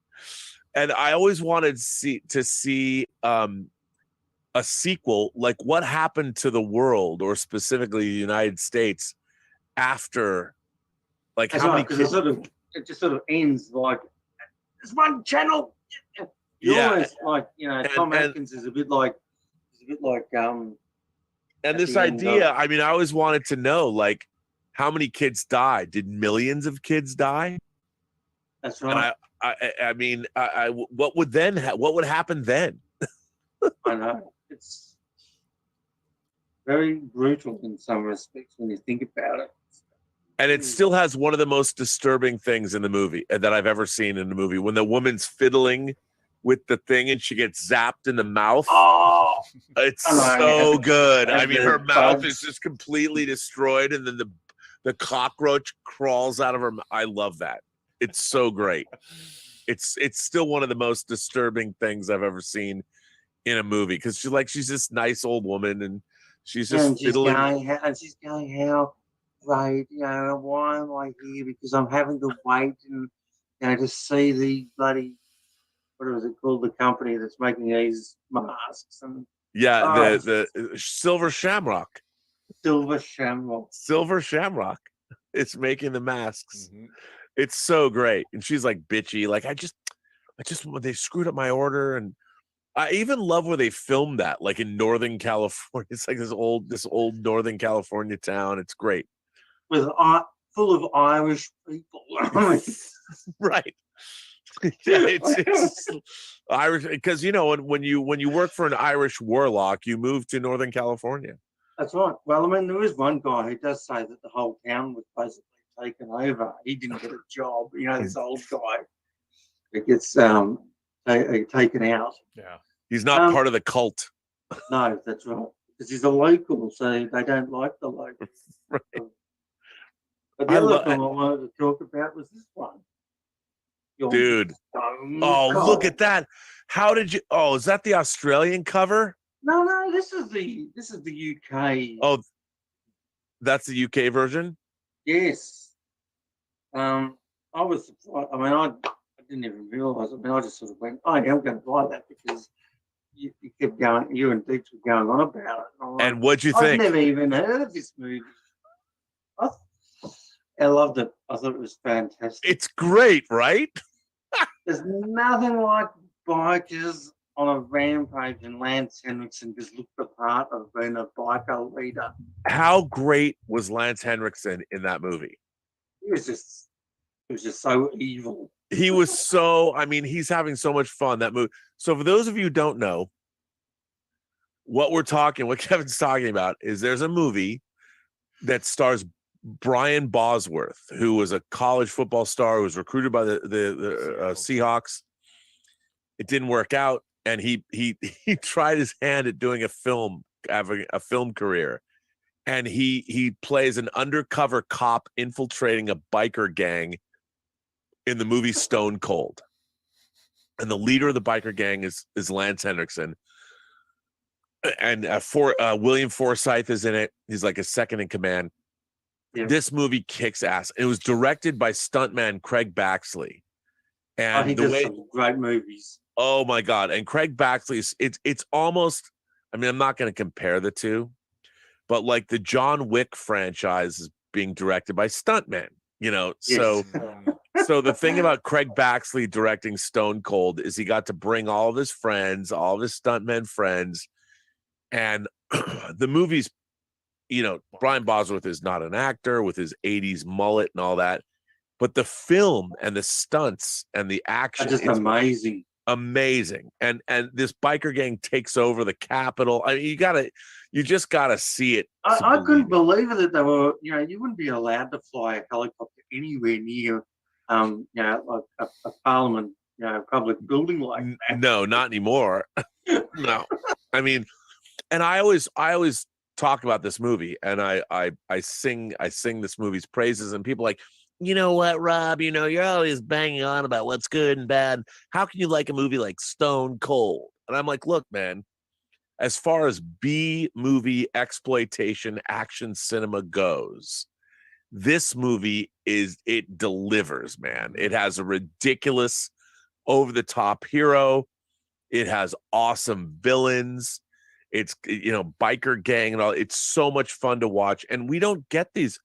and I always wanted to see a sequel, like what happened to the world, or specifically the United States, after, like how many kids. It just sort of ends like there's one channel. You always like, Tom Atkins is a bit like and this idea, I mean, I always wanted to know, like, how many kids died? Did millions of kids die? That's right. And what would what would happen then? I know. It's very brutal in some respects when you think about it. And it still has one of the most disturbing things in the movie that I've ever seen in the movie, when the woman's fiddling with the thing and she gets zapped in the mouth. Oh, it's so good. I mean, her mouth is just completely destroyed, and then the cockroach crawls out of her mouth. I love that. It's so great. It's still one of the most disturbing things I've ever seen in a movie, because she's this nice old woman, and she's just fiddling. She's going, how great, why am I here? Because I'm having to wait and to see the bloody, what was it called, the company that's making these masks, and the Silver Shamrock. Silver Shamrock. It's making the masks. Mm-hmm. It's so great. And she's like bitchy, like I just they screwed up my order. And I even love where they filmed that, like in Northern California. It's like this old Northern California town. It's great. With full of Irish people. Right. Yeah, it's Irish, because when you work for an Irish warlock, you move to Northern California. That's right. Well, I mean, there is one guy who does say that the whole town was basically taken over. He didn't get a job. This old guy that gets taken out. Yeah, he's not part of the cult. No, that's right. Because he's a local, so they don't like the locals. Right. But the other thing I wanted to talk about was this one. Dude. Look at that. How did you? Oh, is that the Australian cover? No, this is the UK. Oh, that's the UK version? Yes. I was surprised. I mean, I didn't even realize. I mean, I just sort of went, I'm going to buy that, because you kept going, you and Deeks were going on about it. And what'd you think? I've never even heard of this movie. I loved it. I thought it was fantastic. It's great, right? There's nothing like bikers on a rampage, and Lance Henriksen just looked the part of being a biker leader. How great was Lance Henriksen in that movie? He was just so evil. He was so, I mean, he's having so much fun, that movie. So for those of you who don't know, what Kevin's talking about is there's a movie that stars Brian Bosworth, who was a college football star who was recruited by the Seahawks. It didn't work out, and he tried his hand at doing having a film career, and he plays an undercover cop infiltrating a biker gang in the movie Stone Cold, and the leader of the biker gang is Lance Henriksen, and William Forsythe is in it. He's like a second in command. Yeah. This movie kicks ass. It was directed by stuntman Craig Baxley, and he does some great movies. Oh my God! And Craig Baxley's it's almost. I mean, I'm not going to compare the two, but like the John Wick franchise is being directed by stuntmen. Yes. So So the thing about Craig Baxley directing Stone Cold is he got to bring all of his friends, all of his stuntmen friends, and the movie's, you know, Brian Bosworth is not an actor with his 80s mullet and all that, but the film and the stunts and the action are just amazing. Amazing. And this biker gang takes over the Capitol. I mean, you just gotta see it. I couldn't believe it that they were, you know, you wouldn't be allowed to fly a helicopter anywhere near you know, like a parliament, you know, public building like that. No, not anymore. No. I mean, and I always talk about this movie, and I sing this movie's praises, and people are like, you know what, Rob, you know, you're always banging on about what's good and bad. How can you like a movie like Stone Cold? And I'm like, look, man, as far as B movie exploitation action cinema goes, this movie it delivers, man. It has a ridiculous over the top hero. It has awesome villains. It's, you know, biker gang and all. It's so much fun to watch. And we don't get these,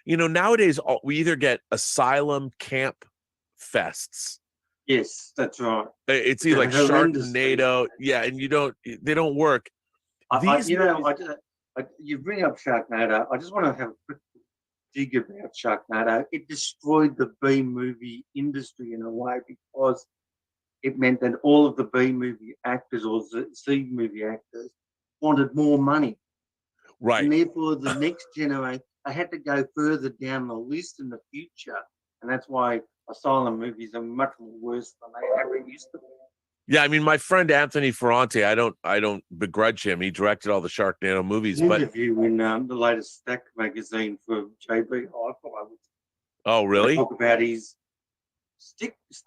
you know, nowadays we either get asylum camp fests. Yes, that's right. It's either like Sharknado. Yeah. And they don't work. You bring up Sharknado. I just want to have a quick dig about Sharknado. It destroyed the B movie industry in a way, because it meant that all of the B movie actors or C movie actors wanted more money. Right. And therefore, the next generation, they had to go further down the list in the future. And that's why asylum movies are much worse than they ever used to be. Yeah, I mean, my friend Anthony Ferrante, I don't begrudge him. He directed all the Sharknado movies. An but interview in the latest Stack magazine for JB Hi-Fi. Oh, really? Talk about his sticks,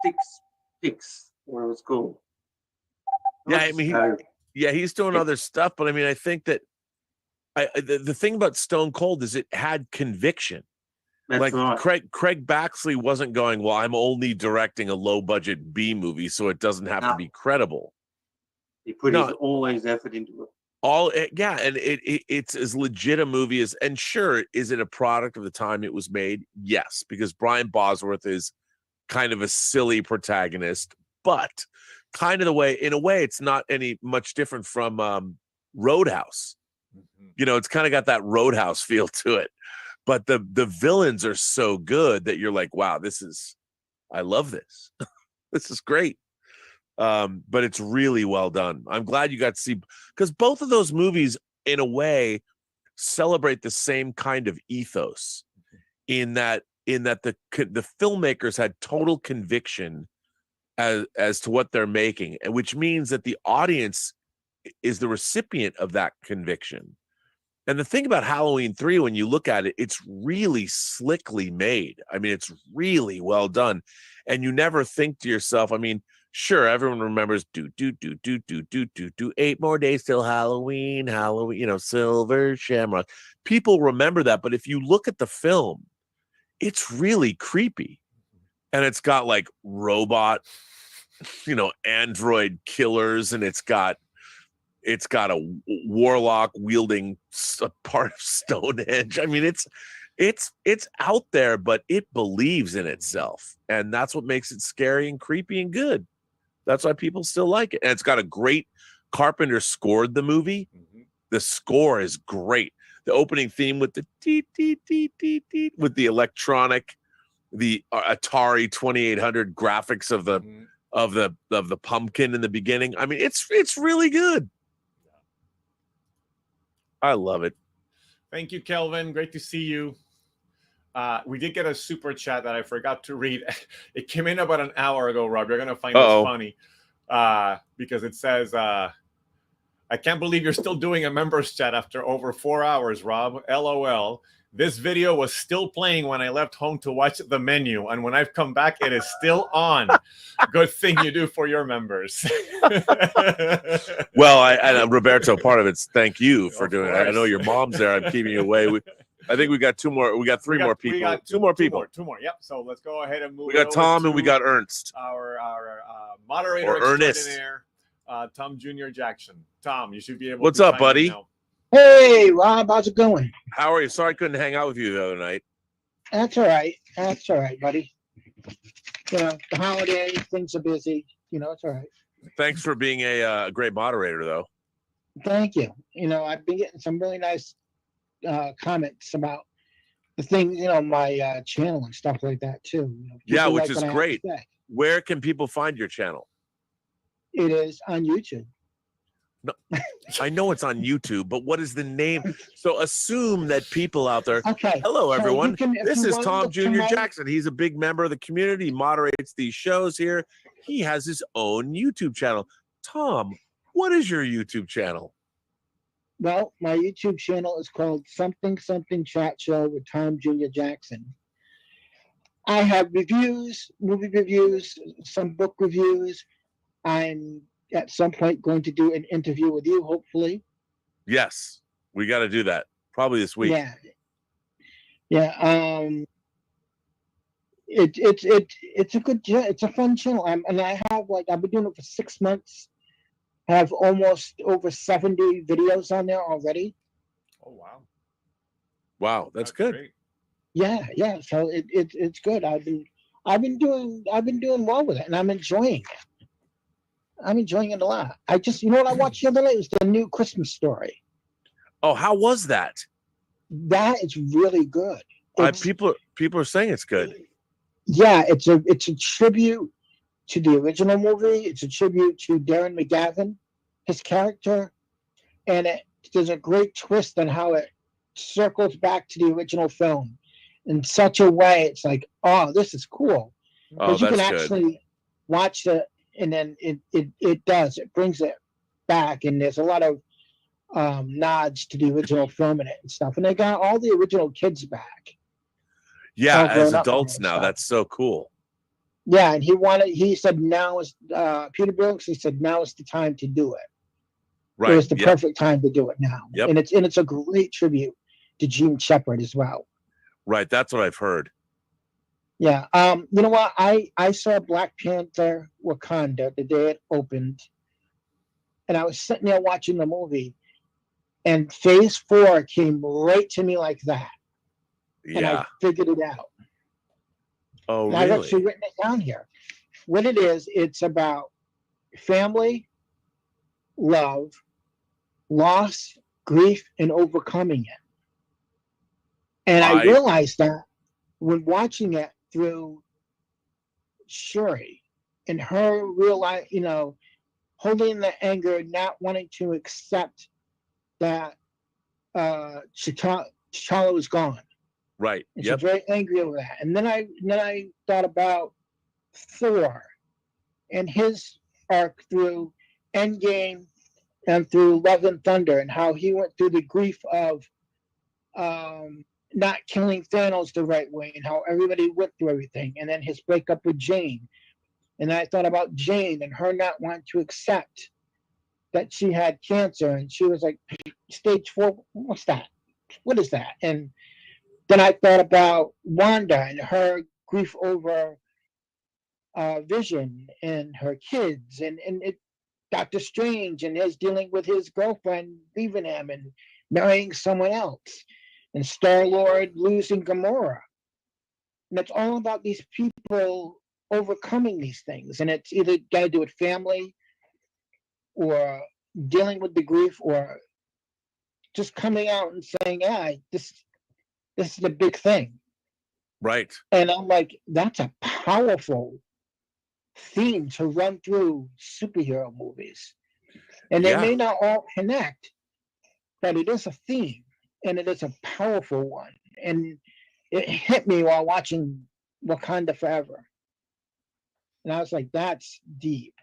what it was called. Yeah, I mean, he's doing other stuff, but I mean, I think that the thing about Stone Cold is it had conviction. That's like right. Craig Baxley wasn't going, well, I'm only directing a low budget B movie, so it doesn't have to be credible. He put all his effort into it. And it's as legit a movie as, and sure, is it a product of the time it was made? Yes, because Brian Bosworth is kind of a silly protagonist, but kind of in a way, it's not any much different from Roadhouse. You know, it's kind of got that Roadhouse feel to it. But the villains are so good that you're like, wow, I love this. This is great. But it's really well done. I'm glad you got to see, because both of those movies, in a way, celebrate the same kind of ethos in that the filmmakers had total conviction as to what they're making, and which means that the audience is the recipient of that conviction. And the thing about Halloween 3, when you look at it, it's really slickly made. I mean, it's really well done. And you never think to yourself, I mean, sure, everyone remembers do 8 more days till Halloween, you know, Silver Shamrock. People remember that, but if you look at the film, it's really creepy. And it's got like robot, you know, android killers, and it's got a warlock wielding a part of Stonehenge. I mean, it's out there, but it believes in itself, and that's what makes it scary and creepy and good. That's why people still like it. And it's got a great Carpenter scored the movie. The score is great. The opening theme with the with the electronic, the Atari 2800 graphics of the pumpkin in the beginning. I mean, it's really good. I love it. Thank you, Kelvin. Great to see you. We did get a super chat that I forgot to read. It came in about an hour ago, Rob. You're going to find this funny because it says, I can't believe you're still doing a members chat after over 4 hours, Rob. LOL. This video was still playing when I left home to watch the menu, and when I've come back, it is still on. Good thing you do for your members. Well, Roberto, part of it's thank you for doing it. I know your mom's there. I'm keeping you away. I think we got 2 more. We got 3 more people. We got 2 more people. 2 more. Yep. So let's go ahead and move. We got Tom and we got Ernst. Our moderator extraordinaire, Tom Jr. Jackson. Tom, you should be able. What's up, buddy? Hey, Rob, how's it going? How are you? Sorry I couldn't hang out with you the other night. That's all right. That's all right, buddy. the holiday, things are busy. It's all right. Thanks for being a great moderator, though. Thank you. I've been getting some really nice comments about the things, my channel and stuff like that too. Yeah, People which like is what I have to great. say. Where can people find your channel? It is on YouTube. No, I know it's on YouTube, but what is the name? So assume that people out there. Okay. Hello, so you everyone. can- if This you is wanna Tom look to Jr. my- Jackson. He's a big member of the community. He moderates these shows here. He has his own YouTube channel. Tom, what is your YouTube channel? Well, my YouTube channel is called Something Something Chat Show with Tom Jr. Jackson. I have reviews, movie reviews, some book reviews. I'm at some point going to do an interview with you, hopefully. Yes, we got to do that probably this week. Yeah. It's a good, it's a fun channel. And I have I've been doing it for 6 months. I have almost over 70 videos on there already. Oh wow. Wow, that's good. Great. Yeah. So it's good. I've been doing well with it, and I'm enjoying it. I'm enjoying it a lot. I just, what I watched the other night was the new Christmas Story. Oh, how was that? That is really good. People are saying it's good. Yeah, it's a tribute to the original movie. It's a tribute to Darren McGavin, his character, and there's a great twist on how it circles back to the original film in such a way. It's like, oh, this is cool, because you can actually watch it, and then it brings it back, and there's a lot of nods to the original film in it and stuff, and they got all the original kids back. Yeah, all grown as up adults and now, stuff. that's so cool. Yeah, and he said now is Peter Brooks. He said now is the time to do it. Right. It was the perfect time to do it now. Yep. And it's a great tribute to Gene Shepard as well. Right, that's what I've heard. Yeah. You know what? I saw Black Panther Wakanda the day it opened, and I was sitting there watching the movie, and Phase 4 came right to me like that. And I figured it out. Oh, and really? I've actually written it down here. What it is, it's about family, love, loss, grief, and overcoming it. And I realized that when watching it through Shuri and her holding the anger, not wanting to accept that T'Challa was gone. Right. And she's very angry over that. And then I thought about Thor and his arc through Endgame and through Love and Thunder, and how he went through the grief of not killing Thanos the right way, and how everybody went through everything, and then his breakup with Jane. And I thought about Jane and her not wanting to accept that she had cancer, and she was like, stage 4, what's that? What is that? And then I thought about Wanda and her grief over Vision and her kids, and Doctor Strange and his dealing with his girlfriend leaving him and marrying someone else, and Star-Lord losing Gamora. And it's all about these people overcoming these things, and it's either got to do with family or dealing with the grief, or just coming out and saying, yeah, this is a big thing. Right. And I'm like, that's a powerful theme to run through superhero movies. And they may not all connect, but it is a theme, and it is a powerful one. And it hit me while watching Wakanda Forever. And I was like, that's deep.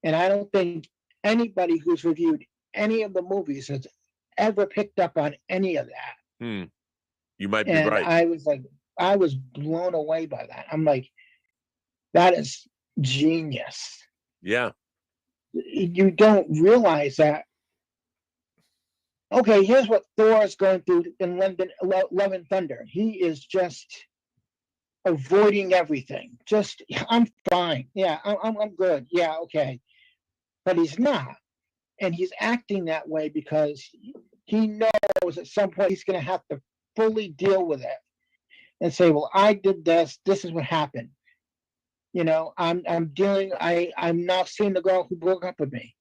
And I don't think anybody who's reviewed any of the movies has ever picked up on any of that. You might be And right. I was blown away by that. I'm like, that is genius. Yeah. You don't realize that. Okay, here's what Thor is going through in Love and Thunder. He is just avoiding everything. Just, I'm fine. Yeah, I'm good. Yeah, okay. But he's not. And he's acting that way because he knows at some point he's going to have to fully deal with it. and say, well, I did this. This is what happened. You know, I'm now seeing the girl who broke up with me.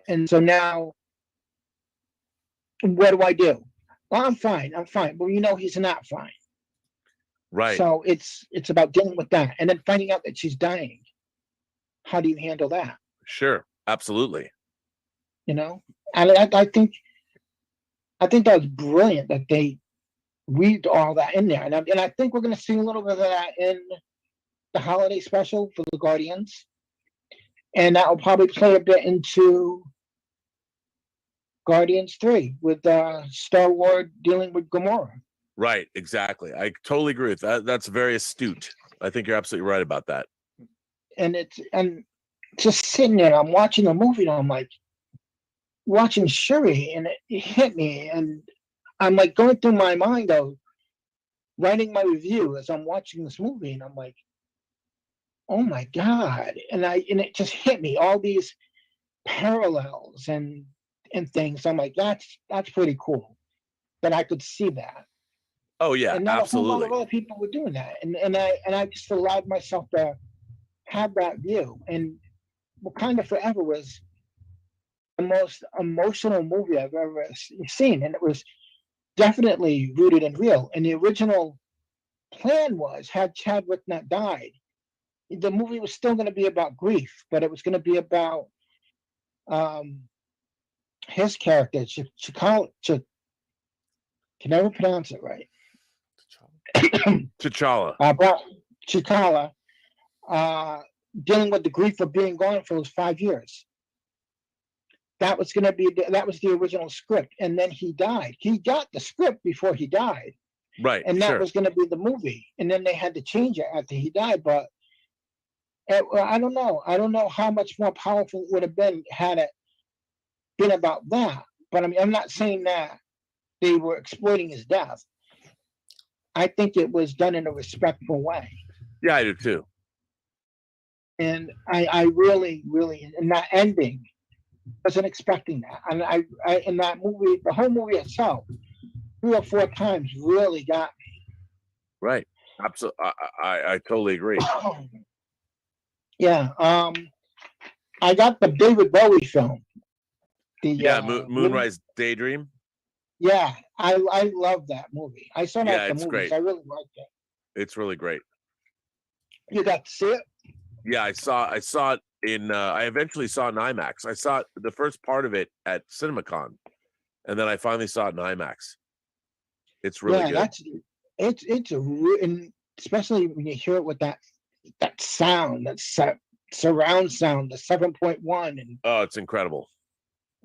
And so now, what do I do? Well, I'm fine. Well, you know, he's not fine. Right. So it's about dealing with that, and then finding out that she's dying. How do you handle that? Sure. Absolutely. You know, and I think that was brilliant that they weaved all that in there, and I think we're going to see a little bit of that in the holiday special for the Guardians, and that will probably play a bit into Guardians 3 with Star-Lord dealing with Gamora. Right, exactly. I totally agree with that. That's very astute. I think you're absolutely right about that. And just sitting there, I'm watching the movie, and I'm like watching Shuri, and it hit me, and I'm like going through my mind, though, writing my review as I'm watching this movie, and I'm like, oh my God. And it just hit me, all these parallels and things. I'm like, that's pretty cool that I could see that. Oh yeah, and not absolutely. a whole lot of other people were doing that. And I just allowed myself to have that view. And Wakanda Forever was the most emotional movie I've ever seen. And it was definitely rooted in real. And the original plan was, had Chadwick not died, the movie was still going to be about grief, but it was going to be about his character, T'Challa. Can never pronounce it right. T'Challa. T'Challa, dealing with the grief of being gone for those 5 years. That was the original script, and then he died. He got the script before he died, right? And that was going to be the movie, and then they had to change it after he died. But I don't know. I don't know how much more powerful it would have been had it been about that. But I mean, I'm not saying that they were exploiting his death. I think it was done in a respectful way. Yeah, I do too. And I really, in that ending, wasn't expecting that. And I in that movie, the whole movie itself, 3 or 4 times really got me. Right. Absolutely. I totally agree. Yeah. I got the David Bowie film. Moonrise Daydream. Yeah, I love that movie. I saw that at the movies. Great. I really liked it. It's really great. You got to see it? Yeah, I saw it in I eventually saw it in IMAX. I saw the first part of it at CinemaCon, and then I finally saw it in IMAX. It's really good. It's and especially when you hear it with that sound, that surround sound, the 7.1, and oh, it's incredible.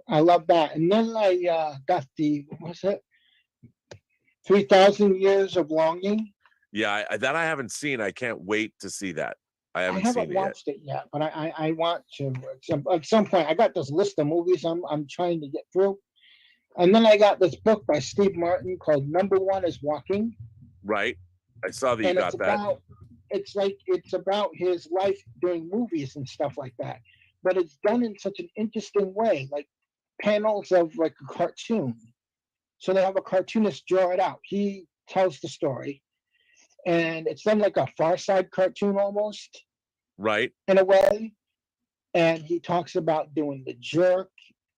I love that. And then I got what's it? 3,000 Years of Longing. Yeah, that I haven't seen. I can't wait to see that. I haven't watched it yet, but I want to. At some point, I got this list of movies I'm trying to get through. And then I got this book by Steve Martin called Number One is Walking. Right. I saw that you got that. It's about his life doing movies and stuff like that. But it's done in such an interesting way, like panels of like a cartoon. So they have a cartoonist draw it out. He tells the story. And it's done like a Far Side cartoon almost. Right. In a way. And he talks about doing The Jerk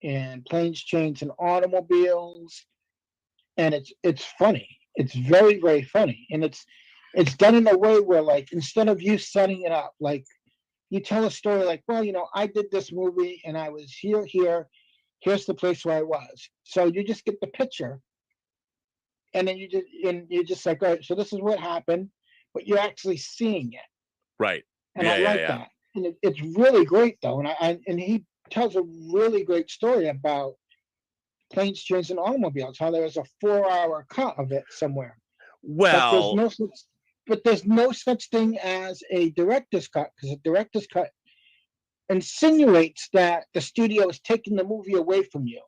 and Planes, Trains, and Automobiles. And it's funny. It's very, very funny. And it's done in a way where, like, instead of you setting it up, like, you tell a story like, well, you know, I did this movie and I was here. Here's the place where I was. So you just get the picture. And then you're just like, all right, so this is what happened, but you're actually seeing it. Right. And I like that. And it's really great, though. And he tells a really great story about Planes, Trains, and Automobiles, how there was a 4-hour cut of it somewhere. Well, but there's no such thing as a director's cut, because a director's cut insinuates that the studio is taking the movie away from you.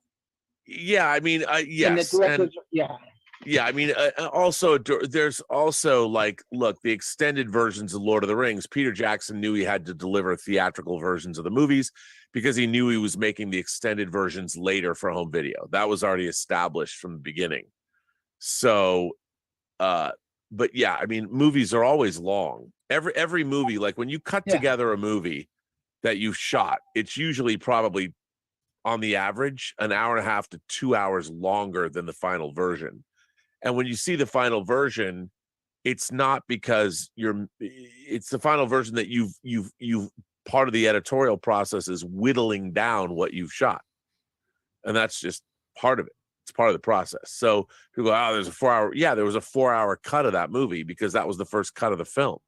Yeah, I mean, yes. Yeah, I mean, also, there's also, like, look, the extended versions of Lord of the Rings, Peter Jackson knew he had to deliver theatrical versions of the movies because he knew he was making the extended versions later for home video. That was already established from the beginning. So but yeah, I mean, movies are always long. Every movie, like when you cut together a movie that you've shot, it's usually probably on the average an hour and a half to 2 hours longer than the final version. And when you see the final version, it's not because it's the final version that you've part of the editorial process is whittling down what you've shot. And that's just part of it. It's part of the process. So people go, oh, there's a 4 hour. Yeah, there was a 4 hour cut of that movie because that was the first cut of the film.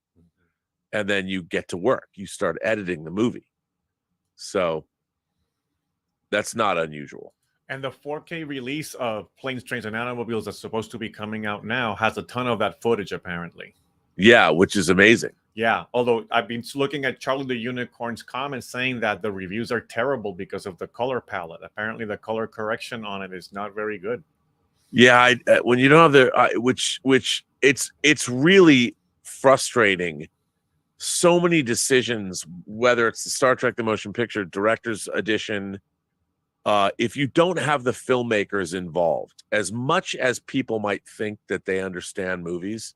And then you get to work. You start editing the movie. So that's not unusual. And the 4K release of Planes, Trains, and Automobiles that's supposed to be coming out now has a ton of that footage, apparently. Yeah, which is amazing. Yeah, although I've been looking at Charlie the Unicorn's comments saying that the reviews are terrible because of the color palette. Apparently, the color correction on it is not very good. Yeah, when you don't have the which it's really frustrating. So many decisions, whether it's the Star Trek the Motion Picture Director's Edition, if you don't have the filmmakers involved, as much as people might think that they understand movies,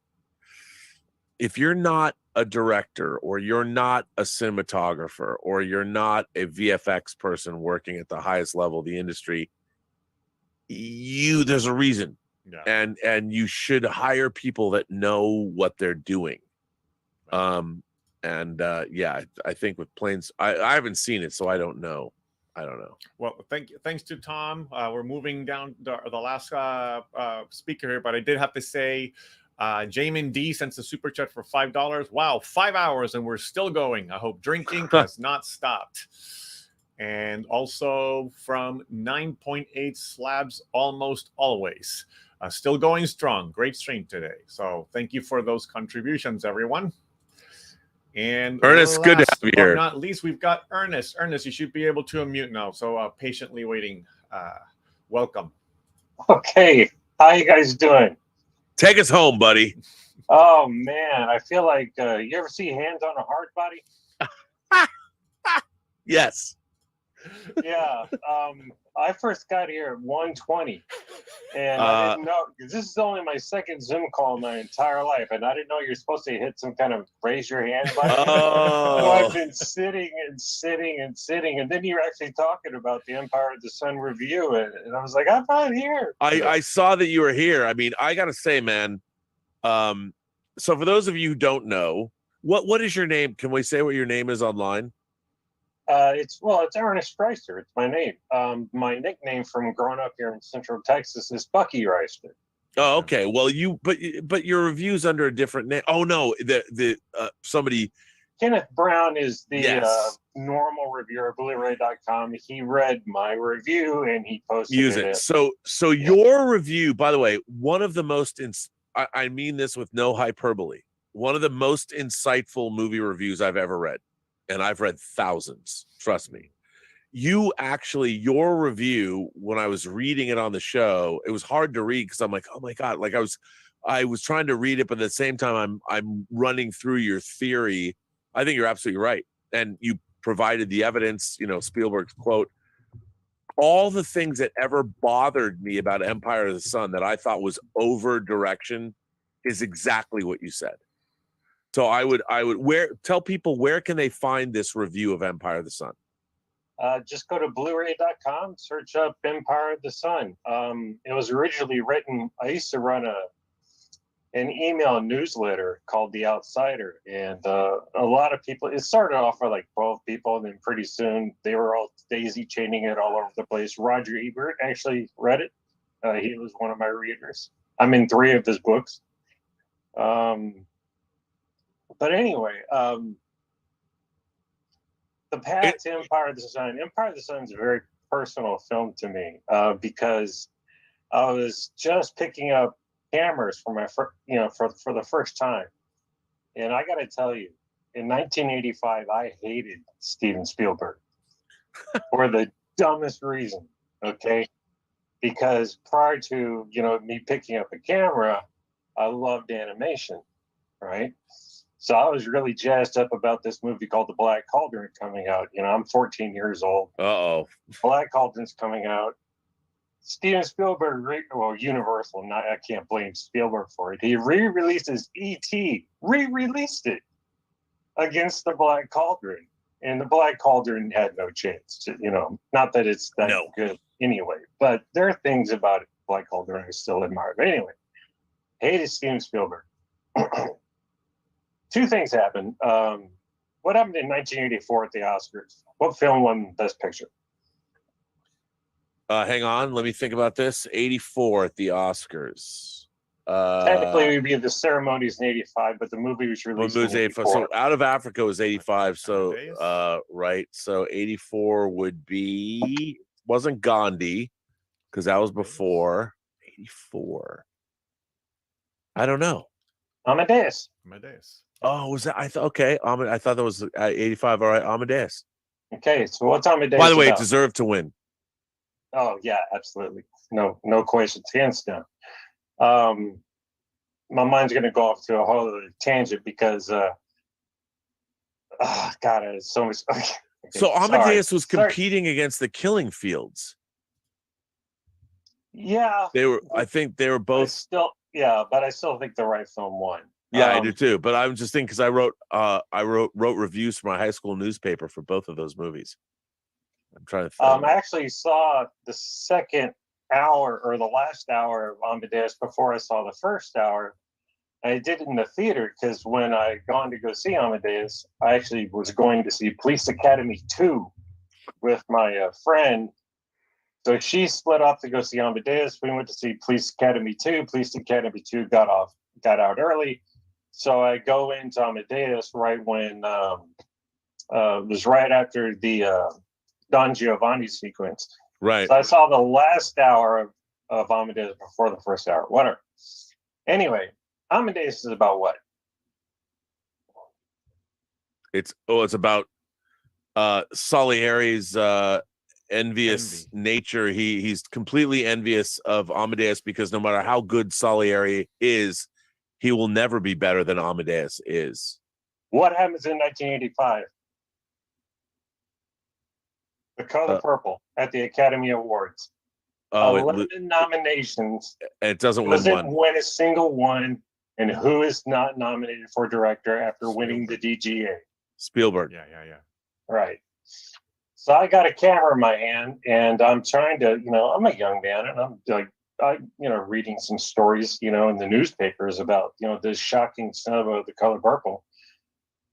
if you're not a director or you're not a cinematographer or you're not a VFX person working at the highest level of the industry, there's a reason. Yeah. And you should hire people that know what they're doing. Yeah, I think with Planes, I haven't seen it, so I don't know. Well, thanks to Tom. We're moving down the last speaker here, but I did have to say, Jamin D sends a super chat for $5. Wow, 5 hours and we're still going. I hope drinking has not stopped. And also from 9.8 slabs almost always. Still going strong. Great stream today. So thank you for those contributions, everyone. And Ernest, good to have you here. But not least, we've got Ernest. Ernest, you should be able to unmute now. So patiently waiting. Welcome. Okay. How you guys doing? Take us home, buddy. Oh, man. I feel like, you ever see Hands on a Hard Body? Yes. Yeah. I first got here at 1:20. And I didn't know, because this is only my second Zoom call in my entire life, and I didn't know you're supposed to hit some kind of raise your hand button. So I've been sitting, and then you're actually talking about the Empire of the Sun review, and I was like, I'm not here. I saw that you were here. I mean, I gotta say, man. So for those of you who don't know, what is your name? Can we say what your name is online? It's Ernest Reister. It's my name. My nickname from growing up here in Central Texas is Bucky Reister. Oh, okay. Well, but your review's under a different name. Oh no, somebody. Kenneth Brown is the normal reviewer of Blu-ray.com. He read my review and he posted it. So your review, by the way, one of the most I mean this with no hyperbole. One of the most insightful movie reviews I've ever read. And I've read thousands, trust me. Your review, when I was reading it on the show, it was hard to read because I'm like, oh my God, like I was trying to read it, but at the same time, I'm running through your theory. I think you're absolutely right. And you provided the evidence, Spielberg's quote, all the things that ever bothered me about Empire of the Sun that I thought was over direction is exactly what you said. So I would tell people, where can they find this review of Empire of the Sun? Just go to Blu-ray.com, search up Empire of the Sun. It was originally written, I used to run an email newsletter called The Outsider, and a lot of people, it started off with like 12 people, and then pretty soon they were all daisy chaining it all over the place. Roger Ebert actually read it. He was one of my readers. I'm in 3 of his books. But anyway, the path to Empire of the Sun. Empire of the Sun is a very personal film to me because I was just picking up cameras for my for the first time, and I got to tell you, in 1985, I hated Steven Spielberg for the dumbest reason. Okay, because prior to me picking up a camera, I loved animation, right? So I was really jazzed up about this movie called The Black Cauldron coming out. I'm 14 years old. Uh-oh. Black Cauldron's coming out. Steven Spielberg, well, Universal, I can't blame Spielberg for it. He re-released his E.T., re-released it against the Black Cauldron. And the Black Cauldron had no chance. Not that it's that good anyway, but there are things about it, Black Cauldron I still admire. But anyway, hated Steven Spielberg. Two things happened. What happened in 1984 at the Oscars? What film won Best Picture? Hang on, let me think about this. 84 at the Oscars. Technically, it would be the ceremonies in 85, but the movie was released in 84. So Out of Africa was 85. So, right. So 84 would be, wasn't Gandhi, because that was before. 84. I don't know. Amadeus. Oh, was that? I thought, okay. I thought that was 85. All right. Amadeus. Okay. So what's Amadeus? By the way, about? it deserved to win. Oh yeah, absolutely. No questions, hands down. My mind's going to go off to a whole other tangent because, God, it's so much. Okay, so Amadeus was competing against the Killing Fields. Yeah, they were. I think they were both. But I still think the right film won. Yeah, I do too. But I'm just thinking because I wrote reviews for my high school newspaper for both of those movies. I'm trying to think. I actually saw the second hour or the last hour of Amadeus before I saw the first hour. I did it in the theater because when I gone to go see Amadeus, I actually was going to see Police Academy 2 with my friend. So she split off to go see Amadeus. We went to see Police Academy 2. Police Academy 2 got out early. So I go into Amadeus right when it was right after the Don Giovanni sequence. Right. So I saw the last hour of Amadeus before the first hour. Whatever. Anyway, Amadeus is about what? It's about Salieri's envious nature. He's completely envious of Amadeus because no matter how good Salieri is, he will never be better than Amadeus is. What happens in 1985? The Color Purple at the Academy Awards. 11 nominations. And it doesn't win one. Win a single one. And who is not nominated for director after winning the DGA? Spielberg. Yeah. Right. So I got a camera in my hand and I'm trying to, I'm a young man and I'm like, reading some stories, in the newspapers about, this shocking cinema of The Color Purple.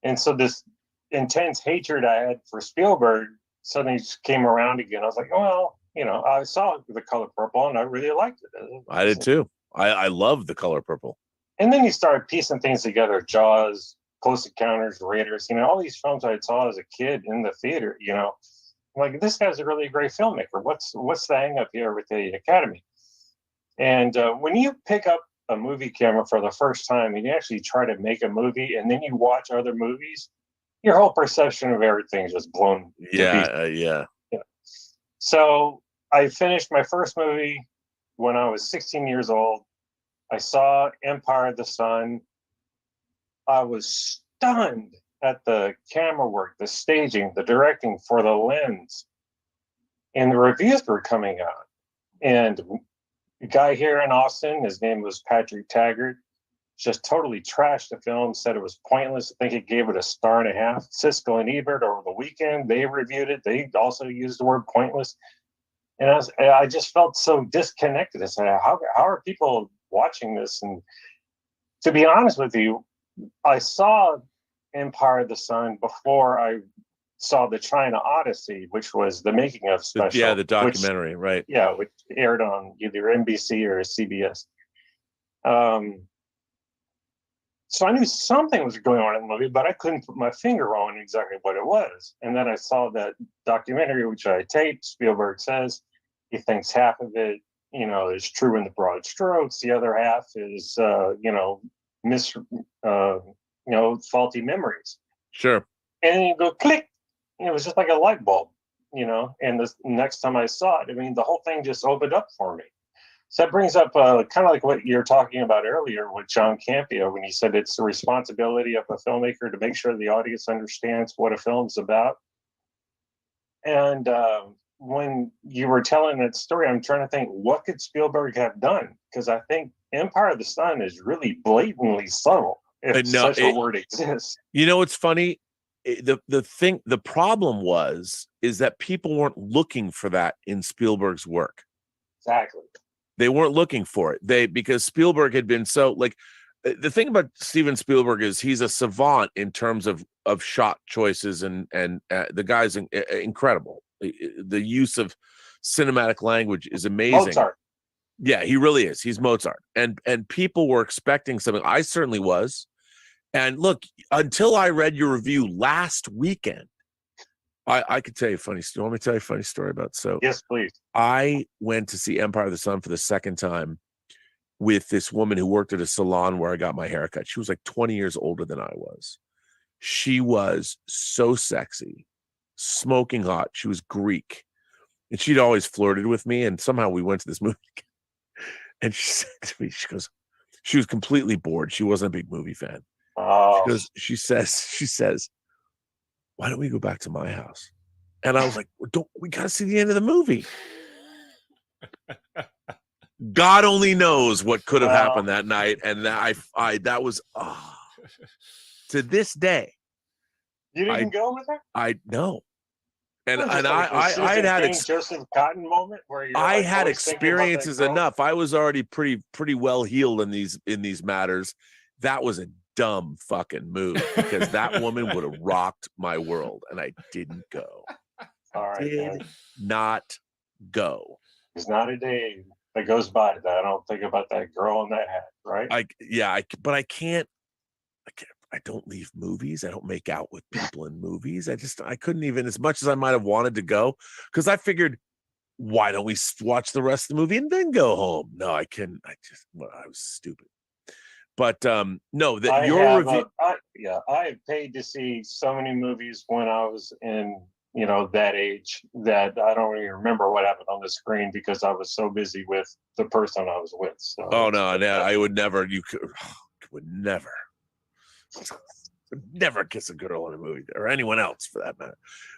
And so this intense hatred I had for Spielberg suddenly just came around again. I was like, well, I saw The Color Purple and I really liked it. I did too. I love The Color Purple. And then you started piecing things together. Jaws, Close Encounters, Raiders, all these films I saw as a kid in the theater, I'm like, this guy's a really great filmmaker. What's the hang up here with the Academy? And when you pick up a movie camera for the first time and you actually try to make a movie and then you watch other movies, your whole perception of everything is just blown. Yeah. So I finished my first movie when I was 16 years old. I saw Empire of the Sun. I was stunned at the camera work, the staging, the directing for the lens. And the reviews were coming out. And a guy here in Austin, his name was Patrick Taggart, just totally trashed the film, said it was pointless. I think he gave it a 1.5 stars. Siskel and Ebert over the weekend, they reviewed it. They also used the word pointless. And I just felt so disconnected. I said, how are people watching this? And to be honest with you, I saw Empire of the Sun before I saw the China Odyssey, which was the making of special. Yeah, the documentary, right? Yeah, which aired on either NBC or CBS. So I knew something was going on in the movie, but I couldn't put my finger on exactly what it was. And then I saw that documentary, which I taped. Spielberg says he thinks half of it, is true in the broad strokes. The other half is, faulty memories. Sure. And then you go click. It was just like a light bulb, and the next time I saw it, the whole thing just opened up for me. So that brings up kind of like what you're talking about earlier with John Campea when he said it's the responsibility of a filmmaker to make sure the audience understands what a film's about. And when you were telling that story, I'm trying to think, what could Spielberg have done? Because I think Empire of the Sun is really blatantly subtle, if such a word exists. You know, it's funny. The problem is that people weren't looking for that in Spielberg's work. Exactly. They weren't looking for it. Because Spielberg had been so like, the thing about Steven Spielberg is he's a savant in terms of shot choices, and the guy's incredible. The use of cinematic language is amazing. Mozart. Yeah, he really is. He's Mozart. And people were expecting something. I certainly was. And look, until I read your review last weekend, I could tell you a funny story. Want me to tell you a funny story about so? Yes, please. I went to see Empire of the Sun for the second time with this woman who worked at a salon where I got my haircut. She was like 20 years older than I was. She was so sexy, smoking hot. She was Greek. And she'd always flirted with me. And somehow we went to this movie. And she said to me, she goes, she was completely bored. She wasn't a big movie fan. Oh. She says, why don't we go back to my house? And I was like, we got to see the end of the movie. God only knows what could have happened that night. And that was, to this day. You didn't go with her? I know. And Was and it like a I Susan had King, Joseph Cotton moment where you're I like had always thinking about that experiences girl? enough. I was already pretty well heeled in these matters. That was a dumb fucking move because that woman would have rocked my world, and I didn't go. All right, Did not go. There's not a day that goes by that I don't think about that girl in that hat, right? But I don't leave movies. I don't make out with people in movies. I couldn't even, as much as I might have wanted to go, because I figured, why don't we watch the rest of the movie and then go home? No, I couldn't. I was stupid. But no, that your review. I paid to see so many movies when I was in, that age that I don't even remember what happened on the screen because I was so busy with the person I was with. So oh no, I would never. You would never kiss a girl in a movie or anyone else for that matter.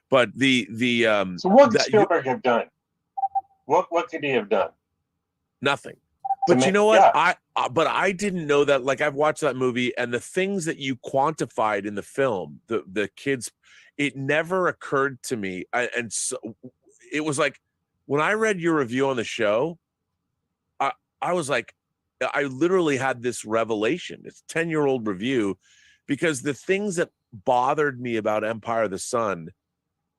But so what could Spielberg have done? What could he have done? Nothing. But you know what? I didn't know that. Like, I've watched that movie, and the things that you quantified in the film, the kids, it never occurred to me. And so it was like when I read your review on the show, I was like, I literally had this revelation. It's a 10-year-old review, because the things that bothered me about Empire of the Sun,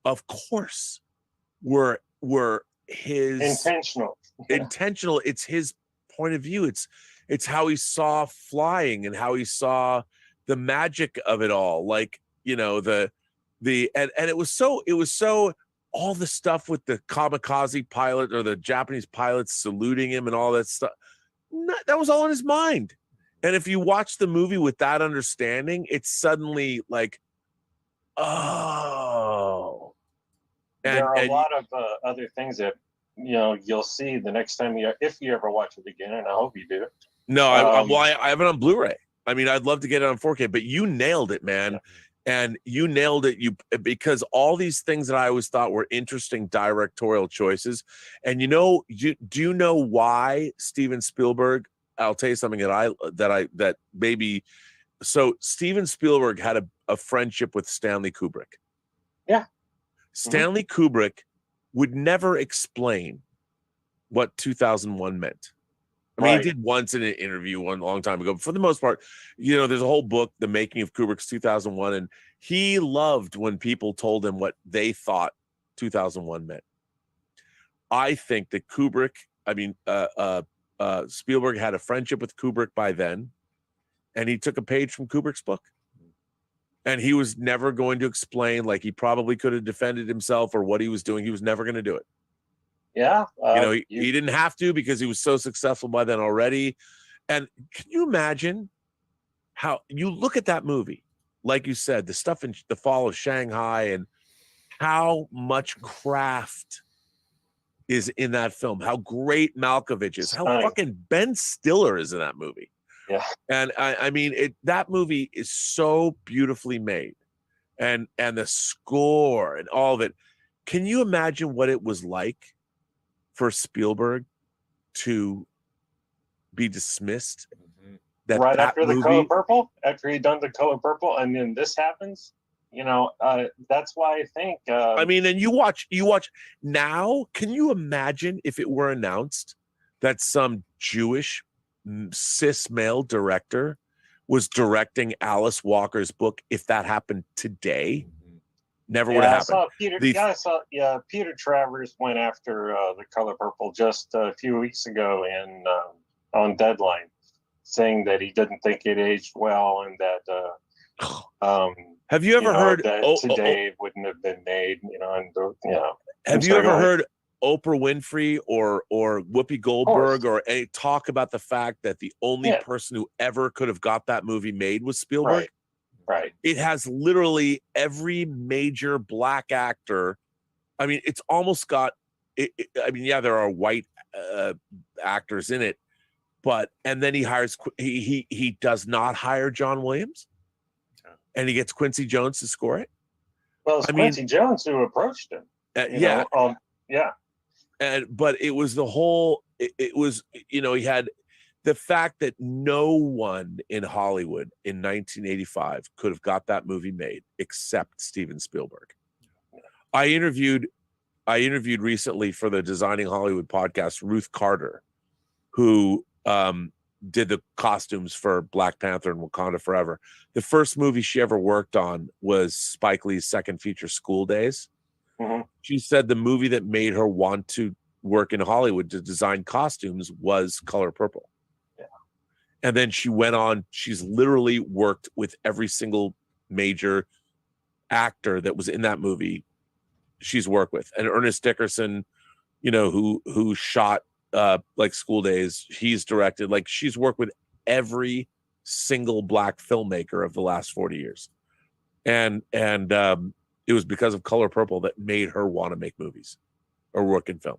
of course, were his intentional. It's his point of view. It's how he saw flying and how he saw the magic of it all. Like, and it was so all the stuff with the kamikaze pilot or the Japanese pilots saluting him and all that stuff. That was all in his mind. And if you watch the movie with that understanding, it's suddenly like, oh. There are a lot of other things that you'll see the next time if you ever watch it again, and I hope you do. No, I have it on Blu-ray. I mean, I'd love to get it on 4K, but you nailed it, man. Yeah. And you nailed it. Because all these things that I always thought were interesting directorial choices. And do you know why Steven Spielberg? I'll tell you something that maybe. So Steven Spielberg had a friendship with Stanley Kubrick. Yeah. Stanley Kubrick would never explain what 2001 meant. I mean, he did once in an interview one long time ago, but for the most part, there's a whole book, The Making of Kubrick's 2001, and he loved when people told him what they thought 2001 meant. I think that Spielberg had a friendship with Kubrick by then, and he took a page from Kubrick's book. And he was never going to explain, like he probably could have defended himself or what he was doing. He was never going to do it. Yeah. He didn't have to because he was so successful by then already. And can you imagine how you look at that movie? Like you said, the stuff in the fall of Shanghai and how much craft is in that film, how great Malkovich is, how fucking Ben Stiller is in that movie. Yeah. And I mean, that movie is so beautifully made, and the score and all of it. Can you imagine what it was like for Spielberg to be dismissed? That right that after the movie, Color Purple, after he'd done the Color Purple, and then this happens. That's why I think. I mean, and you watch now. Can you imagine if it were announced that some Jewish cis male director was directing Alice Walker's book? If that happened today, never would have happened. Peter Travers went after the Color Purple just a few weeks ago on Deadline, saying that he didn't think it aged well and that. Have you ever heard that today wouldn't have been made? Have you ever heard Oprah Winfrey or Whoopi Goldberg or any talk about the fact that the only person who ever could have got that movie made was Spielberg? Right. It has literally every major black actor. I mean, it's almost got. There are white actors in it, and then he hires. He does not hire John Williams. And he gets Quincy Jones to score it. Well, it's Quincy Jones who approached him. But it was the whole. It was he had the fact that no one in Hollywood in 1985 could have got that movie made except Steven Spielberg. I interviewed recently for the Designing Hollywood podcast Ruth Carter, who did the costumes for Black Panther and Wakanda Forever. The first movie she ever worked on was Spike Lee's second feature, School Days. Mm-hmm. She said the movie that made her want to work in Hollywood to design costumes was Color Purple. Yeah. And then she went on, she's literally worked with every single major actor that was in that movie she's worked with. And Ernest Dickerson, who shot like School Days, he's directed, like she's worked with every single black filmmaker of the last 40 years. And it was because of Color Purple that made her want to make movies or work in film.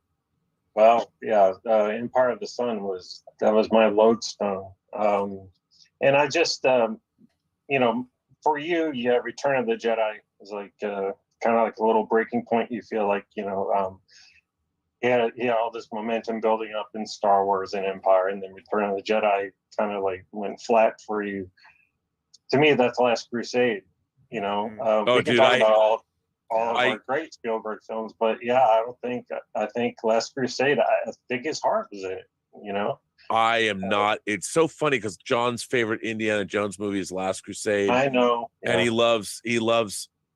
Well, yeah, Empire of the Sun was my lodestone. And I just, for you, Return of the Jedi was like kind of like a little breaking point. You feel like, all this momentum building up in Star Wars and Empire, and then Return of the Jedi kind of like went flat for you. To me, that's Last Crusade. We can talk about all of our great Spielberg films, but I think Last Crusade, I think his heart was in it. I am not. It's so funny because John's favorite Indiana Jones movie is Last Crusade. I know, and he loves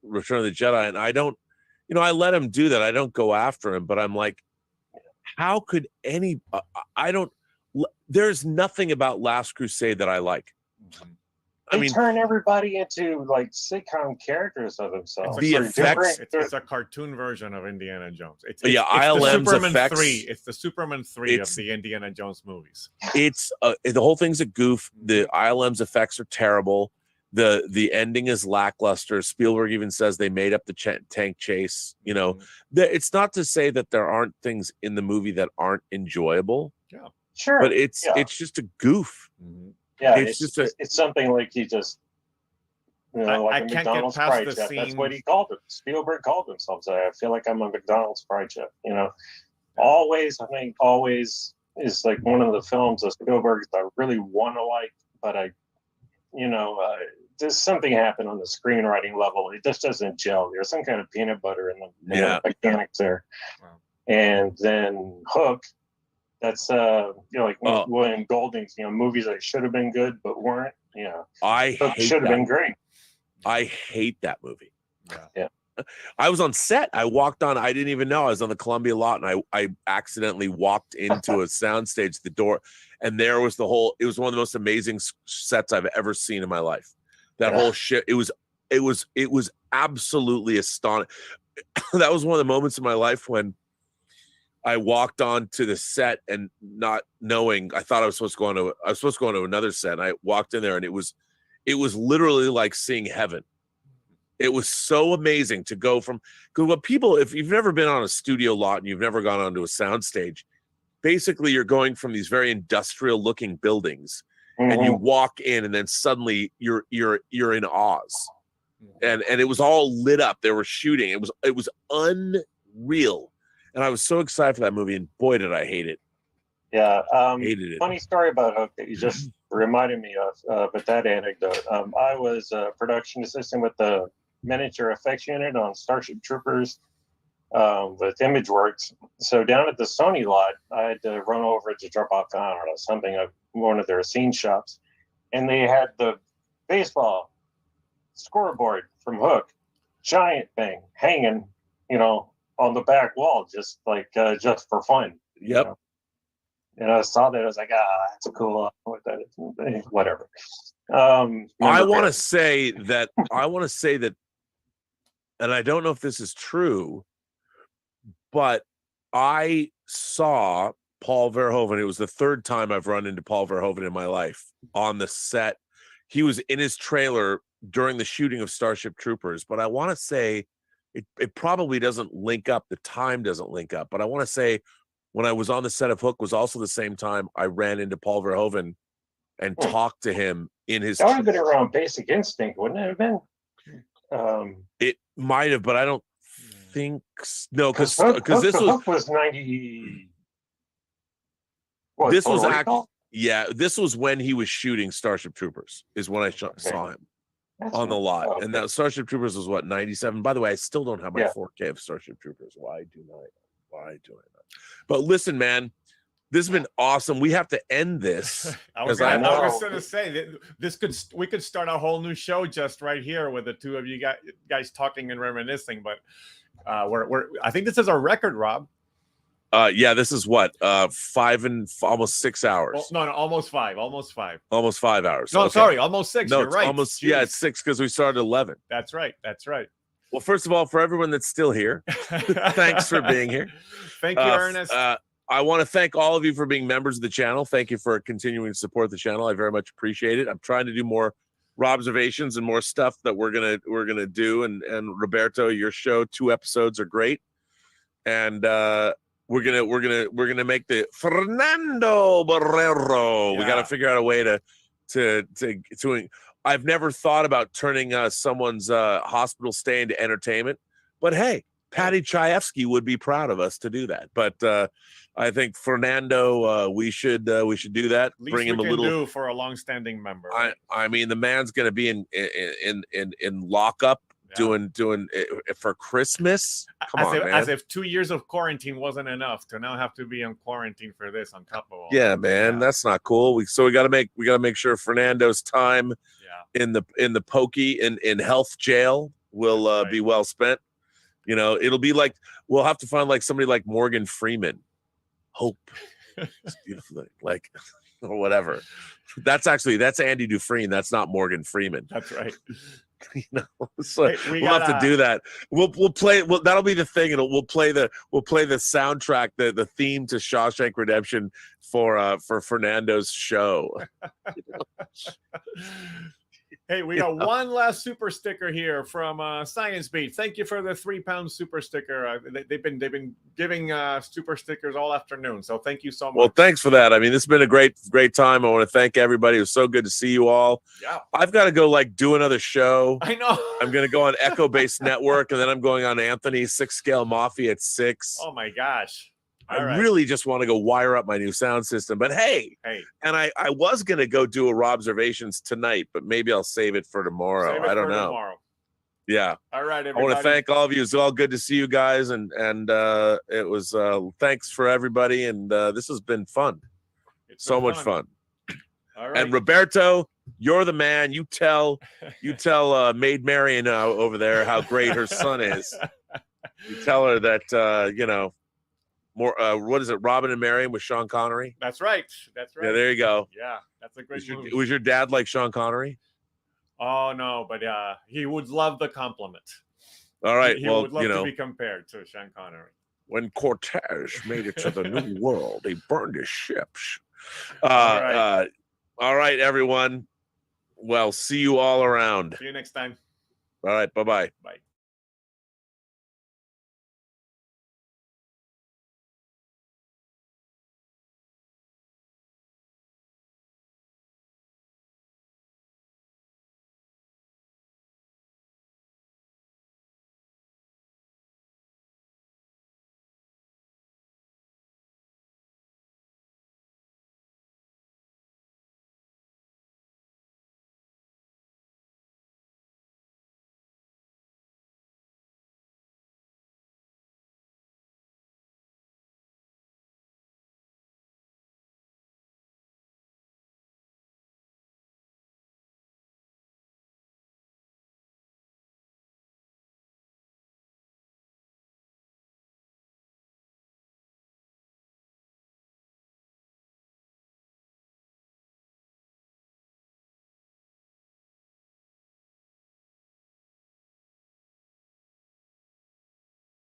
Return of the Jedi, and I don't. I let him do that. I don't go after him, but I'm like, how could any? I don't. There's nothing about Last Crusade that I like. They turn everybody into like sitcom characters of themselves. The effects. It's a cartoon version of Indiana Jones. It's ILM's the Superman effects. 3. It's the Superman 3 of the Indiana Jones movies. It's the whole thing's a goof. The ILM's effects are terrible. The ending is lackluster. Spielberg even says they made up the tank chase. It's not to say that there aren't things in the movie that aren't enjoyable. Yeah, sure. But it's just a goof. Mm-hmm. Yeah, it's something like he just, like I a can't McDonald's get past fry the chef. scene. That's what he called it. Spielberg called himself. So I feel like I'm a McDonald's fry chef. Always is like one of the films of Spielberg's I really want to like, but there's something happened on the screenwriting level. It just doesn't gel. There's some kind of peanut butter in the mechanics there. Wow. And then Hook. That's William Golding's, movies that should have been good but weren't. I should have been great. I hate that movie. Yeah. I was on set. I walked on. I didn't even know I was on the Columbia lot, and I accidentally walked into a soundstage. The door, and there was the whole. It was one of the most amazing sets I've ever seen in my life. That whole shit. It was absolutely astonishing. That was one of the moments in my life when I walked on to the set and not knowing. I thought I was supposed to go into another set. And I walked in there, and it was literally like seeing heaven. It was so amazing to go from, because what people, if you've never been on a studio lot and you've never gone onto a sound stage, basically you're going from these very industrial looking buildings, and you walk in, and then suddenly you're in Oz, and it was all lit up. They were shooting. It was real. And I was so excited for that movie, and boy, did I hate it. Yeah. Hated it. Funny story about Hook that you just reminded me of, but that anecdote. I was a production assistant with the miniature effects unit on Starship Troopers with ImageWorks. So down at the Sony lot, I had to run over to drop off, I don't know, something of one of their scene shops. And they had the baseball scoreboard from Hook, giant thing, hanging, on the back wall, just for fun. Yep. And I saw that, I was like, that's a cool, what that is, whatever. I want to say that, and I don't know if this is true, but I saw Paul Verhoeven. It was the third time I've run into Paul Verhoeven in my life on the set. He was in his trailer during the shooting of Starship Troopers, but I want to say it probably doesn't link up. The time doesn't link up, but I want to say when I was on the set of Hook was also the same time I ran into Paul Verhoeven and talked to him in his. That would have been around Basic Instinct, wouldn't it have been? It might have, but I don't think no, because this was 90. This was actually, yeah, this was when he was shooting Starship Troopers. Is when I saw him on the lot, and that Starship Troopers was what, 97. By the way, I still don't have my 4K of Starship Troopers. Why do I not? But listen, man, this has been awesome. We have to end this. I was going to say that we could start a whole new show just right here with the two of you guys talking and reminiscing. But I think this is our record, Rob. Yeah, this is what 5 and almost 6 hours. Well, no, almost 5 hours. No, sorry, almost 6. No, you're right. Almost. Jeez. Yeah, it's 6 because we started at 11. That's right. Well, first of all, for everyone that's still here, thanks for being here. Thank you, Ernest. I want to thank all of you for being members of the channel. Thank you for continuing to support the channel. I very much appreciate it. I'm trying to do more Robservations and more stuff that we're gonna do. And Roberto, your show, 2 episodes are great. And we're gonna make the Fernando Barrero. Yeah. We got to figure out a way to. I've never thought about turning someone's hospital stay into entertainment, but hey, Patty Chayefsky would be proud of us to do that. But I think Fernando, we should do that. Bring him a little do for a long-standing member. Right? I mean, the man's gonna be in lockup. Yeah. Doing it for Christmas. Come on, man. As if 2 years of quarantine wasn't enough to now have to be on quarantine for this on top of all. Yeah, man, that's not cool. We got to make sure Fernando's time in the pokey in health jail will be well spent. It'll be like we'll have to find like somebody like Morgan Freeman. Hope, like or whatever. That's Andy Dufresne. That's not Morgan Freeman. That's right. So hey, we'll have to do that. We'll play. That'll be the thing. We'll play the soundtrack, the theme to Shawshank Redemption for Fernando's show. Hey, we got one last super sticker here from Science Beat. Thank you for the £3 super sticker. They've been giving super stickers all afternoon, so thank you so much. Well, thanks for that. I mean, this has been a great time. I want to thank everybody. It was so good to see you all. Yeah, I've got to go do another show. I know. I'm going to go on Echo Base Network, and then I'm going on Anthony's 6 Scale Mafia at 6. Oh my gosh. I really just want to go wire up my new sound system. But hey. And I was going to go do a Robservations tonight, but maybe I'll save it for tomorrow. I don't know. Tomorrow. Yeah. All right, everybody. I want to thank all of you. It's all good to see you guys. And it was thanks for everybody. And this has been fun. It's so much fun. All right. And Roberto, you're the man. You tell Maid Marian over there how great her son is. You tell her that, more what is it, Robin and Marion with Sean Connery? That's right. Yeah, there you go. Yeah, that's a great movie. Was your dad like Sean Connery? Oh no, but he would love the compliment. All right. He would love to be compared to Sean Connery. When Cortez made it to the New World, he burned his ships. All right, everyone. Well, see you all around. See you next time. All right. Bye-bye. Bye.